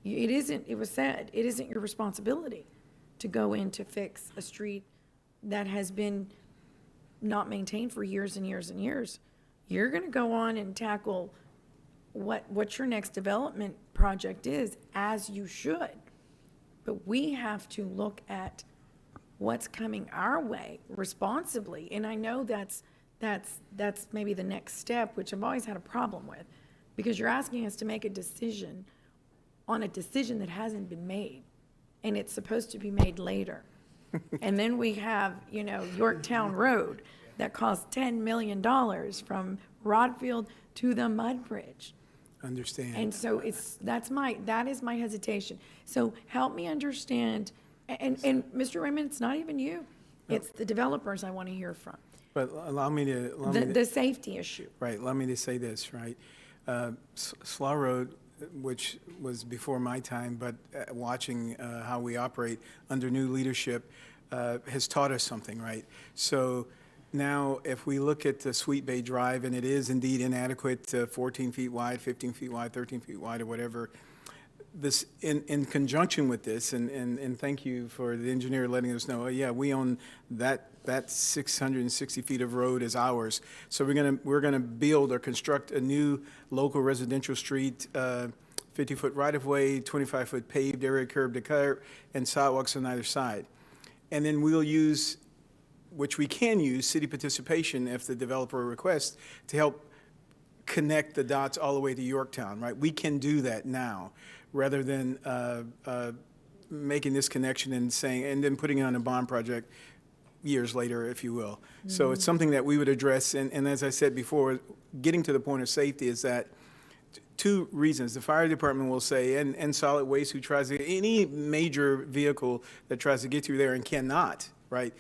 S2: It was said, it isn't your responsibility to go in to fix a street that has been not maintained for years and years and years. You're gonna go on and tackle what your next development project is, as you should. But we have to look at what's coming our way responsibly. And I know that's maybe the next step, which I've always had a problem with, because you're asking us to make a decision on a decision that hasn't been made, and it's supposed to be made later. And then we have, you know, Yorktown Road that costs $10 million from Rodfield to the Mud Bridge.
S18: Understand.
S2: And so that is my hesitation. So help me understand, and Mr. Raymond, it's not even you. It's the developers I want to hear from.
S18: But allow me to.
S2: The safety issue.
S18: Right, let me to say this, right? Slaw Road, which was before my time, but watching how we operate under new leadership has taught us something, right? So now, if we look at the Sweet Bay Drive, and it is indeed inadequate, 14 feet wide, 15 feet wide, 13 feet wide, or whatever, this, in conjunction with this, and thank you for the engineer letting us know, yeah, we own that 660 feet of road is ours. So we're gonna build or construct a new local residential street, 50-foot right-of-way, 25-foot paved area, curb to curb, and sidewalks on either side. And then we'll use, which we can use, city participation if the developer requests, to help connect the dots all the way to Yorktown, right? We can do that now, rather than making this connection and saying, and then putting it on a bond project years later, if you will. So it's something that we would address, and as I said before, getting to the point of safety is that two reasons. The fire department will say, and solid waste, who tries to, any major vehicle that tries to get through there and cannot, right?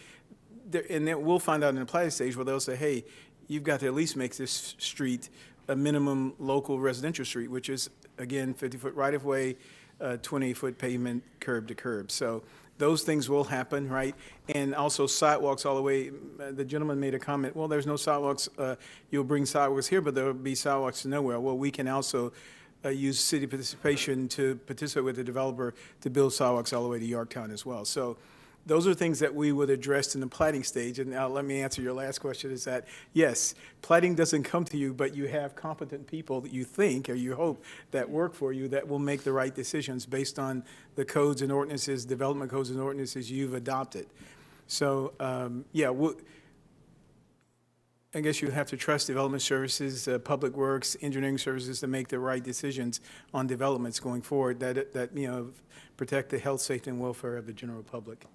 S18: And then we'll find out in the planning stage where they'll say, hey, you've got to at least make this street a minimum local residential street, which is, again, 50-foot right-of-way, 20-foot pavement, curb to curb. So those things will happen, right? And also sidewalks all the way. The gentleman made a comment, well, there's no sidewalks. You'll bring sidewalks here, but there'll be sidewalks to nowhere. Well, we can also use city participation to participate with the developer to build sidewalks all the way to Yorktown as well. So those are things that we would address in the plating stage. And now let me answer your last question, is that, yes, plating doesn't come to you, but you have competent people that you think, or you hope, that work for you that will make the right decisions based on the codes and ordinances, development codes and ordinances you've adopted. So, yeah, I guess you have to trust development services, public works, engineering services to make the right decisions on developments going forward that you know, protect the health, safety, and welfare of the general public.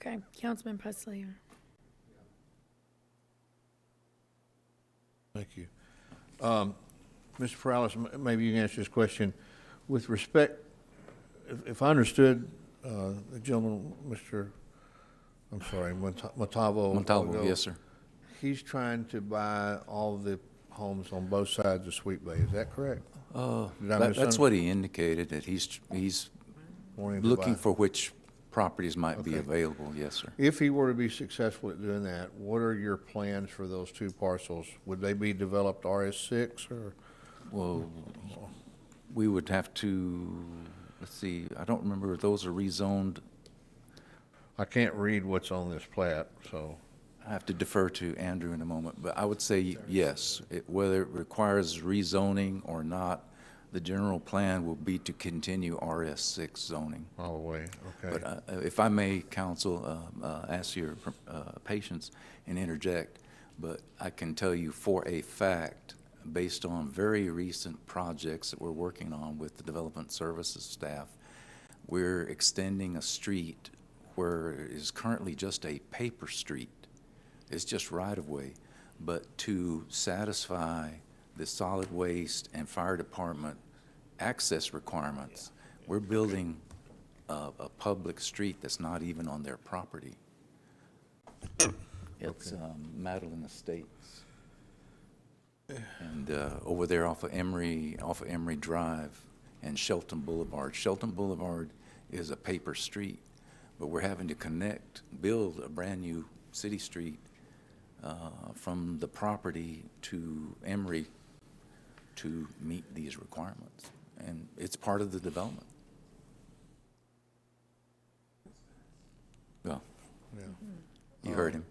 S2: Okay, Councilman Pusley.
S5: Thank you. Mr. Perales, maybe you can answer this question. With respect, if I understood the gentleman, Montalvo.
S4: Yes, sir.
S5: He's trying to buy all the homes on both sides of Sweet Bay. Is that correct?
S4: That's what he indicated, that he's looking for which properties might be available. Yes, sir.
S5: If he were to be successful at doing that, what are your plans for those two parcels? Would they be developed RS6 or?
S4: Well, we would have to, let's see, I don't remember if those are rezoned.
S5: I can't read what's on this plat, so.
S4: I have to defer to Andrew in a moment, but I would say yes. Whether it requires rezoning or not, the general plan will be to continue RS6 zoning.
S5: All the way, okay.
S4: But if I may, counsel, ask your patience and interject, but I can tell you for a fact, based on very recent projects that we're working on with the development services staff, we're extending a street where it is currently just a paper street. It's just right-of-way, but to satisfy the solid waste and fire department access requirements, we're building a public street that's not even on their property. It's Madeline Estates. And over there off of Emory Drive and Shelton Boulevard. Shelton Boulevard is a paper street, but we're having to build a brand-new city street from the property to Emory to meet these requirements. And it's part of the development. Well,
S5: Yeah.
S4: you heard him.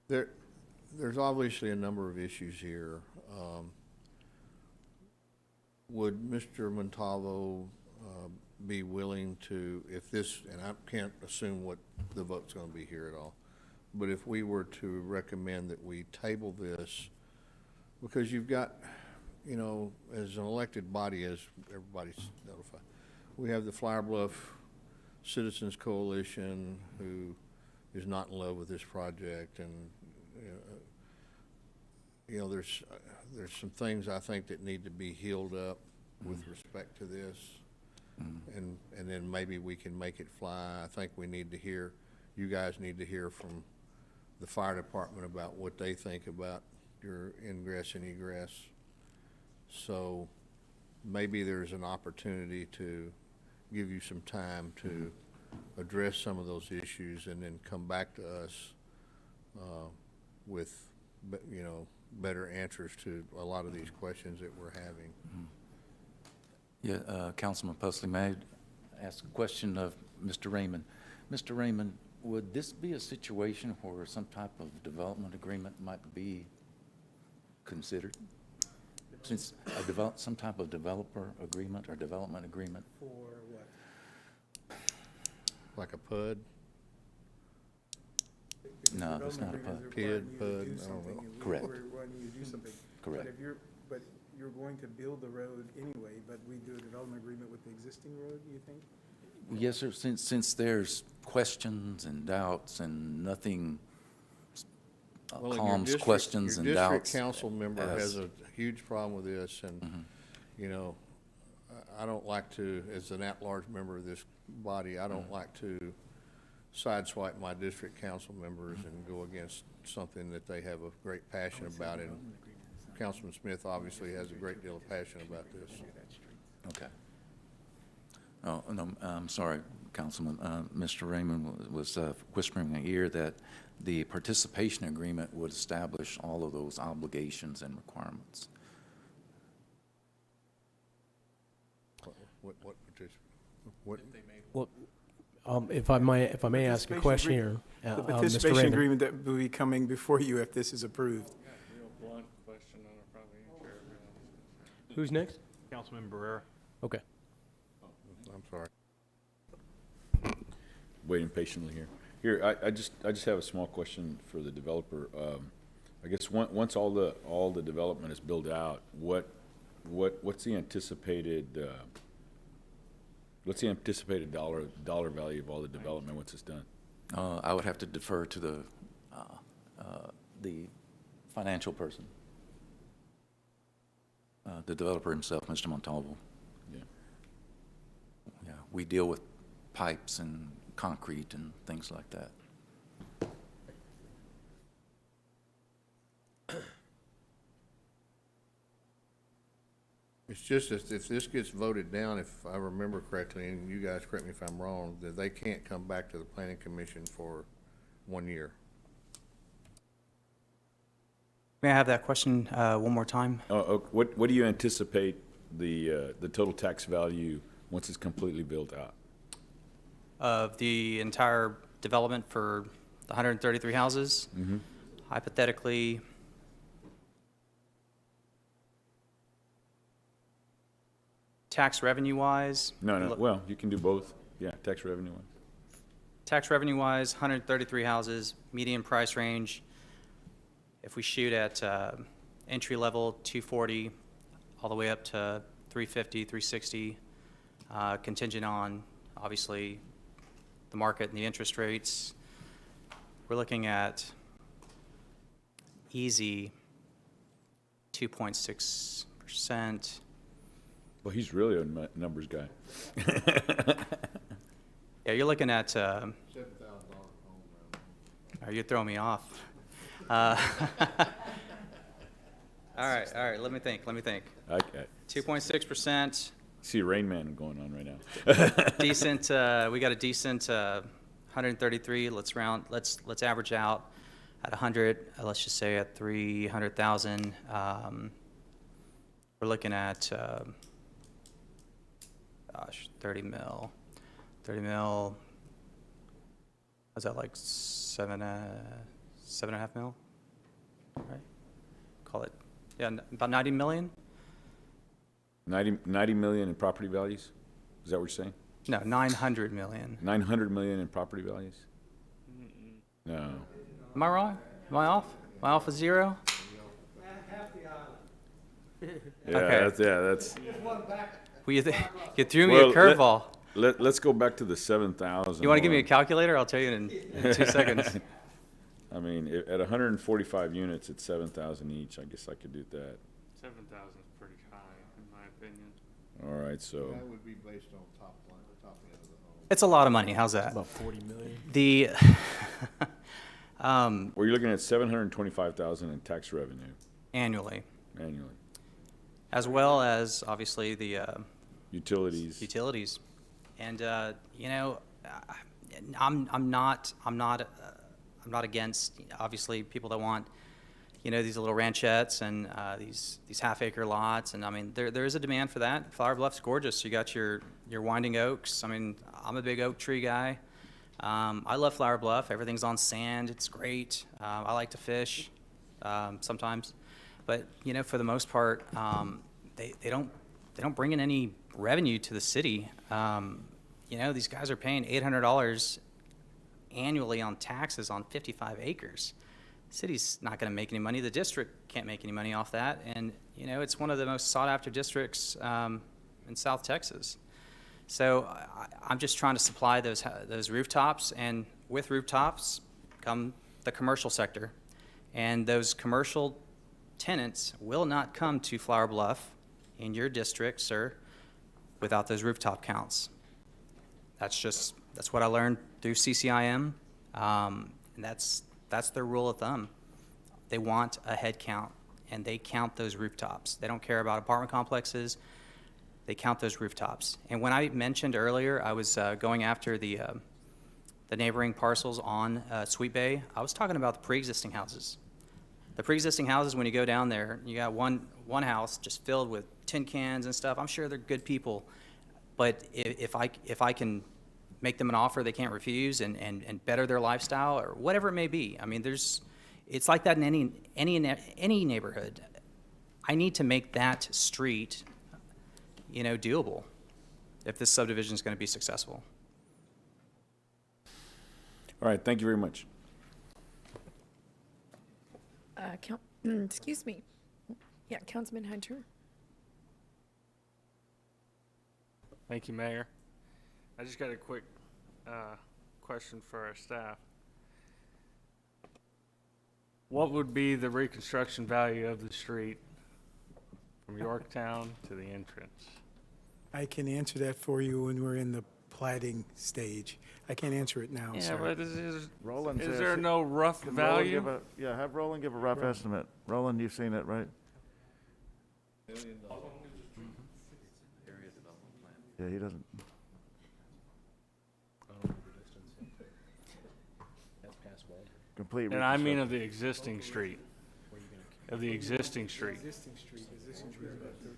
S5: There's obviously a number of issues here. Would Mr. Montalvo be willing to, if this, and I can't assume what the vote's going to be here at all, but if we were to recommend that we table this, because you've got, you know, as an elected body, as everybody's notified, we have the Flower Bluff Citizens Coalition who is not in love with this project, and you know, there's some things I think that need to be healed up with respect to this, and then maybe we can make it fly. I think we need to hear, you guys need to hear from the fire department about what they think about your ingress and egress. So maybe there's an opportunity to give you some time to address some of those issues and then come back to us with, you know, better answers to a lot of these questions that we're having.
S4: Yeah, Councilman Pusley, may I ask a question of Mr. Raymond? Mr. Raymond, would this be a situation where some type of development agreement might be considered? Since some type of developer agreement or development agreement?
S12: For what?
S5: Like a PUD?
S4: No, it's not a PUD.
S5: PUD,
S12: I
S5: don't know.
S4: Correct.
S12: We're wanting you to do something.
S4: Correct.
S12: But you're going to build the road anyway, but we do a development agreement with the existing road, you think?
S4: Yes, sir. Since there's questions and doubts and nothing
S5: Well, and your
S4: calms
S5: district-
S4: questions and
S5: Your
S4: doubts.
S5: district council member has
S4: as-
S5: a huge problem with this, and, you know, I don't like to, as an at-large member of this body, I don't like to sideswipe my district council members and go against something that they have a great passion about, and Councilman Smith obviously has a great deal of passion about this.
S4: Okay. Oh, no, I'm sorry, Councilman. Mr. Raymond was whispering in my ear that the participation agreement would establish all of those obligations and requirements.
S7: Well, if I may ask a question here,
S12: The
S7: Mr.
S12: participation
S7: Raymond.
S12: agreement that will be coming before you if this is approved.
S7: Who's next?
S17: Councilman Barrera.
S7: Okay.
S5: I'm sorry.
S8: Waiting patiently here. Here, I just have a small question for the developer. I guess once all the development is built out, what's the anticipated dollar value of all the development once it's done?
S4: I would have to defer to the financial person, the developer himself, Mr. Montalvo.
S8: Yeah.
S4: Yeah, we deal with pipes and concrete and things like that.
S5: It's just if this gets voted down, if I remember correctly, and you guys correct me if I'm wrong, that they can't come back to the planning commission for 1 year.
S3: May I have that question one more time?
S8: What do you anticipate the total tax value once it's completely built out?
S3: Of the entire development for the 133 houses.
S8: Mm-hmm.
S3: Hypothetically, tax revenue wise.
S8: No, well, you can do both. Yeah, tax revenue one.
S3: Tax revenue wise, 133 houses, median price range. If we shoot at entry level 240, all the way up to 350, 360, contingent on obviously the market and the interest rates, we're looking at easy 2.6%.
S8: Well, he's really a numbers guy.
S3: Yeah, you're looking at. You're throwing me off. All right. Let me think.
S8: Okay.
S3: 2.6%.
S8: See a Rain Man going on right now.
S3: Decent. We got a decent 133. Let's average out at 100. Let's just say at 300,000. We're looking at 30 mil. 30 mil. Was that like 7.5 mil? Right. Call it. Yeah, about 90 million.
S8: 90 million in property values? Is that what you're saying?
S3: No, 900 million.
S8: 900 million in property values? No.
S3: Am I wrong? Am I off? Am I off a zero?
S8: Yeah,
S3: Okay.
S8: that's.
S3: Well, you threw me a curveball.
S8: Let's go back to the 7,000.
S3: You want to give me a calculator? I'll tell you in 2 seconds.
S8: I mean, at 145 units, it's 7,000 each. I guess I could do that.
S14: 7,000 is pretty high, in my opinion.
S8: All right, so.
S5: That would be based on top end of the home.
S3: It's a lot of money. How's that?
S7: About 40 million.
S3: The
S8: Well, you're looking at 725,000 in tax revenue
S3: annually,
S8: annually.
S3: as well as obviously the
S8: Utilities.
S3: and you know, I'm not against obviously people that want, you know, these little ranchettes and these half-acre lots, and I mean there is a demand for that. Flower Bluff's gorgeous. You got your winding oaks. I mean, I'm a big oak tree guy. I love Flower Bluff. Everything's on sand. It's great. I like to fish sometimes, but you know, for the most part, they don't bring in any revenue to the city. You know, these guys are paying $800 annually on taxes on 55 acres. The city's not going to make any money. The district can't make any money off that. And, you know, it's one of the most sought-after districts in South Texas. So I'm just trying to supply those rooftops, and with rooftops come the commercial sector. And those commercial tenants will not come to Flower Bluff in your district, sir, without those rooftop counts. That's what I learned through CCIM, and that's their rule of thumb. They want a head count, and they count those rooftops. They don't care about apartment complexes. They count those rooftops. And when I mentioned earlier, I was going after the neighboring parcels on Sweet Bay. I was talking about the pre-existing houses. The pre-existing houses, when you go down there, you got one house just filled with tin cans and stuff. I'm sure they're good people, but if I can make them an offer they can't refuse and better their lifestyle or whatever it may be. I mean, it's like that in any neighborhood. I need to make that street, you know, doable if this subdivision is going to be successful.
S8: All right, thank you very much.
S2: Excuse me. Yeah, Councilman Hunter.
S11: Thank you, Mayor. I just got a quick question for our staff. What would be the reconstruction value of the street from Yorktown to the entrance?
S18: I can answer that for you when we're in the plating stage. I can't answer it now,
S11: Yeah,
S18: sir.
S11: but
S23: Roland
S11: is
S23: says
S11: there no rough
S23: can Roland
S11: value?
S23: give have Roland give a rough estimate. Roland, you've seen it, right? Yeah, he doesn't. Complete.
S11: And I mean of the existing street. Of the existing street.
S18: Existing street is about 13.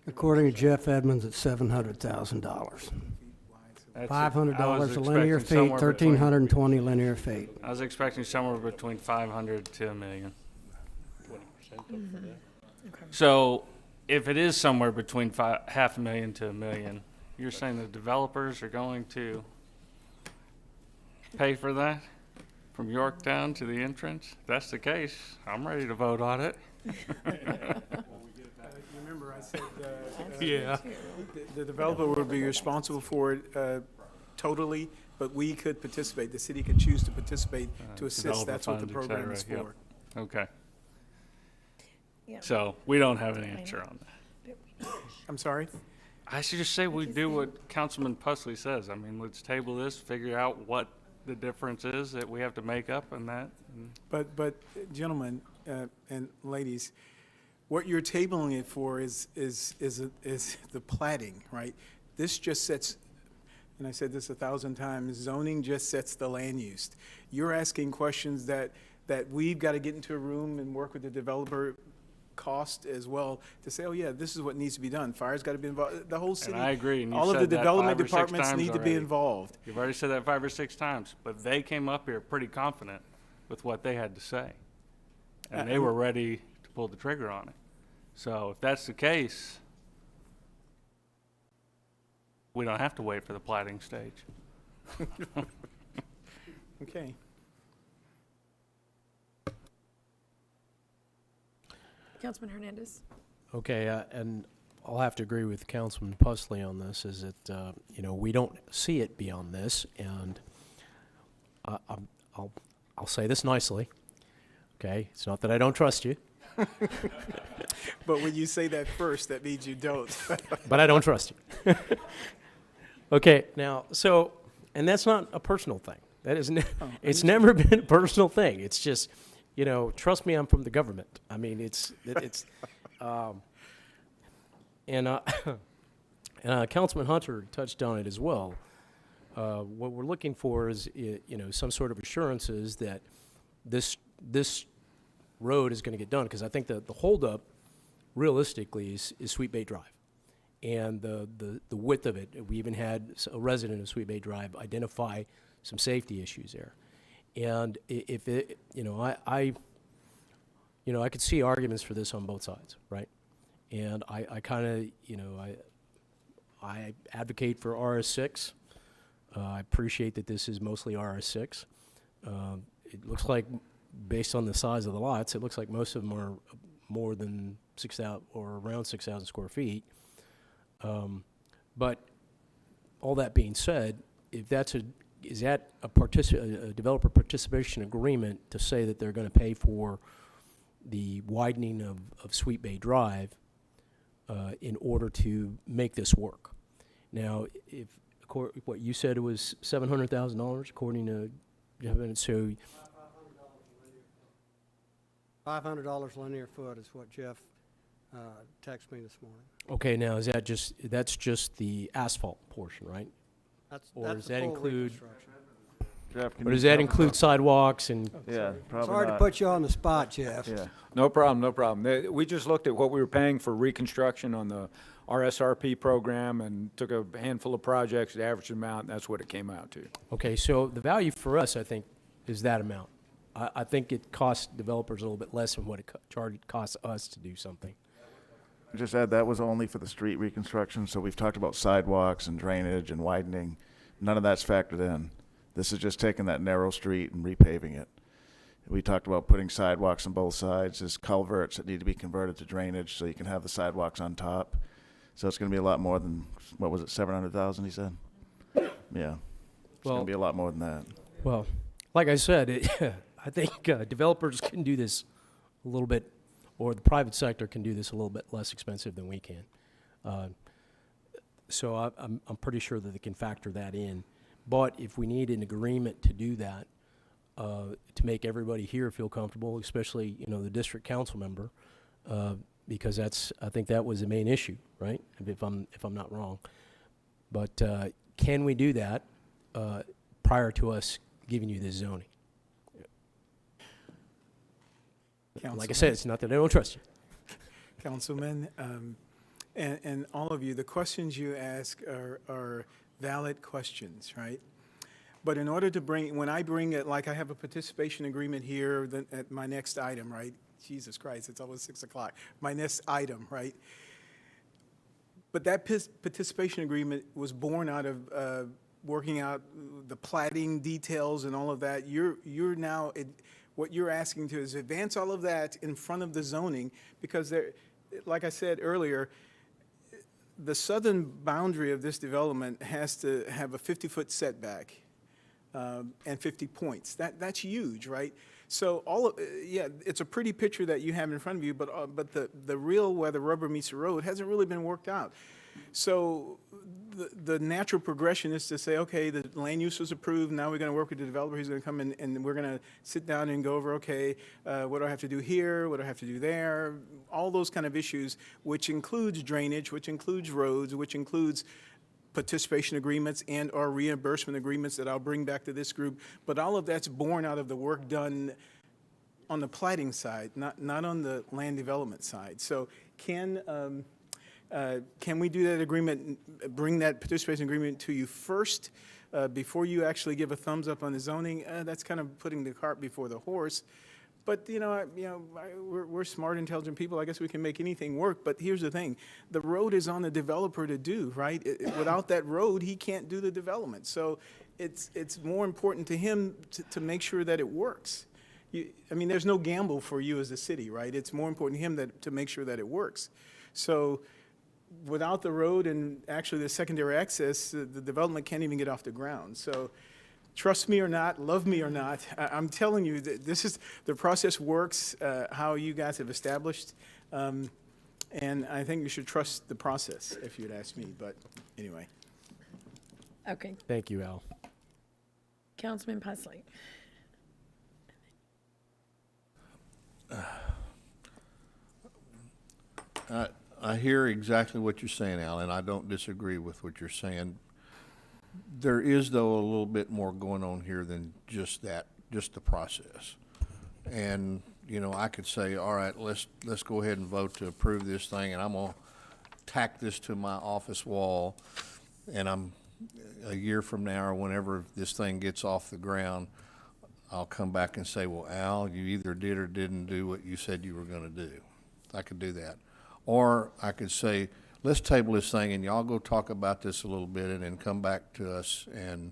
S12: According to Jeff Edmonds, it's $700,000.
S11: That's-
S9: $500
S11: I was
S9: a linear
S11: expecting
S9: feet,
S11: somewhere
S9: 1,320 linear feet.
S11: I was expecting somewhere between 500 to $1 million. So if it is somewhere between $500,000 to $1 million, you're saying the developers are going to pay for that from Yorktown to the entrance? If that's the case, I'm ready to vote on it.
S18: Remember, I said,
S11: Yeah.
S18: the developer would be responsible for it totally, but we could participate. The city could choose to participate to assist.
S11: Developer
S18: That's what the
S11: funds, et
S18: program is
S11: cetera.
S18: for.
S11: Yep. Okay.
S2: Yeah.
S11: So we don't have an answer on that.
S18: I'm sorry?
S11: I should just say we do what Councilman Pusley says. I mean, let's table this, figure out what the difference is that we have to make up in that.
S18: But gentlemen and ladies, what you're tabling it for is the plating, right? This just sets, and I said this 1,000 times, zoning just sets the land use. You're asking questions that we've got to get into a room and work with the developer cost as well to say, oh yeah, this is what needs to be done. Fire's got to be involved. The whole city.
S11: And I agree. And you
S18: all of the
S11: said that
S18: development
S11: 5 or 6
S18: departments
S11: times
S18: need to be
S11: already.
S18: involved.
S11: You've already said that 5 or 6 times, but they came up here pretty confident with what they had to say. And they were ready to pull the trigger on it. So if that's the case, we don't have to wait for the plating stage.
S18: Okay.
S2: Councilman Hernandez.
S7: Okay, and I'll have to agree with Councilman Pusley on this, is that, we don't see it beyond this, and I'll say this nicely, okay? It's not that I don't trust you.
S18: But when you say that first, that means you don't.
S7: But I don't trust you. Okay, now, so, and that's not a personal thing. That is, it's never been a personal thing. It's just, trust me, I'm from the government. I mean, and Councilman Hunter touched on it as well. What we're looking for is, some sort of assurances that this road is going to get done, because I think the holdup, realistically, is Sweet Bay Drive, and the width of it. We even had a resident of Sweet Bay Drive identify some safety issues there, and if it, I could see arguments for this on both sides, right? And I kind of, I advocate for RS6. I appreciate that this is mostly RS6. It looks like, based on the size of the lots, it looks like most of them are more than 6,000 or around 6,000 square feet. But all that being said, if is that a developer participation agreement to say that they're going to pay for the widening of Sweet Bay Drive in order to make this work? Now, if what you said, it was $700,000 according to Jeff, so
S9: $500 linear foot is what Jeff texted me this morning.
S7: okay, now is that's just the asphalt portion, right? Or does that include? Or does that include sidewalks and?
S21: Yeah, probably
S9: Sorry to put you on the spot, Jeff.
S21: Yeah.
S22: No problem, no problem. We just looked at what we were paying for reconstruction on the RSRP program and took a handful of projects, the average amount, and that's what it came out to.
S7: Okay, so the value for us, I think, is that amount. I think it costs developers a little bit less than what it costs us to do something.
S23: Just add, that was only for the street reconstruction, so we've talked about sidewalks and drainage and widening. None of that's factored in. This is just taking that narrow street and repaving it. We talked about putting sidewalks on both sides. There's culverts that need to be converted to drainage so you can have the sidewalks on top. So it's going to be a lot more than, what was it, 700,000 he said? Yeah. It's going to be a lot more than that.
S7: Well, like I said, I think developers can do this a little bit, or the private sector can do this a little bit less expensive than we can. So I'm pretty sure that they can factor that in. But if we need an agreement to do that, to make everybody here feel comfortable, especially, the district council member, because I think that was the main issue, right? If I'm not wrong. But can we do that prior to us giving you this zoning? Like I said, it's not that I don't trust you.
S18: Councilman, and all of you, the questions you ask are valid questions, right? But in order to bring, when I bring it, like I have a participation agreement here at my next item, right? Jesus Christ, it's almost 6 o'clock. My next item, right? But that participation agreement was born out of working out the plating details and all of that. You're now, what you're asking to is advance all of that in front of the zoning, because there, like I said earlier, the southern boundary of this development has to have a 50-foot setback and 50 points. That's huge, right? So yeah, it's a pretty picture that you have in front of you, but the real where the rubber meets the road hasn't really been worked out. So the natural progression is to say, okay, the land use was approved. Now we're going to work with the developer. He's going to come in, and we're going to sit down and go over, okay, what do I have to do here? What do I have to do there? All those kind of issues, which includes drainage, which includes roads, which includes participation agreements and or reimbursement agreements that I'll bring back to this group. But all of that's born out of the work done on the plating side, not on the land development side. So can we do that agreement, bring that participation agreement to you first before you actually give a thumbs up on the zoning? That's kind of putting the cart before the horse. But we're smart, intelligent people. I guess we can make anything work. But here's the thing: the road is on the developer to do, right? Without that road, he can't do the development. So it's more important to him to make sure that it works. There's no gamble for you as a city, right? It's more important to him to make sure that it works. So without the road and actually the secondary access, the development can't even get off the ground. So trust me or not, love me or not, I'm telling you that the process works, how you guys have established, and I think you should trust the process, if you'd ask me, but anyway.
S2: Okay,
S7: Thank you, Al.
S2: Councilman Pusley.
S5: I hear exactly what you're saying, Al, and I don't disagree with what you're saying. There is, though, a little bit more going on here than just that, just the process. And, I could say, all right, let's go ahead and vote to approve this thing, and I'm going to tack this to my office wall, and a year from now or whenever this thing gets off the ground, I'll come back and say, well, Al, you either did or didn't do what you said you were going to do. I could do that. Or I could say, let's table this thing and y'all go talk about this a little bit and then come back to us and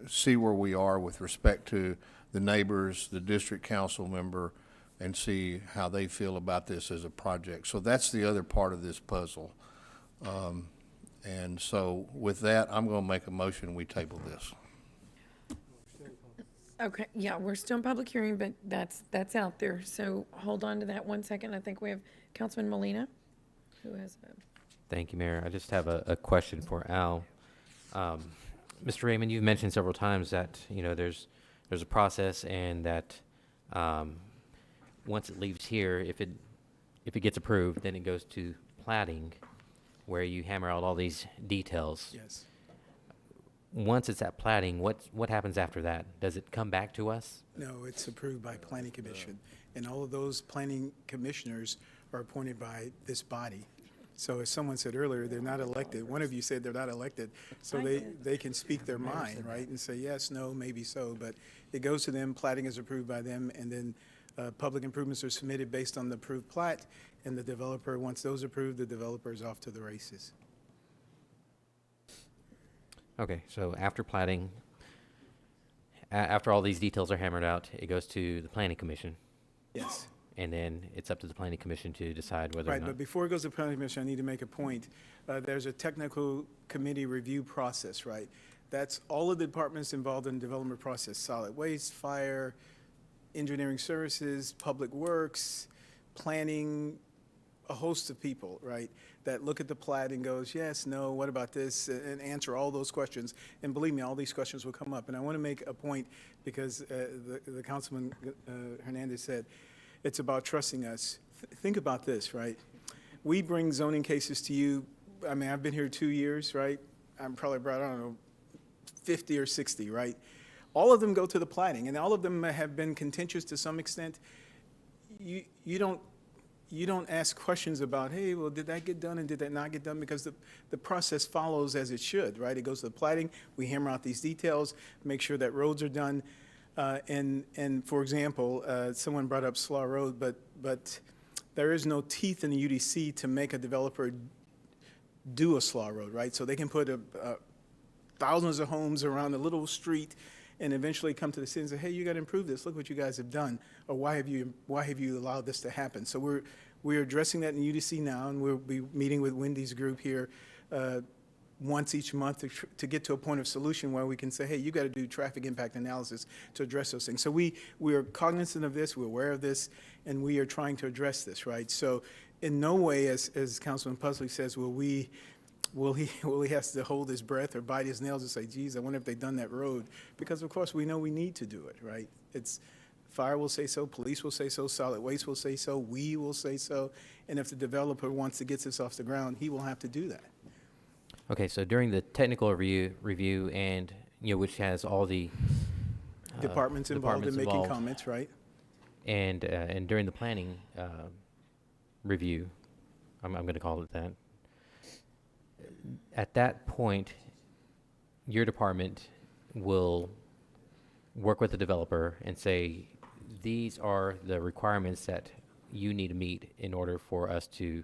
S5: see where we are with respect to the neighbors, the district council member, and see how they feel about this as a project. So that's the other part of this puzzle. And so with that, I'm going to make a motion, we table this.
S2: Okay, yeah, we're still in public hearing, but that's out there. So hold on to that 1 second. I think we have Councilman Molina, who has a...
S13: Thank you, Mayor. I just have a question for Al. Mr. Raymond, you've mentioned several times that, there's a process and that once it leaves here, if it gets approved, then it goes to plating, where you hammer out all these details.
S18: Yes.
S13: Once it's at plating, what happens after that? Does it come back to us?
S18: No, it's approved by Planning Commission, and all of those planning commissioners are appointed by this body. So as someone said earlier, they're not elected. One of you said they're not elected, so they can speak their mind, right, and say yes, no, maybe so, but it goes to them, plating is approved by them, and then public improvements are submitted based on the approved plat, and the developer, once those approved, the developer is off to the races.
S13: Okay, so after plating, after all these details are hammered out, it goes to the Planning Commission.
S18: Yes.
S13: And then it's up to the Planning Commission to decide whether or
S18: Right,
S13: not...
S18: but before it goes to the Planning Commission, I need to make a point. There's a technical committee review process, right? That's all of the departments involved in the development process: solid waste, fire, engineering services, public works, planning, a host of people, right, that look at the plat and goes, yes, no, what about this, and answer all those questions. And believe me, all these questions will come up. And I want to make a point because the Councilman Hernandez said, it's about trusting us. Think about this, right? We bring zoning cases to you. I've been here 2 years, right? I'm probably about, 50 or 60, right? All of them go to the plating, and all of them have been contentious to some extent. You you don't ask questions about, hey, well, did that get done and did that not get done? Because the process follows as it should, right? It goes to the plating, we hammer out these details, make sure that roads are done. And for example, someone brought up Slaw Road, but there is no teeth in the UDC to make a developer do a Slaw Road, right? So they can put thousands of homes around a little street and eventually come to the city and say, hey, you got to improve this. Look what you guys have done, or why have you allowed this to happen? So we're addressing that in UDC now, and we'll be meeting with Wendy's group here once each month to get to a point of solution where we can say, hey, you got to do traffic impact analysis to address those things. So we are cognizant of this, we're aware of this, and we are trying to address this, right? So in no way, as Councilman Pusley says, will he has to hold his breath or bite his nails and say, geez, I wonder if they've done that road. Because of course we know we need to do it, right? It's fire will say so, police will say so, solid waste will say so, we will say so. And if the developer wants to get this off the ground, he will have to do that.
S13: Okay, so during the technical review and, which has all the
S18: Departments involved in making comments, right?
S13: And during the planning review, I'm going to call it that. At that point, your department will work with the developer and say, these are the requirements that you need to meet in order for us to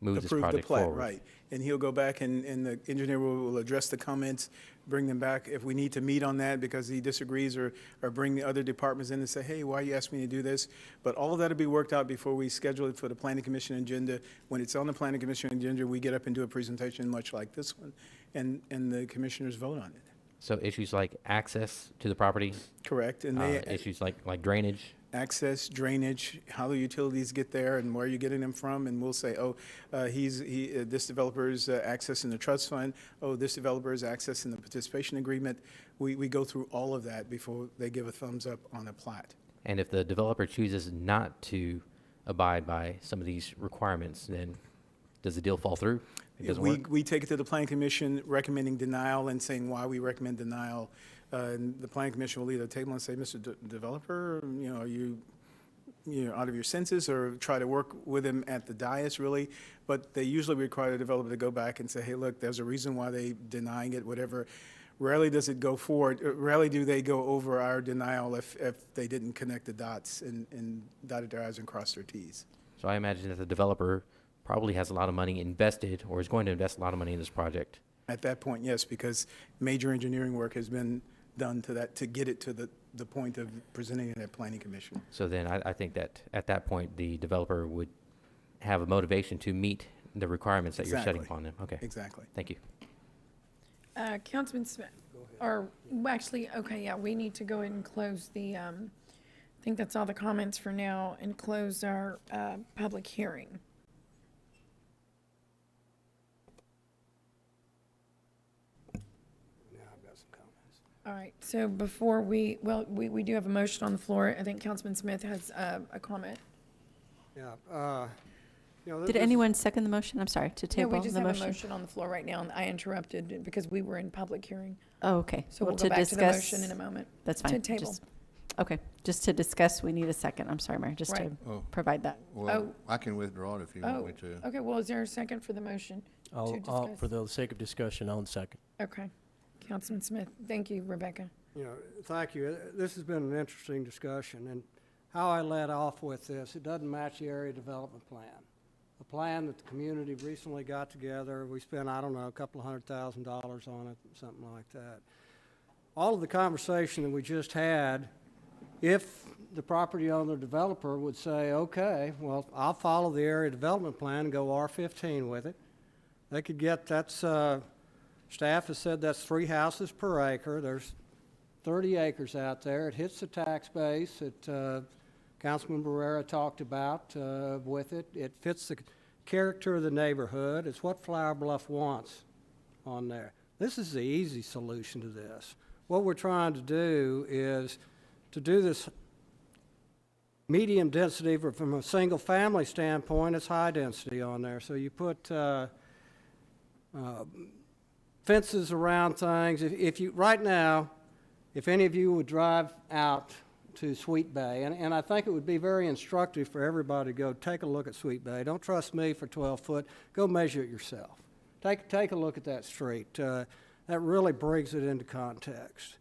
S13: move this project forward.
S18: Right. And he'll go back and the engineer will address the comments, bring them back if we need to meet on that because he disagrees, or bring the other departments in and say, hey, why you asked me to do this? But all of that will be worked out before we schedule it for the Planning Commission agenda. When it's on the Planning Commission agenda, we get up and do a presentation much like this one, and the commissioners vote on it.
S13: So issues like access to the property?
S18: Correct. And
S13: issues like drainage?
S18: Access, drainage, how the utilities get there and where you're getting them from, and we'll say, oh, this developer is accessing the trust fund, oh, this developer is accessing the participation agreement. We go through all of that before they give a thumbs up on a plat.
S13: And if the developer chooses not to abide by some of these requirements, then does the deal fall through? It doesn't work?
S18: We take it to the Planning Commission recommending denial and saying why we recommend denial. And the Planning Commission will either table and say, Mr. Developer, are you out of your senses, or try to work with him at the dais, really. But they usually require the developer to go back and say, hey, look, there's a reason why they're denying it, whatever. Rarely does it go forward. Rarely do they go over our denial if they didn't connect the dots and dotted their I's and crossed their T's.
S13: So I imagine that the developer probably has a lot of money invested or is going to invest a lot of money in this project.
S18: At that point, yes, because major engineering work has been done to get it to the point of presenting it at Planning Commission.
S13: So then I think that at that point, the developer would have a motivation to meet the requirements that you're setting upon them. Okay.
S18: Exactly.
S13: Thank you.
S2: Councilman Smith, we need to go ahead and close the, I think that's all the comments for now, and close our public hearing. All right, so before we do have a motion on the floor. I think Councilman Smith has a comment.
S12: Yeah.
S6: Did anyone second the motion? I'm sorry, to
S2: Yeah,
S6: table the
S2: we
S6: motion?
S2: just have a motion on the floor right now, and I interrupted because we were in public hearing.
S6: Oh, okay.
S2: So
S6: Well,
S2: we'll go back to the
S6: discuss-
S2: motion in a moment.
S6: That's
S2: To
S6: fine.
S2: table.
S6: Okay, just to discuss, we need a second. I'm sorry, Mayor, just to
S2: Right.
S6: provide that.
S5: Well, I can withdraw it if you want me to.
S2: Okay, well, is there a second for the motion to discuss?
S7: For the sake of discussion, I'll second.
S2: Okay. Councilman Smith, thank you, Rebecca.
S12: Thank you. This has been an interesting discussion, and how I led off with this, it doesn't match the area development plan. A plan that the community recently got together, we spent, I don't know, a couple of $100,000 on it, something like that. All of the conversation that we just had, if the property owner developer would say, okay, well, I'll follow the area development plan and go R15 with it, they could get, staff has said that's 3 houses per acre. There's 30 acres out there. It hits the tax base that Councilman Barrera talked about with it. It fits the character of the neighborhood. It's what Flower Bluff wants on there. This is the easy solution to this. What we're trying to do is to do this medium density, from a single family standpoint, it's high density on there. So you put fences around things. If you, right now, if any of you would drive out to Sweet Bay, and I think it would be very instructive for everybody to go take a look at Sweet Bay. Don't trust me for 12 foot. Go measure it yourself. Take a look at that street. That really brings it into context.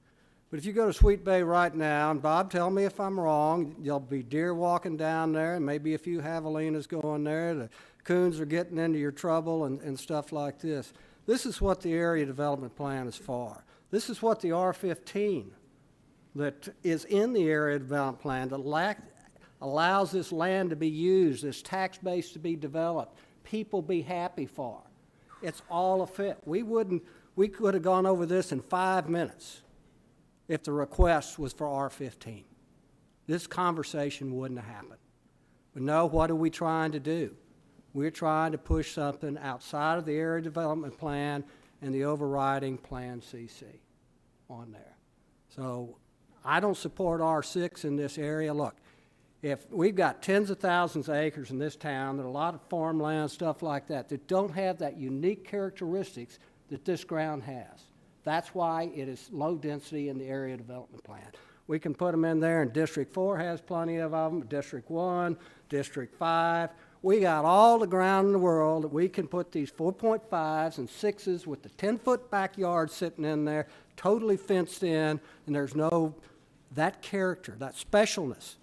S12: But if you go to Sweet Bay right now, and Bob, tell me if I'm wrong, there'll be deer walking down there, and maybe a few javelinas going there. The coons are getting into your trouble and stuff like this. This is what the area development plan is for. This is what the R15 that is in the area development plan that allows this land to be used, this tax base to be developed, people be happy for. It's all a fit. We could have gone over this in 5 minutes if the request was for R15. This conversation wouldn't have happened. But no, what are we trying to do? We're trying to push something outside of the area development plan and the overriding Plan CC on there. So I don't support R6 in this area. Look, if we've got tens of thousands of acres in this town, there are a lot of farmland, stuff like that don't have that unique characteristics that this ground has. That's why it is low density in the area development plan. We can put them in there, and District 4 has plenty of them, District 1, District 5. We got all the ground in the world that we can put these 4.5s and 6s with the 10-foot backyard sitting in there, totally fenced in, and there's no, that character, that specialness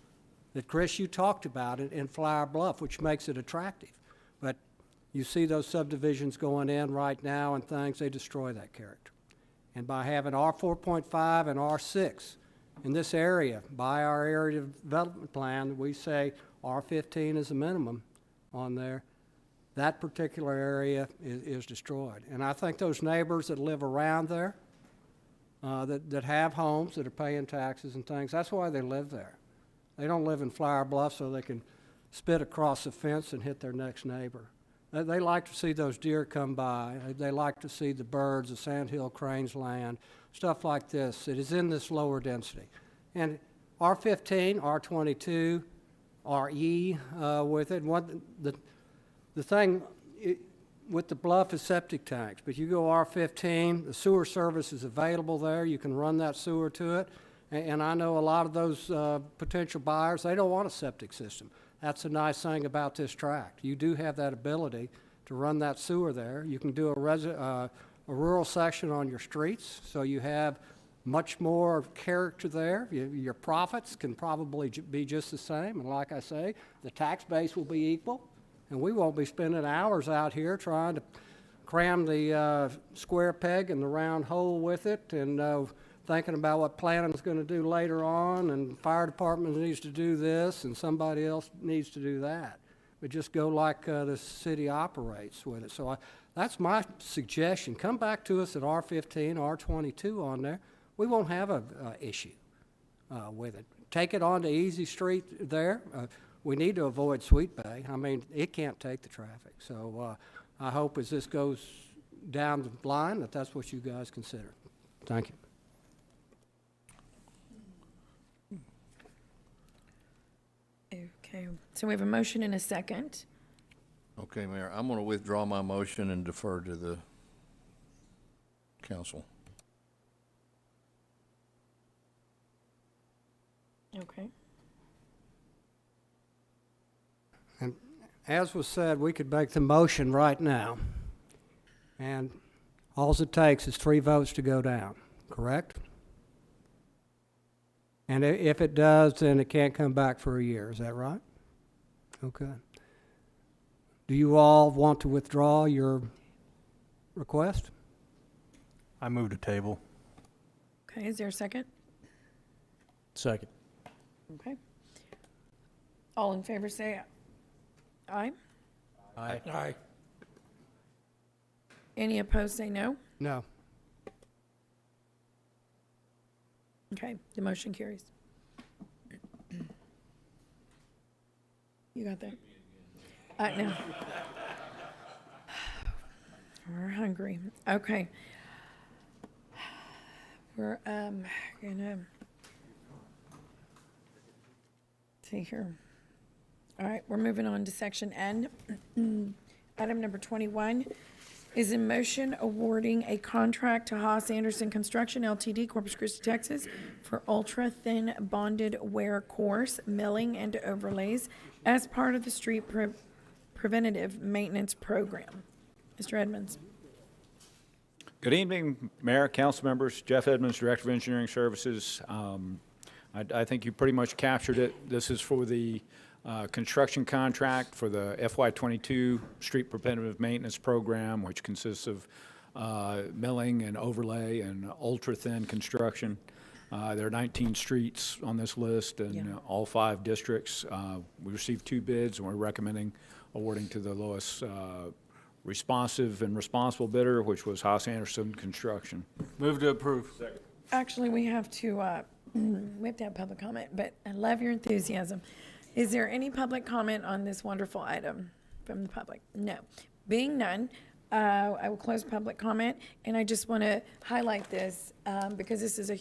S12: that, Chris, you talked about it in Flower Bluff, which makes it attractive. But you see those subdivisions going in right now and things, they destroy that character. And by having R4.5 and R6 in this area, by our area development plan, we say R15 is a minimum on there. That particular area is destroyed. And I think those neighbors that live around there, that have homes, that are paying taxes and things, that's why they live there. They don't live in Flower Bluff so they can spit across the fence and hit their next neighbor. They like to see those deer come by. They like to see the birds, the sandhill cranes land, stuff like this. It is in this lower density. And R15, R22, RE with it. The thing with the bluff is septic tanks, but you go R15, the sewer service is available there. You can run that sewer to it. And I know a lot of those potential buyers, they don't want a septic system. That's the nice thing about this tract. You do have that ability to run that sewer there. You can do a rural section on your streets, so you have much more character there. Your profits can probably be just the same. And like I say, the tax base will be equal. And we won't be spending hours out here trying to cram the square peg in the round hole with it and thinking about what planning is going to do later on, and fire department needs to do this, and somebody else needs to do that. But just go like the city operates with it. So that's my suggestion. Come back to us at R15, R22 on there. We won't have a issue with it. Take it on to Easy Street there. We need to avoid Sweet Bay. I mean, it can't take the traffic. So I hope as this goes down the line that that's what you guys consider. Thank you.
S2: Okay, so we have a motion and a second.
S5: Okay, Mayor, I'm going to withdraw my motion and defer to the council.
S2: Okay.
S12: And as was said, we could make the motion right now. And all it takes is 3 votes to go down, correct? And if it does, then it can't come back for a year. Is that right? Okay. Do you all want to withdraw your request?
S17: I move to table.
S2: Okay, is there a second?
S7: Second.
S2: Okay. All in favor say aye.
S7: Aye.
S1: Aye.
S2: Any opposed say no.
S12: No.
S2: Okay, the motion carries. You got that? No. We're hungry. Okay. We're gonna see here. All right, we're moving on to section N. Item number 21, is a motion awarding a contract to Haas Anderson Construction LTD, Corpus Christi, Texas, for ultra-thin bonded wear course, milling, and overlays as part of the street preventative maintenance program. Mr. Edmonds.
S22: Good evening, Mayor, council members. Jeff Edmonds, Director of Engineering Services. I think you pretty much captured it. This is for the construction contract for the FY22 Street Preventative Maintenance Program, which consists of milling and overlay and ultra-thin construction. There are 19 streets on this list in all 5 districts. We received 2 bids, and we're recommending awarding to the lowest responsive and responsible bidder, which was Haas Anderson Construction.
S11: Move to approve.
S8: Second.
S2: Actually, we have to have public comment, but I love your enthusiasm. Is there any public comment on this wonderful item from the public? No. Being none, I will close public comment, and I just want to highlight this because this is a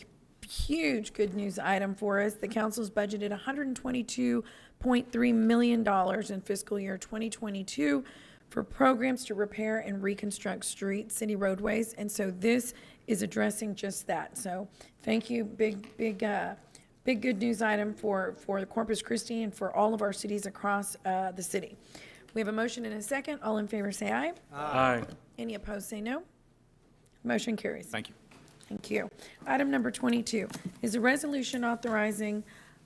S2: huge good news item for us. The council's budgeted $122.3 million in fiscal year 2022 for programs to repair and reconstruct streets, city roadways, and so this is addressing just that. So thank you, big good news item for the Corpus Christi and for all of our cities across the city. We have a motion and a second. All in favor say aye.
S11: Aye.
S2: Any opposed say no. Motion carries.
S22: Thank you.
S2: Thank you. Item number 22 is a resolution authorizing,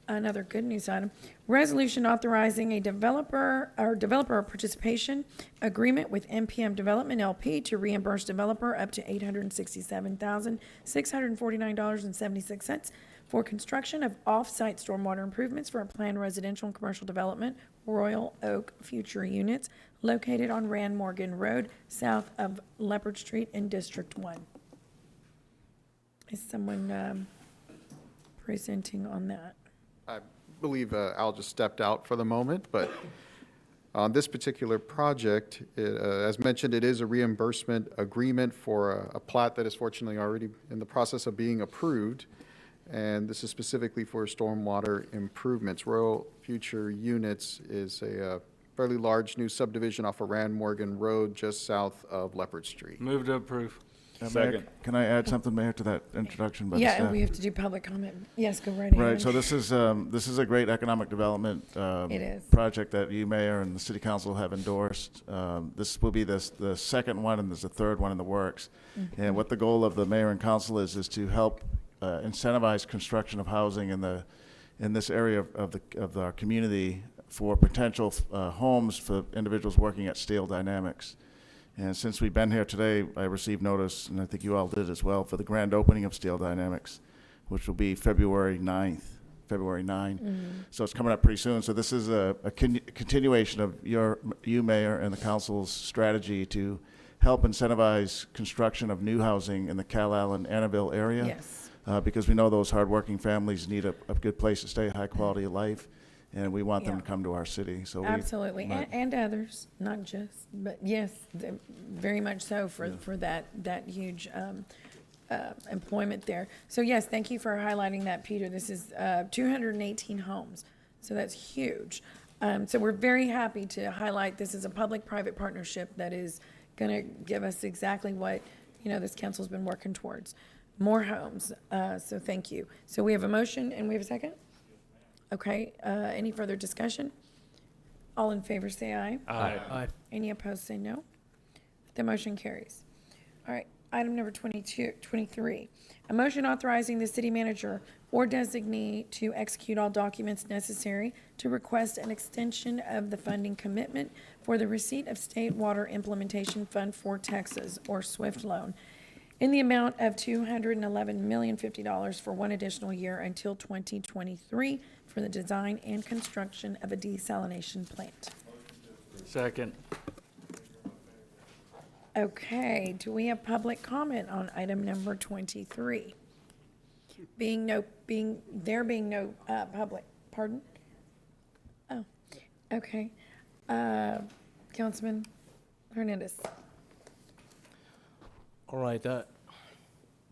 S2: another good news item, resolution authorizing a developer participation agreement with MPM Development LP to reimburse developer up to $867,649.76 for construction of off-site stormwater improvements for a planned residential and commercial development, Royal Oak Future Units, located on Rand Morgan Road, south of Leopard Street in District 1. Is someone presenting on that?
S15: I believe Al just stepped out for the moment, but on this particular project, as mentioned, it is a reimbursement agreement for a plat that is fortunately already in the process of being approved, and this is specifically for stormwater improvements. Royal Future Units is a fairly large new subdivision off of Rand Morgan Road, just south of Leopard Street.
S11: Move to approve.
S23: Mayor,
S8: Second.
S23: can I add something, Mayor, to that introduction by the
S2: Yeah,
S23: staff?
S2: and we have to do public comment. Yes, go right ahead.
S23: Right, so this is a great economic development
S2: It is.
S23: project that you, Mayor, and the City Council have endorsed. This will be the second one, and there's a third one in the works.
S2: Mm-hmm.
S23: And what the goal of the Mayor and Council is to help incentivize construction of housing in this area of our community for potential homes for individuals working at Steel Dynamics. And since we've been here today, I received notice, and I think you all did as well, for the grand opening of Steel Dynamics, which will be February 9.
S2: Mm-hmm.
S23: So it's coming up pretty soon. So this is a continuation of you, Mayor, and the council's strategy to help incentivize construction of new housing in the Cal Allen, Annabelle area.
S2: Yes.
S23: Because we know those hardworking families need a good place to stay, high quality of life, and we want them
S2: Yeah.
S23: to come to our city. So
S2: Absolutely, and others, not just, but yes, very much so for that huge employment there. So yes, thank you for highlighting that, Peter. This is 218 homes, so that's huge. So we're very happy to highlight this is a public-private partnership that is going to give us exactly what, this council's been working towards, more homes. So thank you. So we have a motion and we have a second? Okay, any further discussion? All in favor say aye.
S11: Aye.
S7: Aye.
S2: Any opposed say no. The motion carries. All right, item number 23. A motion authorizing the city manager or designee to execute all documents necessary to request an extension of the funding commitment for the receipt of State Water Implementation Fund for Texas, or SWIFT loan, in the amount of $211,050 for one additional year until 2023 for the design and construction of a desalination plant.
S11: Second.
S2: Okay, do we have public comment on item number 23? Being no public, pardon? Oh, okay. Councilman Hernandez.
S7: All right,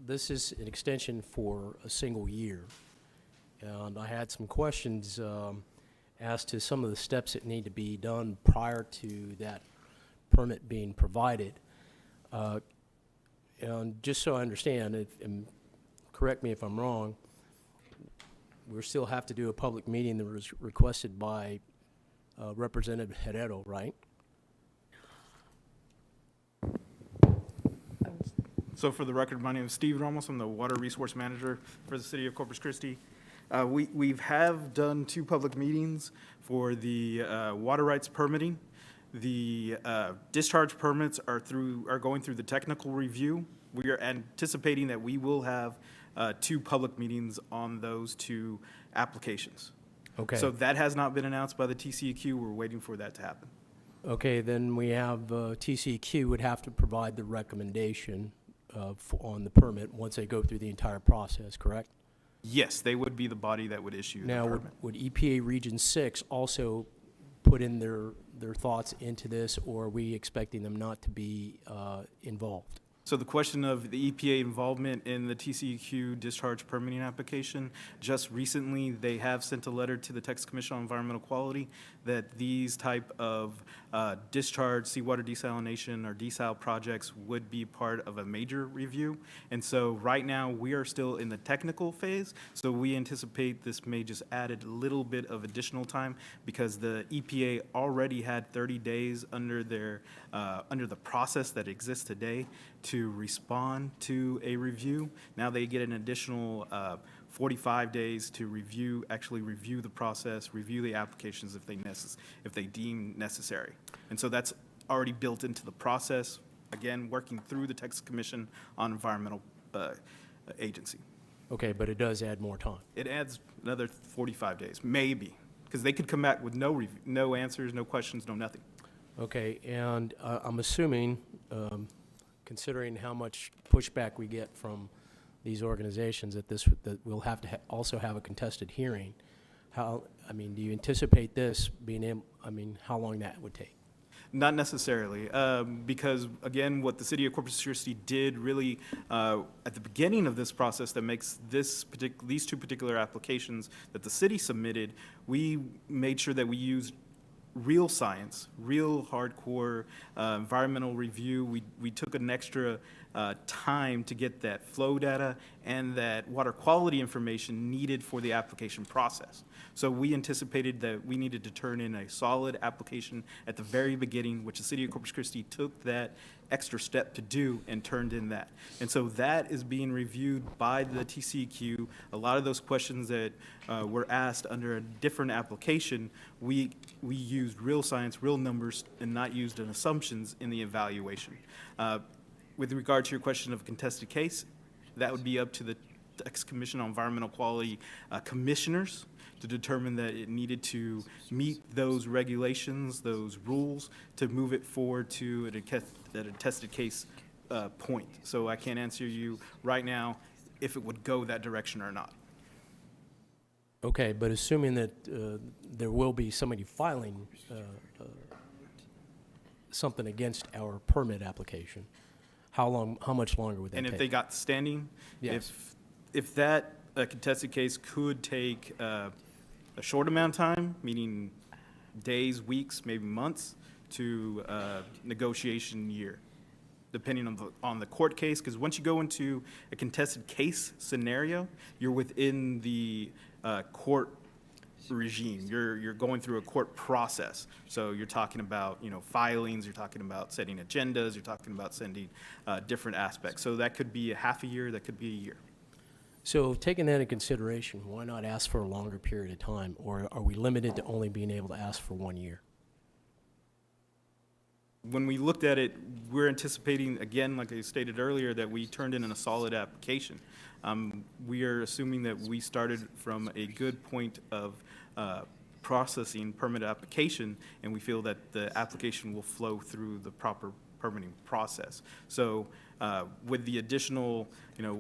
S7: this is an extension for a single year. And I had some questions as to some of the steps that need to be done prior to that permit being provided. And just so I understand, and correct me if I'm wrong, we still have to do a public meeting that was requested by Representative Herrero, right?
S10: So for the record, my name is Steve Ramos. I'm the Water Resource Manager for the City of Corpus Christi. We have done 2 public meetings for the water rights permitting. The discharge permits are going through the technical review. We are anticipating that we will have 2 public meetings on those 2 applications.
S7: Okay.
S10: So that has not been announced by the TCEQ. We're waiting for that to happen.
S7: Okay, then we have TCEQ would have to provide the recommendation on the permit once they go through the entire process, correct?
S10: Yes, they would be the body that would issue the
S7: Now,
S10: permit.
S7: would EPA Region 6 also put in their thoughts into this, or are we expecting them not to be involved?
S10: So the question of the EPA involvement in the TCEQ discharge permitting application, just recently, they have sent a letter to the Texas Commission on Environmental Quality that these type of discharge, seawater desalination, or desal projects would be part of a major review. And so right now, we are still in the technical phase, so we anticipate this may just add a little bit of additional time because the EPA already had 30 days under the process that exists today to respond to a review. Now they get an additional 45 days to actually review the process, review the applications if they deem necessary. And so that's already built into the process, again, working through the Texas Commission on Environmental Agency.
S7: Okay, but it does add more time.
S10: It adds another 45 days, maybe, because they could come back with no answers, no questions, no nothing.
S7: Okay, and I'm assuming, considering how much pushback we get from these organizations, that we'll have to also have a contested hearing. Do you anticipate this being, how long that would take?
S10: Not necessarily, because again, what the City of Corpus Christi did really at the beginning of this process that makes these 2 particular applications that the city submitted, we made sure that we used real science, real hardcore environmental review. We took an extra time to get that flow data and that water quality information needed for the application process. So we anticipated that we needed to turn in a solid application at the very beginning, which the City of Corpus Christi took that extra step to do and turned in that. And so that is being reviewed by the TCEQ. A lot of those questions that were asked under a different application, we used real science, real numbers, and not used an assumptions in the evaluation. With regard to your question of contested case, that would be up to the Texas Commission on Environmental Quality commissioners to determine that it needed to meet those regulations, those rules, to move it forward to a contested case point. So I can't answer you right now if it would go that direction or not.
S7: Okay, but assuming that there will be somebody filing something against our permit application, how much longer would that take?
S10: And if they got standing,
S7: Yes.
S10: if that contested case could take a short amount of time, meaning days, weeks, maybe months, to negotiation year, depending on the court case, because once you go into a contested case scenario, you're within the court regime. You're going through a court process. So you're talking about, filings, you're talking about setting agendas, you're talking about sending different aspects. So that could be a half a year, that could be a year.
S7: So taking that into consideration, why not ask for a longer period of time? Or are we limited to only being able to ask for 1 year?
S10: When we looked at it, we're anticipating, again, like I stated earlier, that we turned in a solid application. We are assuming that we started from a good point of processing permit application, and we feel that the application will flow through the proper permitting process. So with the additional,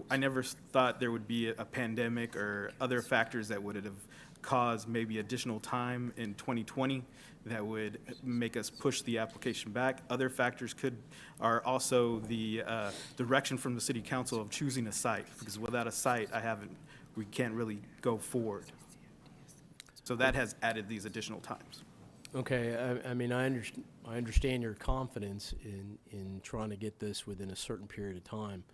S10: I never thought there would be a pandemic or other factors that would have caused maybe additional time in 2020 that would make us push the application back. Other factors are also the direction from the city council of choosing a site, because without a site, we can't really go forward. So that has added these additional times.
S7: Okay, I mean, I understand your confidence in trying to get this within a certain period of time.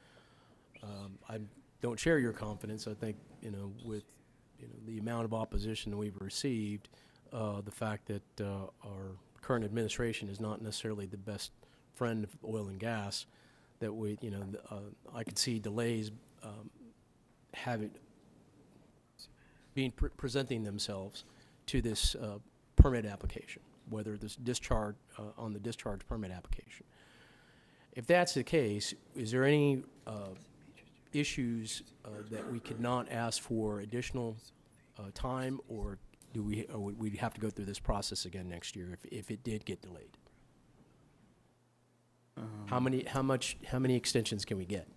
S7: I don't share your confidence. I think, with, the amount of opposition we've received, the fact that our current administration is not necessarily the best friend of oil and gas, that I could see delays presenting themselves to this permit application, whether this discharge, on the discharge permit application. If that's the case, is there any issues that we could not ask for additional time, or would we have to go through this process again next year if it did get delayed? How many extensions can we get?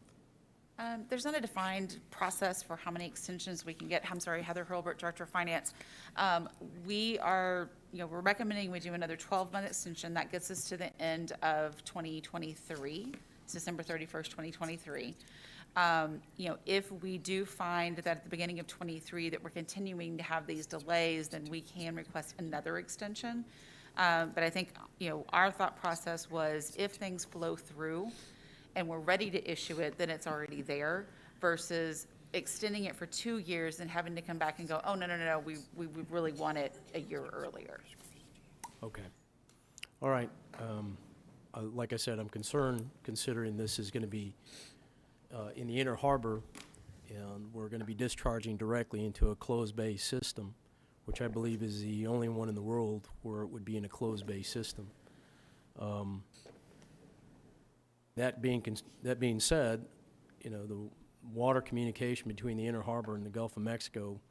S16: There's not a defined process for how many extensions we can get. I'm sorry, Heather Hurlbert, Director of Finance. We are, we're recommending we do another 12-month extension. That gets us to the end of 2023, December 31st, 2023. If we do find that at the beginning of 23 that we're continuing to have these delays, then we can request another extension. But I think, our thought process was if things flow through and we're ready to issue it, then it's already there, versus extending it for 2 years and having to come back and go, oh, no, we really want it a year earlier.
S7: Okay. All right. Like I said, I'm concerned considering this is going to be in the Inner Harbor, and we're going to be discharging directly into a closed bay system, which I believe is the only one in the world where it would be in a closed bay system. That being said, the water communication between the Inner Harbor and the Gulf of Mexico,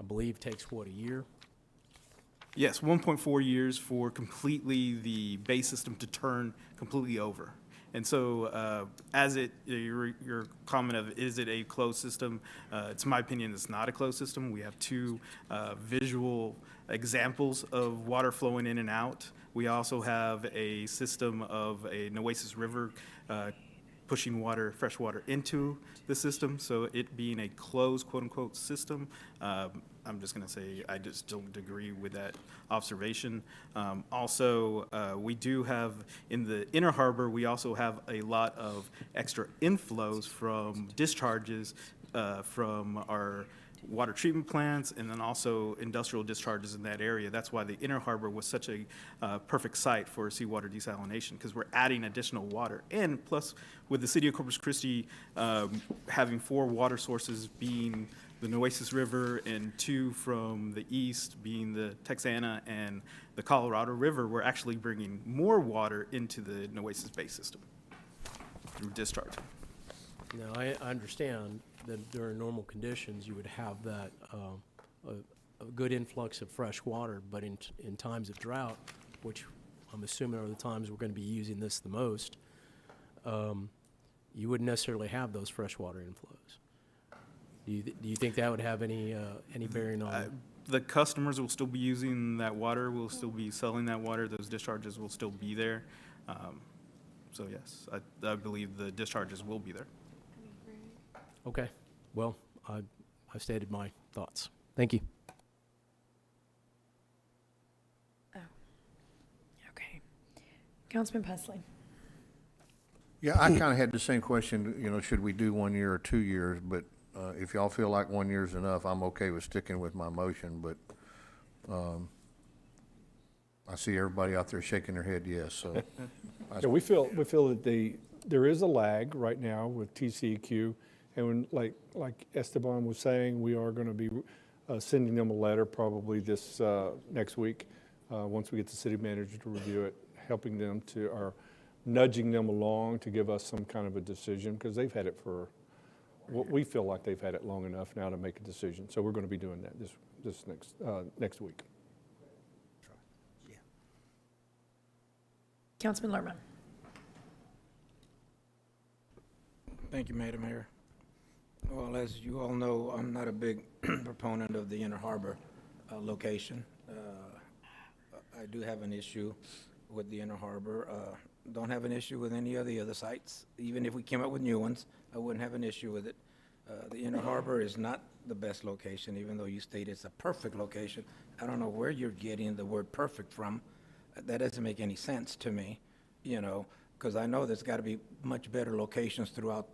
S7: I believe, takes what, a year?
S10: Yes, 1.4 years for completely the bay system to turn completely over. And so, your comment of, is it a closed system? It's my opinion it's not a closed system. We have two visual examples of water flowing in and out. We also have a system of a Nueces River pushing water, fresh water into the system. So it being a closed, quote unquote, system, I'm just going to say I just don't agree with that observation. Also, we do have in the Inner Harbor, we also have a lot of extra inflows from discharges from our water treatment plants, and then also industrial discharges in that area. That's why the Inner Harbor was such a perfect site for seawater desalination, because we're adding additional water. And plus, with the city of Corpus Christi having 4 water sources, being the Nueces River, and 2 from the east, being the Texana and the Colorado River, we're actually bringing more water into the Nueces Bay system through discharge.
S7: Now, I understand that during normal conditions, you would have that, a good influx of fresh water, but in times of drought, which I'm assuming are the times we're going to be using this the most, you wouldn't necessarily have those freshwater inflows. Do you think that would have any bearing on
S10: the customers will still be using that water, we'll still be selling that water, those discharges will still be there. So yes, I believe the discharges will be there.
S7: Okay, well, I've stated my thoughts. Thank you.
S2: Oh, okay. Councilman Pusley.
S5: Yeah, I kind of had the same question, should we do 1 year or 2 years? But if y'all feel like 1 year's enough, I'm okay with sticking with my motion. But I see everybody out there shaking their head yes, so.
S22: Yeah, we feel that there is a lag right now with TCEQ. And when, like Esteban was saying, we are going to be sending them a letter probably this next week, once we get the city manager to review it, helping them or nudging them along to give us some kind of a decision, because they've had it for, we feel like they've had it long enough now to make a decision. So we're going to be doing that this next week.
S2: Councilman Lerman.
S1: Thank you, Madam Mayor. Well, as you all know, I'm not a big proponent of the Inner Harbor location. I do have an issue with the Inner Harbor. Don't have an issue with any of the other sites. Even if we came up with new ones, I wouldn't have an issue with it. The Inner Harbor is not the best location, even though you state it's a perfect location. I don't know where you're getting the word perfect from. That doesn't make any sense to me, you know, because I know there's got to be much better locations throughout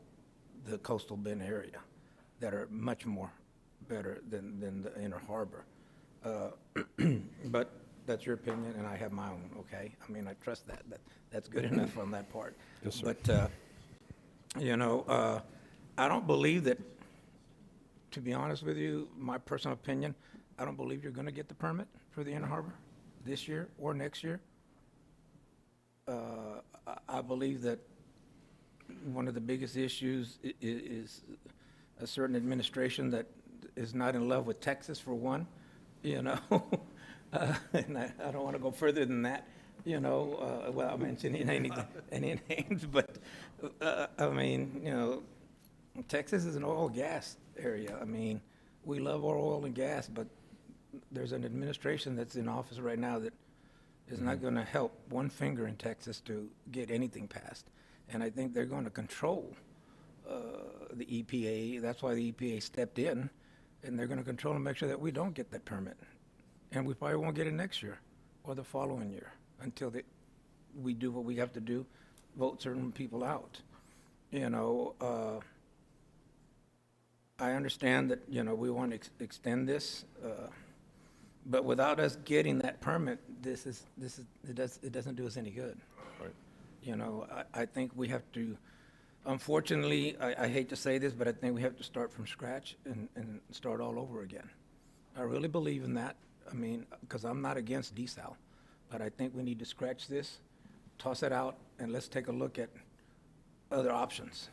S1: the coastal Bend area that are much more better than the Inner Harbor. But that's your opinion, and I have my own, okay? I mean, I trust that. That's good enough on that part.
S22: Yes, sir.
S1: But, you know, I don't believe that, to be honest with you, my personal opinion, I don't believe you're going to get the permit for the Inner Harbor this year or next year. I believe that one of the biggest issues is a certain administration that is not in love with Texas, for one, you know. And I don't want to go further than that, you know, without mentioning any names, but, I mean, you know, Texas is an oil and gas area. I mean, we love our oil and gas, but there's an administration that's in office right now that is not going to help one finger in Texas to get anything passed. And I think they're going to control the EPA. That's why the EPA stepped in, and they're going to control and make sure that we don't get that permit. And we probably won't get it next year or the following year until we do what we have to do, vote certain people out. You know, I understand that, you know, we want to extend this, but without us getting that permit, it doesn't do us any good.
S22: Right.
S1: You know, I think we have to, unfortunately, I hate to say this, but I think we have to start from scratch and start all over again. I really believe in that. I mean, because I'm not against desal, but I think we need to scratch this, toss it out, and let's take a look at other options.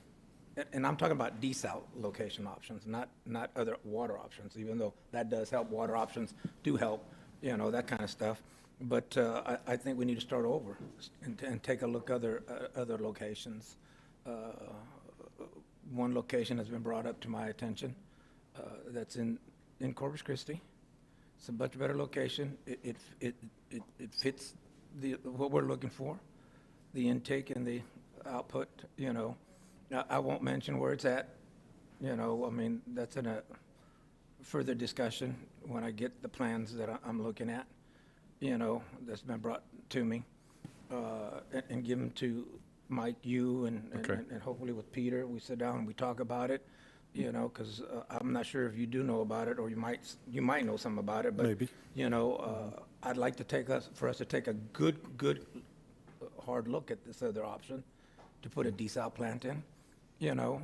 S1: And I'm talking about desal location options, not other water options, even though that does help. Water options do help, you know, that kind of stuff. But I think we need to start over and take a look other locations. One location has been brought up to my attention that's in Corpus Christi. It's a much better location. It fits what we're looking for, the intake and the output, you know. I won't mention where it's at, you know. I mean, that's in a further discussion when I get the plans that I'm looking at, you know, that's been brought to me, and give them to Mike, you, and hopefully with Peter, we sit down and we talk about it, you know, because I'm not sure if you do know about it, or you might know something about it, but
S22: Maybe.
S1: you know, I'd like to for us to take a good hard look at this other option, to put a desal plant in, you know.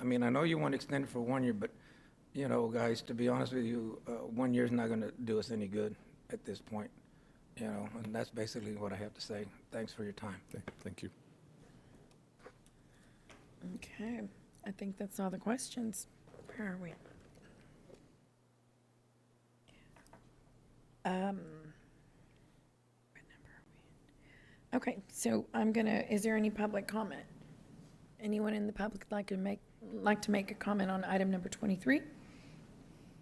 S1: I mean, I know you want to extend it for 1 year, but, you know, guys, to be honest with you, 1 year is not going to do us any good at this point, you know, and that's basically what I have to say. Thanks for your time.
S22: Thank you.
S2: Okay, I think that's all the questions. Where are we? What number are we? Okay, so is there any public comment? Anyone in the public like to make a comment on item number 23?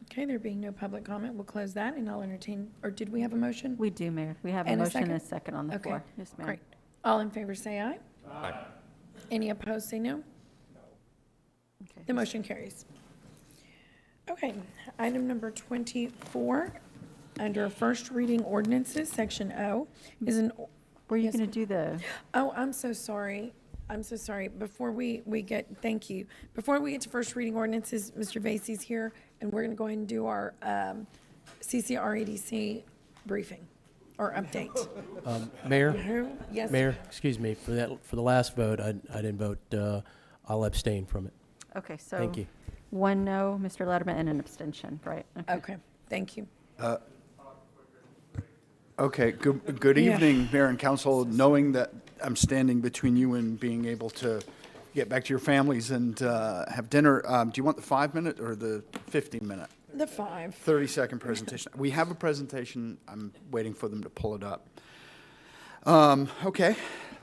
S2: Okay, there being no public comment, we'll close that, and I'll entertain, or did we have a motion?
S6: We do, Mayor. We have a
S2: And a
S6: motion and a
S2: second?
S6: second on the
S2: Okay,
S6: floor. Yes, ma'am.
S2: great. All in favor, say aye.
S22: Aye.
S2: Any opposed, say no.
S6: Okay.
S2: The motion carries. Okay, item number 24, under first reading ordinances, section O, is an.
S6: Were you
S2: Yes,
S6: going to do the?
S2: Oh, I'm so sorry. I'm so sorry. Before we get, thank you. Before we get to first reading ordinances, Mr. Vacy's here, and we're going to go ahead and do our CCREDC briefing or update.
S7: Mayor?
S2: Yes.
S7: Mayor, excuse me, for the last vote, I didn't vote. I'll abstain from it.
S6: Okay, so.
S7: Thank you.
S6: 1 no, Mr. Letterman, and an abstention, right?
S2: Okay, thank you.
S19: Okay, good
S2: Yeah.
S19: evening, Mayor and Council. Knowing that I'm standing between you and being able to get back to your families and have dinner, do you want the 5-minute or the 15-minute?
S2: The 5.
S19: 30-second presentation. We have a presentation. I'm waiting for them to pull it up. Okay,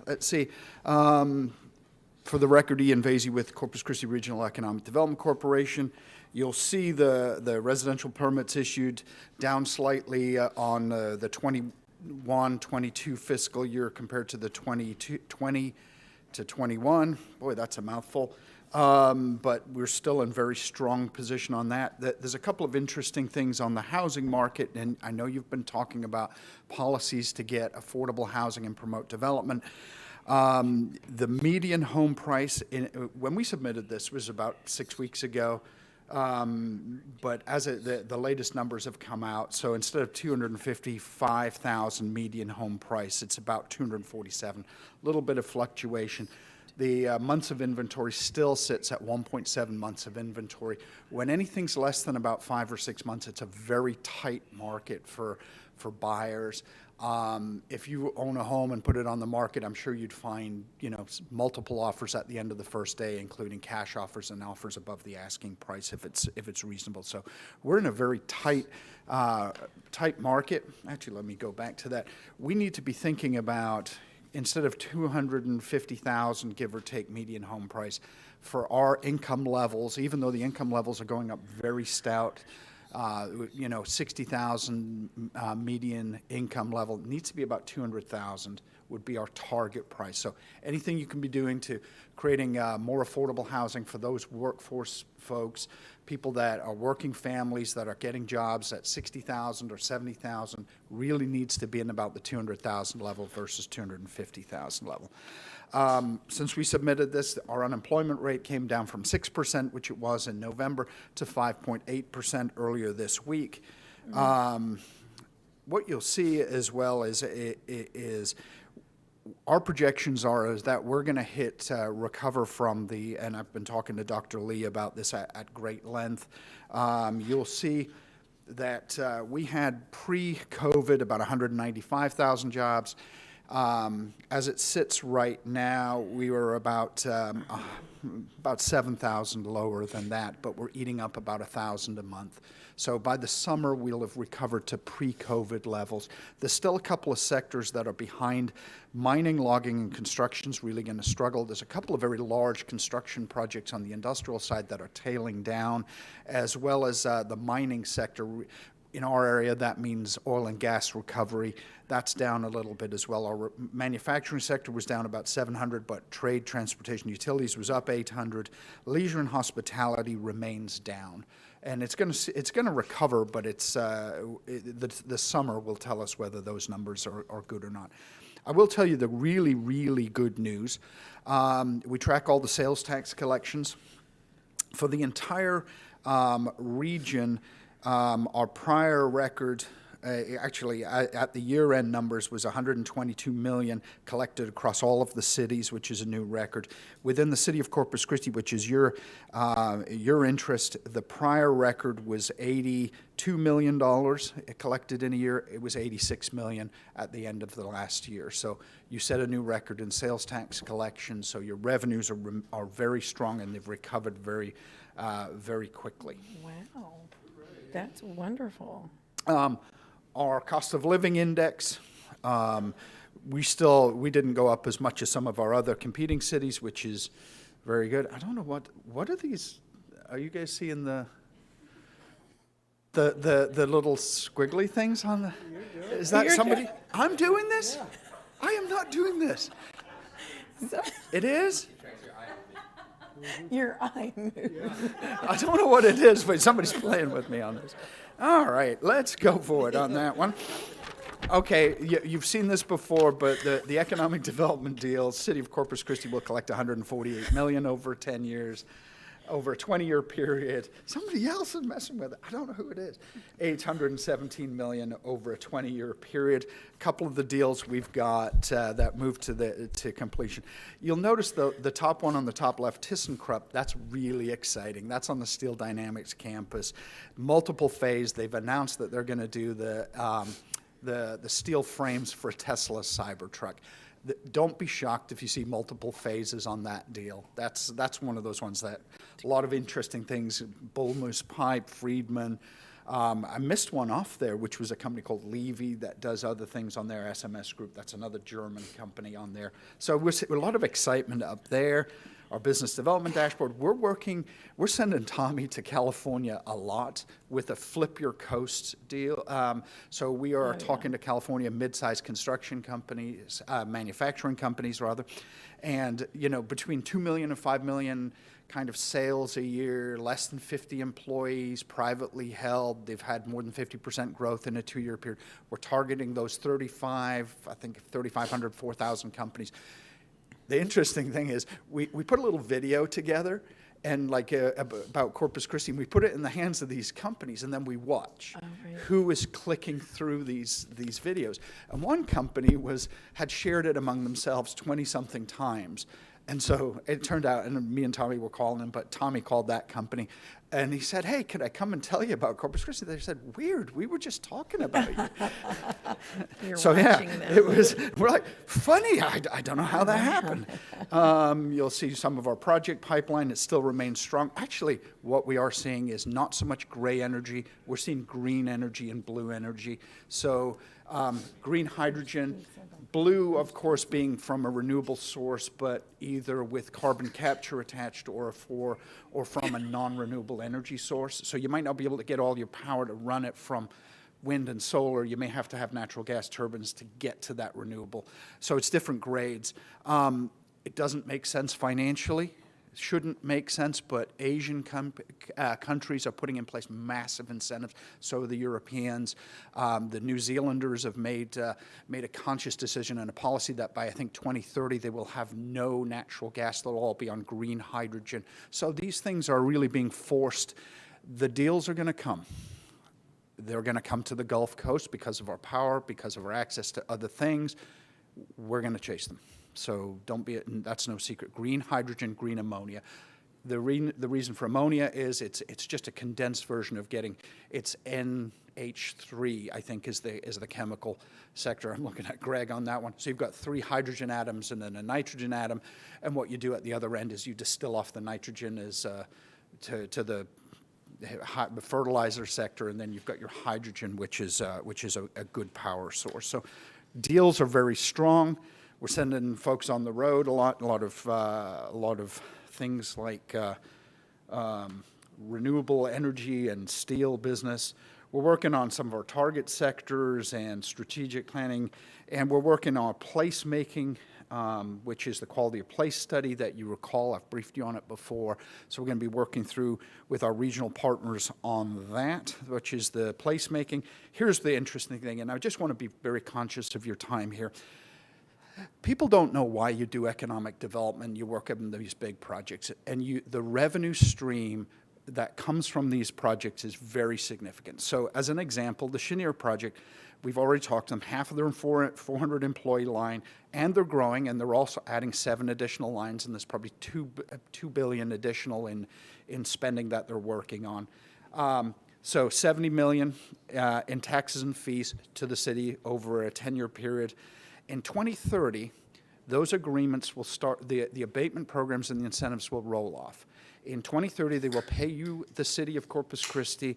S19: let's see. For the record, Ian Vasey with Corpus Christi Regional Economic Development Corporation. You'll see the residential permits issued down slightly on the 21-22 fiscal year compared to the 2020 to 21. Boy, that's a mouthful. But we're still in very strong position on that. There's a couple of interesting things on the housing market, and I know you've been talking about policies to get affordable housing and promote development. The median home price, when we submitted this, was about 6 weeks ago. But as the latest numbers have come out, so instead of 255,000 median home price, it's about 247. A little bit of fluctuation. The months of inventory still sits at 1.7 months of inventory. When anything's less than about 5 or 6 months, it's a very tight market for buyers. If you own a home and put it on the market, I'm sure you'd find, multiple offers at the end of the first day, including cash offers and offers above the asking price if it's reasonable. So we're in a very tight market. Actually, let me go back to that. We need to be thinking about, instead of 250,000, give or take, median home price, for our income levels, even though the income levels are going up very stout, 60,000 median income level, needs to be about 200,000 would be our target price. So anything you can be doing to creating more affordable housing for those workforce folks, people that are working families that are getting jobs at 60,000 or 70,000, really needs to be in about the 200,000 level versus 250,000 level. Since we submitted this, our unemployment rate came down from 6%, which it was in November, to 5.8% earlier this week. What you'll see as well is our projections is that we're going to recover from and I've been talking to Dr. Lee about this at great length. You'll see that we had pre-COVID about 195,000 jobs. As it sits right now, we were about 7,000 lower than that, but we're eating up about 1,000 a month. So by the summer, we'll have recovered to pre-COVID levels. There's still a couple of sectors that are behind. Mining, logging, and construction is really going to struggle. There's a couple of very large construction projects on the industrial side that are tailing down, as well as the mining sector. In our area, that means oil and gas recovery. That's down a little bit as well. Our manufacturing sector was down about 700, but trade, transportation, utilities was up 800. Leisure and hospitality remains down. And it's going to recover, but the summer will tell us whether those numbers are good or not. I will tell you the really, really good news. We track all the sales tax collections. For the entire region, our prior record, actually at the year-end numbers, was 122 million collected across all of the cities, which is a new record. Within the city of Corpus Christi, which is your interest, the prior record was $82 million collected in a year. It was 86 million at the end of the last year. So you set a new record in sales tax collection. So your revenues are very strong, and they've recovered very, very quickly.
S2: Wow, that's wonderful.
S19: Our cost of living index, we didn't go up as much as some of our other competing cities, which is very good. I don't know what are these? Are you guys seeing the little squiggly things on the? Is that somebody? I'm doing this. Yeah. I am not doing this. It is.
S2: Your eye moves.
S19: I don't know what it is, but somebody's playing with me on this. All right, let's go for it on that one. Okay, you've seen this before, but the economic development deal, City of Corpus Christi will collect $148 million over 10 years, over a 20-year period. Somebody else is messing with it. I don't know who it is. $817 million over a 20-year period. A couple of the deals we've got that moved to completion. You'll notice the top one on the top left, ThyssenKrupp, that's really exciting. That's on the Steel Dynamics campus. Multiple phase. They've announced that they're going to do the steel frames for a Tesla Cybertruck. Don't be shocked if you see multiple phases on that deal. That's one of those ones that a lot of interesting things. Bull Moose Pipe, Friedman. I missed one off there, which was a company called Levy that does other things on their SMS group. That's another German company on there. So we're a lot of excitement up there. our business development dashboard. We're sending Tommy to California a lot with a Flip Your Coast deal. So we are talking to California mid-sized construction companies, manufacturing companies rather, and between 2 million and 5 million kind of sales a year, less than 50 employees, privately held. They've had more than 50% growth in a 2-year period. We're targeting those 3,500, 4,000 companies. The interesting thing is we put a little video together and about Corpus Christi, and we put it in the hands of these companies, and then we watch who is clicking through these videos. And one company had shared it among themselves 20-something times. And so it turned out, and me and Tommy were calling him, but Tommy called that company, and he said, "Hey, could I come and tell you about Corpus Christi?" They said, "Weird, we were just talking about you." So we're like, funny, I don't know how that happened. You'll see some of our project pipeline, it still remains strong. Actually, what we are seeing is not so much gray energy, we're seeing green energy and blue energy. So green hydrogen, blue, of course, being from a renewable source, but either with carbon capture attached or from a non-renewable energy source. So you might not be able to get all your power to run it from wind and solar. You may have to have natural gas turbines to get to that renewable. So it's different grades. It doesn't make sense financially. Shouldn't make sense, but Asian countries are putting in place massive incentives. So the Europeans, the New Zealanders have made a conscious decision and a policy that by, I think, 2030, they will have no natural gas. They'll all be on green hydrogen. So these things are really being forced. The deals are going to come. They're going to come to the Gulf Coast because of our power, because of our access to other things. We're going to chase them. So that's no secret. Green hydrogen, green ammonia. The reason for ammonia is it's just a condensed version of it's NH3, I think is the chemical sector. I'm looking at Greg on that one. So you've got 3 hydrogen atoms and then a nitrogen atom, and what you do at the other end is you distill off the nitrogen to the fertilizer sector, and then you've got your hydrogen, which is a good power source. So deals are very strong. We're sending folks on the road a lot of things like renewable energy and steel business. We're working on some of our target sectors and strategic planning, and we're working on placemaking, which is the quality of place study that you recall. I've briefed you on it before. So we're going to be working through with our regional partners on that, which is the placemaking. Here's the interesting thing, and I just want to be very conscious of your time here. People don't know why you do economic development. You work on these big projects, and the revenue stream that comes from these projects is very significant. So as an example, the Cheniere project, we've already talked to them, half of their 400 employee line, and they're growing, and they're also adding 7 additional lines, and there's probably $2 billion additional in spending that they're working on. So $70 million in taxes and fees to the city over a 10-year period. In 2030, those agreements will start, the abatement programs and the incentives will roll off. In 2030, they will pay you, the city of Corpus Christi,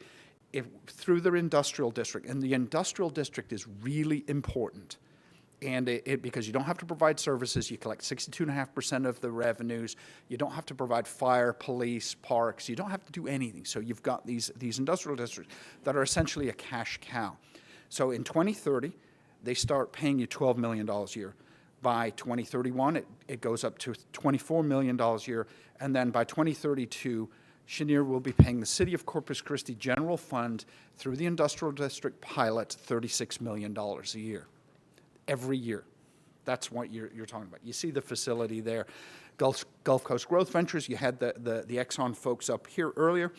S19: through their industrial district. And the industrial district is really important. And because you don't have to provide services, you collect 62.5% of the revenues. You don't have to provide fire, police, parks. You don't have to do anything. So you've got these industrial districts that are essentially a cash cow. So in 2030, they start paying you $12 million a year. By 2031, it goes up to $24 million a year. And then by 2032, Cheniere will be paying the City of Corpus Christi General Fund through the Industrial District pilot $36 million a year, every year. That's what you're talking about. You see the facility there. Gulf Coast Growth Ventures, you had the Exxon folks up here earlier.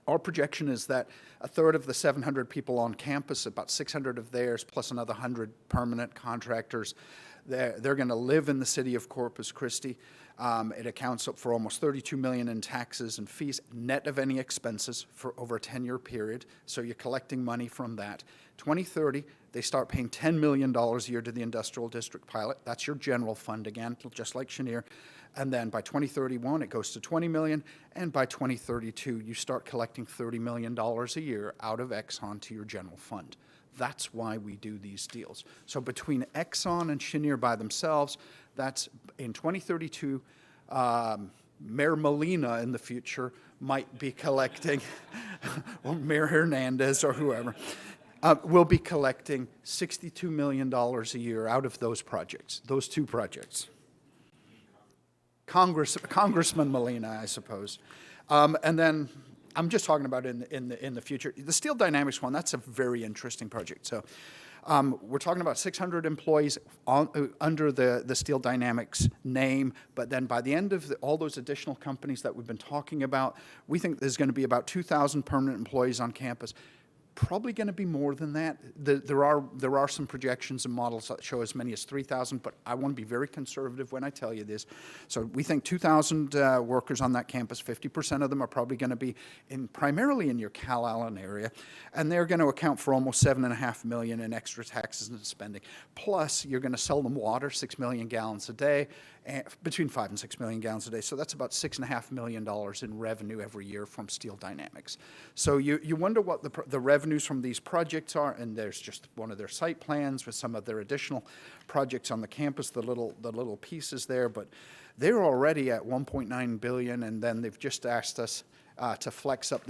S19: Our projection is that a third of the 700 people on campus, about 600 of theirs, plus another 100 permanent contractors, they're going to live in the city of Corpus Christi. It accounts for almost $32 million in taxes and fees, net of any expenses for over a 10-year period. So you're collecting money from that. 2030, they start paying $10 million a year to the Industrial District pilot. That's your general fund again, just like Cheniere. And then by 2031, it goes to $20 million. And by 2032, you start collecting $30 million a year out of Exxon to your general fund. That's why we do these deals. So between Exxon and Cheniere by themselves, that's in 2032, Mayor Molina in the future might be collecting, or Mayor Hernandez or whoever, will be collecting $62 million a year out of those projects, those two projects. Congressman Molina, I suppose. And then I'm just talking about in the future. The Steel Dynamics one, that's a very interesting project. So we're talking about 600 employees under the Steel Dynamics name, but then by the end of all those additional companies that we've been talking about, we think there's going to be about 2,000 permanent employees on campus. Probably going to be more than that. There are some projections and models that show as many as 3,000, but I want to be very conservative when I tell you this. So we think 2,000 workers on that campus. 50% of them are probably going to be primarily in your Cal Allen area, and they're going to account for almost $7.5 million in extra taxes and spending. Plus, you're going to sell them water, 6 million gallons a day, between 5 and 6 million gallons a day. So that's about $6.5 million in revenue every year from Steel Dynamics. So you wonder what the revenues from these projects are, and there's just one of their site plans with some of their additional projects on the campus, the little pieces there, but they're already at $1.9 billion, and then they've just asked us to flex up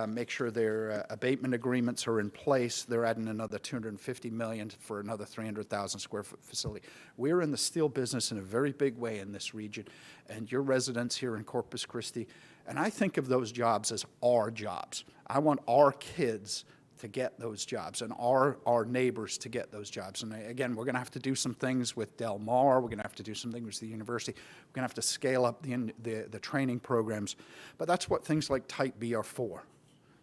S19: make sure their abatement agreements are in place. They're adding another $250 million for another 300,000 square foot facility. We're in the steel business in a very big way in this region, and your residents here in Corpus Christi, and I think of those jobs as our jobs. I want our kids to get those jobs and our neighbors to get those jobs. And again, we're going to have to do some things with Del Mar. We're going to have to do some things with the university. We're going to have to scale up the training programs. But that's what things like Type B are for,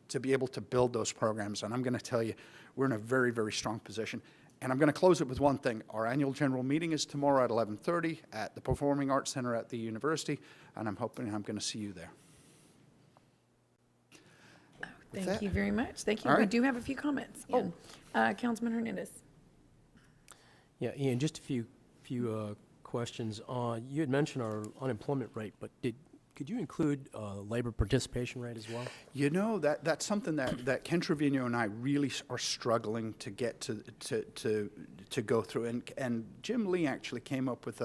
S19: to be able to build those programs. And I'm going to tell you, we're in a very, very strong position. And I'm going to close it with one thing. Our annual general meeting is tomorrow at 11:30 at the Performing Arts Center at the university, and I'm hoping I'm going to see you there.
S2: Thank you very much. Thank you.
S19: All
S2: We
S19: right.
S2: do have a few comments. Ian. Councilman Hernandez.
S7: Yeah, Ian, just a few questions. You had mentioned our unemployment rate, but could you include labor participation rate as well?
S19: You know, that's something that Ken Trevino and I really are struggling to get to go through. And Jim Lee actually came up with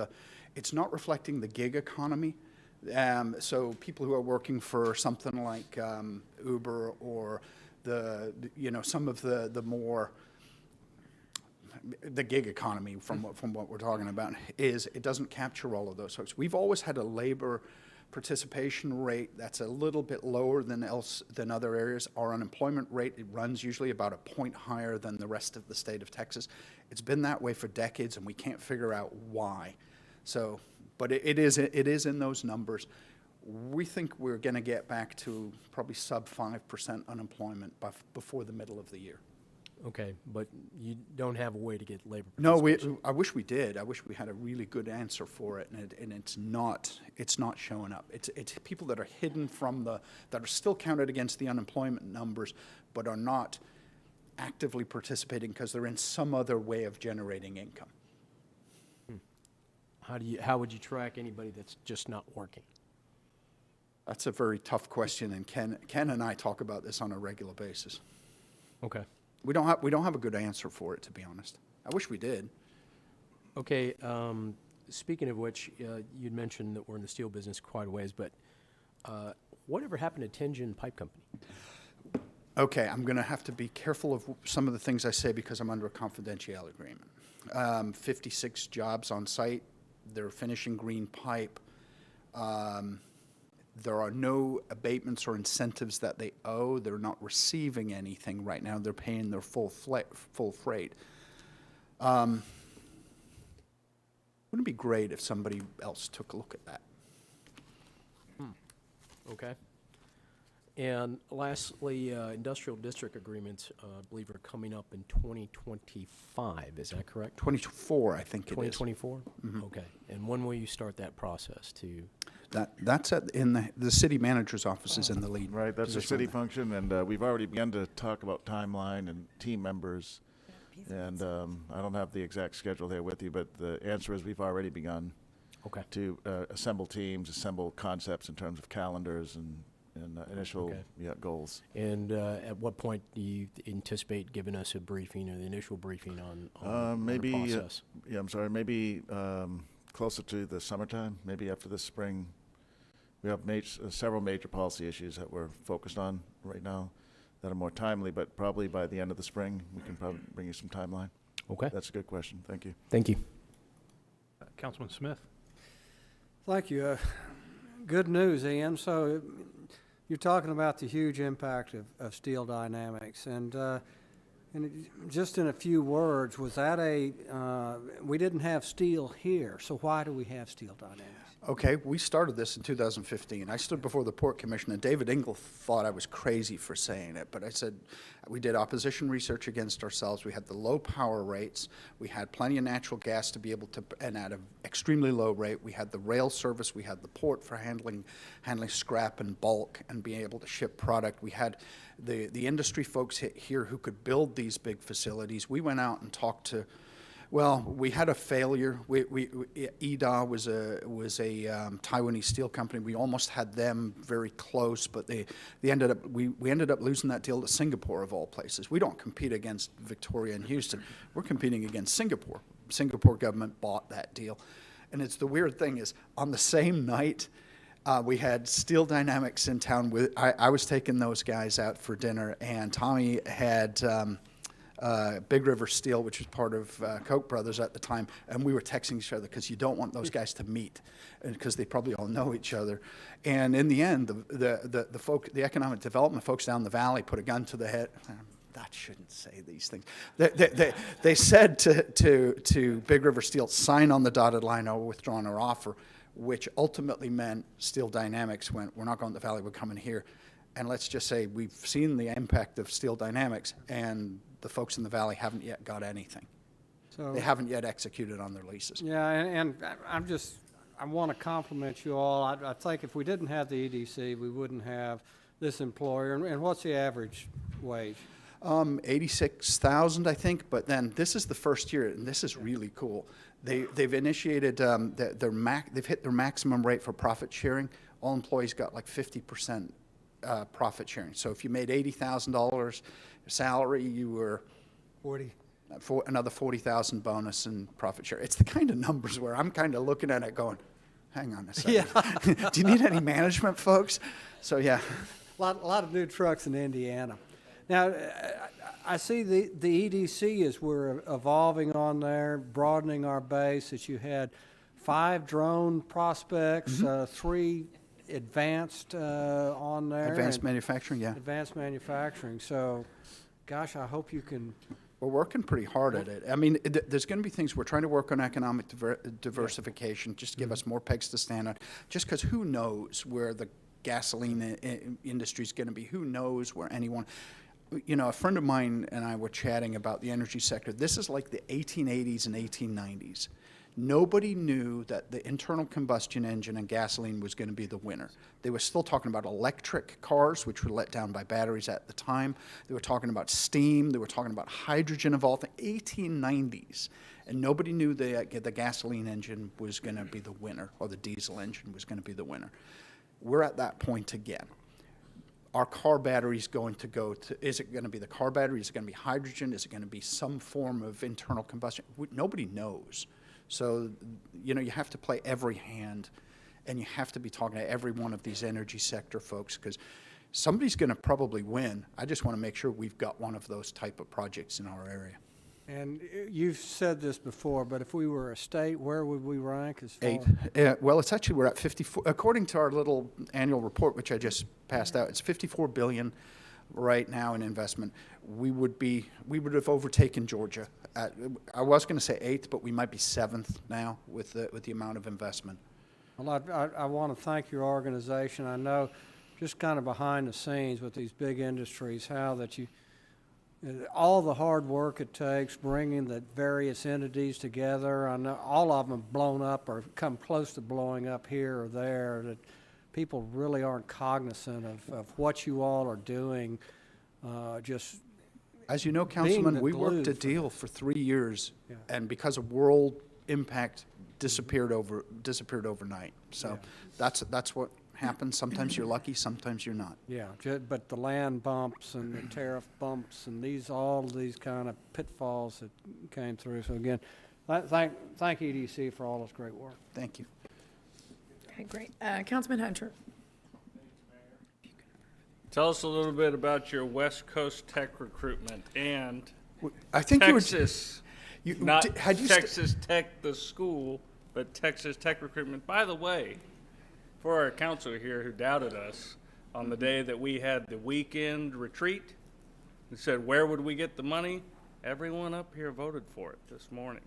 S19: it's not reflecting the gig economy. So people who are working for something like Uber or some of the more the gig economy from what we're talking about it doesn't capture all of those folks. We've always had a labor participation rate that's a little bit lower than other areas. Our unemployment rate, it runs usually about a point higher than the rest of the state of Texas. It's been that way for decades, and we can't figure out why. So, but it is in those numbers. We think we're going to get back to probably sub 5% unemployment before the middle of the year.
S7: Okay, but you don't have a way to get labor
S19: No,
S7: participation?
S19: I wish we did. I wish we had a really good answer for it, and it's not showing up. It's people that are hidden from that are still counted against the unemployment numbers, but are not actively participating because they're in some other way of generating income.
S7: How would you track anybody that's just not working?
S19: That's a very tough question, and Ken and I talk about this on a regular basis.
S7: Okay.
S19: We don't have a good answer for it, to be honest. I wish we did.
S7: Okay, speaking of which, you'd mentioned that we're in the steel business quite a ways, but whatever happened to Tianjin Pipe Company?
S19: Okay, I'm going to have to be careful of some of the things I say because I'm under a confidentiality agreement. 56 jobs on site. They're finishing green pipe. There are no abatements or incentives that they owe. They're not receiving anything right now. They're paying their full freight. Wouldn't it be great if somebody else took a look at that?
S7: Okay. And lastly, industrial district agreements, I believe, are coming up in 2025. Is that correct?
S19: 24, I think it is.
S7: 2024? Okay. And when will you start that process to?
S19: That's in the city manager's office is in the lead.
S23: Right, that's a
S19: position
S23: city
S19: on that.
S23: function, and we've already begun to talk about timeline and team members. And I don't have the exact schedule here with you, but the answer is we've already begun to assemble teams, assemble concepts in terms of calendars and initial goals.
S7: And at what point do you anticipate giving us a briefing or the initial briefing on
S23: maybe
S7: the process?
S23: I'm sorry, maybe closer to the summertime, maybe after the spring. We have several major policy issues that we're focused on right now that are more timely, but probably by the end of the spring, we can probably bring you some timeline.
S7: Okay.
S23: That's a good question. Thank you.
S7: Thank you.
S17: Councilman Smith.
S12: Thank you. Good news, Ian. So you're talking about the huge impact of Steel Dynamics, and just in a few words, was that we didn't have steel here, so why do we have Steel Dynamics?
S19: Okay, we started this in 2015. I stood before the Port Commission, and David Engel thought I was crazy for saying it, but I said we did opposition research against ourselves. We had the low power rates. We had plenty of natural gas to be able to, and at an extremely low rate. We had the rail service. We had the port for handling scrap and bulk and being able to ship product. We had the industry folks here who could build these big facilities. We went out and talked to. Well, we had a failure. EDA was a Taiwanese steel company. We almost had them very close, but we ended up losing that deal to Singapore of all places. We don't compete against Victoria and Houston. We're competing against Singapore. Singapore government bought that deal, and it's the weird thing is on the same night. We had Steel Dynamics in town. I was taking those guys out for dinner, and Tommy had. Big River Steel, which was part of Koch brothers at the time, and we were texting each other because you don't want those guys to meet, because they probably all know each other. And in the end, the economic development folks down the valley put a gun to the head. That shouldn't say these things. They said to Big River Steel, sign on the dotted line or withdraw our offer, which ultimately meant Steel Dynamics went, we're not going to the valley, we're coming here. And let's just say we've seen the impact of Steel Dynamics, and the folks in the valley haven't yet got anything. So they haven't yet executed on their leases.
S12: Yeah, and I want to compliment you all. I think if we didn't have the EDC, we wouldn't have this employer. And what's the average wage?
S19: 86,000, I think. But then this is the first year, and this is really cool. They've initiated they've hit their maximum rate for profit sharing. All employees got like 50%. Profit sharing. So if you made $80,000 salary, you were
S12: 40.
S19: For another 40,000 bonus and profit share. It's the kind of numbers where I'm kind of looking at it going, hang on a second. Yeah. Do you need any management folks? So yeah.
S12: A lot of new trucks in Indiana. Now, I see the EDC as we're evolving on there, broadening our base, that you had 5 drone prospects, 3 advanced on there.
S19: Advanced manufacturing, yeah.
S12: Advanced manufacturing. So, gosh, I hope you can.
S19: We're working pretty hard at it. I mean, there's going to be things we're trying to work on economic diversification, just to give us more pegs to stand on. Just because who knows where the gasoline industry is going to be? Who knows where anyone? You know, a friend of mine and I were chatting about the energy sector. This is like the 1880s and 1890s. Nobody knew that the internal combustion engine and gasoline was going to be the winner. They were still talking about electric cars, which were let down by batteries at the time. They were talking about steam. They were talking about hydrogen of all things. 1890s. And nobody knew the gasoline engine was going to be the winner, or the diesel engine was going to be the winner. We're at that point again. Our car battery is going to go to, is it going to be the car battery? Is it going to be hydrogen? Is it going to be some form of internal combustion? Nobody knows. So, you know, you have to play every hand, and you have to be talking to every one of these energy sector folks, because somebody's going to probably win. I just want to make sure we've got one of those type of projects in our area.
S12: And you've said this before, but if we were a state, where would we rank as far?
S19: 8. Well, it's actually, we're at 54. According to our little annual report, which I just passed out, it's $54 billion right now in investment. We would have overtaken Georgia. I was going to say 8th, but we might be 7th now with the amount of investment.
S12: Well, I want to thank your organization. I know just kind of behind the scenes with these big industries, how that all the hard work it takes bringing the various entities together. I know all of them have blown up or come close to blowing up here or there, that people really aren't cognizant of what you all are doing.
S19: As you know, Councilman, we worked a deal for 3 years, and because of world impact, disappeared overnight. So that's what happens. Sometimes you're lucky, sometimes you're not.
S12: Yeah, but the land bumps and the tariff bumps and all these kind of pitfalls that came through. So again, Thank EDC for all this great work.
S19: Thank you.
S2: Okay, great. Councilman Hunter.
S11: Tell us a little bit about your West Coast tech recruitment and
S19: I think
S11: Texas, not
S19: had you
S11: Texas Tech, the school, but Texas Tech recruitment. By the way, for our council here who doubted us on the day that we had the weekend retreat and said, where would we get the money? Everyone up here voted for it this morning,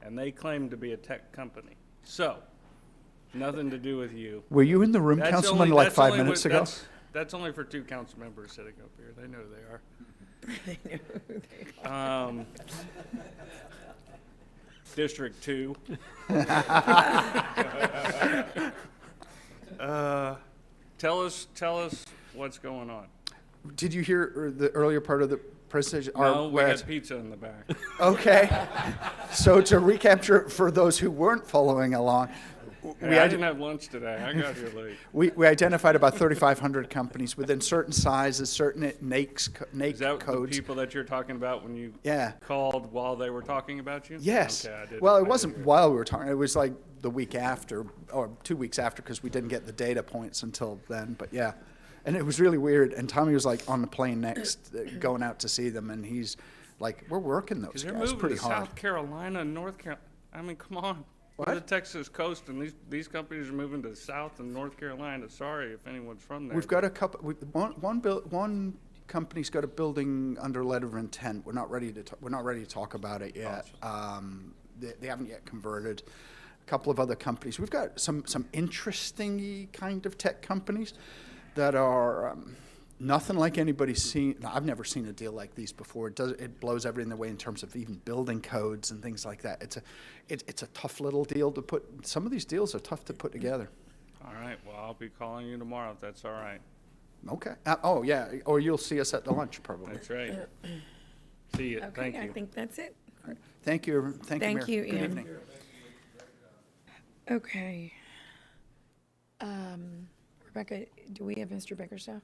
S11: and they claim to be a tech company. So, nothing to do with you.
S19: Were you in the room, Councilman, like 5 minutes ago?
S11: That's only for 2 council members sitting up here. They know who they are. District 2. Tell us what's going on.
S19: Did you hear the earlier part of the presentation?
S11: No, we had pizza in the back.
S19: Okay. So to recapture for those who weren't following along,
S11: Hey, I didn't have lunch today. I got here late.
S19: we identified about 3,500 companies within certain sizes, certain NAICS
S11: Is that
S19: codes.
S11: the people that you're talking about when you
S19: Yeah.
S11: called while they were talking about you?
S19: Yes.
S11: Okay, I did.
S19: Well,
S11: I
S19: it
S11: did
S19: wasn't
S11: hear.
S19: while we were talking. It was like the week after, or 2 weeks after, because we didn't get the data points until then. But yeah, and it was really weird. And Tommy was like on the plane next, going out to see them, and he's like, "We're working those
S11: They're
S19: guys
S11: moving
S19: pretty
S11: to
S19: hard."
S11: South Carolina and North Carolina. I mean, come on. We're the Texas coast, and these companies are moving to South and North Carolina. Sorry if anyone's from there.
S19: We've got a couple. One company's got a building under letter of intent. We're not ready to. We're not ready to talk about it yet. They haven't yet converted. A couple of other companies. We've got some interesting kind of tech companies that are nothing like anybody's seen. I've never seen a deal like these before. It blows everything away in terms of even building codes and things like that. It's a tough little deal to put. Some of these deals are tough to put together.
S11: All right. Well, I'll be calling you tomorrow if that's all right.
S19: Okay. Oh yeah. Or you'll see us at the lunch probably.
S11: That's right. See you.
S2: Okay,
S11: Thank you.
S2: I think that's it.
S19: Thank you. Thank you, Mayor.
S2: Thank you,
S19: Good
S2: Ian.
S19: evening.
S2: Okay. Rebecca, do we have Mr. Bickerstaff?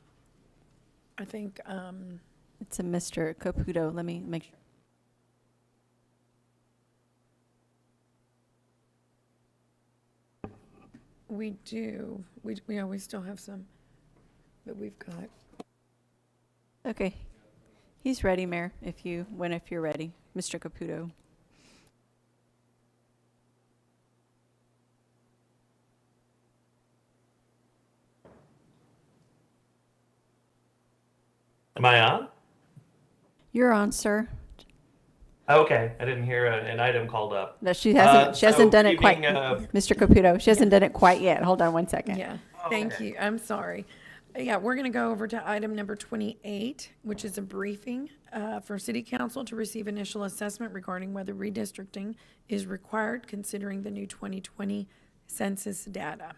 S2: I think,
S6: It's a Mr. Caputo. Let me make sure.
S2: we do. We still have some that we've got.
S6: Okay. He's ready, Mayor, if you're ready. Mr. Caputo.
S4: Am I on?
S6: You're on, sir.
S4: Okay, I didn't hear an item called up.
S6: No, she hasn't done it quite.
S4: evening,
S6: Mr. Caputo, she hasn't done it quite yet. Hold on one second.
S2: Yeah, thank you. I'm sorry. Yeah, we're going to go over to item number 28, which is a briefing for City Council to receive initial assessment regarding whether redistricting is required considering the new 2020 census data.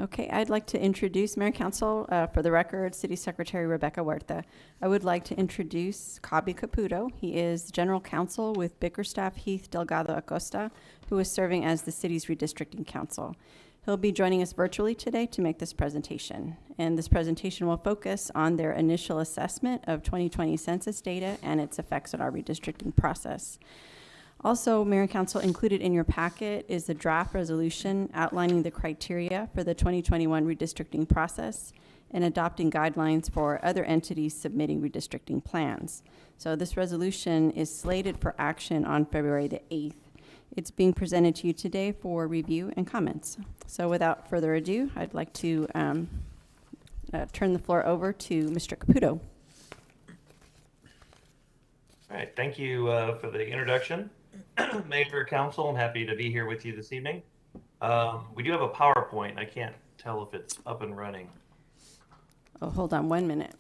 S6: Okay, I'd like to introduce Mayor Council, for the record, City Secretary Rebecca Huerta. I would like to introduce Cabi Caputo. He is General Counsel with Bickerstaff Heath Delgado Acosta, who is serving as the city's redistricting counsel. He'll be joining us virtually today to make this presentation. And this presentation will focus on their initial assessment of 2020 census data and its effects on our redistricting process. Also, Mayor and Council, included in your packet is the draft resolution outlining the criteria for the 2021 redistricting process and adopting guidelines for other entities submitting redistricting plans. So this resolution is slated for action on February the 8th. It's being presented to you today for review and comments. So without further ado, I'd like to turn the floor over to Mr. Caputo.
S4: All right, thank you for the introduction. Mayor, Council, I'm happy to be here with you this evening. We do have a PowerPoint. I can't tell if it's up and running.
S6: Oh, hold on 1 minute.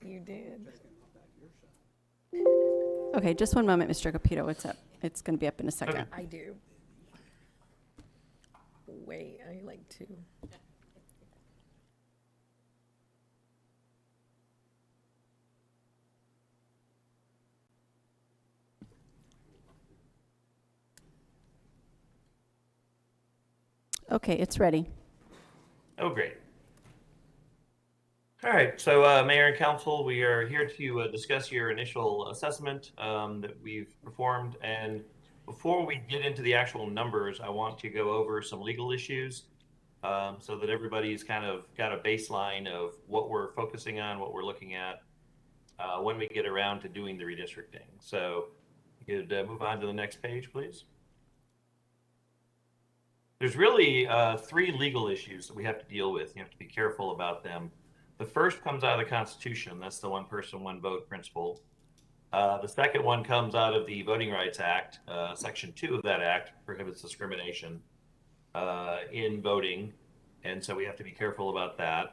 S2: You did.
S6: Okay, just one moment, Mr. Capito. What's up? It's going to be up in a second.
S2: I do. Wait, I like to.
S6: Okay, it's ready.
S4: Oh, great. All right, so Mayor and Council, we are here to discuss your initial assessment that we've performed. And before we get into the actual numbers, I want to go over some legal issues so that everybody's kind of got a baseline of what we're focusing on, what we're looking at when we get around to doing the redistricting. So you could move on to the next page, please. There's really three legal issues that we have to deal with. You have to be careful about them. The first comes out of the Constitution. That's the one person, one vote principle. The second one comes out of the Voting Rights Act. Section 2 of that act prohibits discrimination in voting. And so we have to be careful about that.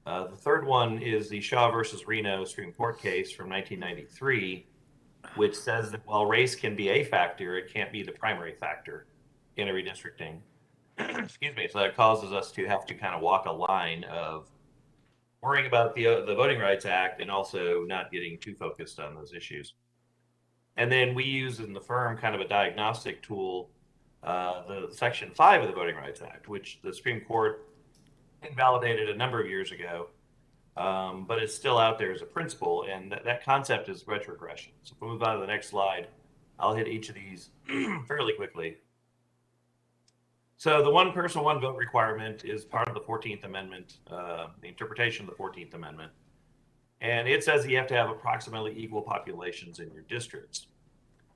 S4: The third one is the Shaw versus Reno Supreme Court case from 1993, which says that while race can be a factor, it can't be the primary factor in a redistricting. Excuse me. So that causes us to have to kind of walk a line of worrying about the Voting Rights Act and also not getting too focused on those issues. And then we use in the firm kind of a diagnostic tool, the Section 5 of the Voting Rights Act, which the Supreme Court invalidated a number of years ago, but it's still out there as a principle, and that concept is retrogression. So if we move on to the next slide, I'll hit each of these fairly quickly. So the one person, one vote requirement is part of the 14th Amendment, the interpretation of the 14th Amendment. And it says you have to have approximately equal populations in your districts.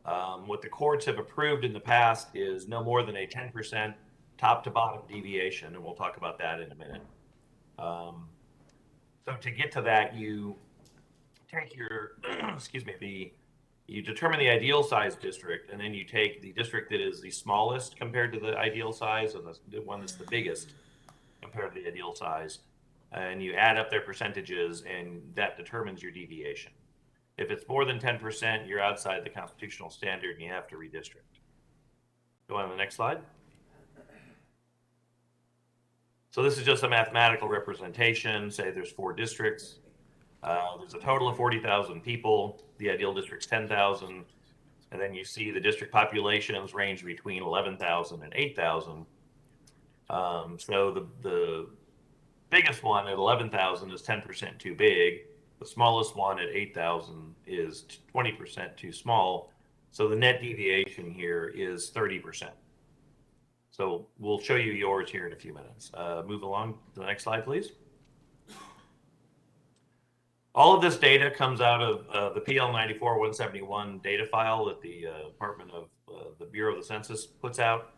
S4: What the courts have approved in the past is no more than a 10% top to bottom deviation, and we'll talk about that in a minute. So to get to that, you take your, excuse me, you determine the ideal size district, and then you take the district that is the smallest compared to the ideal size and the one that's the biggest compared to the ideal size, and you add up their percentages, and that determines your deviation. If it's more than 10%, you're outside the constitutional standard and you have to redistrict. Go on to the next slide. So this is just a mathematical representation. Say there's 4 districts. There's a total of 40,000 people. The ideal district's 10,000. And then you see the district populations range between 11,000 and 8,000. So the biggest one at 11,000 is 10% too big. The smallest one at 8,000 is 20% too small. So the net deviation here is 30%. So we'll show you yours here in a few minutes. Move along to the next slide, please. All of this data comes out of the PL 94-171 data file that the Department of the Bureau of the Census puts out.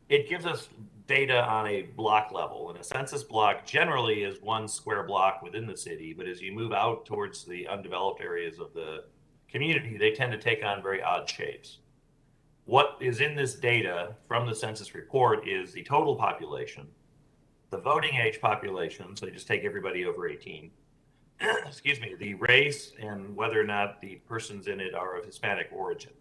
S4: It gives us data on a block level, and a census block generally is 1 square block within the city, but as you move out towards the undeveloped areas of the community, they tend to take on very odd shapes. What is in this data from the census report is the total population, the voting age population, so you just take everybody over 18, excuse me, the race, and whether or not the persons in it are of Hispanic origin.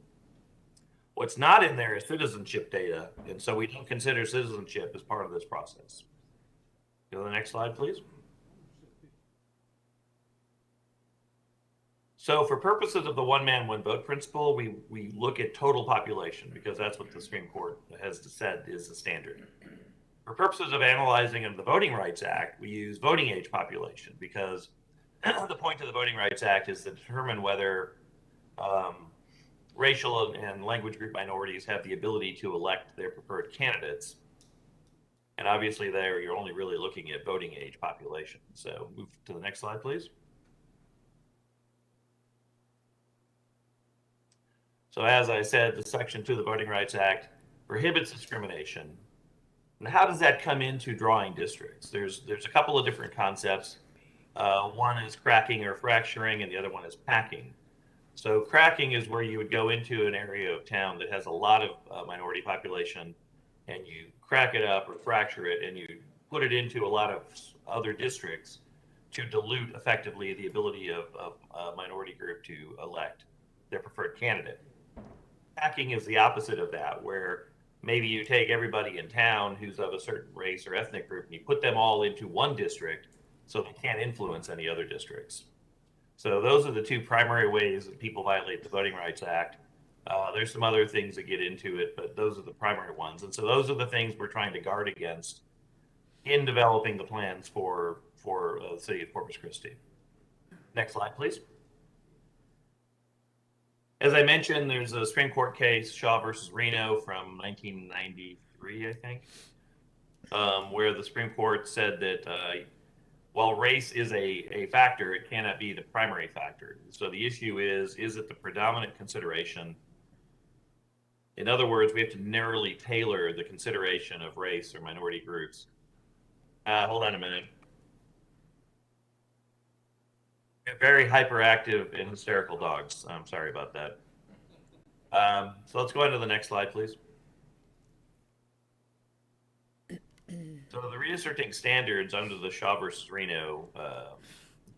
S4: What's not in there is citizenship data, and so we don't consider citizenship as part of this process. Go to the next slide, please. So for purposes of the one man, one vote principle, we look at total population because that's what the Supreme Court has said is the standard. For purposes of analyzing of the Voting Rights Act, we use voting age population because the point of the Voting Rights Act is to determine whether racial and language group minorities have the ability to elect their preferred candidates. And obviously there you're only really looking at voting age population. So move to the next slide, please. So as I said, the Section 2 of the Voting Rights Act prohibits discrimination. And how does that come into drawing districts? There's a couple of different concepts. One is cracking or fracturing, and the other one is packing. So cracking is where you would go into an area of town that has a lot of minority population, and you crack it up or fracture it, and you put it into a lot of other districts to dilute effectively the ability of a minority group to elect their preferred candidate. Packing is the opposite of that, where maybe you take everybody in town who's of a certain race or ethnic group and you put them all into one district so they can't influence any other districts. So those are the two primary ways that people violate the Voting Rights Act. There's some other things that get into it, but those are the primary ones. And so those are the things we're trying to guard against in developing the plans for the city of Corpus Christi. Next slide, please. As I mentioned, there's a Supreme Court case, Shaw versus Reno from 1993, I think, where the Supreme Court said that while race is a factor, it cannot be the primary factor. So the issue is it the predominant consideration? In other words, we have to narrowly tailor the consideration of race or minority groups. Hold on a minute. Very hyperactive and hysterical dogs. I'm sorry about that. So let's go on to the next slide, please. So the redistricting standards under the Shaw versus Reno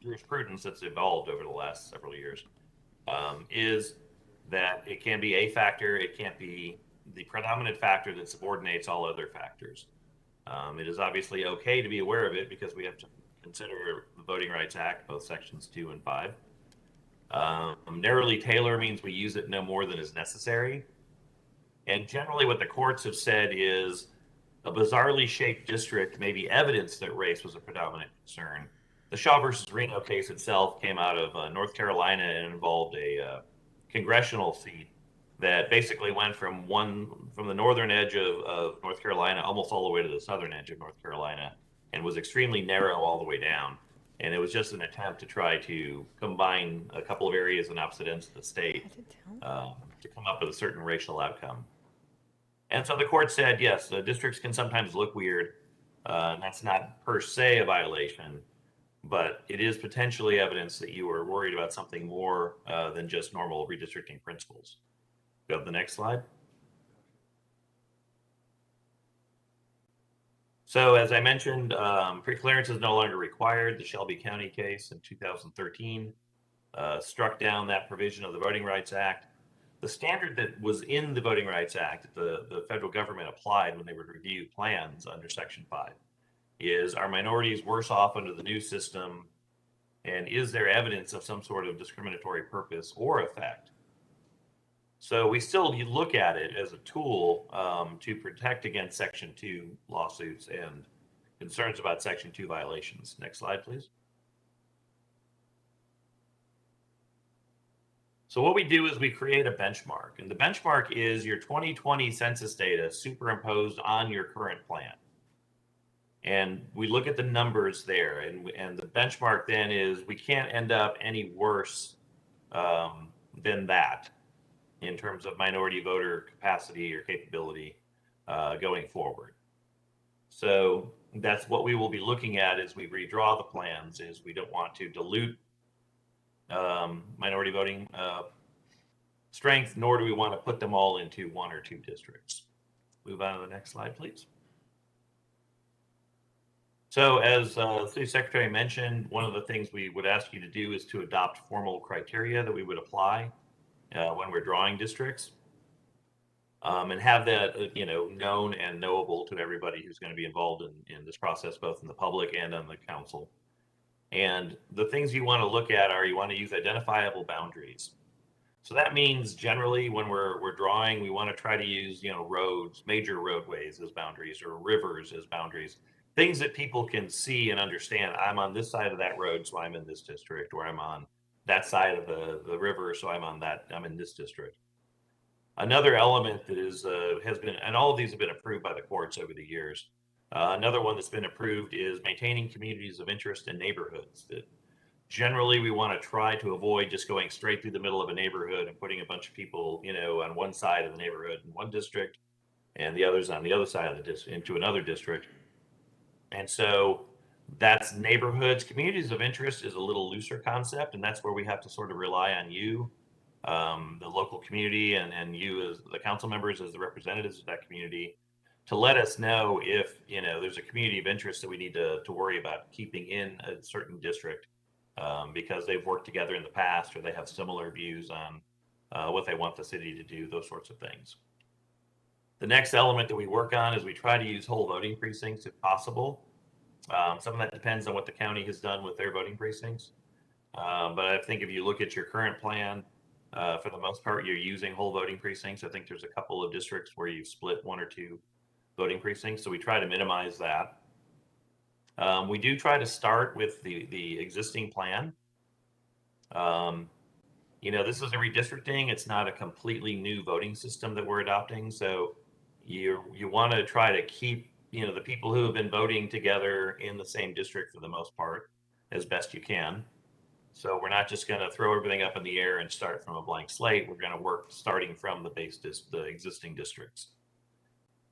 S4: jurisprudence that's evolved over the last several years is that it can be a factor. It can't be the predominant factor that subordinates all other factors. It is obviously okay to be aware of it because we have to consider the Voting Rights Act, both sections 2 and 5. Narrowly tailor means we use it no more than is necessary. And generally what the courts have said is a bizarrely shaped district may be evidence that race was a predominant concern. The Shaw versus Reno case itself came out of North Carolina and involved a congressional seat that basically went from the northern edge of North Carolina almost all the way to the southern edge of North Carolina, and was extremely narrow all the way down. And it was just an attempt to try to combine a couple of areas on opposite ends of the state to come up with a certain racial outcome. And so the court said, yes, the districts can sometimes look weird. That's not per se a violation, but it is potentially evidence that you were worried about something more than just normal redistricting principles. Go to the next slide. So as I mentioned, pre-clearance is no longer required. The Shelby County case in 2013 struck down that provision of the Voting Rights Act. The standard that was in the Voting Rights Act, the federal government applied when they would review plans under Section 5, is are minorities worse off under the new system, and is there evidence of some sort of discriminatory purpose or effect? So we still look at it as a tool to protect against Section 2 lawsuits and concerns about Section 2 violations. Next slide, please. So what we do is we create a benchmark, and the benchmark is your 2020 census data superimposed on your current plan. And we look at the numbers there, and the benchmark then is we can't end up any worse than that in terms of minority voter capacity or capability going forward. So that's what we will be looking at as we redraw the plans, is we don't want to dilute minority voting strength, nor do we want to put them all into 1 or 2 districts. Move on to the next slide, please. So as the City Secretary mentioned, one of the things we would ask you to do is to adopt formal criteria that we would apply when we're drawing districts, and have that known and knowable to everybody who's going to be involved in this process, both in the public and on the council. And the things you want to look at are, you want to use identifiable boundaries. So that means generally when we're drawing, we want to try to use roads, major roadways as boundaries, or rivers as boundaries. Things that people can see and understand. I'm on this side of that road, so I'm in this district, or I'm on that side of the river, so I'm in this district. Another element that has been, and all of these have been approved by the courts over the years. Another one that's been approved is maintaining communities of interest in neighborhoods. That generally we want to try to avoid just going straight through the middle of a neighborhood and putting a bunch of people, on one side of the neighborhood in one district, and the others on the other side of the district into another district. And so that's neighborhoods. Communities of interest is a little looser concept, and that's where we have to sort of rely on you, the local community, and you as the council members, as the representatives of that community, to let us know if, there's a community of interest that we need to worry about keeping in a certain district, because they've worked together in the past, or they have similar views on what they want the city to do, those sorts of things. The next element that we work on is we try to use whole voting precincts if possible. Some of that depends on what the county has done with their voting precincts. But I think if you look at your current plan, for the most part, you're using whole voting precincts. I think there's a couple of districts where you split 1 or 2 voting precincts, so we try to minimize that. We do try to start with the existing plan. This is a redistricting. It's not a completely new voting system that we're adopting. So you want to try to keep, the people who have been voting together in the same district for the most part as best you can. So we're not just going to throw everything up in the air and start from a blank slate. We're going to work starting from the existing districts.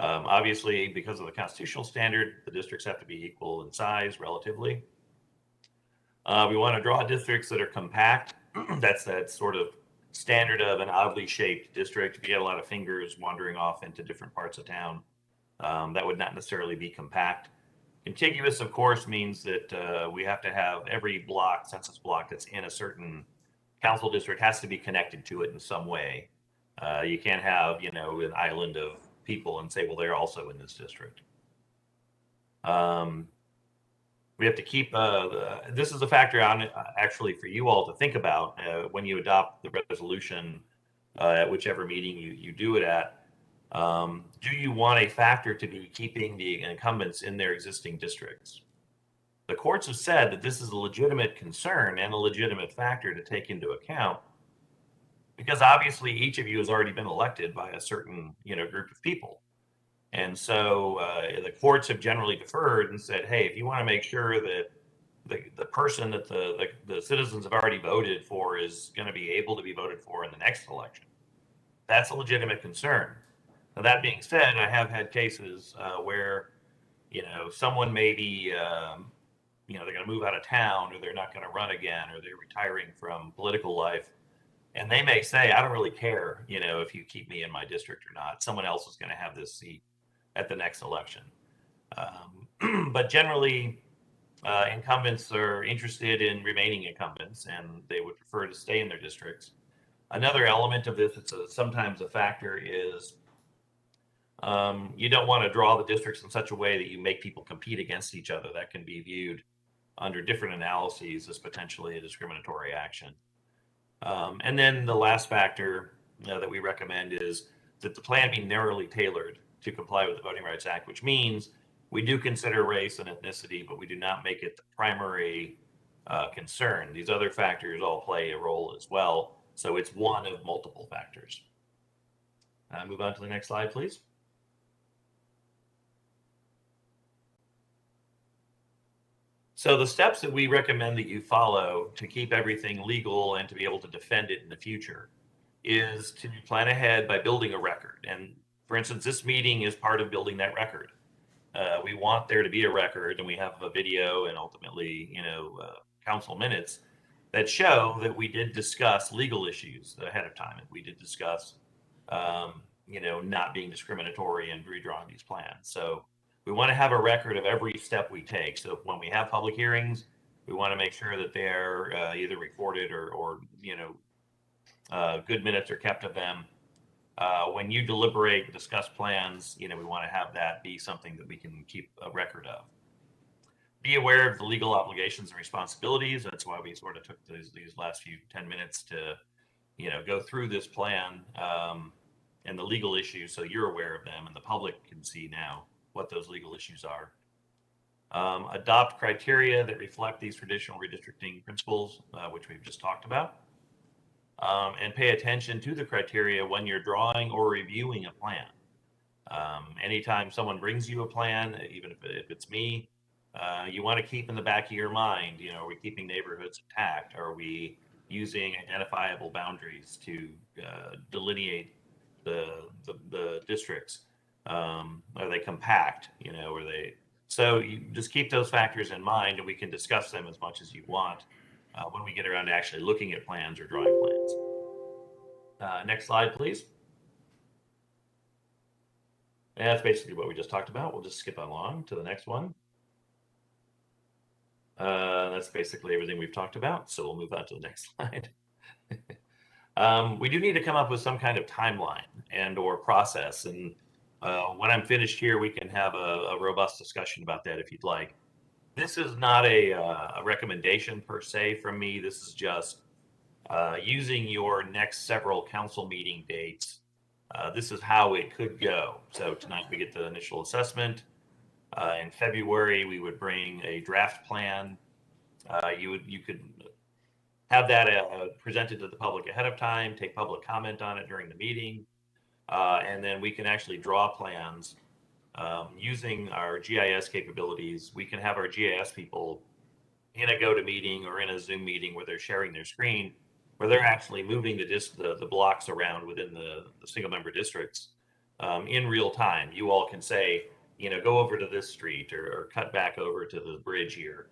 S4: Obviously, because of the constitutional standard, the districts have to be equal in size relatively. We want to draw districts that are compact. That's that sort of standard of an oddly shaped district. If you had a lot of fingers wandering off into different parts of town, that would not necessarily be compact. Contiguous, of course, means that we have to have every census block that's in a certain council district has to be connected to it in some way. You can't have, an island of people and say, well, they're also in this district. We have to keep, this is a factor on actually for you all to think about when you adopt the resolution at whichever meeting you do it at. Do you want a factor to be keeping the incumbents in their existing districts? The courts have said that this is a legitimate concern and a legitimate factor to take into account, because obviously each of you has already been elected by a certain, group of people. And so the courts have generally deferred and said, hey, if you want to make sure that the person that the citizens have already voted for is going to be able to be voted for in the next election, that's a legitimate concern. Now, that being said, I have had cases where, someone may be, they're going to move out of town, or they're not going to run again, or they're retiring from political life. And they may say, I don't really care, if you keep me in my district or not. Someone else is going to have this seat at the next election. But generally, incumbents are interested in remaining incumbents, and they would prefer to stay in their districts. Another element of this, sometimes a factor, is you don't want to draw the districts in such a way that you make people compete against each other. That can be viewed under different analyses as potentially a discriminatory action. And then the last factor that we recommend is that the plan be narrowly tailored to comply with the Voting Rights Act, which means we do consider race and ethnicity, but we do not make it the primary concern. These other factors all play a role as well. So it's one of multiple factors. Move on to the next slide, please. So the steps that we recommend that you follow to keep everything legal and to be able to defend it in the future is to plan ahead by building a record. And for instance, this meeting is part of building that record. We want there to be a record, and we have a video and ultimately, council minutes that show that we did discuss legal issues ahead of time. And we did discuss, not being discriminatory and redrawing these plans. So we want to have a record of every step we take. So when we have public hearings, we want to make sure that they're either recorded or good minutes are kept of them. When you deliberate and discuss plans, we want to have that be something that we can keep a record of. Be aware of the legal obligations and responsibilities. That's why we sort of took these last 10 minutes to, go through this plan and the legal issues, so you're aware of them and the public can see now what those legal issues are. Adopt criteria that reflect these traditional redistricting principles, which we've just talked about. And pay attention to the criteria when you're drawing or reviewing a plan. Anytime someone brings you a plan, even if it's me, you want to keep in the back of your mind, are we keeping neighborhoods intact? Are we using identifiable boundaries to delineate the districts? Are they compact? Are they? So you just keep those factors in mind, and we can discuss them as much as you want when we get around to actually looking at plans or drawing plans. Next slide, please. And that's basically what we just talked about. We'll just skip along to the next one. That's basically everything we've talked about. So we'll move on to the next slide. We do need to come up with some kind of timeline and or process. And when I'm finished here, we can have a robust discussion about that if you'd like. This is not a recommendation per se from me. This is just using your next several council meeting dates. This is how it could go. So tonight we get the initial assessment. In February, we would bring a draft plan. You could have that presented to the public ahead of time, take public comment on it during the meeting, and then we can actually draw plans using our GIS capabilities. We can have our GIS people in a GoToMeeting or in a Zoom meeting where they're sharing their screen, where they're actually moving the blocks around within the single member districts in real time. You all can say, go over to this street or cut back over to the bridge here.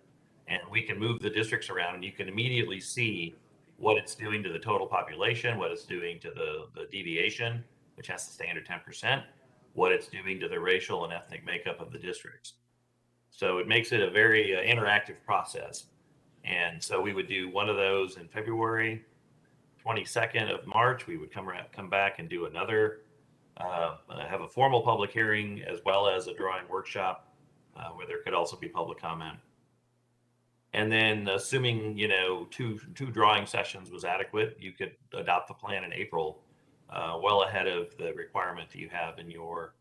S4: And we can move the districts around and you can immediately see what it's doing to the total population, what it's doing to the deviation, which has to stay under 10%, what it's doing to the racial and ethnic makeup of the districts. So it makes it a very interactive process. And so we would do one of those in February. 22nd of March, we would come back and do another, have a formal public hearing as well as a drawing workshop where there could also be public comment. And then assuming, two drawing sessions was adequate, you could adopt the plan in April, well ahead of the requirement that you have in your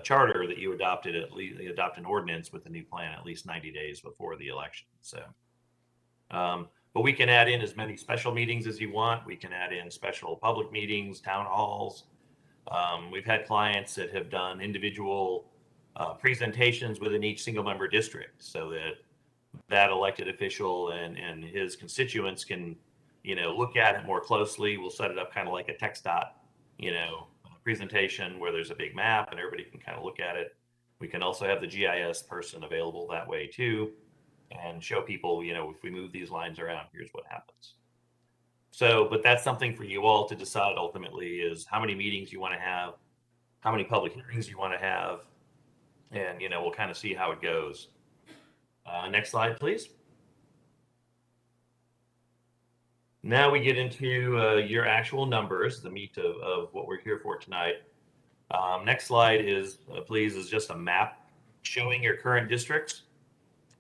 S4: charter that you adopt an ordinance with the new plan at least 90 days before the election. So, but we can add in as many special meetings as you want. We can add in special public meetings, town halls. We've had clients that have done individual presentations within each single member district so that elected official and his constituents can, look at it more closely. We'll set it up kind of like a text dot, presentation where there's a big map and everybody can kind of look at it. We can also have the GIS person available that way too, and show people, if we move these lines around, here's what happens. So, but that's something for you all to decide ultimately is how many meetings you want to have, how many public hearings you want to have, and, we'll kind of see how it goes. Next slide, please. Now we get into your actual numbers, the meat of what we're here for tonight. Next slide is, please, is just a map showing your current districts.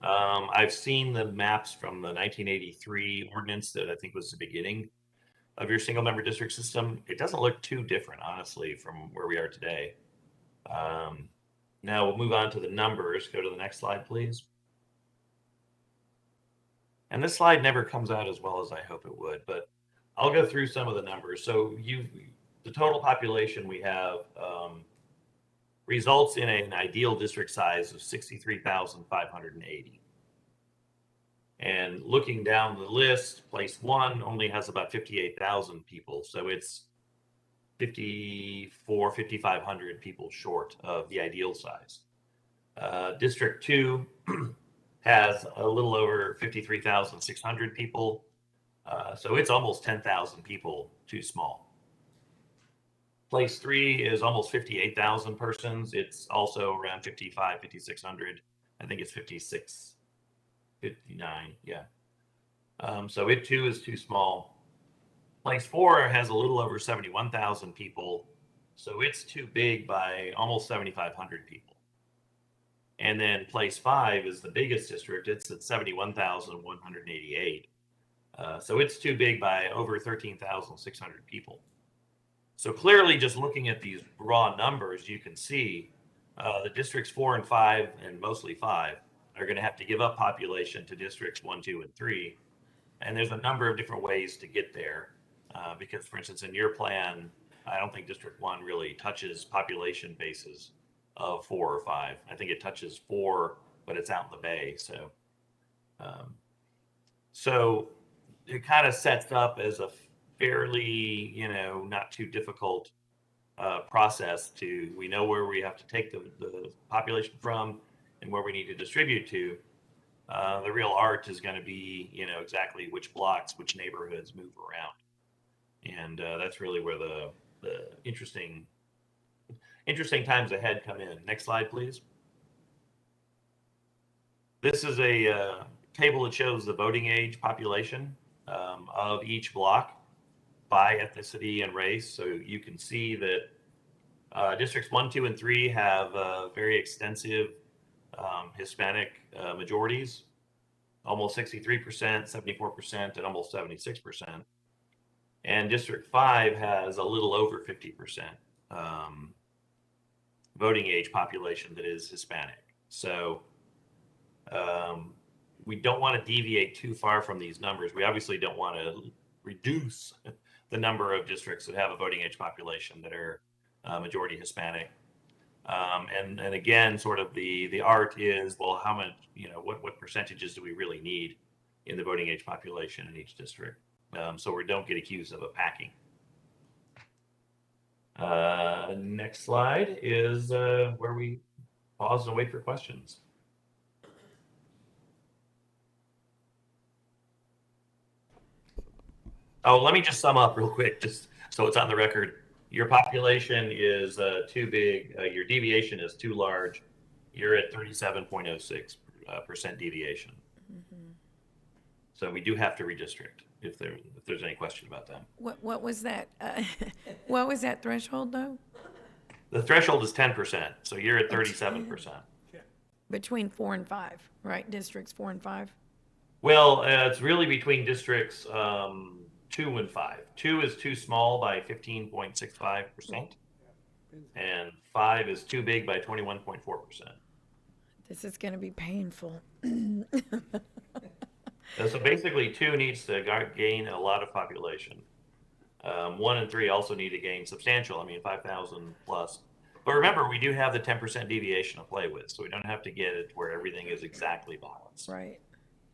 S4: I've seen the maps from the 1983 ordinance that I think was the beginning of your single member district system. It doesn't look too different, honestly, from where we are today. Now we'll move on to the numbers. Go to the next slide, please. And this slide never comes out as well as I hope it would, but I'll go through some of the numbers. So the total population we have results in an ideal district size of 63,580. And looking down the list, place one only has about 58,000 people. So it's 5,500 people short of the ideal size. District 2 has a little over 53,600 people. So it's almost 10,000 people too small. Place 3 is almost 58,000 persons. It's also around 5,600. I think it's 59, yeah. So it too is too small. Place 4 has a little over 71,000 people. So it's too big by almost 7,500 people. And then place 5 is the biggest district. It's at 71,188. So it's too big by over 13,600 people. So clearly, just looking at these raw numbers, you can see the districts 4 and 5, and mostly 5, are going to have to give up population to districts 1, 2, and 3. And there's a number of different ways to get there. Because, for instance, in your plan, I don't think District 1 really touches population bases of 4 or 5. I think it touches 4, but it's out in the bay. So, so it kind of sets up as a fairly, not too difficult process we know where we have to take the population from and where we need to distribute to. The real art is going to be, exactly which blocks, which neighborhoods move around. And that's really where the interesting interesting times ahead come in. Next slide, please. This is a table that shows the voting age population of each block by ethnicity and race. So you can see that districts 1, 2, and 3 have very extensive Hispanic majorities, almost 63%, 74%, and almost 76%. And District 5 has a little over 50% voting age population that is Hispanic. So we don't want to deviate too far from these numbers. We obviously don't want to reduce the number of districts that have a voting age population that are majority Hispanic. And again, sort of the art is, well, how much, what percentages do we really need in the voting age population in each district? So we don't get accused of a packing. Next slide is where we pause and wait for questions. Oh, let me just sum up real quick, just so it's on the record. Your population is too big, your deviation is too large. You're at 37.06% deviation. So we do have to redistrict if there's any question about that.
S2: What was that? What was that threshold though?
S4: The threshold is 10%, so you're at 37%.
S2: Between 4 and 5, right? Districts 4 and 5.
S4: Well, it's really between districts 2 and 5. 2 is too small by 15.65%, and 5 is too big by 21.4%.
S2: This is going to be painful.
S4: So basically, 2 needs to gain a lot of population. 1 and 3 also need to gain substantial, 5,000 plus. But remember, we do have the 10% deviation to play with, so we don't have to get it where everything is exactly balanced.
S2: Right.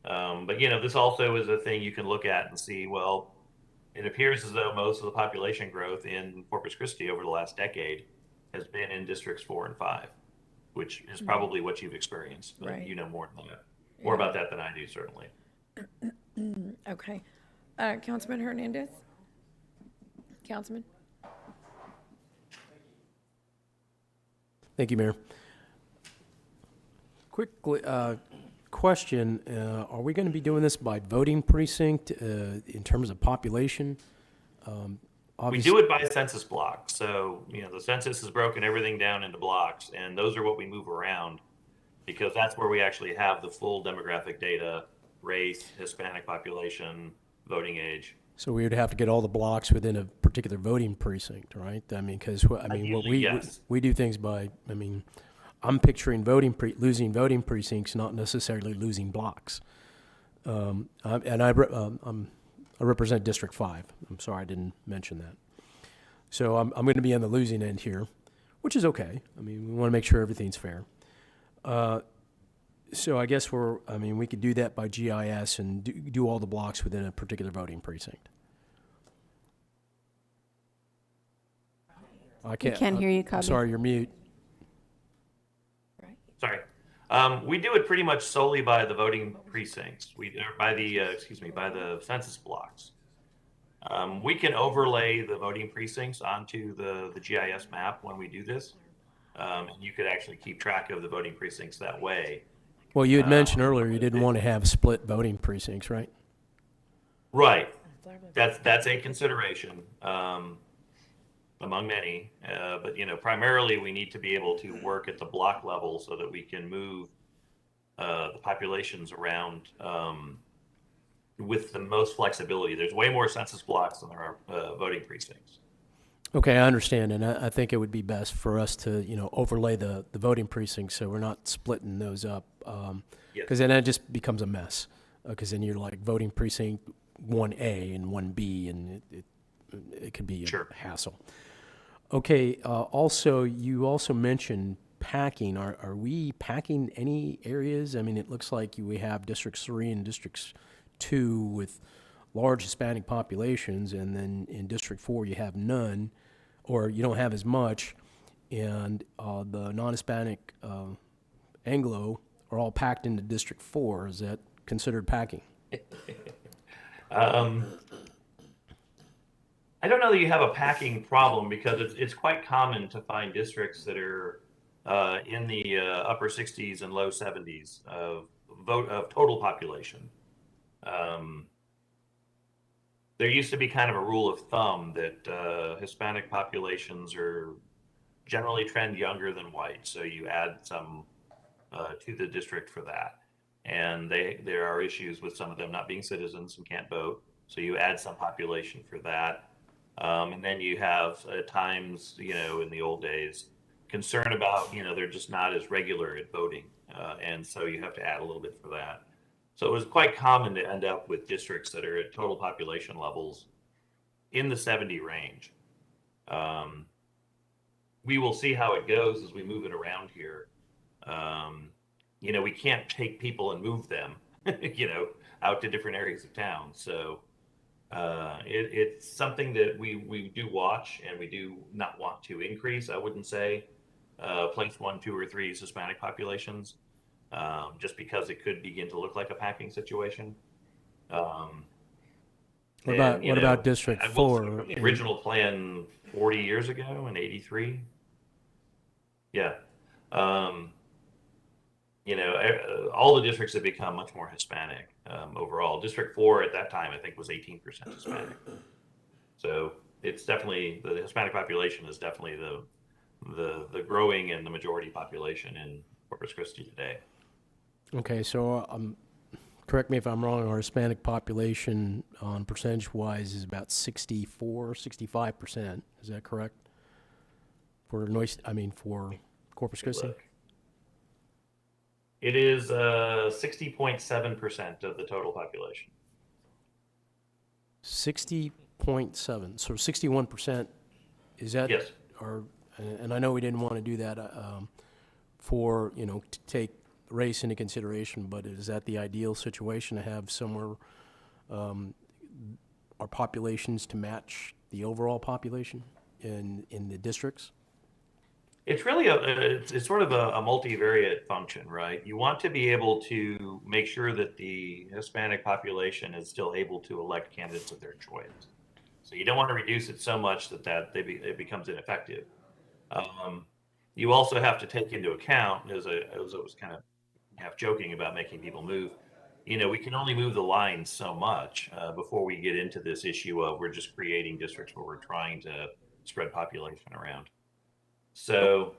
S4: But this also is a thing you can look at and see, well, it appears as though most of the population growth in Corpus Christi over the last decade has been in districts 4 and 5, which is probably what you've experienced. But
S2: Right.
S4: you know more than that, more about that than I do, certainly.
S2: Okay. Councilman Hernandez? Councilman?
S7: Thank you, Mayor. Quick question, are we going to be doing this by voting precinct in terms of population?
S4: We do it by census block. So, the census has broken everything down into blocks, and those are what we move around because that's where we actually have the full demographic data, race, Hispanic population, voting age.
S7: So we would have to get all the blocks within a particular voting precinct, right? Because what
S4: Yes.
S7: we do things by, I'm picturing losing voting precincts, not necessarily losing blocks. I represent District 5. I'm sorry I didn't mention that. So I'm going to be on the losing end here, which is okay. We want to make sure everything's fair. So I guess we could do that by GIS and do all the blocks within a particular voting precinct. I
S6: can't hear you,
S7: I'm
S6: Cobby.
S7: sorry, you're mute.
S4: Sorry. We do it pretty much solely by the voting precincts. By the census blocks. We can overlay the voting precincts onto the GIS map when we do this. And you could actually keep track of the voting precincts that way.
S7: Well, you had mentioned earlier you didn't want to have split voting precincts, right?
S4: Right. That's a consideration among many. But primarily we need to be able to work at the block level so that we can move the populations around with the most flexibility. There's way more census blocks than there are voting precincts.
S7: Okay, I understand, and I think it would be best for us to, overlay the voting precincts so we're not splitting those up, because then it just becomes a mess. Because then you're like voting precinct 1A and 1B, and it could be a hassle. Okay. You also mentioned packing. Are we packing any areas? It looks like we have districts 3 and districts 2 with large Hispanic populations, and then in District 4 you have none, or you don't have as much, and the non-Hispanic Anglo are all packed into District 4. Is that considered packing?
S4: I don't know that you have a packing problem because it's quite common to find districts that are in the upper 60s and low 70s of total population. There used to be kind of a rule of thumb that Hispanic populations are generally trend younger than white, so you add some to the district for that. And there are issues with some of them not being citizens and can't vote, so you add some population for that. And then you have at times, in the old days, concern about, they're just not as regular at voting. And so you have to add a little bit for that. So it was quite common to end up with districts that are at total population levels in the 70 range. We will see how it goes as we move it around here. We can't take people and move them, out to different areas of town. So it's something that we do watch, and we do not want to increase. I wouldn't say place 1, 2, or 3 Hispanic populations, just because it could begin to look like a packing situation.
S7: What about District 4?
S4: From the original plan 40 years ago in '83. Yeah. All the districts have become much more Hispanic overall. District 4 at that time, I think, was 18% Hispanic. So it's definitely, the Hispanic population is definitely the growing and the majority population in Corpus Christi today.
S7: Okay, so correct me if I'm wrong, our Hispanic population on percentage-wise is about 65%. Is that correct? For Corpus Christi?
S4: It is 60.7% of the total population.
S7: 60.7, so 61%, is that?
S4: Yes.
S7: And I know we didn't want to do that to take race into consideration, but is that the ideal situation to have somewhere our populations to match the overall population in the districts?
S4: It's really it's sort of a multivariate function, right? You want to be able to make sure that the Hispanic population is still able to elect candidates of their choice. So you don't want to reduce it so much that it becomes ineffective. You also have to take into account, as I was kind of half joking about making people move, we can only move the lines so much before we get into this issue of we're just creating districts where we're trying to spread population around. So,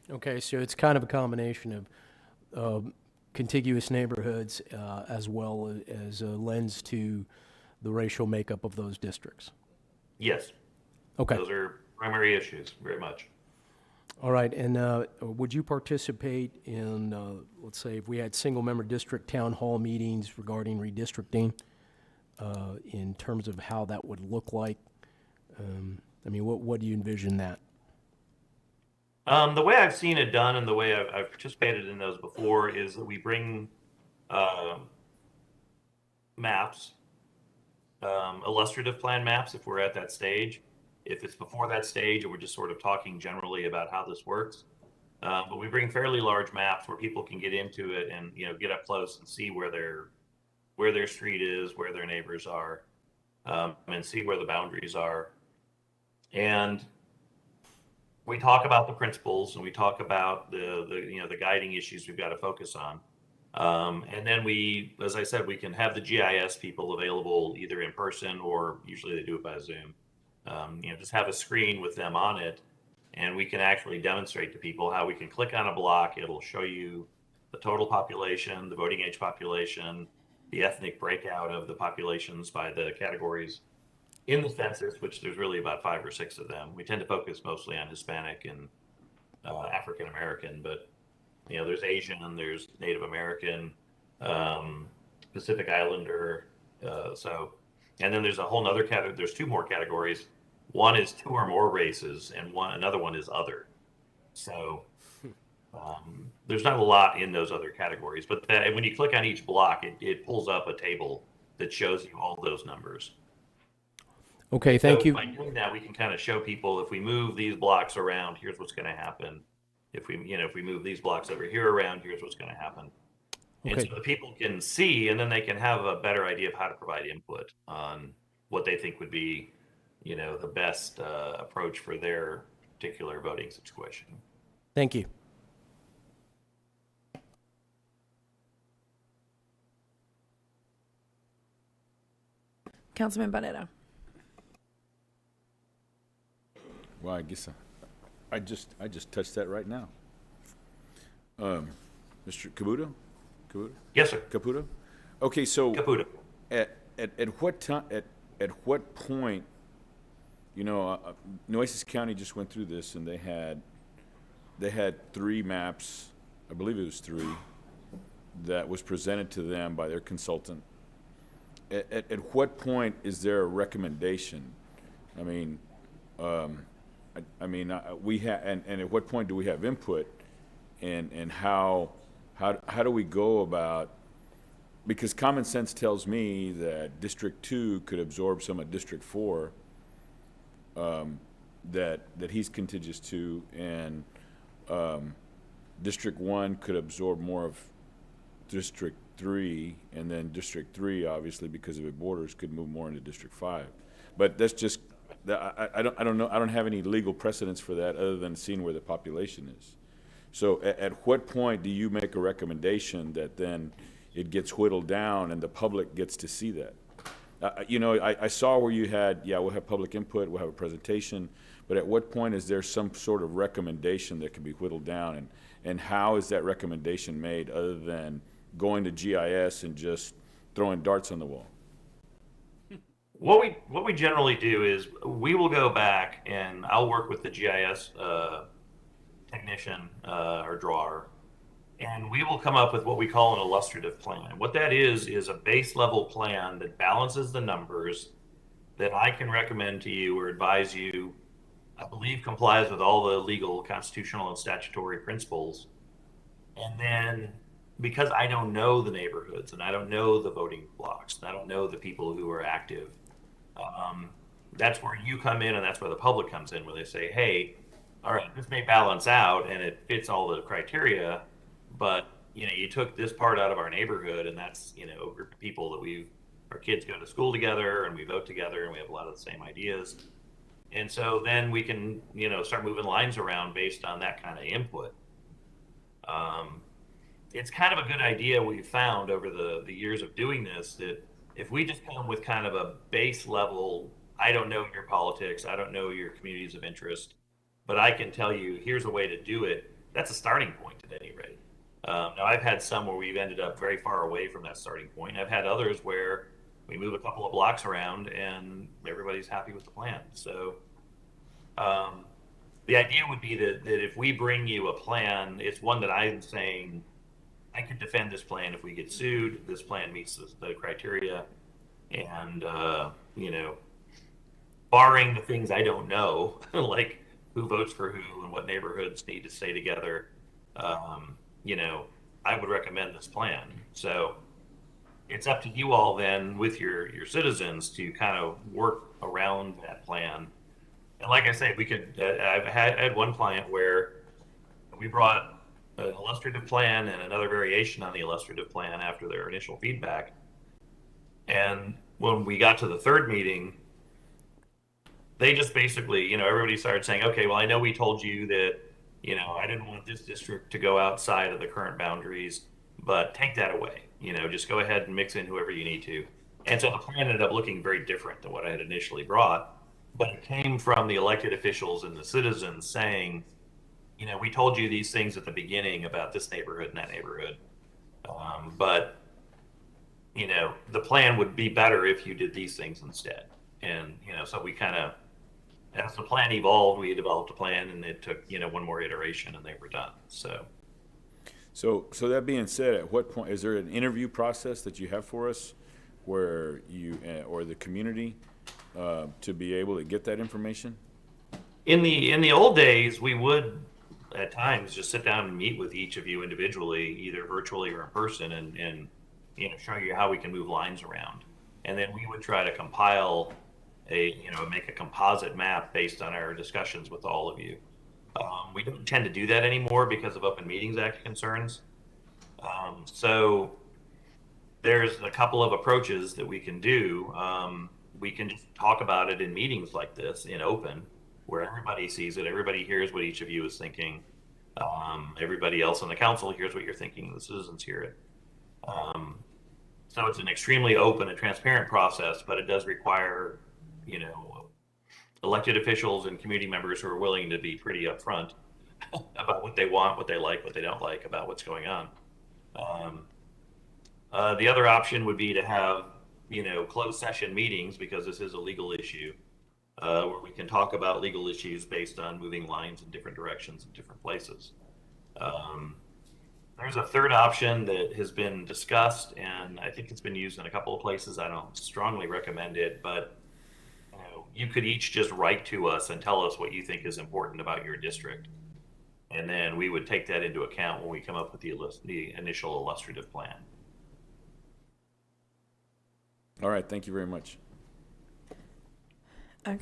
S7: okay, so it's kind of a combination of contiguous neighborhoods as well as a lens to the racial makeup of those districts.
S4: Yes.
S7: Okay.
S4: Those are primary issues, very much.
S7: All right, and would you participate in, let's say, if we had single-member district town hall meetings regarding redistricting, in terms of how that would look like? What do you envision that?
S4: The way I've seen it done and the way I've participated in those before is that we bring maps, illustrative plan maps if we're at that stage. If it's before that stage and we're just sort of talking generally about how this works. But we bring fairly large maps where people can get into it and get up close and see where their street is, where their neighbors are, and see where the boundaries are. And we talk about the principles and we talk about the guiding issues we've got to focus on. And then as I said, we can have the GIS people available either in person or usually they do it by Zoom. Just have a screen with them on it, and we can actually demonstrate to people how we can click on a block. It'll show you the total population, the voting age population, the ethnic breakout of the populations by the categories in the census, which there's really about 5 or 6 of them. We tend to focus mostly on Hispanic and African American, but there's Asian, there's Native American, Pacific Islander, and then there's a whole other category. There's 2 more categories. One is 2 or more races, and another one is other. So there's not a lot in those other categories, but when you click on each block, it pulls up a table that shows you all those numbers.
S7: Okay, thank you.
S4: By doing that, we can kind of show people if we move these blocks around, here's what's going to happen. If we move these blocks over here around, here's what's going to happen.
S7: Okay.
S4: And so the people can see, and then they can have a better idea of how to provide input on what they think would be the best approach for their particular voting situation.
S7: Thank you.
S2: Councilman Barrera.
S8: Well, I guess I just touched that right now. Mr. Caputo?
S4: Yes, sir.
S8: Caputo? Okay, so
S4: Caputo.
S8: at what time, at what point, Nueces County just went through this and they had 3 maps, I believe it was 3, that was presented to them by their consultant. At what point is there a recommendation? I mean, we have, and at what point do we have input, and how do we go about? Because common sense tells me that District 2 could absorb some of District 4 that he's contiguous to, and District 1 could absorb more of District 3, and then District 3, obviously, because of it borders, could move more into District 5. But that's just, I don't know, I don't have any legal precedence for that other than seeing where the population is. So at what point do you make a recommendation that then it gets whittled down and the public gets to see that? I saw where you had, we'll have public input, we'll have a presentation, but at what point is there some sort of recommendation that can be whittled down, and how is that recommendation made other than going to GIS and just throwing darts on the wall?
S4: What we generally do is we will go back and I'll work with the GIS technician or drawer, and we will come up with what we call an illustrative plan. What that is a base level plan that balances the numbers that I can recommend to you or advise you, I believe complies with all the legal, constitutional, and statutory principles. And then, because I don't know the neighborhoods and I don't know the voting blocks, and I don't know the people who are active, that's where you come in, and that's where the public comes in, where they say, hey, all right, this may balance out and it fits all the criteria, but you took this part out of our neighborhood, and that's a group of people that our kids go to school together and we vote together and we have a lot of the same ideas. And so then we can start moving lines around based on that kind of input. It's kind of a good idea we've found over the years of doing this, that if we just come with kind of a base level, I don't know your politics, I don't know your communities of interest, but I can tell you here's a way to do it, that's a starting point at any rate. Now, I've had some where we've ended up very far away from that starting point. I've had others where we move a couple of blocks around and everybody's happy with the plan. So the idea would be that if we bring you a plan, it's one that I'm saying, I could defend this plan if we get sued. This plan meets the criteria. And, barring the things I don't know, like who votes for who and what neighborhoods need to stay together, I would recommend this plan. So it's up to you all then with your citizens to kind of work around that plan. And like I say, we could, I've had one client where we brought an illustrative plan and another variation on the illustrative plan after their initial feedback. And when we got to the third meeting, they just basically, everybody started saying, okay, well, I know we told you that, I didn't want this district to go outside of the current boundaries, but take that away, just go ahead and mix in whoever you need to. And so the plan ended up looking very different than what I had initially brought, but it came from the elected officials and the citizens saying, we told you these things at the beginning about this neighborhood and that neighborhood, but the plan would be better if you did these things instead. And so we kind of, as the plan evolved, we developed a plan, and it took one more iteration, and they were done. So
S8: that being said, at what point is there an interview process that you have for us, where you or the community to be able to get that information?
S4: In the old days, we would at times just sit down and meet with each of you individually, either virtually or in person, and show you how we can move lines around. And then we would try to compile make a composite map based on our discussions with all of you. We don't tend to do that anymore because of Open Meetings Act concerns. So there's a couple of approaches that we can do. we can just talk about it in meetings like this in open, where everybody sees it, everybody hears what each of you is thinking. Everybody else on the council hears what you're thinking, the citizens hear it. So it's an extremely open and transparent process, but it does require, you know, elected officials and community members who are willing to be pretty upfront about what they want, what they like, what they don't like about what's going on. The other option would be to have, you know, closed session meetings, because this is a legal issue, where we can talk about legal issues based on moving lines in different directions in different places. There's a third option that has been discussed, and I think it's been used in a couple of places. I don't strongly recommend it, but you know, you could each just write to us and tell us what you think is important about your district. And then we would take that into account when we come up with the initial illustrative plan.
S8: All right, thank you very much.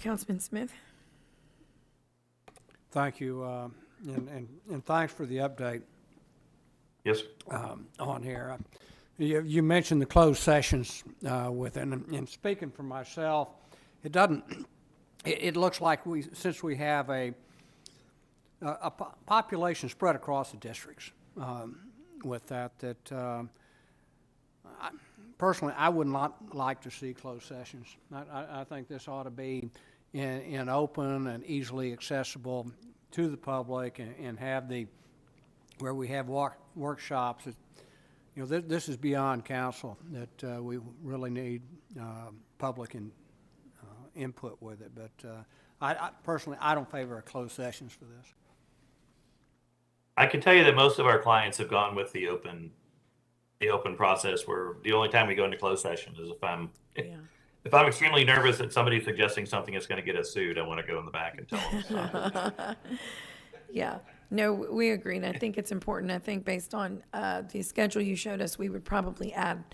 S2: Councilman Smith?
S12: Thank you, and thanks for the update.
S4: Yes.
S12: On here. You mentioned the closed sessions with it, and speaking for myself, it doesn't, it looks like since we have a population spread across the districts with that, personally, I would not like to see closed sessions. I think this ought to be in open and easily accessible to the public, and have where we have workshops. You know, this is beyond council, that we really need public input with it. But I personally, I don't favor closed sessions for this.
S4: I can tell you that most of our clients have gone with the open process, where the only time we go into closed session is if I'm extremely nervous that somebody's suggesting something that's going to get us sued. I want to go in the back and tell them.
S2: Yeah, no, we agree, and I think it's important. I think based on the schedule you showed us, we would probably add,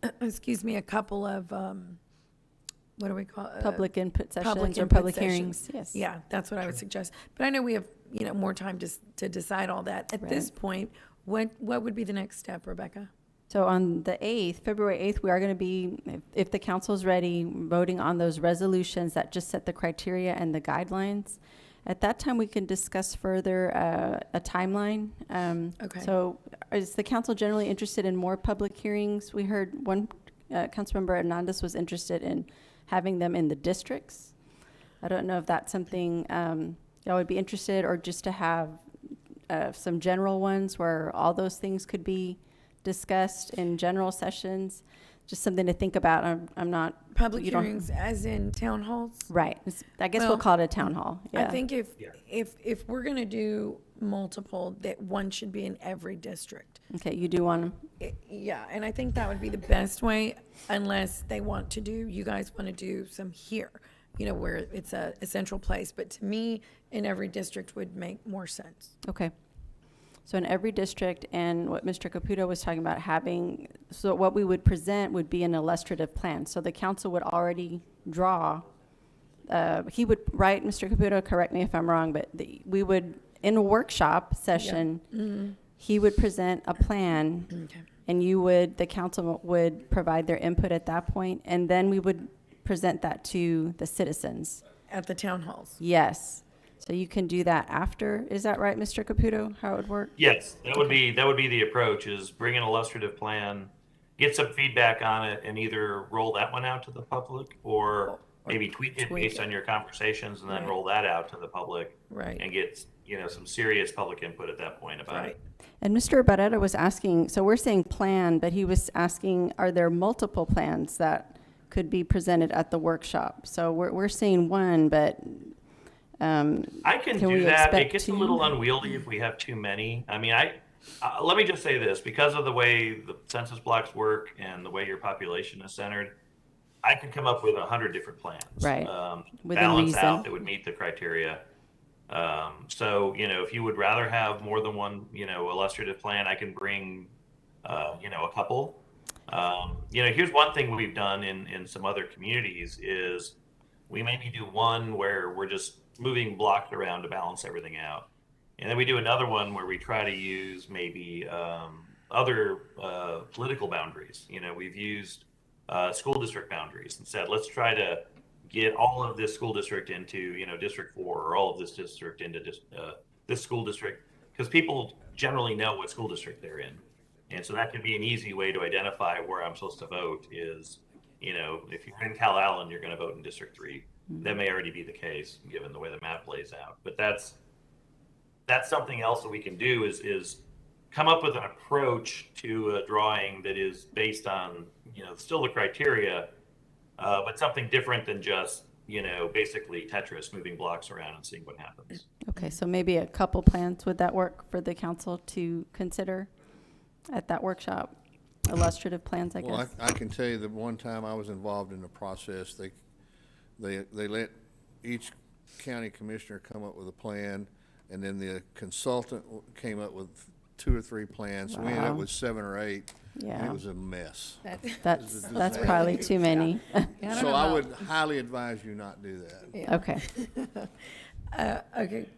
S2: a couple of, what do we call it?
S6: Public input sessions or
S2: input
S6: public
S2: sessions.
S6: hearings, yes.
S2: Yeah, that's what I would suggest. But I know we have, more time to decide all that. At this point, what would be the next step, Rebecca?
S6: So on the 8th, February 8th, we are going to be, if the council's ready, voting on those resolutions that just set the criteria and the guidelines. At that time, we can discuss further a timeline.
S2: Okay.
S6: So is the council generally interested in more public hearings? We heard one Councilmember Hernandez was interested in having them in the districts. I don't know if that's something y'all would be interested, or just to have some general ones where all those things could be discussed in general sessions. Just something to think about. I'm not
S2: Public hearings as in town halls?
S6: Right. I guess we'll call it a town hall. Yeah.
S2: I think if we're going to do multiple, that one should be in every district.
S6: Okay, you do want them?
S2: Yeah, and I think that would be the best way, unless you guys want to do some here, where it's a central place. But to me, in every district would make more sense.
S6: Okay. So in every district, and what Mr. Caputo was talking about having, so what we would present would be an illustrative plan. So the council would already draw, he would, right, Mr. Caputo, correct me if I'm wrong, but we would, in a workshop session, he would present a plan, and the council would provide their input at that point, and then we would present that to the citizens.
S2: At the town halls?
S6: Yes. So you can do that after, is that right, Mr. Caputo, how it would work?
S4: Yes, that would be the approach, is bring an illustrative plan, get some feedback on it, and either roll that one out to the public, or maybe tweak it based on your conversations, and then roll that out to the public.
S2: Right.
S4: And get, some serious public input at that point about it.
S6: And Mr. Barrera was asking, so we're saying plan, but he was asking, are there multiple plans that could be presented at the workshop? So we're saying one, but
S4: I can do that. It gets a little unwieldy if we have too many. I mean, let me just say this, because of the way the census blocks work and the way your population is centered, I could come up with 100 different plans.
S6: Right.
S4: Balance out that would meet the criteria. So, if you would rather have more than one, illustrative plan, I can bring, a couple. Here's one thing we've done in some other communities is we maybe do one where we're just moving blocks around to balance everything out. And then we do another one where we try to use maybe other political boundaries. We've used school district boundaries and said, let's try to get all of this school district into, District 4, or all of this district into this school district, because people generally know what school district they're in. And so that can be an easy way to identify where I'm supposed to vote is, if you're in Cal Allen, you're going to vote in District 3. That may already be the case given the way the map lays out. But that's something else that we can do is come up with an approach to a drawing that is based on, still the criteria, but something different than just, basically Tetris, moving blocks around and seeing what happens.
S6: Okay, so maybe a couple plans, would that work for the council to consider at that workshop? Illustrative plans, I guess?
S5: Well, I can tell you that one time I was involved in the process, they let each county commissioner come up with a plan, and then the consultant came up with 2 or 3 plans. We ended up
S6: Wow.
S5: with 7 or 8.
S6: Yeah.
S5: And it was a mess.
S6: That's probably too many.
S5: So I would highly advise you not do that.
S6: Okay.
S2: Okay.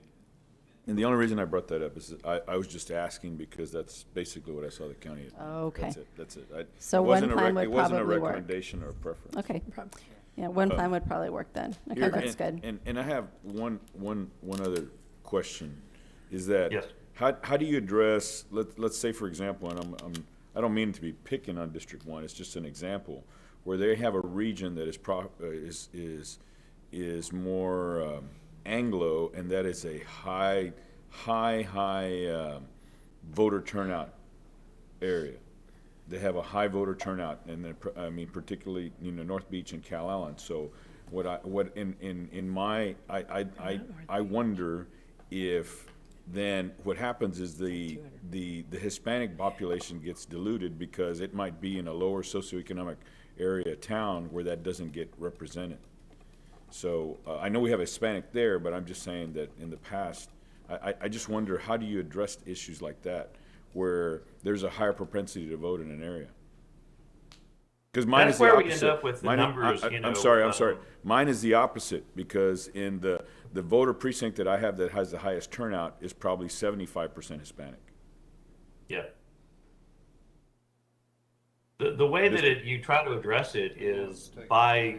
S8: And the only reason I brought that up is that I was just asking because that's basically what I saw the county had done.
S6: Okay.
S8: That's it.
S6: So one plan would
S8: It wasn't a
S6: probably work.
S8: recommendation or a preference.
S6: Okay. Yeah, one plan would probably work then. Okay,
S8: Here,
S6: that's good.
S8: And I have one other question, is that
S4: Yes.
S8: how do you address, let's say, for example, and I don't mean to be picking on District 1, it's just an example, where they have a region that is more Anglo, and that is a high voter turnout area. They have a high voter turnout, and then, particularly, North Beach and Cal Allen. So I wonder if then what happens is the Hispanic population gets diluted because it might be in a lower socioeconomic area town where that doesn't get represented. So I know we have Hispanic there, but I'm just saying that in the past, I just wonder, how do you address issues like that where there's a higher propensity to vote in an area? Because mine is the opposite.
S4: That's where we end up with the numbers,
S8: I'm sorry. Mine is the opposite, because in the voter precinct that I have that has the highest turnout is probably 75% Hispanic.
S4: Yeah. The way that you try to address it is by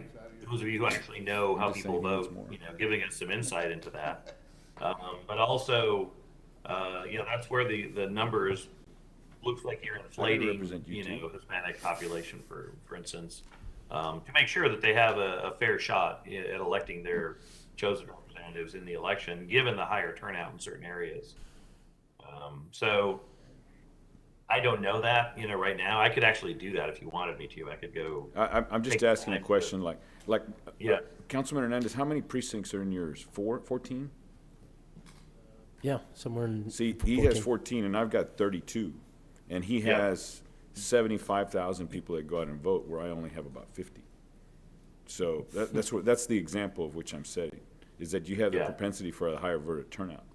S4: those of you who actually know how people vote, giving us some insight into that. But also, that's where the numbers looks like you're inflating, Hispanic population, for instance, to make sure that they have a fair shot at electing their chosen representatives in the election, given the higher turnout in certain areas. So I don't know that, right now. I could actually do that if you wanted me to. I could go.
S8: I'm just asking a question, Councilman Hernandez, how many precincts are in yours? 14?
S7: Yeah, somewhere in.
S8: See, he has 14 and I've got 32, and he has 75,000 people that go out and vote, where I only have about 50. So that's the example of which I'm setting, is that you have the propensity for a higher voter turnout.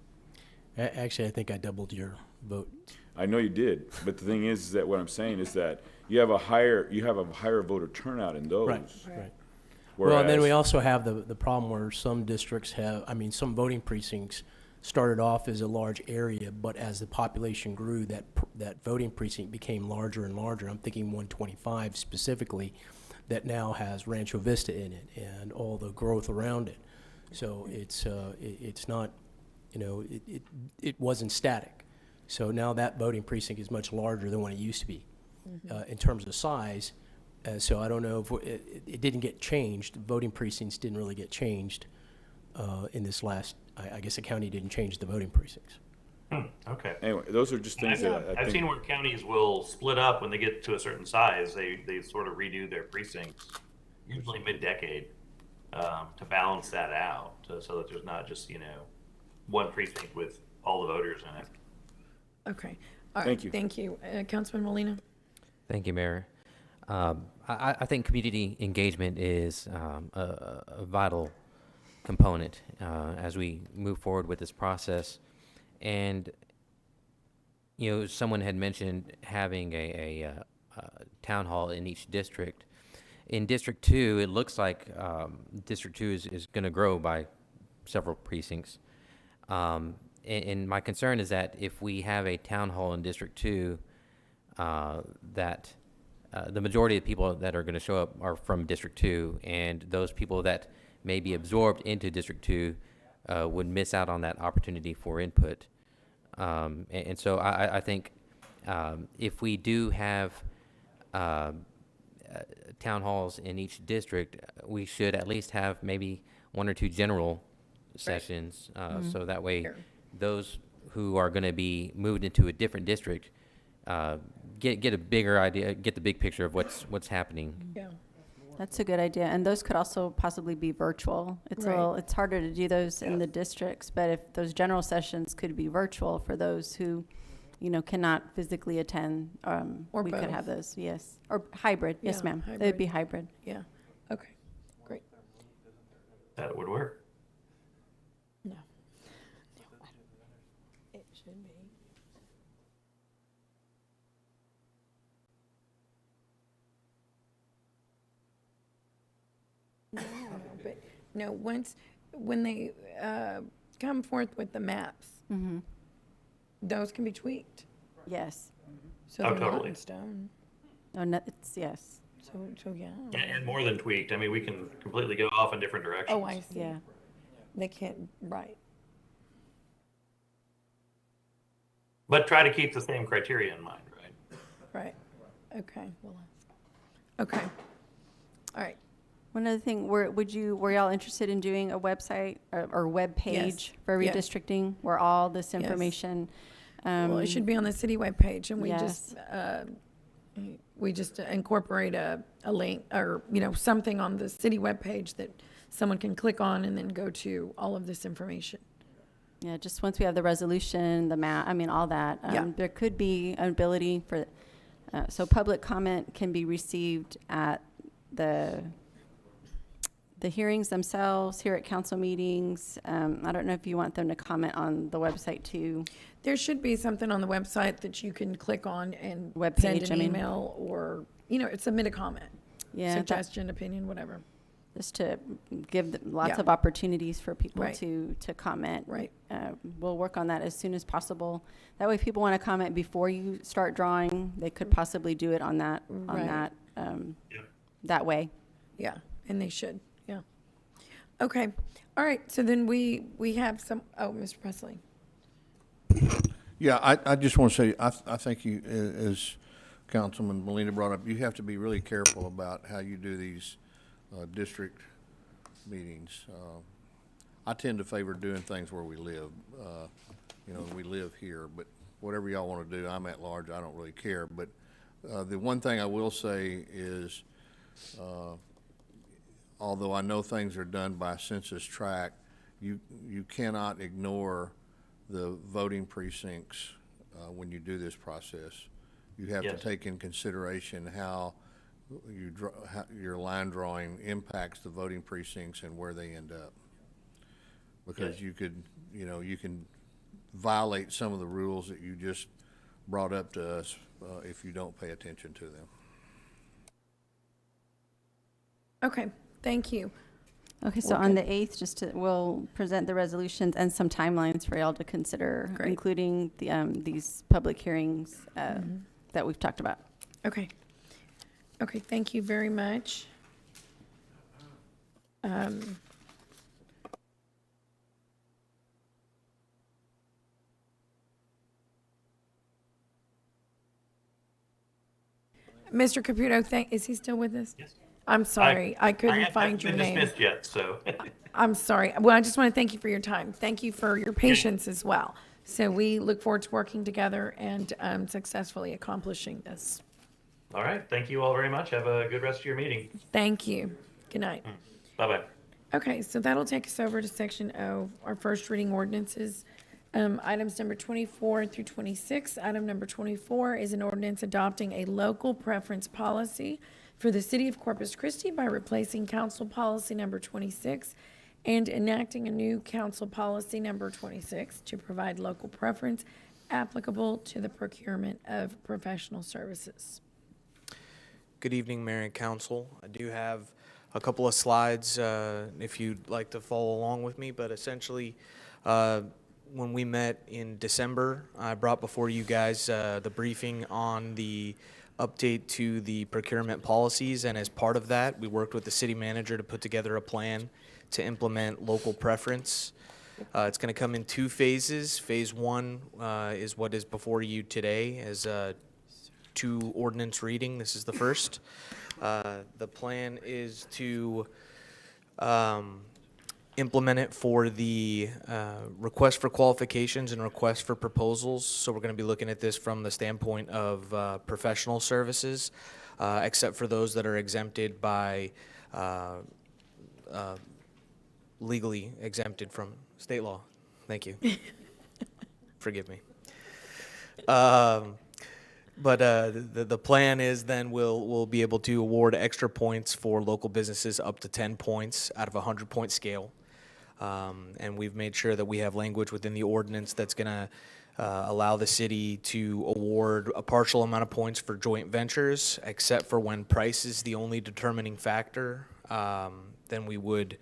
S7: Actually, I think I doubled your vote.
S8: I know you did, but the thing is that what I'm saying is that you have a higher voter turnout in those.
S7: Right. Well, and then we also have the problem where some districts some voting precincts started off as a large area, but as the population grew, that voting precinct became larger and larger. I'm thinking 125 specifically, that now has Rancho Vista in it and all the growth around it. So it's not, it wasn't static. So now that voting precinct is much larger than what it used to be in terms of size. So I don't know if it didn't get changed. Voting precincts didn't really get changed in this last. I guess the county didn't change the voting precincts.
S4: Okay.
S8: Anyway, those are just things that
S4: I've seen where counties will split up when they get to a certain size. They sort of redo their precincts, usually mid-decade, to balance that out, so that there's not just one precinct with all the voters in it.
S2: Okay. All right.
S8: Thank you.
S2: Thank you. Councilman Molina?
S13: Thank you, Mayor. I think community engagement is a vital component as we move forward with this process. And, someone had mentioned having a town hall in each district. In District 2, it looks like District 2 is going to grow by several precincts. And my concern is that if we have a town hall in District 2 that the majority of people that are going to show up are from District 2, and those people that may be absorbed into District 2 would miss out on that opportunity for input. And so I think if we do have town halls in each district, we should at least have maybe 1 or 2 general sessions, so that way those who are going to be moved into a different district get a bigger idea, get the big picture of what's happening.
S2: Yeah.
S6: That's a good idea, and those could also possibly be virtual. It's
S2: Right.
S6: it's harder to do those in the districts, but if those general sessions could be virtual for those who, cannot physically attend,
S2: Or
S6: we could
S2: both.
S6: have those, yes, or hybrid, yes,
S2: Yeah,
S6: ma'am. They would be hybrid.
S2: Yeah, okay, great.
S4: That would work.
S2: No. It should be. No, but, no, when they come forth with the maps,
S6: Mm-hmm.
S2: those can be tweaked.
S6: Yes.
S2: So
S4: Oh,
S2: they're not
S4: totally.
S2: in stone.
S6: Oh, no, it's, yes.
S2: So yeah.
S4: And more than tweaked. I mean, we can completely go off in different directions.
S2: Oh, I see.
S6: Yeah.
S2: They can't, right.
S4: But try to keep the same criteria in mind, right?
S2: Right. Okay, we'll ask. Okay. All right.
S6: One other thing, were y'all interested in doing a website or web page for
S2: Yes.
S6: redistricting where all this
S2: Yes.
S6: information?
S2: Well, it should be on the city webpage, and
S6: Yes.
S2: we just incorporate a link or, something on the city webpage that someone can click on and then go to all of this information.
S6: Yeah, just once we have the resolution, the map, all that.
S2: Yeah.
S6: There could be an ability for, so public comment can be received at the hearings themselves, here at council meetings. I don't know if you want them to comment on the website too.
S2: There should be something on the website that you can click on and
S6: Webpage,
S2: send an
S6: I mean.
S2: email or, submit a comment.
S6: Yeah, that-
S2: Suggestion, opinion, whatever.
S6: Just to give lots
S2: Yeah.
S6: of opportunities for people
S2: Right.
S6: to comment.
S2: Right.
S6: We'll work on that as soon as possible. That way, if people want to comment before you start drawing, they could possibly do it on that,
S2: Right.
S6: that way.
S2: Yeah, and they should, yeah. Okay, all right, so then we have Mr. Presley.
S5: Yeah, I just want to say, I think you, as Councilman Molina brought up, you have to be really careful about how you do these district meetings. I tend to favor doing things where we live. We live here, but whatever y'all want to do, I'm at large, I don't really care. But the one thing I will say is, although I know things are done by census tract, you cannot ignore the voting precincts when you do this process. You have to
S4: Yes.
S5: take in consideration how your line drawing impacts the voting precincts and where they end up. Because you could, you can violate some of the rules that you just brought up to us if you don't pay attention to them.
S2: Okay, thank you.
S6: Okay, so
S2: We're
S6: on
S2: good.
S6: the 8th, we'll present the resolutions and some timelines for y'all to consider,
S2: Great.
S6: including these public hearings that we've talked about.
S2: Okay. Okay, thank you very much. Mr. Caputo, is he still with us?
S4: Yes.
S2: I'm sorry, I couldn't
S4: haven't
S2: find your
S4: been
S2: name.
S4: dismissed yet, so.
S2: I'm sorry. Well, I just want to thank you for your time. Thank you for your patience as well. So we look forward to working together and successfully accomplishing this.
S4: All right, thank you all very much. Have a good rest of your meeting.
S2: Thank you. Good night.
S4: Bye-bye.
S2: Okay, so that'll take us over to section O, our first reading ordinances. Items number 24 through 26. Item number 24 is an ordinance adopting a local preference policy for the city of Corpus Christi by replacing council policy number 26 and enacting a new council policy number 26 to provide local preference applicable to the procurement of professional services.
S14: Good evening, Mayor and Council. I do have a couple of slides if you'd like to follow along with me, but essentially, when we met in December, I brought before you guys the briefing on the update to the procurement policies, and as part of that, we worked with the city manager to put together a plan to implement local preference. It's going to come in 2 phases. Phase 1 is what is before you today as 2 ordinance reading. This is the first. The plan is to implement it for the request for qualifications and request for proposals. So we're going to be looking at this from the standpoint of professional services, except for those that are exempted by legally exempted from state law. Thank you. Forgive me. But the plan is then we'll be able to award extra points for local businesses up to 10 points out of a 100-point scale. And we've made sure that we have language within the ordinance that's going to allow the city to award a partial amount of points for joint ventures, except for when price is the only determining factor. Then we would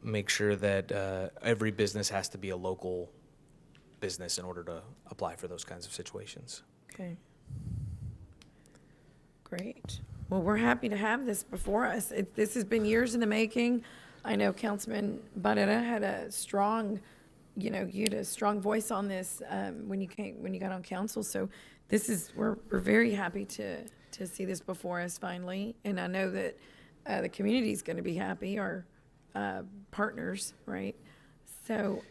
S14: make sure that every business has to be a local business in order to apply for those kinds of situations.
S2: Okay. Great. Well, we're happy to have this before us. This has been years in the making. I know Councilman Barrera had a strong, you had a strong voice on this when you got on council. So we're very happy to see this before us finally. And I know that the community is going to be happy, our partners, right? So,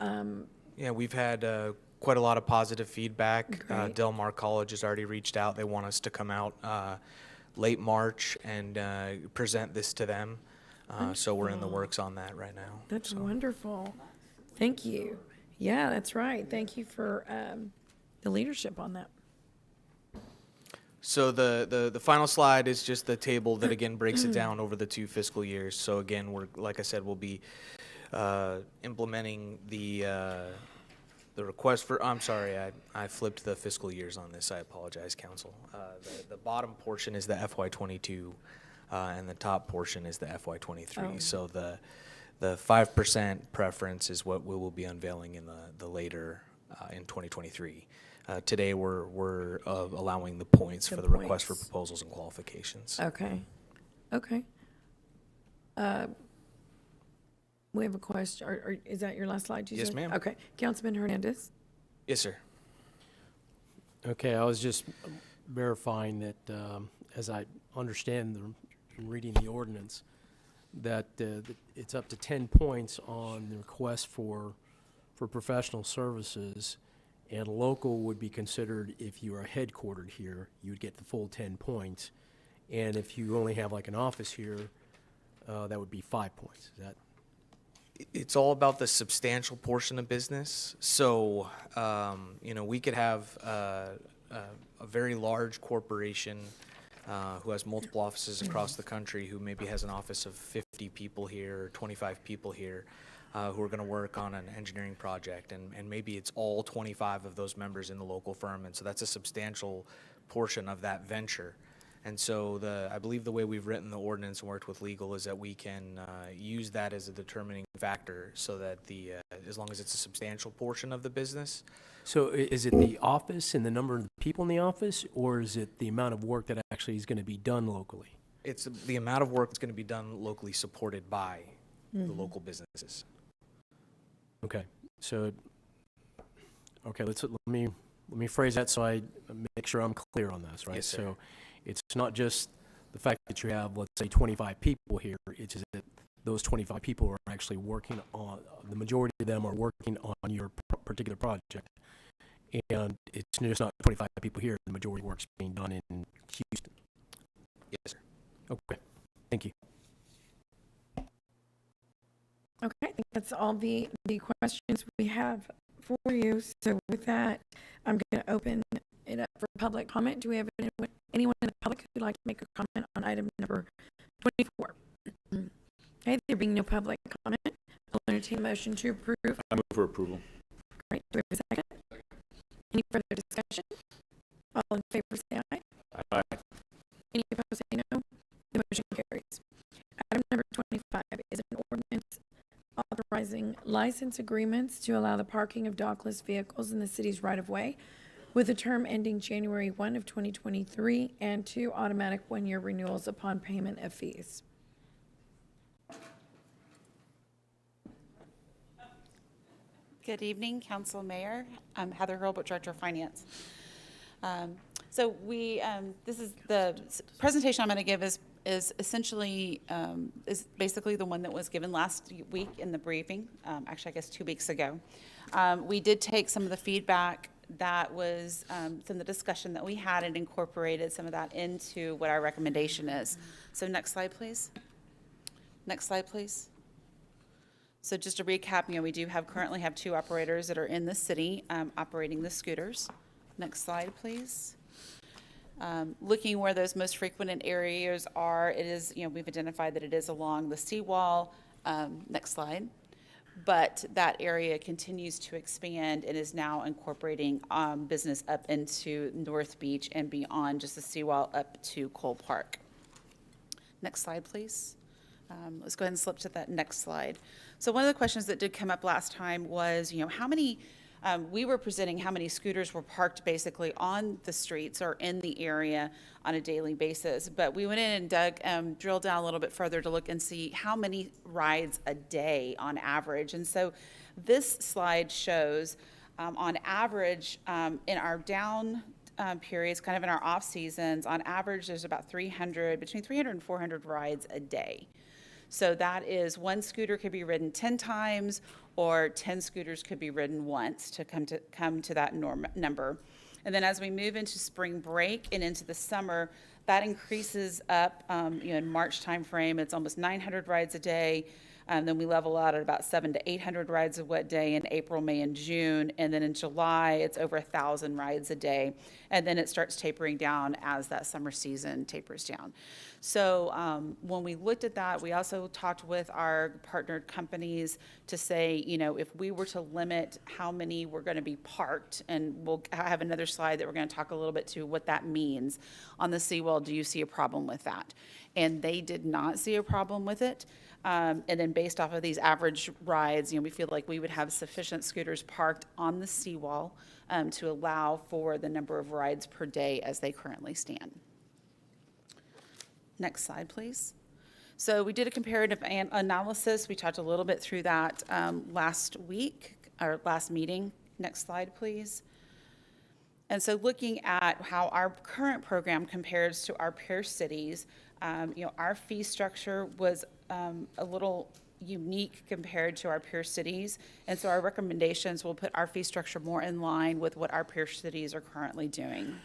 S14: yeah, we've had quite a lot of positive feedback.
S2: Great.
S14: Del Mar College has already reached out. They want us to come out late March and present this to them. So we're in the works on that right now.
S2: That's wonderful. Thank you. Yeah, that's right. Thank you for the leadership on that.
S14: So the final slide is just the table that again breaks it down over the 2 fiscal years. So again, like I said, we'll be implementing the request for, I'm sorry, I flipped the fiscal years on this. I apologize, council. The bottom portion is the FY22 and the top portion is the FY23.
S2: Oh.
S14: So the 5% preference is what we will be unveiling in the later in 2023. Today we're allowing the points for the request for proposals and qualifications.
S2: Okay. Okay. We have a question. Is that your last slide?
S14: Yes, ma'am.
S2: Okay. Councilman Hernandez.
S14: Yes, sir.
S7: Okay, I was just verifying that, as I understand from reading the ordinance, that it's up to 10 points on the request for professional services, and local would be considered if you are headquartered here, you would get the full 10 points. And if you only have like an office here, that would be 5 points. Is that?
S14: It's all about the substantial portion of business. So, we could have a very large corporation who has multiple offices across the country, who maybe has an office of 50 people here or 25 people here, who are going to work on an engineering project. And maybe it's all 25 of those members in the local firm. And so that's a substantial portion of that venture. And so I believe the way we've written the ordinance and worked with legal is that we can use that as a determining factor so that as long as it's a substantial portion of the business.
S7: So is it the office and the number of people in the office, or is it the amount of work that actually is going to be done locally?
S14: It's the amount of work that's going to be done locally supported by the local businesses.
S7: Okay, so, let me phrase that so I make sure I'm clear on this, right?
S14: Yes, sir.
S7: So it's not just the fact that you have, let's say, 25 people here, it's just that those 25 people are actually working on, the majority of them are working on your particular project. And it's just not 25 people here, the majority of work's being done in Houston.
S14: Yes, sir.
S7: Okay, thank you.
S2: Okay, I think that's all the questions we have for you. So with that, I'm going to open it up for public comment. Do we have anyone in the public who'd like to make a comment on item number 24? Okay, there being no public comment, I'll entertain a motion to approve.
S8: I move for approval.
S2: Great. Do we have a second? Any further discussion? All in favor say aye.
S8: Aye.
S2: Any opposed say no. The motion carries. Item number 25 is an ordinance authorizing license agreements to allow the parking of dockless vehicles in the city's right-of-way. with a term ending January 1 of 2023, and 2 automatic one-year renewals upon payment of fees.
S16: Good evening, Council Mayor. I'm Heather Hurlbut, Director of Finance. So this is the presentation I'm going to give is essentially, is basically the one that was given last week in the briefing, actually, I guess 2 weeks ago. We did take some of the feedback that was from the discussion that we had and incorporated some of that into what our recommendation is. So next slide, please. Next slide, please. So just to recap, we do currently have 2 operators that are in the city operating the scooters. Next slide, please. Looking where those most frequented areas are, it is, we've identified that it is along the seawall. Next slide. But that area continues to expand and is now incorporating business up into North Beach and beyond just the seawall up to Cole Park. Next slide, please. Let's go ahead and slip to that next slide. So one of the questions that did come up last time was, how many, we were presenting how many scooters were parked basically on the streets or in the area on a daily basis. But we went in and drilled down a little bit further to look and see how many rides a day on average. And so this slide shows on average in our down periods, kind of in our off seasons, on average there's about between 300 and 400 rides a day. So that is, one scooter could be ridden 10 times, or 10 scooters could be ridden once to come to that number. And then as we move into spring break and into the summer, that increases up. In March timeframe, it's almost 900 rides a day. Then we level out at about 700 to 800 rides a day in April, May, and June. And then in July, it's over 1,000 rides a day. And then it starts tapering down as that summer season tapers down. So when we looked at that, we also talked with our partnered companies to say, if we were to limit how many were going to be parked, and we'll have another slide that we're going to talk a little bit to what that means on the seawall, do you see a problem with that? And they did not see a problem with it. And then based off of these average rides, we feel like we would have sufficient scooters parked on the seawall to allow for the number of rides per day as they currently stand. Next slide, please. So we did a comparative analysis. We talked a little bit through that last week, or last meeting. Next slide, please. And so looking at how our current program compares to our peer cities, our fee structure was a little unique compared to our peer cities. And so our recommendations will put our fee structure more in line with what our peer cities are currently doing.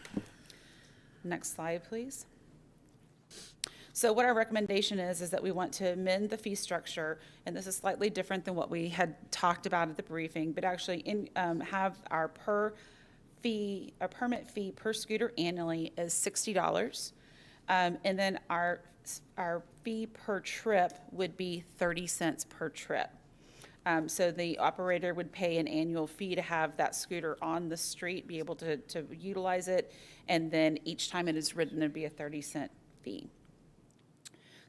S16: Next slide, please. So what our recommendation is that we want to amend the fee structure, and this is slightly different than what we had talked about at the briefing, but actually have our permit fee per scooter annually is $60. And then our fee per trip would be 30 cents per trip. So the operator would pay an annual fee to have that scooter on the street, be able to utilize it, and then each time it is ridden, it'd be a 30-cent fee.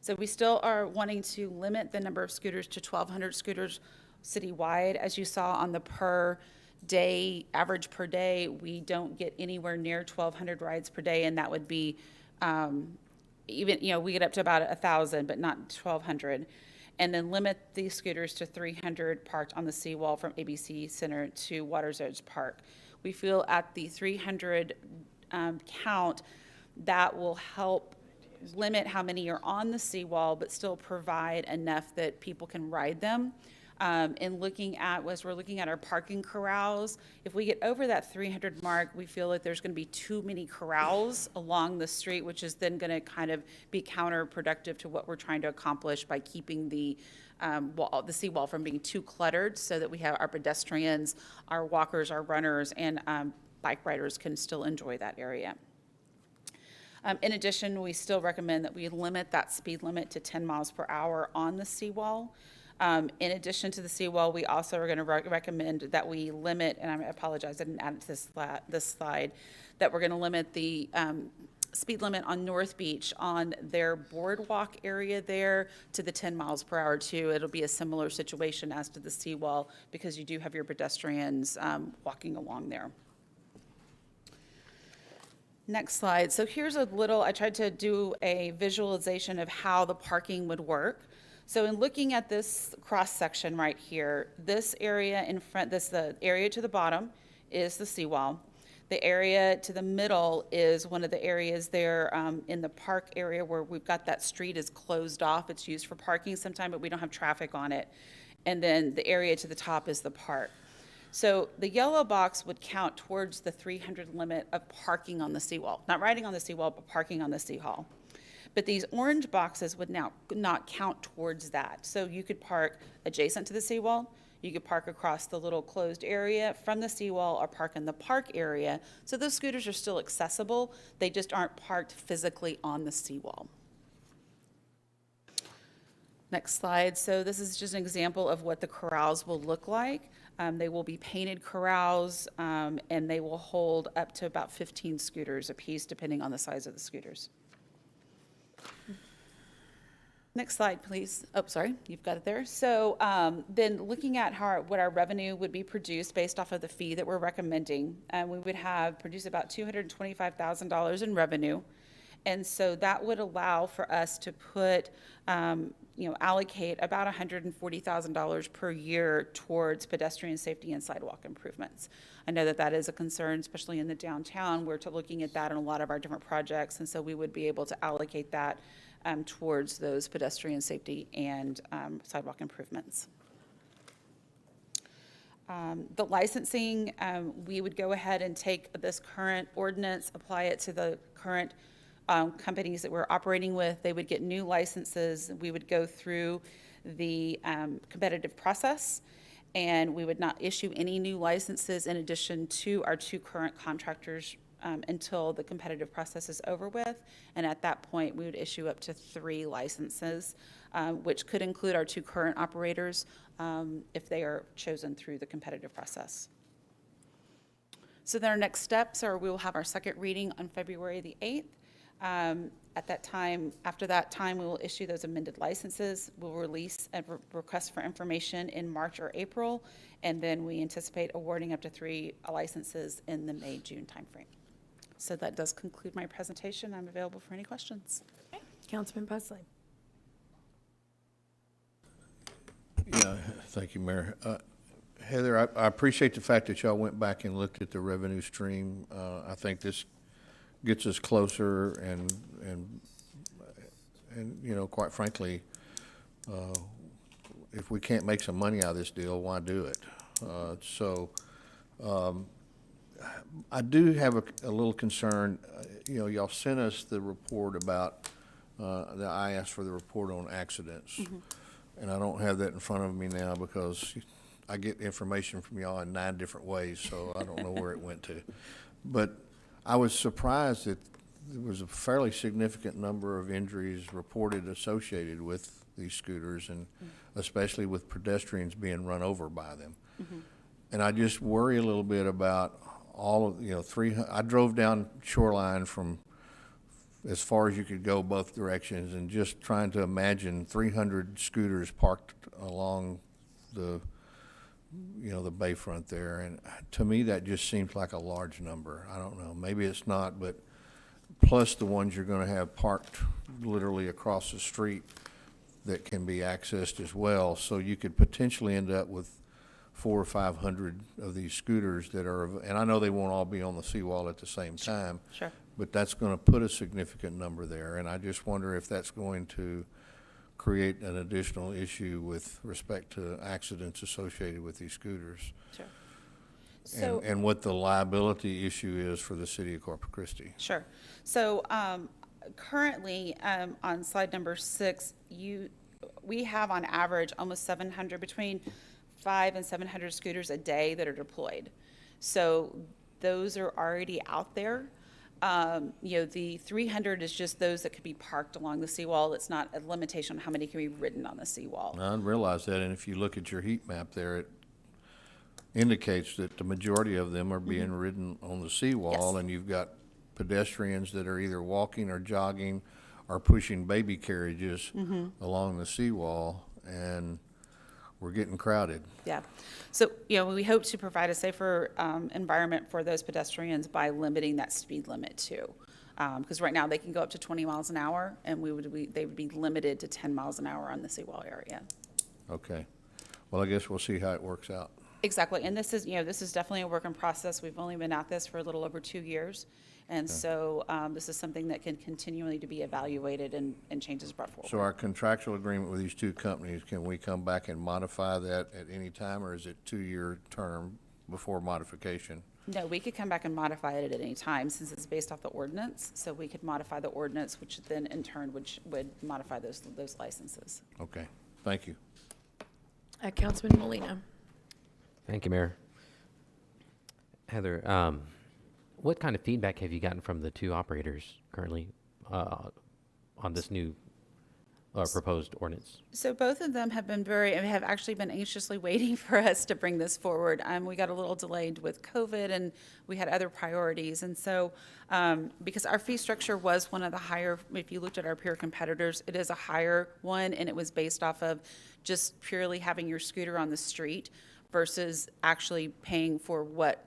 S16: So we still are wanting to limit the number of scooters to 1,200 scooters citywide. As you saw on the per day, average per day, we don't get anywhere near 1,200 rides per day, and that would be we get up to about 1,000, but not 1,200. And then limit these scooters to 300 parked on the seawall from ABC Center to Waters Edge Park. We feel at the 300 count, that will help limit how many are on the seawall, but still provide enough that people can ride them. And looking at, as we're looking at our parking corrals, if we get over that 300 mark, we feel like there's going to be too many corrals along the street, which is then going to kind of be counterproductive to what we're trying to accomplish by keeping the seawall from being too cluttered, so that we have our pedestrians, our walkers, our runners, and bike riders can still enjoy that area. In addition, we still recommend that we limit that speed limit to 10 miles per hour on the seawall. In addition to the seawall, we also are going to recommend that we limit, and I apologize, I didn't add it to this slide, that we're going to limit the speed limit on North Beach on their boardwalk area there to the 10 miles per hour too. It'll be a similar situation as to the seawall, because you do have your pedestrians walking along there. Next slide. So here's a little, I tried to do a visualization of how the parking would work. So in looking at this cross section right here, this area in front, the area to the bottom is the seawall. The area to the middle is one of the areas there in the park area where we've got that street is closed off. It's used for parking sometime, but we don't have traffic on it. And then the area to the top is the park. So the yellow box would count towards the 300 limit of parking on the seawall. Not riding on the seawall, but parking on the seawall. But these orange boxes would now not count towards that. So you could park adjacent to the seawall, you could park across the little closed area from the seawall, or park in the park area. So those scooters are still accessible, they just aren't parked physically on the seawall. Next slide. So this is just an example of what the corrals will look like. They will be painted corrals, and they will hold up to about 15 scooters apiece, depending on the size of the scooters. Next slide, please. Oh, sorry, you've got it there. So then looking at what our revenue would be produced based off of the fee that we're recommending, we would have produced about $225,000 in revenue. And so that would allow for us to put, allocate about $140,000 per year towards pedestrian safety and sidewalk improvements. I know that that is a concern, especially in the downtown. We're looking at that in a lot of our different projects, and so we would be able to allocate that towards those pedestrian safety and sidewalk improvements. The licensing, we would go ahead and take this current ordinance, apply it to the current companies that we're operating with. They would get new licenses. We would go through the competitive process, and we would not issue any new licenses in addition to our 2 current contractors until the competitive process is over with. And at that point, we would issue up to 3 licenses, which could include our 2 current operators if they are chosen through the competitive process. So then our next steps are we will have our second reading on February the 8th. At that time, after that time, we will issue those amended licenses. We'll release a request for information in March or April, and then we anticipate awarding up to 3 licenses in the May-June timeframe. So that does conclude my presentation. I'm available for any questions.
S2: Okay. Councilman Busley.
S5: Yeah, thank you, Mayor. Heather, I appreciate the fact that y'all went back and looked at the revenue stream. I think this gets us closer, and quite frankly, if we can't make some money out of this deal, why do it? I do have a little concern. Y'all sent us the report about, I asked for the report on accidents. Mm-hmm. And I don't have that in front of me now because I get information from y'all in 9 different ways, so I don't know where it went to. But I was surprised that there was a fairly significant number of injuries reported associated with these scooters, and especially with pedestrians being run over by them. Mm-hmm. And I just worry a little bit about all of, 300, I drove down Shoreline from as far as you could go both directions, and just trying to imagine 300 scooters parked along the bayfront there. And to me, that just seems like a large number. I don't know, maybe it's not, but plus the ones you're going to have parked literally across the street that can be accessed as well. So you could potentially end up with 400 or 500 of these scooters that are, and I know they won't all be on the seawall at the same time.
S16: Sure.
S5: But that's going to put a significant number there, and I just wonder if that's going to create an additional issue with respect to accidents associated with these scooters.
S16: Sure. So,
S5: and what the liability issue is for the city of Corpus Christi.
S16: Sure. So currently, on slide number 6, we have on average almost 700, between 500 and 700 scooters a day that are deployed. So those are already out there. The 300 is just those that could be parked along the seawall. It's not a limitation on how many can be ridden on the seawall.
S5: I realize that, and if you look at your heat map there, it indicates that the majority of them are being ridden on the seawall. Yes. And you've got pedestrians that are either walking or jogging or pushing baby carriages along the seawall. And we're getting crowded.
S16: Yeah. So, we hope to provide a safer environment for those pedestrians by limiting that speed limit too. Because right now they can go up to 20 miles an hour, and they would be limited to 10 miles an hour on the seawall area.
S5: Okay. Well, I guess we'll see how it works out.
S16: Exactly. And this is definitely a work in process. We've only been at this for a little over 2 years. And so this is something that can continually to be evaluated and changes brought forward.
S5: So our contractual agreement with these two companies, can we come back and modify that at any time, or is it 2-year term before modification?
S16: No, we could come back and modify it at any time since it's based off the ordinance. So we could modify the ordinance, which then in turn would modify those licenses.
S5: Okay, thank you.
S2: Councilman Molina.
S13: Thank you, Mayor. Heather, what kind of feedback have you gotten from the two operators currently on this new proposed ordinance?
S16: So both of them have actually been anxiously waiting for us to bring this forward. We got a little delayed with COVID and we had other priorities. And so because our fee structure was one of the higher, if you looked at our peer competitors, it is a higher one, and it was based off of just purely having your scooter on the street versus actually paying for what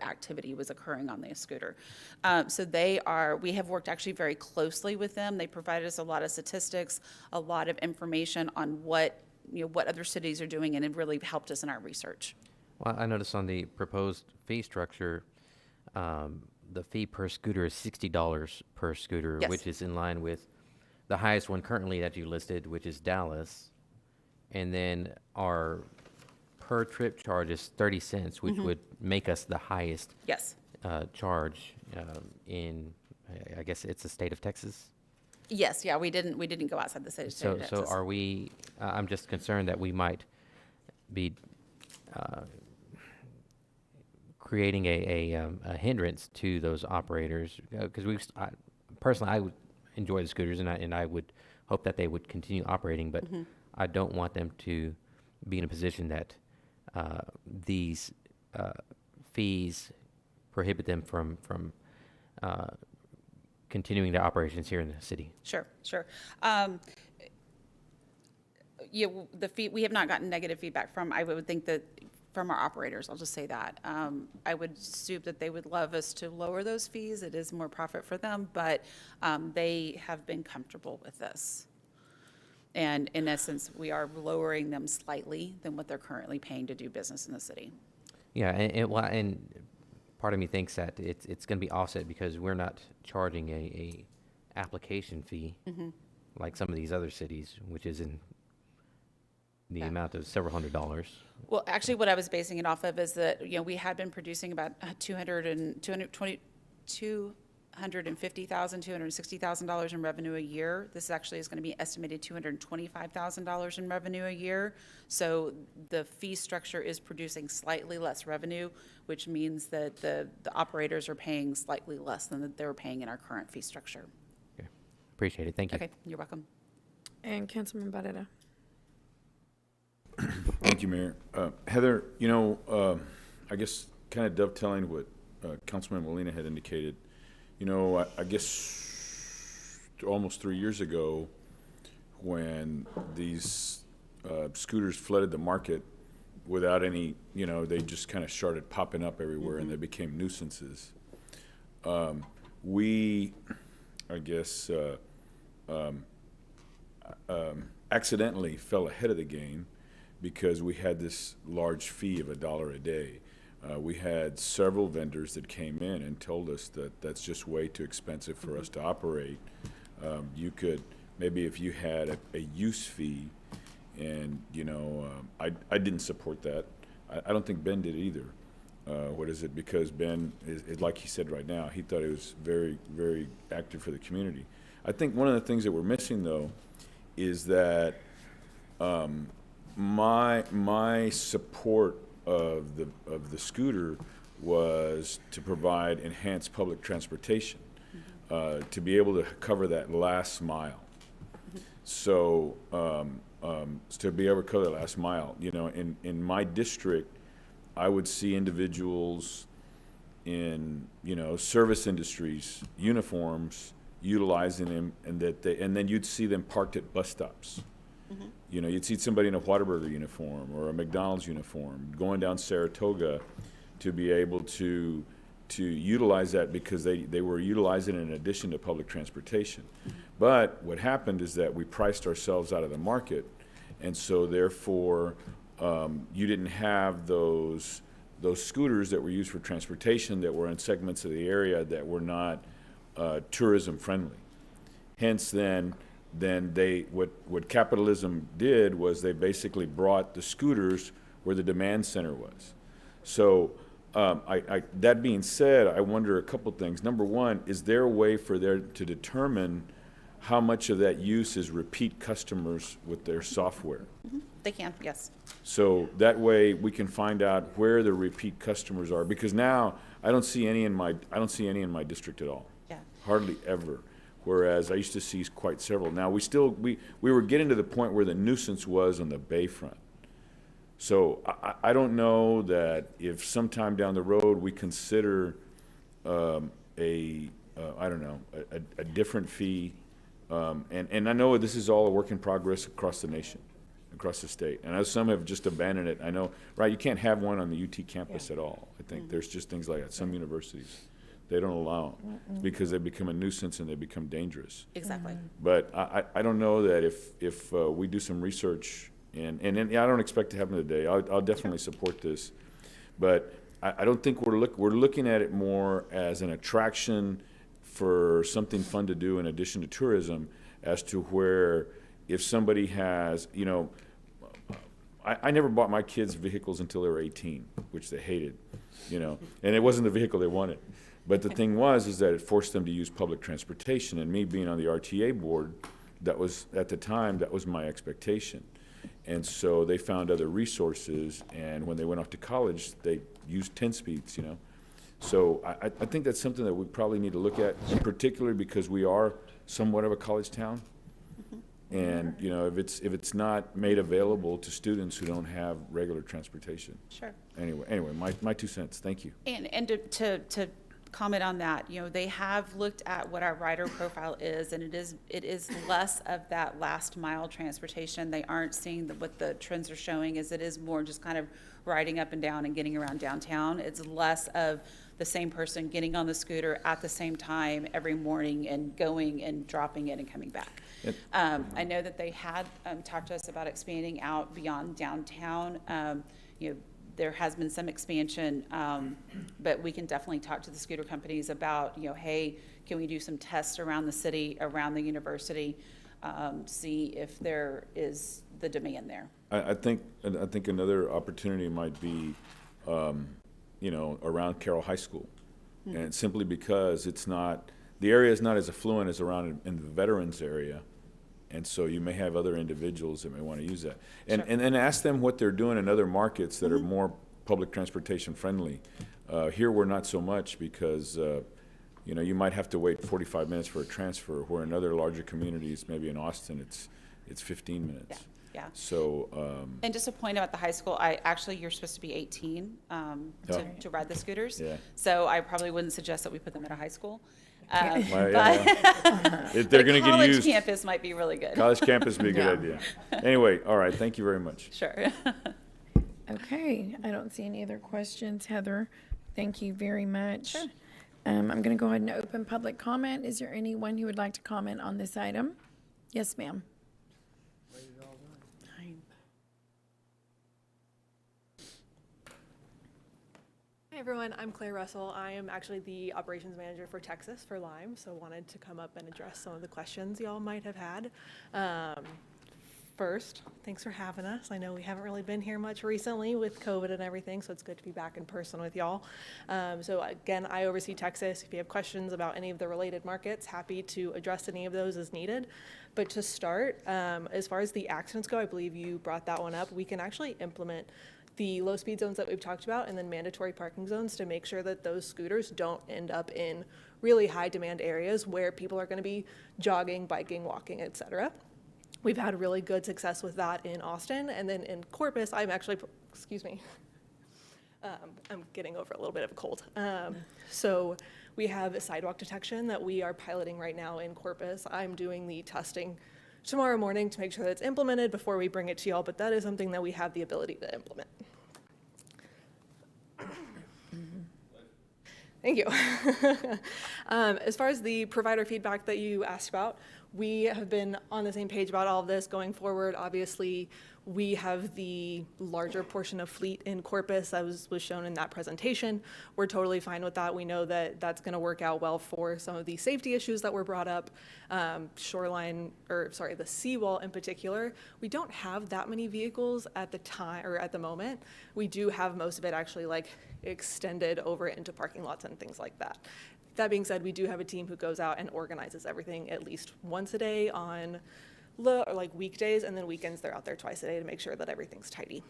S16: activity was occurring on the scooter. So we have worked actually very closely with them. They provided us a lot of statistics, a lot of information on what other cities are doing, and it really helped us in our research.
S13: Well, I noticed on the proposed fee structure, the fee per scooter is $60 per scooter,
S16: Yes.
S13: which is in line with the highest one currently that you listed, which is Dallas. And then our per trip charge is 30 cents, which would make us the highest
S16: Yes.
S13: charge in, I guess it's the state of Texas.
S16: Yes, yeah, we didn't go outside the state of Texas.
S13: So are we, I'm just concerned that we might be creating a hindrance to those operators, because personally, I would enjoy the scooters, and I would hope that they would continue operating, but I don't want them to be in a position that these fees prohibit them from continuing their operations here in the city.
S16: Sure. The fee, we have not gotten negative feedback from, I would think that, from our operators, I'll just say that. I would assume that they would love us to lower those fees. It is more profit for them, but they have been comfortable with this. And in essence, we are lowering them slightly than what they're currently paying to do business in the city.
S13: Yeah, and part of me thinks that it's going to be offset because we're not charging a application fee like some of these other cities, which is in the amount of several $100s.
S16: Well, actually, what I was basing it off of is that, we had been producing about $250,000, $260,000 in revenue a year. This actually is going to be estimated $225,000 in revenue a year. So the fee structure is producing slightly less revenue, which means that the operators are paying slightly less than they're paying in our current fee structure.
S13: Okay, appreciate it. Thank you.
S16: Okay, you're welcome.
S2: And Councilman Barrera.
S8: Thank you, Mayor. Heather, I guess kind of dovetailing what Councilman Molina had indicated, I guess almost 3 years ago, when these scooters flooded the market without any, they just kind of started popping up everywhere and they became nuisances. We, I guess, accidentally fell ahead of the game because we had this large fee of $1 a day. We had several vendors that came in and told us that that's just way too expensive for us to operate. You could, maybe if you had a use fee, and, I didn't support that. I don't think Ben did either. What is it? Because Ben, is like he said right now, he thought it was very, very active for the community. I think one of the things that we're missing, though, is that my support of the scooter was to provide enhanced public transportation, to be able to cover that last mile. So to be able to cover that last mile, in my district, I would see individuals in service industries, uniforms, utilizing them, and then you'd see them parked at bus stops. You know, you'd see somebody in a Whataburger uniform or a McDonald's uniform going down Saratoga to be able to utilize that because they were utilizing it in addition to public transportation. But what happened is that we priced ourselves out of the market, and so therefore you didn't have those scooters that were used for transportation that were in segments of the area that were not tourism friendly. Hence then what capitalism did was they basically brought the scooters where the demand center was. So that being said, I wonder a couple things. Number one, is there a way for there to determine how much of that use is repeat customers with their software?
S16: They can, yes.
S8: So that way we can find out where the repeat customers are, because now I don't see any in my district at all.
S16: Yeah.
S8: Hardly ever. Whereas I used to see quite several. Now we were getting to the point where the nuisance was on the bayfront. So I don't know that if sometime down the road we consider I don't know, a different fee. And I know this is all a work in progress across the nation, across the state. And as some have just abandoned it, I know, right, you can't have one on the UT campus at all. I think there's just things like that. Some universities, they don't allow them because they become a nuisance and they become dangerous.
S16: Exactly.
S8: But I don't know that if we do some research, and I don't expect to happen today. I'll definitely support this. But I don't think we're looking at it more as an attraction for something fun to do in addition to tourism, as to where if somebody has, you know, I never bought my kids vehicles until they were 18, which they hated, you know, and it wasn't the vehicle they wanted. But the thing is that it forced them to use public transportation, and me being on the RTA board, that was, at the time, that was my expectation. And so they found other resources, and when they went off to college, they used 10 speeds, you know. So I think that's something that we probably need to look at, in particular because we are somewhat of a college town. And, you know, if it's not made available to students who don't have regular transportation.
S16: Sure.
S8: Anyway, my 2 cents. Thank you.
S16: And to comment on that, you know, they have looked at what our rider profile is, and it is less of that last mile transportation. They aren't seeing what the trends are showing is it is more just kind of riding up and down and getting around downtown. It's less of the same person getting on the scooter at the same time every morning and going and dropping it and coming back.
S8: Yep.
S16: I know that they had talked to us about expanding out beyond downtown. You know, there has been some expansion, but we can definitely talk to the scooter companies about, you know, hey, can we do some tests around the city, around the university, see if there is the demand there.
S8: I think another opportunity might be, you know, around Carroll High School. And simply because the area is not as affluent as around in the veterans area. And so you may have other individuals that may want to use that. And,
S16: Sure.
S8: and ask them what they're doing in other markets that are more public transportation friendly. Here we're not so much because, you know, you might have to wait 45 minutes for a transfer, where in other larger communities, maybe in Austin, it's 15 minutes.
S16: Yeah.
S8: So,
S16: And just a point about the high school, you're supposed to be 18 to ride the scooters.
S8: Yeah.
S16: So I probably wouldn't suggest that we put them at a high school.
S8: If they're going to get
S16: College
S8: used.
S16: campus might be really good.
S8: College campus would be a good idea. Anyway, all right, thank you very much.
S16: Sure.
S2: Okay, I don't see any other questions. Heather, thank you very much. Sure. I'm going to go ahead and open public comment. Is there anyone who would like to comment on this item? Yes, ma'am.
S3: Hi everyone, I'm Claire Russell. I am actually the operations manager for Texas for Lime, so wanted to come up and address some of the questions y'all might have had. First, thanks for having us. I know we haven't really been here much recently with COVID and everything, so it's good to be back in person with y'all. So again, I oversee Texas. If you have questions about any of the related markets, happy to address any of those as needed. But to start, as far as the accidents go, I believe you brought that one up. We can actually implement the low speed zones that we've talked about and then mandatory parking zones to make sure that those scooters don't end up in really high demand areas where people are going to be jogging, biking, walking, etc. We've had really good success with that in Austin, and then in Corpus, I'm actually, excuse me, I'm getting over a little bit of a cold. So we have a sidewalk detection that we are piloting right now in Corpus. I'm doing the testing tomorrow morning to make sure that it's implemented before we bring it to y'all, but that is something that we have the ability to implement. Thank you. As far as the provider feedback that you asked about, we have been on the same page about all of this going forward. Obviously, we have the larger portion of fleet in Corpus that was shown in that presentation. We're totally fine with that. We know that that's going to work out well for some of the safety issues that were brought up. The seawall in particular, we don't have that many vehicles at the time or at the moment. We do have most of it actually like extended over into parking lots and things like that. That being said, we do have a team who goes out and organizes everything at least once a day on weekdays, and then weekends they're out there twice a day to make sure that everything's tidy.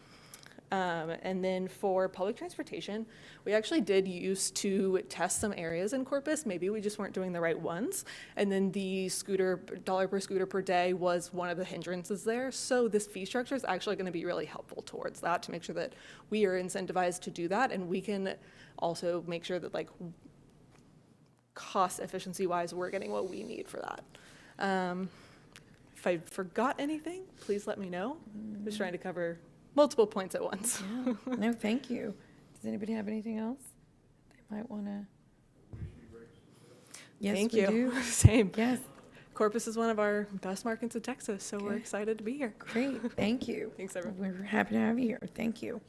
S3: And then for public transportation, we actually did used to test some areas in Corpus. Maybe we just weren't doing the right ones. And then the dollar per scooter per day was one of the hindrances there. So this fee structure is actually going to be really helpful towards that to make sure that we are incentivized to do that. And we can also make sure that cost efficiency wise, we're getting what we need for that. If I forgot anything, please let me know. I'm just trying to cover multiple points at once.
S2: Yeah. No, thank you. Does anybody have anything else they might want to? Yes,
S3: Thank
S2: we
S3: you.
S2: do.
S3: Same.
S2: Yes.
S3: Corpus is one of our best markets in Texas, so we're
S2: Okay.
S3: excited to be here.
S2: Great. Thank you.
S3: Thanks, everyone.
S2: We're happy to have you here. Thank you.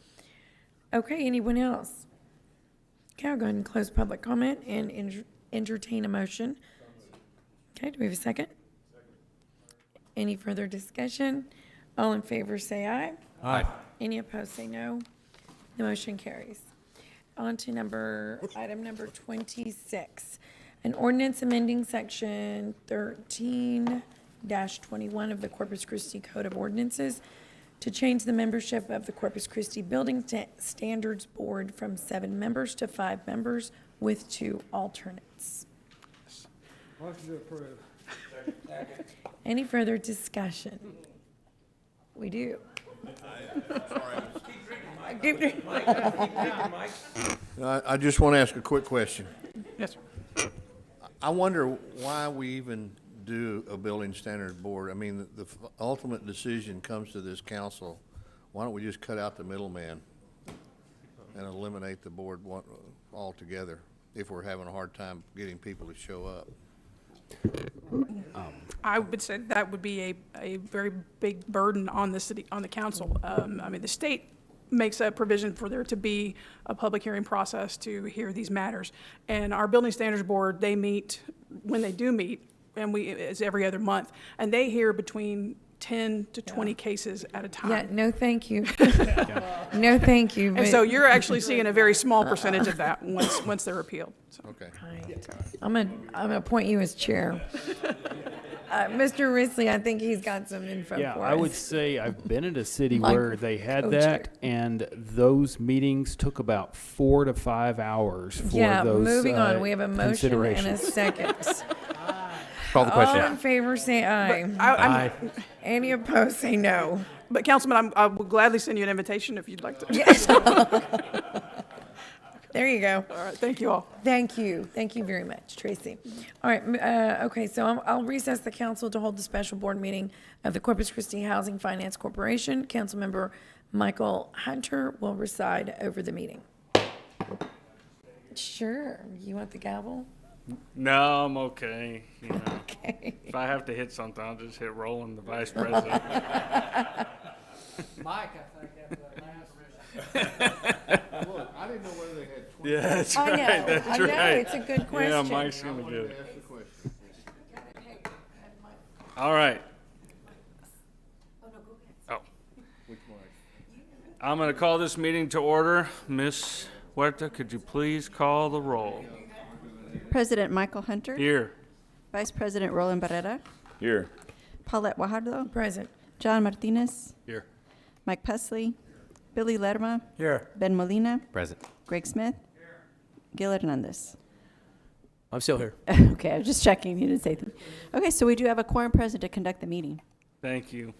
S2: Okay, anyone else? Okay, I'll go ahead and close public comment and entertain a motion. Okay, do we have a second? Any further discussion? All in favor say aye.
S7: Aye.
S2: Any opposed say no. The motion carries. On to item number 26. An ordinance amending section 13-21 of the Corpus Christi Code of Ordinances to change the membership of the Corpus Christi Building Standards Board from 7 members to 5 members with 2 alternates.
S12: Motion to approve.
S2: Any further discussion? We do.
S5: I just want to ask a quick question.
S10: Yes, sir.
S5: I wonder why we even do a building standard board. I mean, the ultimate decision comes to this council. Why don't we just cut out the middleman and eliminate the board altogether if we're having a hard time getting people to show up?
S9: I would say that would be a very big burden on the city, on the council. I mean, the state makes a provision for there to be a public hearing process to hear these matters. And our Building Standards Board, they meet, when they do meet, and it's every other month, and they hear between 10 to 20 cases at a time.
S2: Yeah, no, thank you. No, thank you.
S9: And so you're actually seeing a very small percentage of that once they're appealed. So.
S5: Okay.
S2: Right. I'm gonna appoint you as chair. Mr. Risley, I think he's got some info for us.
S20: Yeah, I would say I've been in a city
S2: My
S20: where they had
S2: co-chair.
S20: that, and those meetings took about 4 to 5 hours for
S2: Yeah,
S20: those
S2: moving on. We have a motion and a
S20: considerations.
S2: second.
S13: Call the question.
S2: All in favor, say aye.
S9: Aye.
S2: Any opposed, say no.
S9: But Councilman, I will gladly send you an invitation if you'd like to.
S2: Yes. There you go.
S9: All right, thank you all.
S2: Thank you. Thank you very much, Tracy. All right, okay, so I'll recess the council to hold the special board meeting of the Corpus Christi Housing Finance Corporation. Councilmember Michael Hunter will preside over the meeting. Sure. You want the gavel?
S11: No, I'm okay. You know,
S2: Okay.
S11: if I have to hit something, I'll just hit Roland, the vice president.
S12: Mike, I think, after that last
S5: Look, I didn't know whether they had 20.
S11: Yeah, that's
S2: I know,
S11: right. That's
S2: I know,
S11: right.
S2: it's a good
S11: Yeah,
S2: question.
S11: Mike's gonna get it.
S5: Ask the question.
S11: All right. Oh.
S5: Which one?
S11: I'm going to call this meeting to order. Ms. Huerta, could you please call the roll?
S6: President Michael Hunter.
S11: Here.
S6: Vice President Roland Barrera.
S8: Here.
S6: Paulette Guajardo.
S2: Present.
S6: John Martinez.
S11: Here.
S6: Mike Pesley. Billy Lerma.
S10: Here.
S6: Ben Molina.
S13: Present.
S6: Greg Smith. Gil Hernandez.
S7: I'm still here.
S6: Okay, I was just checking. You didn't say anything. Okay, so we do have a quorum present to conduct the meeting.
S11: Thank you.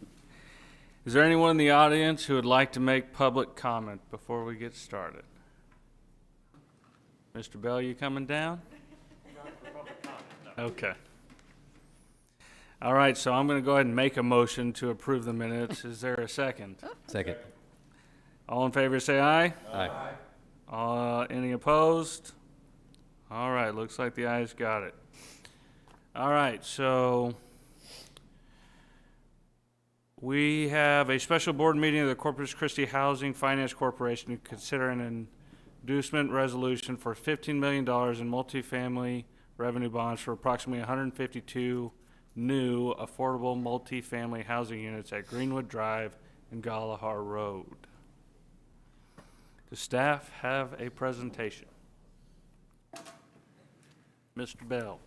S11: Is there anyone in the audience who would like to make public comment before we get started? Mr. Bell, you coming down? Okay. All right, so I'm going to go ahead and make a motion to approve the minutes. Is there a second?
S13: Second.
S11: All in favor, say aye.
S13: Aye.
S11: Any opposed? All right, looks like the ayes got it. All right, so we have a special board meeting of the Corpus Christi Housing Finance Corporation to consider an inducement resolution for $15 million in multifamily revenue bonds for approximately 152 new affordable multifamily housing units at Greenwood Drive and Galahar Road. Does staff have a presentation? Mr. Bell.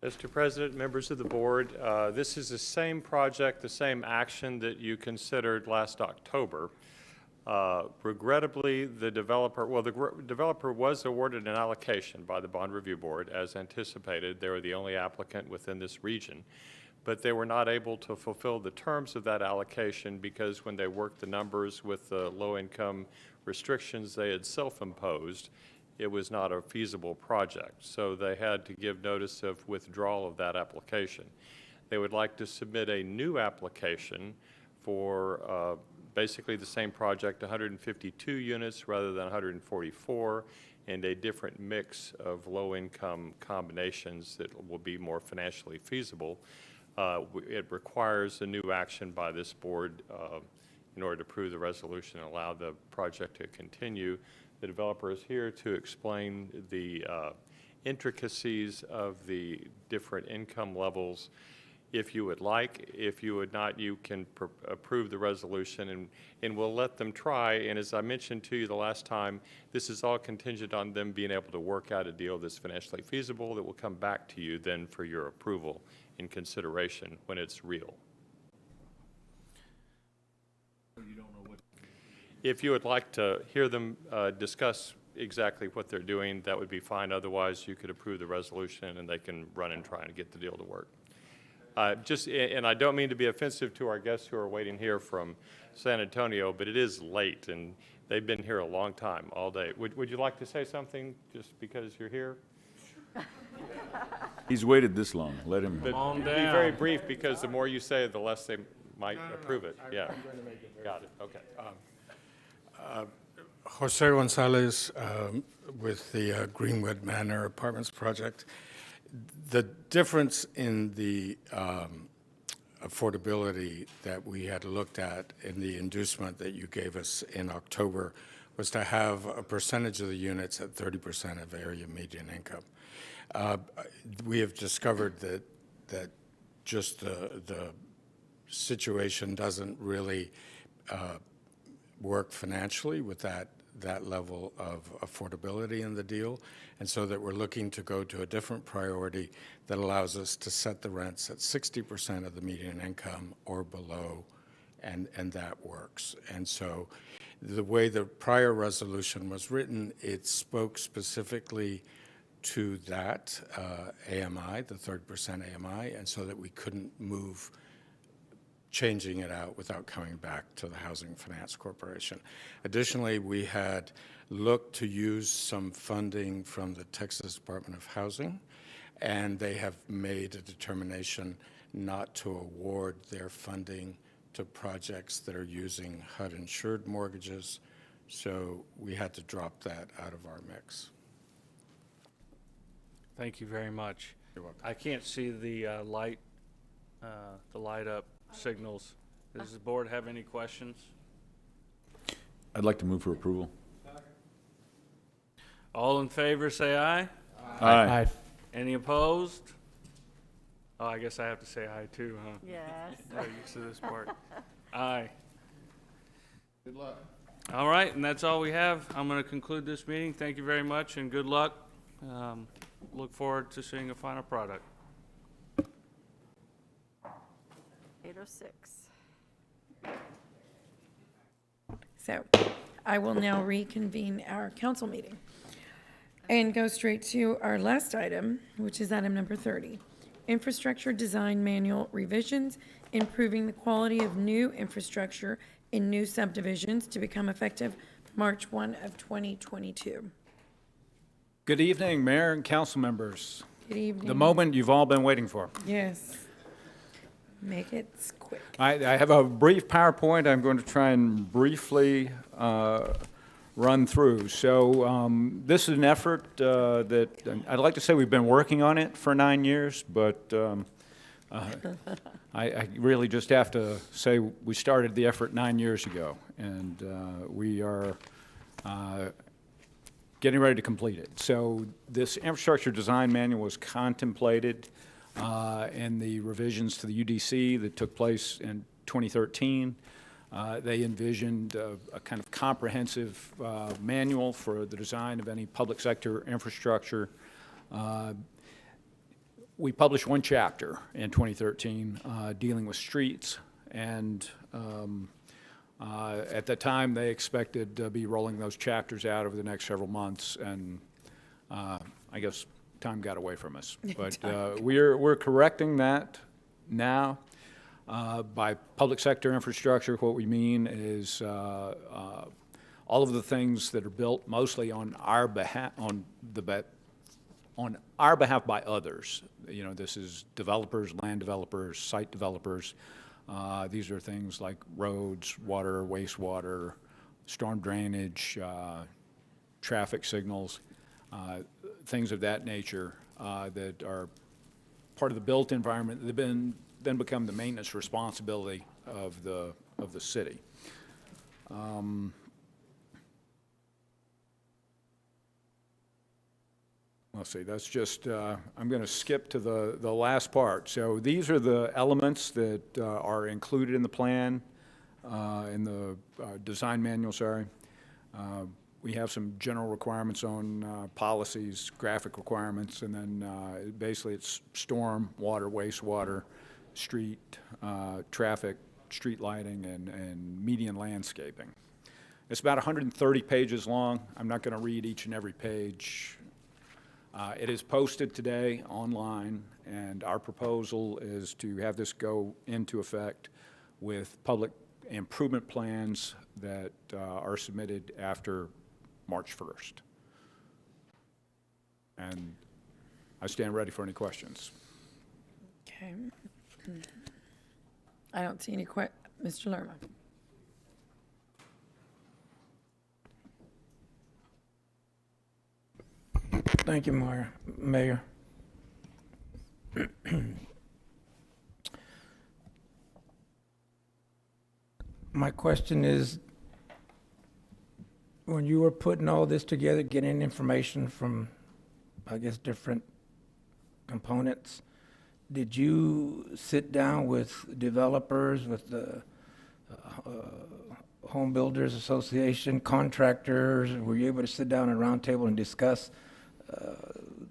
S15: Mr. President, members of the board, this is the same project, the same action that you considered last October. Regrettably, the developer was awarded an allocation by the Bond Review Board as anticipated. They were the only applicant within this region, but they were not able to fulfill the terms of that allocation because when they worked the numbers with the low-income restrictions they had self-imposed, it was not a feasible project. So they had to give notice of withdrawal of that application. They would like to submit a new application for basically the same project, 152 units rather than 144, and a different mix of low-income combinations that will be more financially feasible. It requires a new action by this board in order to approve the resolution and allow the project to continue. The developer is here to explain the intricacies of the different income levels. If you would like, if you would not, you can approve the resolution and we'll let them try. And as I mentioned to you the last time, this is all contingent on them being able to work out a deal that's financially feasible that will come back to you then for your approval in consideration when it's real. If you would like to hear them discuss exactly what they're doing, that would be fine. Otherwise, you could approve the resolution and they can run and try and get the deal to work. And I don't mean to be offensive to our guests who are waiting here from San Antonio, but it is late and they've been here a long time, all day. Would you like to say something just because you're here?
S8: He's waited this long. Let him.
S15: But be very brief because the more you say, the less they might approve it. Yeah. Got it. Okay.
S18: Jose Gonzalez with the Greenwood Manor Apartments project. The difference in the affordability that we had looked at in the inducement that you gave us in October was to have a percentage of the units at 30% of area median income. We have discovered that just the situation doesn't really work financially with that level of affordability in the deal, and so that we're looking to go to a different priority that allows us to set the rents at 60% of the median income or below, and that works. And so the way the prior resolution was written, it spoke specifically to that AMI, the 30% AMI, and so that we couldn't move changing it out without coming back to the Housing Finance Corporation. Additionally, we had looked to use some funding from the Texas Department of Housing, and they have made a determination not to award their funding to projects that are using HUD-insured mortgages, so we had to drop that out of our mix.
S11: Thank you very much.
S18: You're welcome.
S11: I can't see the light up signals. Does the board have any questions?
S8: I'd like to move for approval.
S11: All in favor, say aye.
S8: Aye.
S11: Any opposed? Oh, I guess I have to say aye too, huh?
S6: Yes.
S11: Not used to this part. Aye.
S5: Good luck.
S11: All right, and that's all we have. I'm going to conclude this meeting. Thank you very much and good luck. Look forward to seeing a final product.
S6: 8:06.
S2: So I will now reconvene our council meeting and go straight to our last item, which is item number 30. Infrastructure Design Manual Revisions, improving the quality of new infrastructure in new subdivisions to become effective March 1 of 2022.
S22: Good evening, Mayor and council members.
S2: Good evening.
S22: The moment you've all been waiting for.
S2: Yes. Make it quick.
S22: I have a brief PowerPoint I'm going to try and briefly run through. So this is an effort that I'd like to say we've been working on it for 9 years, but I really just have to say we started the effort 9 years ago, and we are getting ready to complete it. So this infrastructure design manual was contemplated in the revisions to the UDC that took place in 2013. They envisioned a kind of comprehensive manual for the design of any public sector infrastructure. We published one chapter in 2013 dealing with streets, and at the time they expected to be rolling those chapters out over the next several months, and I guess time got away from us. But we're correcting that now. By public sector infrastructure, what we mean is all of the things that are built mostly on our behalf, on our behalf by others. You know, this is developers, land developers, site developers. These are things like roads, water, wastewater, storm drainage, traffic signals, things of that nature that are part of the built environment that then become the maintenance responsibility of the city. Let's see, that's just, I'm going to skip to the last part. So these are the elements that are included in the plan, in the design manual, sorry. We have some general requirements on policies, graphic requirements, and then basically it's storm, water, wastewater, street, traffic, street lighting, and median landscaping. It's about 130 pages long. I'm not going to read each and every page. It is posted today online, and our proposal is to have this go into effect with public improvement plans that are submitted after March 1st. And I stand ready for any questions.
S2: Okay. I don't see any Mr. Lerma.
S1: Thank you, Mayor. My question is, when you were putting all this together, getting information from, I guess, different components, did you sit down with developers, with the Home Builders Association, contractors? Were you able to sit down at a round table and discuss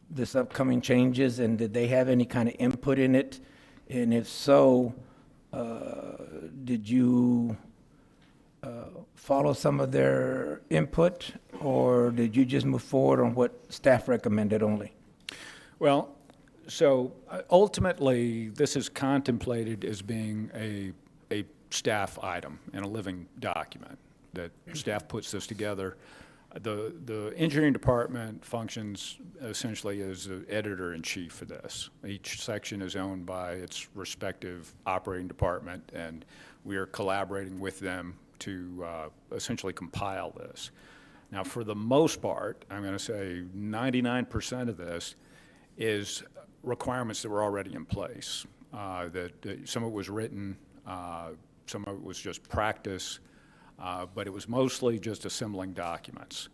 S1: this upcoming changes, and did they have any kind of input in it? And if so, did you follow some of their input, or did you just move forward on what staff recommended only?
S22: Well, so ultimately, this is contemplated as being a staff item and a living document that staff puts this together. The engineering department functions essentially as the editor-in-chief for this. Each section is owned by its respective operating department, and we are collaborating with them to essentially compile this. Now, for the most part, I'm going to say 99% of this is requirements that were already in place. That some of it was written, some of it was just practice, but it was mostly just assembling documents.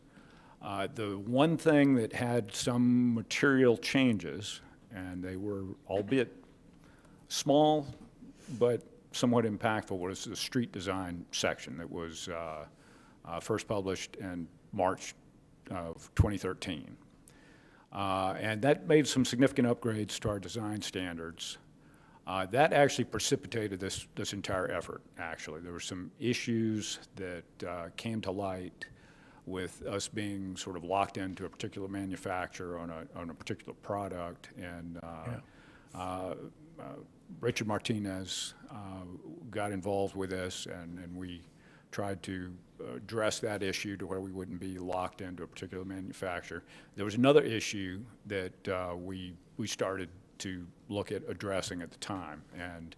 S22: The one thing that had some material changes, and they were albeit small but somewhat impactful, was the street design section that was first published in March of 2013. And that made some significant upgrades to our design standards. That actually precipitated this entire effort, actually. There were some issues that came to light with us being sort of locked into a particular manufacturer on a particular product, and Richard Martinez got involved with this, and we tried to address that issue to where we wouldn't be locked into a particular manufacturer. There was another issue that we started to look at addressing at the time, and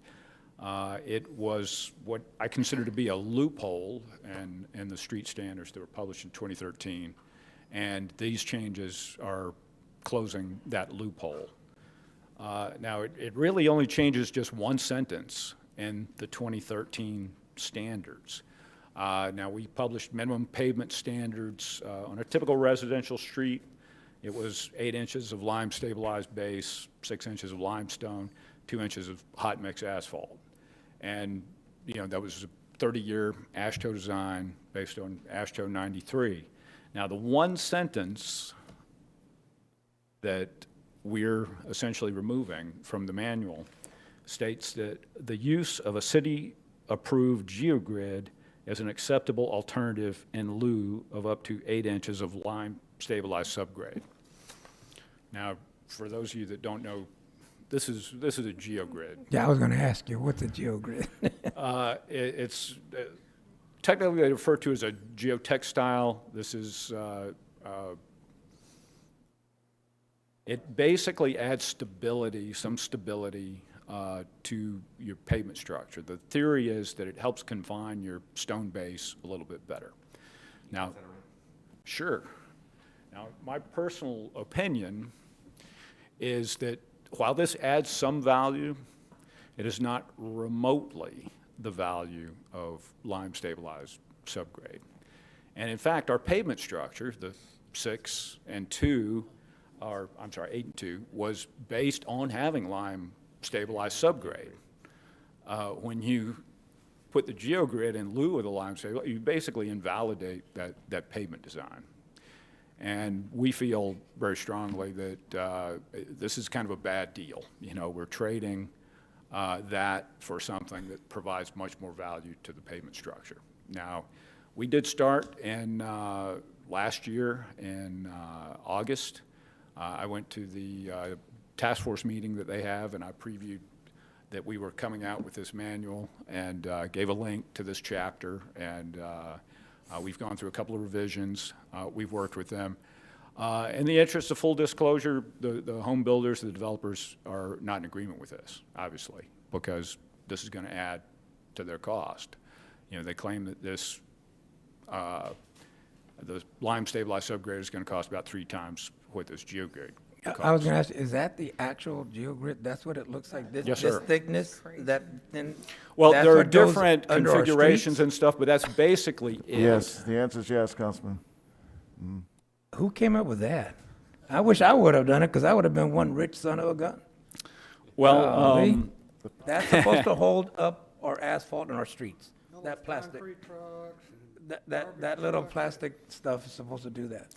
S22: it was what I consider to be a loophole in the street standards that were published in 2013, and these changes are closing that loophole. Now, it really only changes just one sentence in the 2013 standards. Now, we published minimum pavement standards on a typical residential street. It was 8 inches of lime stabilized base, 6 inches of limestone, 2 inches of hot mix asphalt. And, you know, that was a 30-year AASHTO design based on AASHTO 93. Now, the one sentence that we're essentially removing from the manual states that the use of a city-approved geogrid is an acceptable alternative in lieu of up to 8 inches of lime-stabilized subgrade. Now, for those of you that don't know, this is a geogrid.
S1: Yeah, I was going to ask you, what's a geogrid?
S22: It's technically they refer to as a geotextile. This is it basically adds stability, some stability to your pavement structure. The theory is that it helps confine your stone base a little bit better. Now, sure. Now, my personal opinion is that while this adds some value, it is not remotely the value of lime stabilized subgrade. And in fact, our pavement structure, the 6 and 2, or I'm sorry, 8 and 2, was based on having lime stabilized subgrade. When you put the geogrid in lieu of the lime stabilized, you basically invalidate that pavement design. And we feel very strongly that this is kind of a bad deal. You know, we're trading that for something that provides much more value to the pavement structure. Now, we did start in last year in August. I went to the task force meeting that they have, and I previewed that we were coming out with this manual and gave a link to this chapter, and we've gone through a couple of revisions. We've worked with them. In the interest of full disclosure, the home builders, the developers are not in agreement with this, obviously, because this is going to add to their cost. You know, they claim that this the lime stabilized subgrade is going to cost about 3 times what this geogrid costs.
S1: I was going to ask, is that the actual geogrid? That's what it looks like?
S22: Yes,
S1: this
S22: sir.
S1: thickness? That then?
S22: Well,
S1: that's
S22: there are
S1: what goes
S22: different
S1: under our
S22: configurations
S1: streets?
S22: and stuff, but that's basically it.
S17: Yes, the answer is yes, Councilman.
S1: Who came up with that? I wish I would have done it, because I would have been one rich son of a gun.
S22: Well,
S1: That's supposed to hold up our asphalt in our streets. That plastic. That little plastic stuff is supposed to do that.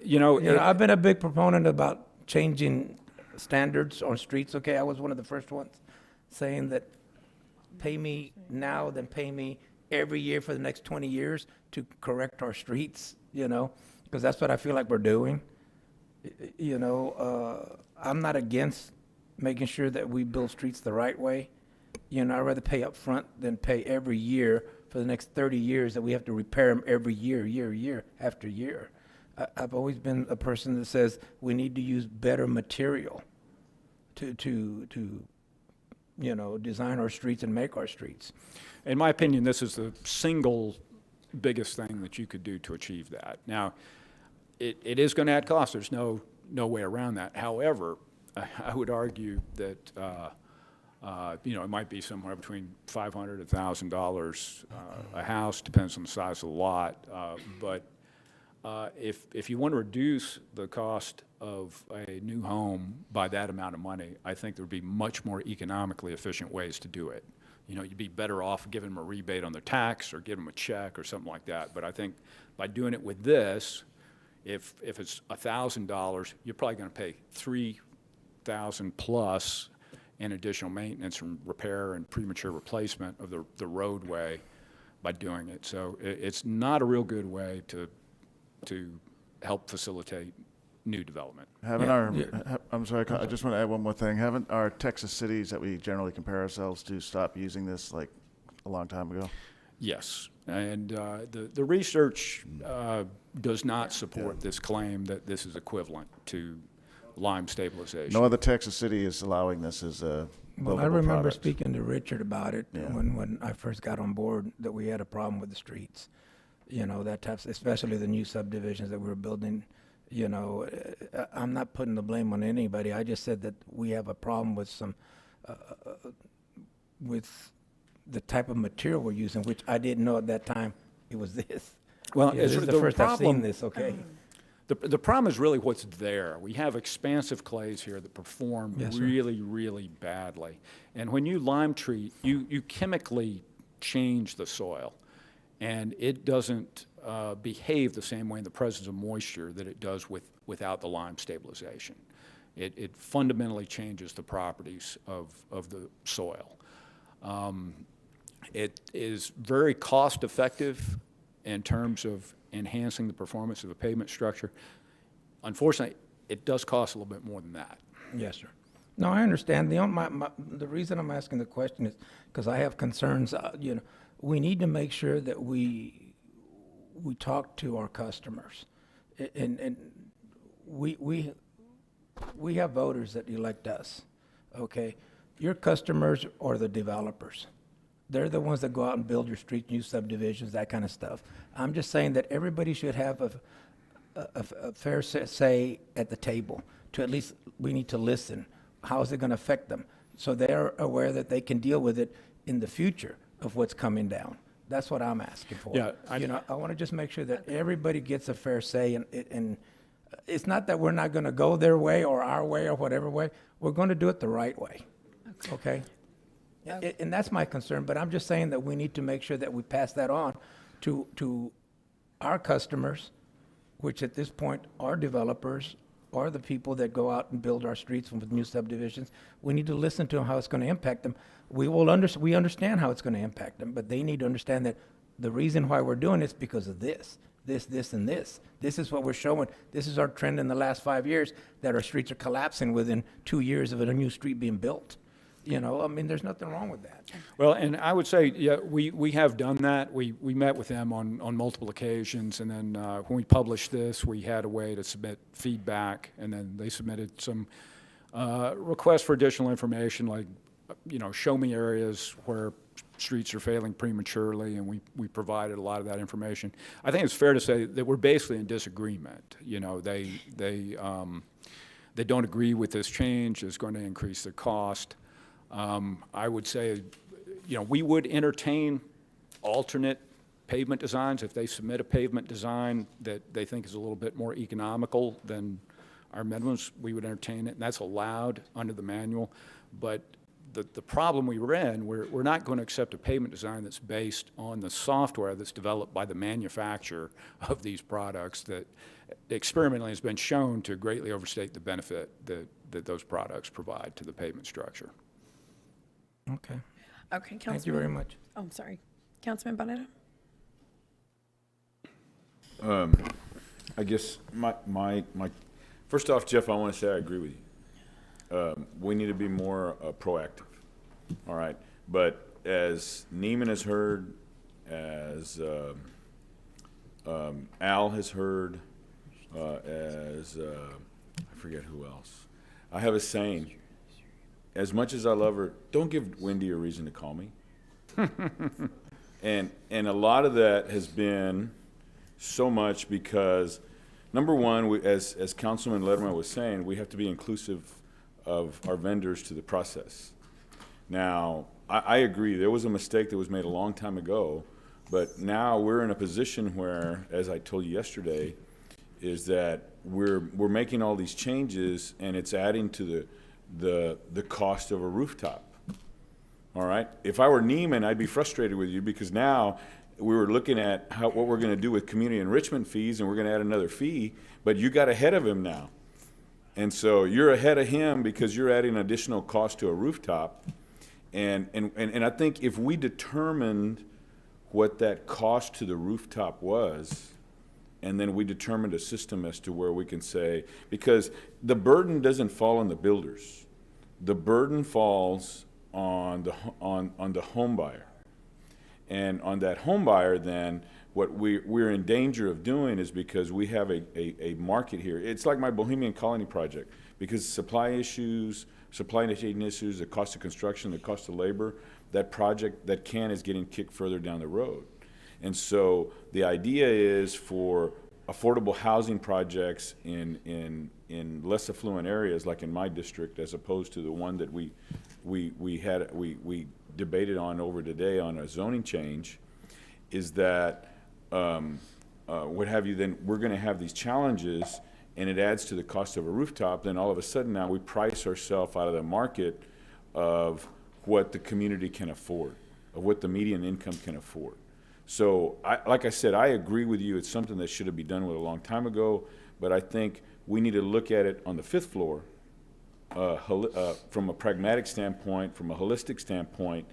S22: you know,
S1: I've been a big proponent about changing standards on streets, okay? I was one of the first ones saying that pay me now, then pay me every year for the next 20 years to correct our streets, because that's what I feel like we're doing. I'm not against making sure that we build streets the right way. I'd rather pay up front than pay every year for the next 30 years that we have to repair them every year after year. I've always been a person that says we need to use better material to design our streets and make our streets.
S22: in my opinion, this is the single biggest thing that you could do to achieve that. Now, it is going to add cost. There's no way around that. However, I would argue that it might be somewhere between $500 and $1,000 a house, depends on the size of the lot. But if you want to reduce the cost of a new home by that amount of money, I think there would be much more economically efficient ways to do it. You'd be better off giving them a rebate on their tax or giving them a check or something like that. But I think by doing it with this, if it's $1,000, you're probably going to pay $3,000 plus in additional maintenance and repair and premature replacement of the roadway by doing it. So it's not a real good way to help facilitate new development.
S17: I'm sorry, I just want to add one more thing. Haven't our Texas cities that we generally compare ourselves to stopped using this like a long time ago?
S22: Yes. And the research does not support this claim that this is equivalent to lime stabilization.
S17: No other Texas city is allowing this as a
S1: Well, I
S17: buildable
S1: remember
S17: product.
S1: speaking to Richard about it
S17: Yeah.
S1: when I first got on board, that we had a problem with the streets. You know, that types, especially the new subdivisions that we were building. You know, I'm not putting the blame on anybody. I just said that we have a problem with some, with the type of material we're using, which I didn't know at that time it was this.
S22: Well,
S1: Yeah,
S22: it's
S1: this is the
S22: the
S1: first I've seen
S22: problem-
S1: this, okay?
S22: The problem is really what's there. We have expansive clays here that perform
S1: Yes, sir.
S22: really, really badly. And when you lime treat, you chemically change the soil, and it doesn't behave the same way in the presence of moisture that it does without the lime stabilization. It fundamentally changes the properties of the soil. It is very cost-effective in terms of enhancing the performance of the pavement structure. Unfortunately, it does cost a little bit more than that.
S1: Yes, sir. No, I understand. The reason I'm asking the question is because I have concerns. You know, we need to make sure that we talk to our customers, and we have voters that elect us. Okay, your customers are the developers. They're the ones that go out and build your streets, new subdivisions, that kind of stuff. I'm just saying that everybody should have a fair say at the table. To at least, we need to listen. How is it going to affect them? So they're aware that they can deal with it in the future of what's coming down. That's what I'm asking for.
S22: Yeah,
S1: I want to just make sure that everybody gets a fair say, and it's not that we're not going to go their way or our way or whatever way. We're going to do it the right way. Okay? And that's my concern, but I'm just saying that we need to make sure that we pass that on to our customers, which at this point are developers, are the people that go out and build our streets with new subdivisions. We need to listen to them, how it's going to impact them. We understand how it's going to impact them, but they need to understand that the reason why we're doing it is because of this, and this. This is what we're showing. This is our trend in the last 5 years, that our streets are collapsing within 2 years of a new street being built. You know, I mean, there's nothing wrong with that.
S22: Well, and I would say, yeah, we have done that. We met with them on multiple occasions, and then when we published this, we had a way to submit feedback, and then they submitted some requests for additional information, like, you know, show me areas where streets are failing prematurely, and we provided a lot of that information. I think it's fair to say that we're basically in disagreement. You know, they don't agree with this change. It's going to increase their cost. I would say, you know, we would entertain alternate pavement designs. If they submit a pavement design that they think is a little bit more economical than our minimums, we would entertain it, and that's allowed under the manual. But the problem we were in, we're not going to accept a pavement design that's based on the software that's developed by the manufacturer of these products that experimentally has been shown to greatly overstate the benefit that those products provide to the pavement structure.
S1: Okay.
S2: Okay, Councilman.
S1: Thank you very much.
S2: Oh, I'm sorry. Councilman Barnetta?
S8: I guess my first off, Jeff, I want to say I agree with you. We need to be more proactive. All right, but as Neiman has heard, as Al has heard, as I forget who else. I have a saying. As much as I love her, don't give Wendy a reason to call me. and a lot of that has been so much because, number one, as Councilman Letterman was saying, we have to be inclusive of our vendors to the process. Now, I agree, there was a mistake that was made a long time ago, but now we're in a position where, as I told you yesterday, is that we're making all these changes and it's adding to the cost of a rooftop. All right? If I were Neiman, I'd be frustrated with you because now we were looking at what we're going to do with community enrichment fees, and we're going to add another fee, but you got ahead of him now. And so you're ahead of him because you're adding additional cost to a rooftop. And I think if we determined what that cost to the rooftop was, and then we determined a system as to where we can say, because the burden doesn't fall on the builders. The burden falls on the home buyer. And on that home buyer, then, what we're in danger of doing is, because we have a market here, it's like my Bohemian Colony project, because supply chain issues, the cost of construction, the cost of labor, that project, that can is getting kicked further down the road. And so the idea is for affordable housing projects in less affluent areas, like in my district, as opposed to the one that we debated on over today on a zoning change, is that what have you, then we're going to have these challenges, and it adds to the cost of a rooftop. Then all of a sudden now we price ourselves out of the market of what the community can afford, of what the median income can afford. So, like I said, I agree with you. It's something that should have been done with a long time ago, but I think we need to look at it on the fifth floor from a pragmatic standpoint, from a holistic standpoint,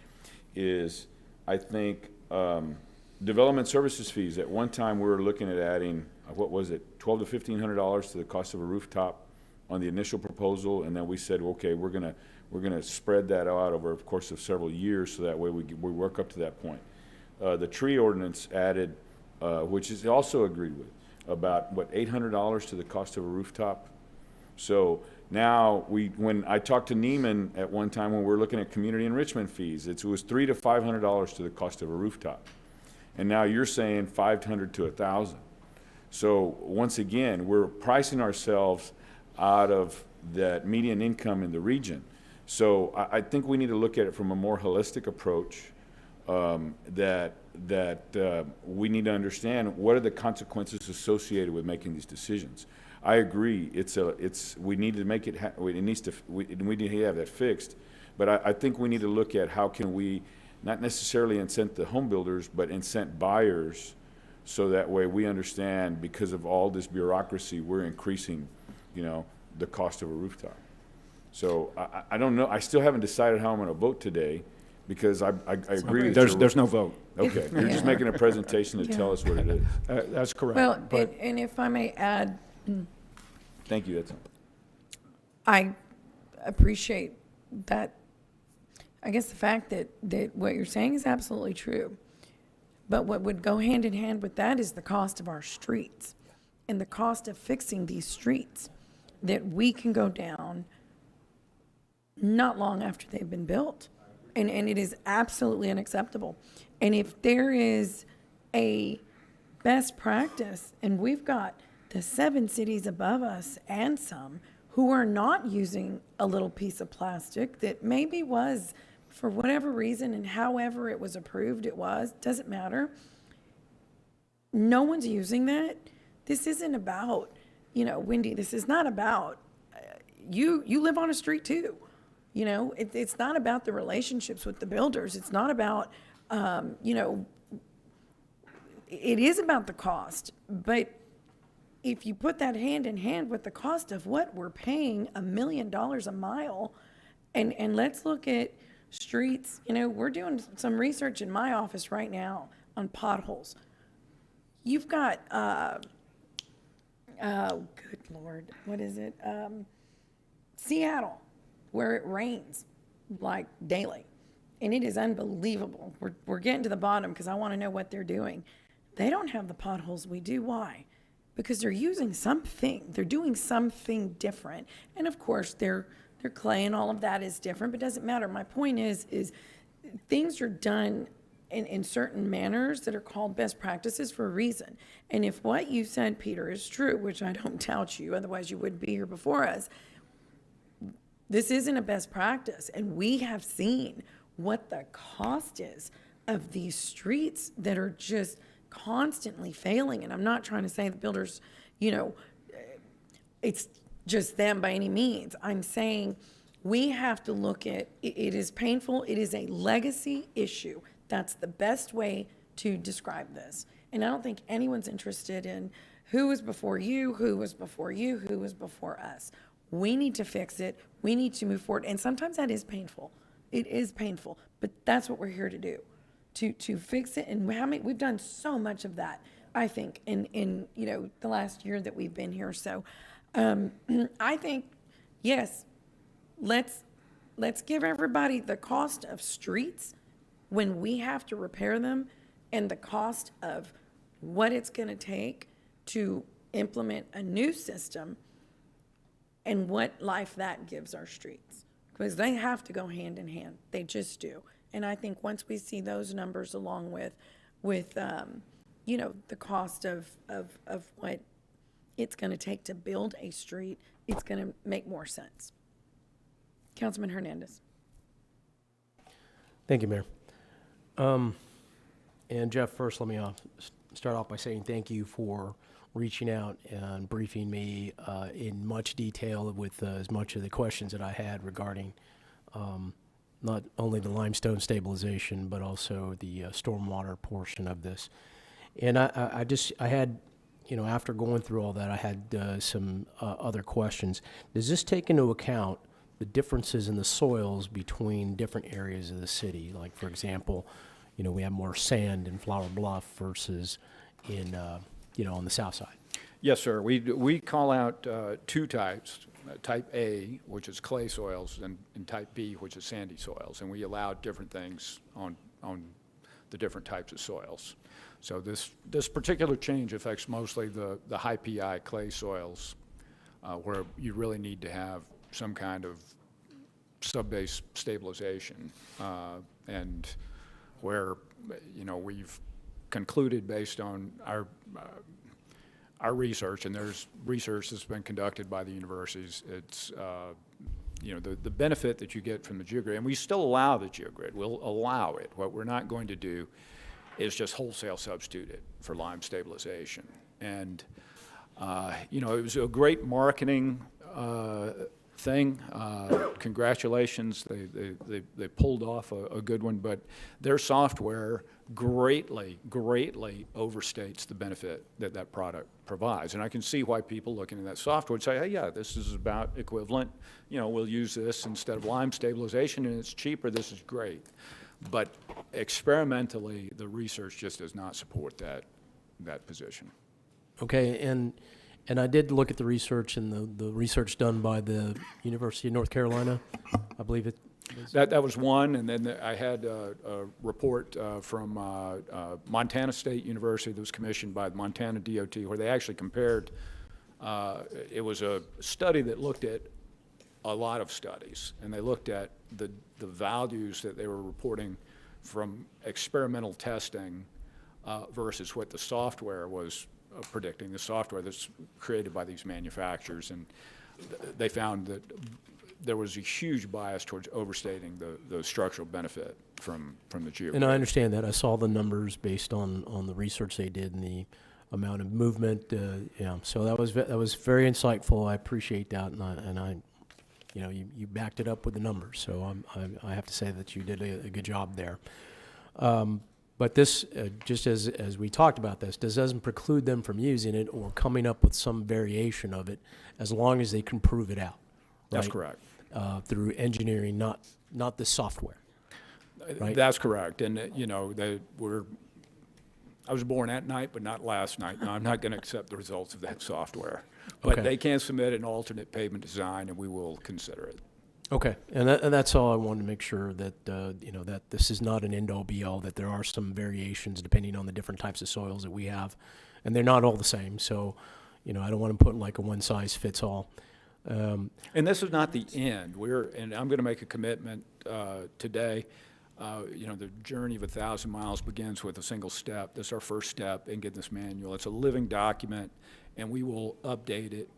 S8: is I think development services fees. At one time, we were looking at adding, what was it, $1,200 to $1,500 to the cost of a rooftop on the initial proposal, and then we said, okay, we're gonna spread that out over the course of several years, so that way we work up to that point. The tree ordinance added, which is also agreed with, about what, $800 to the cost of a rooftop. So now when I talked to Neiman at one time when we were looking at community enrichment fees, it was $300 to $500 to the cost of a rooftop. And now you're saying $500 to $1,000. So once again, we're pricing ourselves out of that median income in the region. So I think we need to look at it from a more holistic approach, that we need to understand what are the consequences associated with making these decisions. I agree. We need to make it. We need to have that fixed. But I think we need to look at how can we not necessarily incent the home builders, but incent buyers, so that way we understand, because of all this bureaucracy, we're increasing, the cost of a rooftop. So I don't know. I still haven't decided how I'm going to vote today, because I agree.
S22: There's no vote.
S8: Okay, you're just making a presentation to tell us what it is.
S22: That's correct.
S2: Well,
S22: But
S2: and if I may add,
S8: Thank you. That's all.
S2: I appreciate that. I guess the fact that what you're saying is absolutely true. But what would go hand in hand with that is the cost of our streets and the cost of fixing these streets that we can go down not long after they've been built. And it is absolutely unacceptable. And if there is a best practice, and we've got the 7 cities above us and some who are not using a little piece of plastic that maybe was, for whatever reason and however it was approved, doesn't matter. No one's using that. This isn't about, Wendy, this is not about, you live on a street too. It's not about the relationships with the builders. It's not about, it is about the cost. But if you put that hand in hand with the cost of what we're paying $1 million a mile, and let's look at streets, we're doing some research in my office right now on potholes. You've got, good Lord, what is it? Seattle, where it rains like daily. And it is unbelievable. We're getting to the bottom because I want to know what they're doing. They don't have the potholes we do. Why? Because they're using something. They're doing something different. And of course, their clay and all of that is different, but it doesn't matter. My point is things are done in certain manners that are called best practices for a reason. And if what you said, Peter, is true, which I don't doubt you, otherwise you wouldn't be here before us, this isn't a best practice. And we have seen what the cost is of these streets that are just constantly failing. And I'm not trying to say the builders, it's just them by any means. I'm saying we have to look at, it is painful. It is a legacy issue. That's the best way to describe this. And I don't think anyone's interested in who was before you, who was before you, who was before us. We need to fix it. We need to move forward. And sometimes that is painful. It is painful, but that's what we're here to do, to fix it. And we've done so much of that, I think, in the last year that we've been here. So I think, yes, let's give everybody the cost of streets when we have to repair them and the cost of what it's going to take to implement a new system and what life that gives our streets. Because they have to go hand in hand. They just do. And I think once we see those numbers along with you know, the cost of what it's going to take to build a street, it's going to make more sense. Councilman Hernandez.
S7: Thank you, Mayor. And Jeff, first let me start off by saying thank you for reaching out and briefing me in much detail with as much of the questions that I had regarding not only the limestone stabilization, but also the stormwater portion of this. And I had, you know, after going through all that, I had some other questions. Does this take into account the differences in the soils between different areas of the city? Like, for example, you know, we have more sand in Flower Bluff versus in, you know, on the south side.
S22: Yes, sir. We call out two types, type A, which is clay soils, and type B, which is sandy soils. And we allow different things on the different types of soils. So this particular change affects mostly the high PI clay soils, where you really need to have some kind of sub-base stabilization, and where, you know, we've concluded based on our research, and there's research that's been conducted by the universities, it's, you know, the benefit that you get from the geogrid, and we still allow the geogrid, we'll allow it. What we're not going to do is just wholesale substitute it for lime stabilization. And, you know, it was a great marketing thing. Congratulations, they pulled off a good one, but their software greatly overstates the benefit that product provides. And I can see why people looking at that software would say, hey, yeah, this is about equivalent. You know, we'll use this instead of lime stabilization, and it's cheaper. This is great. But experimentally, the research just does not support that position.
S7: Okay, and I did look at the research, and the research done by the University of North Carolina, I believe it was.
S22: That was one, and then I had a report from Montana State University that was commissioned by the Montana DOT, where they actually compared, it was a study that looked at a lot of studies, and they looked at the values that they were reporting from experimental testing versus what the software was predicting, the software that's created by these manufacturers. And they found that there was a huge bias towards overstating the structural benefit from the geogrid.
S7: And I understand that. I saw the numbers based on the research they did and the amount of movement. Yeah, so that was very insightful. I appreciate that, and I you know, you backed it up with the numbers. So I have to say that you did a good job there. But this, just as we talked about this doesn't preclude them from using it or coming up with some variation of it, as long as they can prove it out.
S22: That's
S7: right?
S22: correct.
S7: Through engineering, not the software. Right?
S22: That's correct. And, you know, I was born at night, but not last night. No, I'm not going to accept the results of that software. But
S7: Okay.
S22: they can submit an alternate pavement design, and we will consider it.
S7: Okay, and that's all I wanted to make sure that, you know, that this is not an end-all be-all, that there are some variations depending on the different types of soils that we have, and they're not all the same. So, you know, I don't want to put like a one-size-fits-all.
S22: And this is not the end. And I'm going to make a commitment today. You know, the journey of 1,000 miles begins with a single step. This is our first step in getting this manual. It's a living document, and we will update it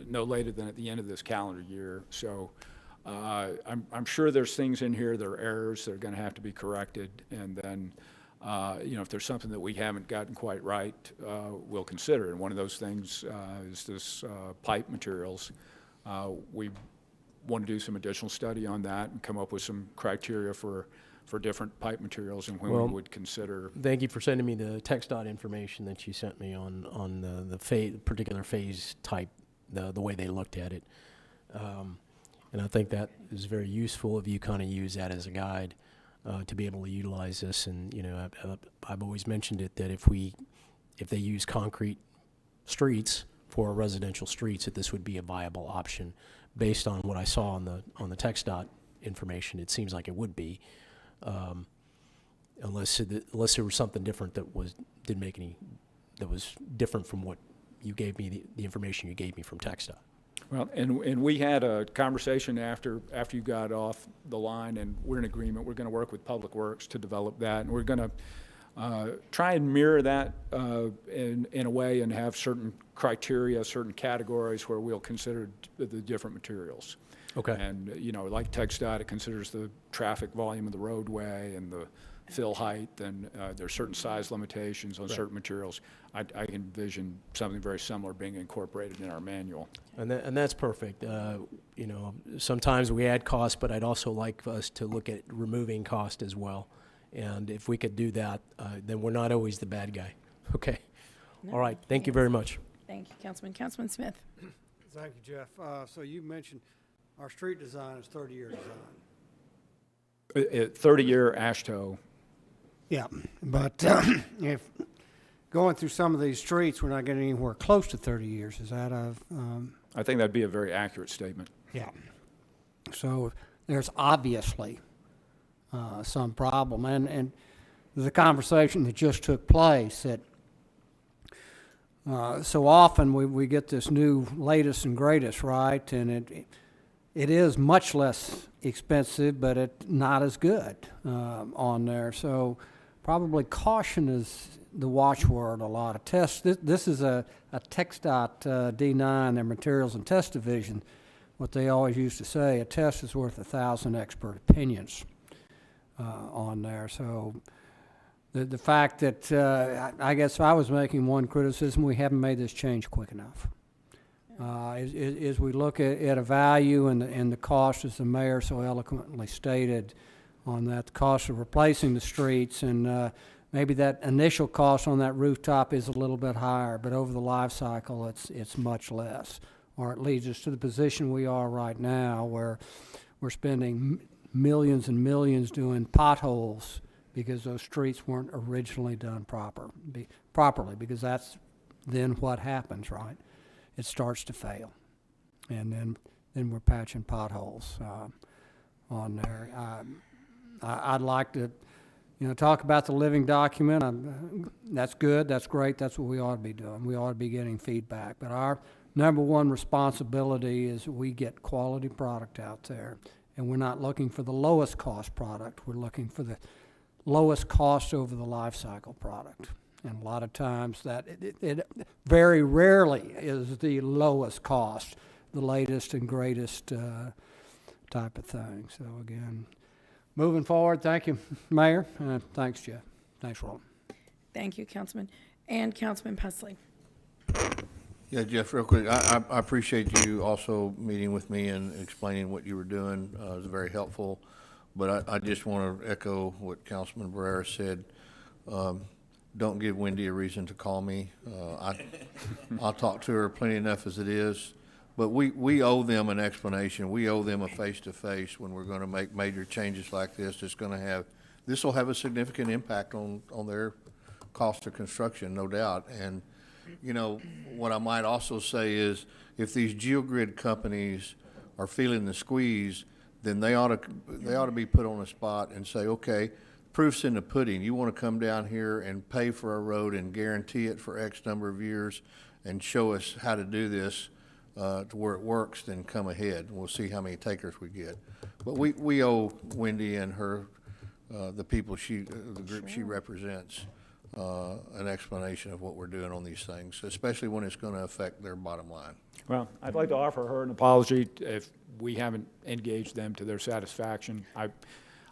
S22: no later than at the end of this calendar year. So I'm sure there's things in here, there are errors that are going to have to be corrected. And then, you know, if there's something that we haven't gotten quite right, we'll consider it. And one of those things is this pipe materials. We want to do some additional study on that and come up with some criteria for different pipe materials and when we would consider.
S7: Thank you for sending me the text dot information that you sent me on the particular phase type, the way they looked at it. And I think that is very useful if you kind of use that as a guide to be able to utilize this. And, you know, I've always mentioned it that if they use concrete streets for residential streets, that this would be a viable option. Based on what I saw on the text dot information, it seems like it would be. unless there was something different that was different from what you gave me, the information you gave me from TxDOT.
S22: Well, and we had a conversation after you got off the line, and we're in agreement. We're going to work with Public Works to develop that, and we're going to try and mirror that in a way and have certain criteria, certain categories where we'll consider the different materials.
S7: Okay.
S22: And, like TxDOT, it considers the traffic volume of the roadway and the fill height, and there's certain size limitations on certain materials. I envision something very similar being incorporated in our manual.
S7: And that's perfect. Sometimes we add cost, but I'd also like us to look at removing cost as well. And if we could do that, then we're not always the bad guy. Okay. All right. Thank you very much.
S2: Thank you, Councilman. Councilman Smith.
S12: Thank you, Jeff. So you mentioned our street design is 30-year design.
S22: 30-year ASHTO.
S12: Yeah, but if going through some of these streets, we're not getting anywhere close to 30 years. Is that
S22: I think that'd be a very accurate statement.
S12: Yeah. So there's obviously some problem. And the conversation that just took place that so often we get this new latest and greatest, right? And it is much less expensive, but it's not as good on there. So probably caution is the watchword. A lot of tests. This is a TxDOT D9, their Materials and Test Division. What they always used to say, a test is worth 1,000 expert opinions on there. So the fact that I guess if I was making one criticism, we haven't made this change quick enough. As we look at a value and the cost, as the mayor so eloquently stated, on that, the cost of replacing the streets, and maybe that initial cost on that rooftop is a little bit higher, but over the life cycle, it's much less. Or it leads us to the position we are right now, where we're spending millions and millions doing potholes because those streets weren't originally done properly, because that's then what happens, right? It starts to fail, and then we're patching potholes on there. I'd like to, talk about the living document. That's good. That's great. That's what we ought to be doing. We ought to be getting feedback. But our number one responsibility is we get quality product out there, and we're not looking for the lowest cost product. We're looking for the lowest cost over the life cycle product. And a lot of times that it very rarely is the lowest cost, the latest and greatest type of thing. So again, moving forward, thank you, Mayor. Thanks, Jeff. Thanks, Roland.
S2: Thank you, Councilman. And Councilman Pusley.
S5: Yeah, Jeff, real quick, I appreciate you also meeting with me and explaining what you were doing. It was very helpful. But I just want to echo what Councilman Barrera said. Don't give Wendy a reason to call me. I'll talk to her plenty enough as it is. But we owe them an explanation. We owe them a face-to-face when we're going to make major changes like this. This will have a significant impact on their cost of construction, no doubt. And, what I might also say is if these geogrid companies are feeling the squeeze, then they ought to be put on a spot and say, okay, proof's in the pudding. You want to come down here and pay for a road and guarantee it for X number of years and show us how to do this to where it works, then come ahead. We'll see how many takers we get. But we owe Wendy and her, the people the group she represents, an explanation of what we're doing on these things, especially when it's going to affect their bottom line.
S22: Well, I'd like to offer her an apology if we haven't engaged them to their satisfaction.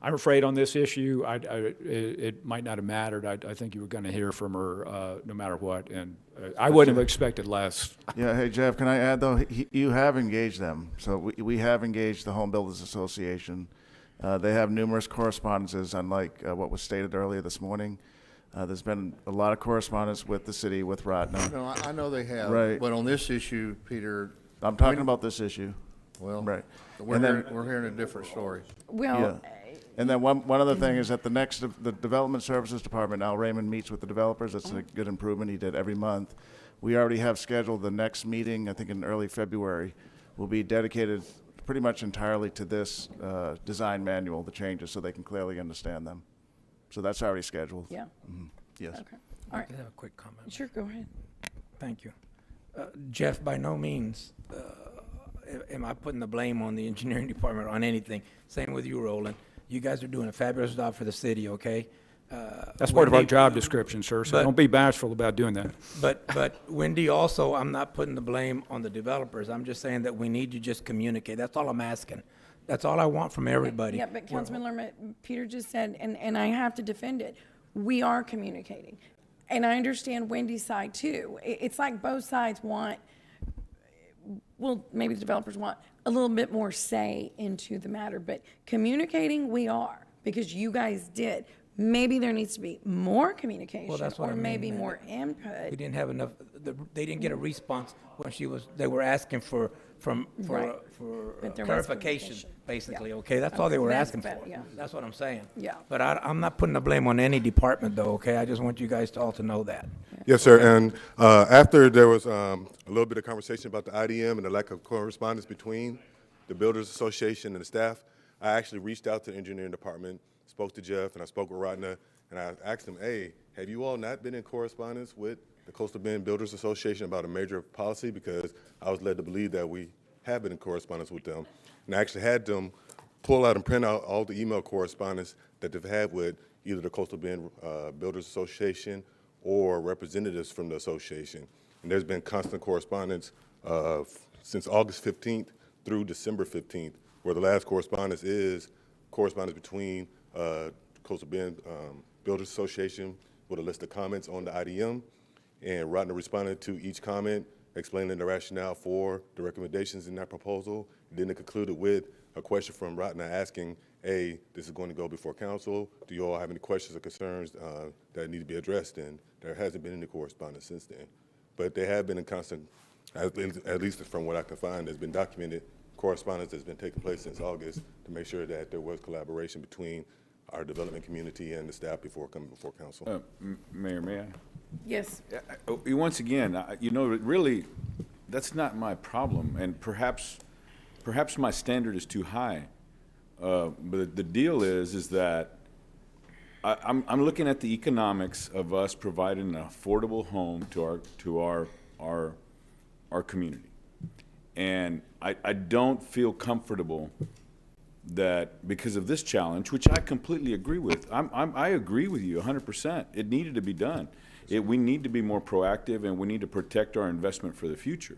S22: I'm afraid on this issue, it might not have mattered. I think you were going to hear from her no matter what, and I wouldn't have expected less.
S17: Yeah, hey, Jeff, can I add, though? You have engaged them. So we have engaged the Home Builders Association. They have numerous correspondences, unlike what was stated earlier this morning. There's been a lot of correspondence with the city, with Rotno.
S5: No, I know they have.
S17: Right.
S5: But on this issue, Peter.
S17: I'm talking about this issue.
S5: Well,
S17: right.
S5: We're hearing a different story.
S2: Well,
S17: yeah. And then one other thing is that the Development Services Department, Al Raymond meets with the developers. That's a good improvement. He did every month. We already have scheduled the next meeting, I think in early February, will be dedicated pretty much entirely to this design manual, the changes, so they can clearly understand them. So that's already scheduled.
S2: Yeah.
S17: Yes.
S2: Okay. All right.
S1: I have a quick comment.
S2: Sure, go ahead.
S1: Thank you. Jeff, by no means am I putting the blame on the engineering department on anything. Same with you, Roland. You guys are doing a fabulous job for the city, okay?
S22: That's part of our
S1: Wendy-
S22: job description, sir, so
S1: but-
S22: don't be bashful about doing that.
S1: But Wendy, also, I'm not putting the blame on the developers. I'm just saying that we need to just communicate. That's all I'm asking. That's all I want from everybody.
S2: Yeah, but Councilman Lerma, Peter just said, and I have to defend it, we are communicating. And I understand Wendy's side too. It's like both sides want, well, maybe the developers want a little bit more say into the matter, but communicating, we are, because you guys did. Maybe there needs to be more communication,
S1: that's what
S2: or
S1: I mean,
S2: maybe
S1: man.
S2: more input.
S1: We didn't have enough, they didn't get a response when they were asking for
S2: Right. But there was
S1: clarification,
S2: communication.
S1: basically,
S2: Yeah.
S1: okay? That's all they were
S2: That's
S1: asking
S2: better,
S1: for.
S2: yeah.
S1: That's what I'm saying.
S2: Yeah.
S1: But I'm not putting the blame on any department, though, okay? I just want you guys all to know that.
S19: Yes, sir. And after there was a little bit of conversation about the IDM and the lack of correspondence between the Builders Association and the staff, I actually reached out to the engineering department, spoke to Jeff, and I spoke with Rodna, and I asked them, hey, have you all not been in correspondence with the Coastal Bend Builders Association about a major policy? Because I was led to believe that we have been in correspondence with them. And I actually had them pull out and print out all the email correspondence that they've had with either the Coastal Bend Builders Association or representatives from the association. And there's been constant correspondence since August 15th through December 15th, where the last correspondence is correspondence between Coastal Bend Builders Association with a list of comments on the IDM, and Rodner responded to each comment, explaining the rationale for the recommendations in that proposal. Then it concluded with a question from Rodner asking, hey, this is going to go before council. Do you all have any questions or concerns that need to be addressed? And there hasn't been any correspondence since then. But they have been in constant, at least from what I can find, there's been documented correspondence that's been taking place since August to make sure that there was collaboration between our development community and the staff before coming before council.
S8: Mayor, may I?
S2: Yes.
S8: Once again, really, that's not my problem, and perhaps my standard is too high. But the deal is that I'm looking at the economics of us providing an affordable home to our community, and I don't feel comfortable that because of this challenge, which I completely agree with. I agree with you 100%. It needed to be done. We need to be more proactive, and we need to protect our investment for the future.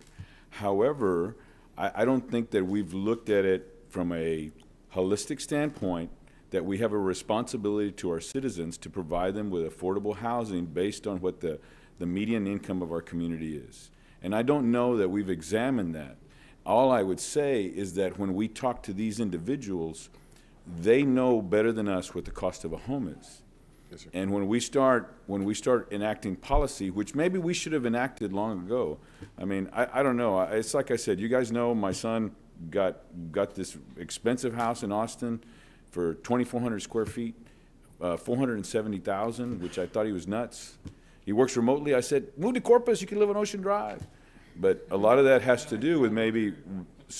S8: However, I don't think that we've looked at it from a holistic standpoint, that we have a responsibility to our citizens to provide them with affordable housing based on what the median income of our community is. And I don't know that we've examined that. All I would say is that when we talk to these individuals, they know better than us what the cost of a home is.
S19: Yes, sir.
S8: And when we start enacting policy, which maybe we should have enacted long ago, I mean, I don't know. It's like I said, you guys know my son got this expensive house in Austin for 2,400 square feet, $470,000, which I thought he was nuts. He works remotely. I said, move to Corpus, you can live on Ocean Drive. But a lot of that has to do with maybe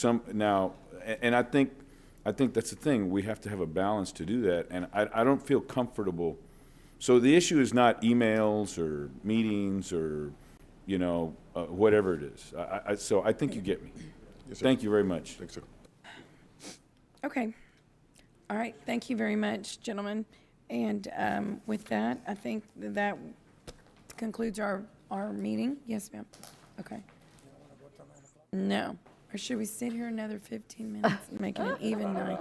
S8: and I think that's the thing. We have to have a balance to do that, and I don't feel comfortable. So the issue is not emails or meetings or, whatever it is. So I think you get me.
S19: Yes, sir.
S8: Thank you very much.
S19: Thanks, sir.
S2: Okay. All right, thank you very much, gentlemen. And with that, I think that concludes our meeting. Yes, ma'am. Okay. No. Or should we sit here another 15 minutes and make it an even night?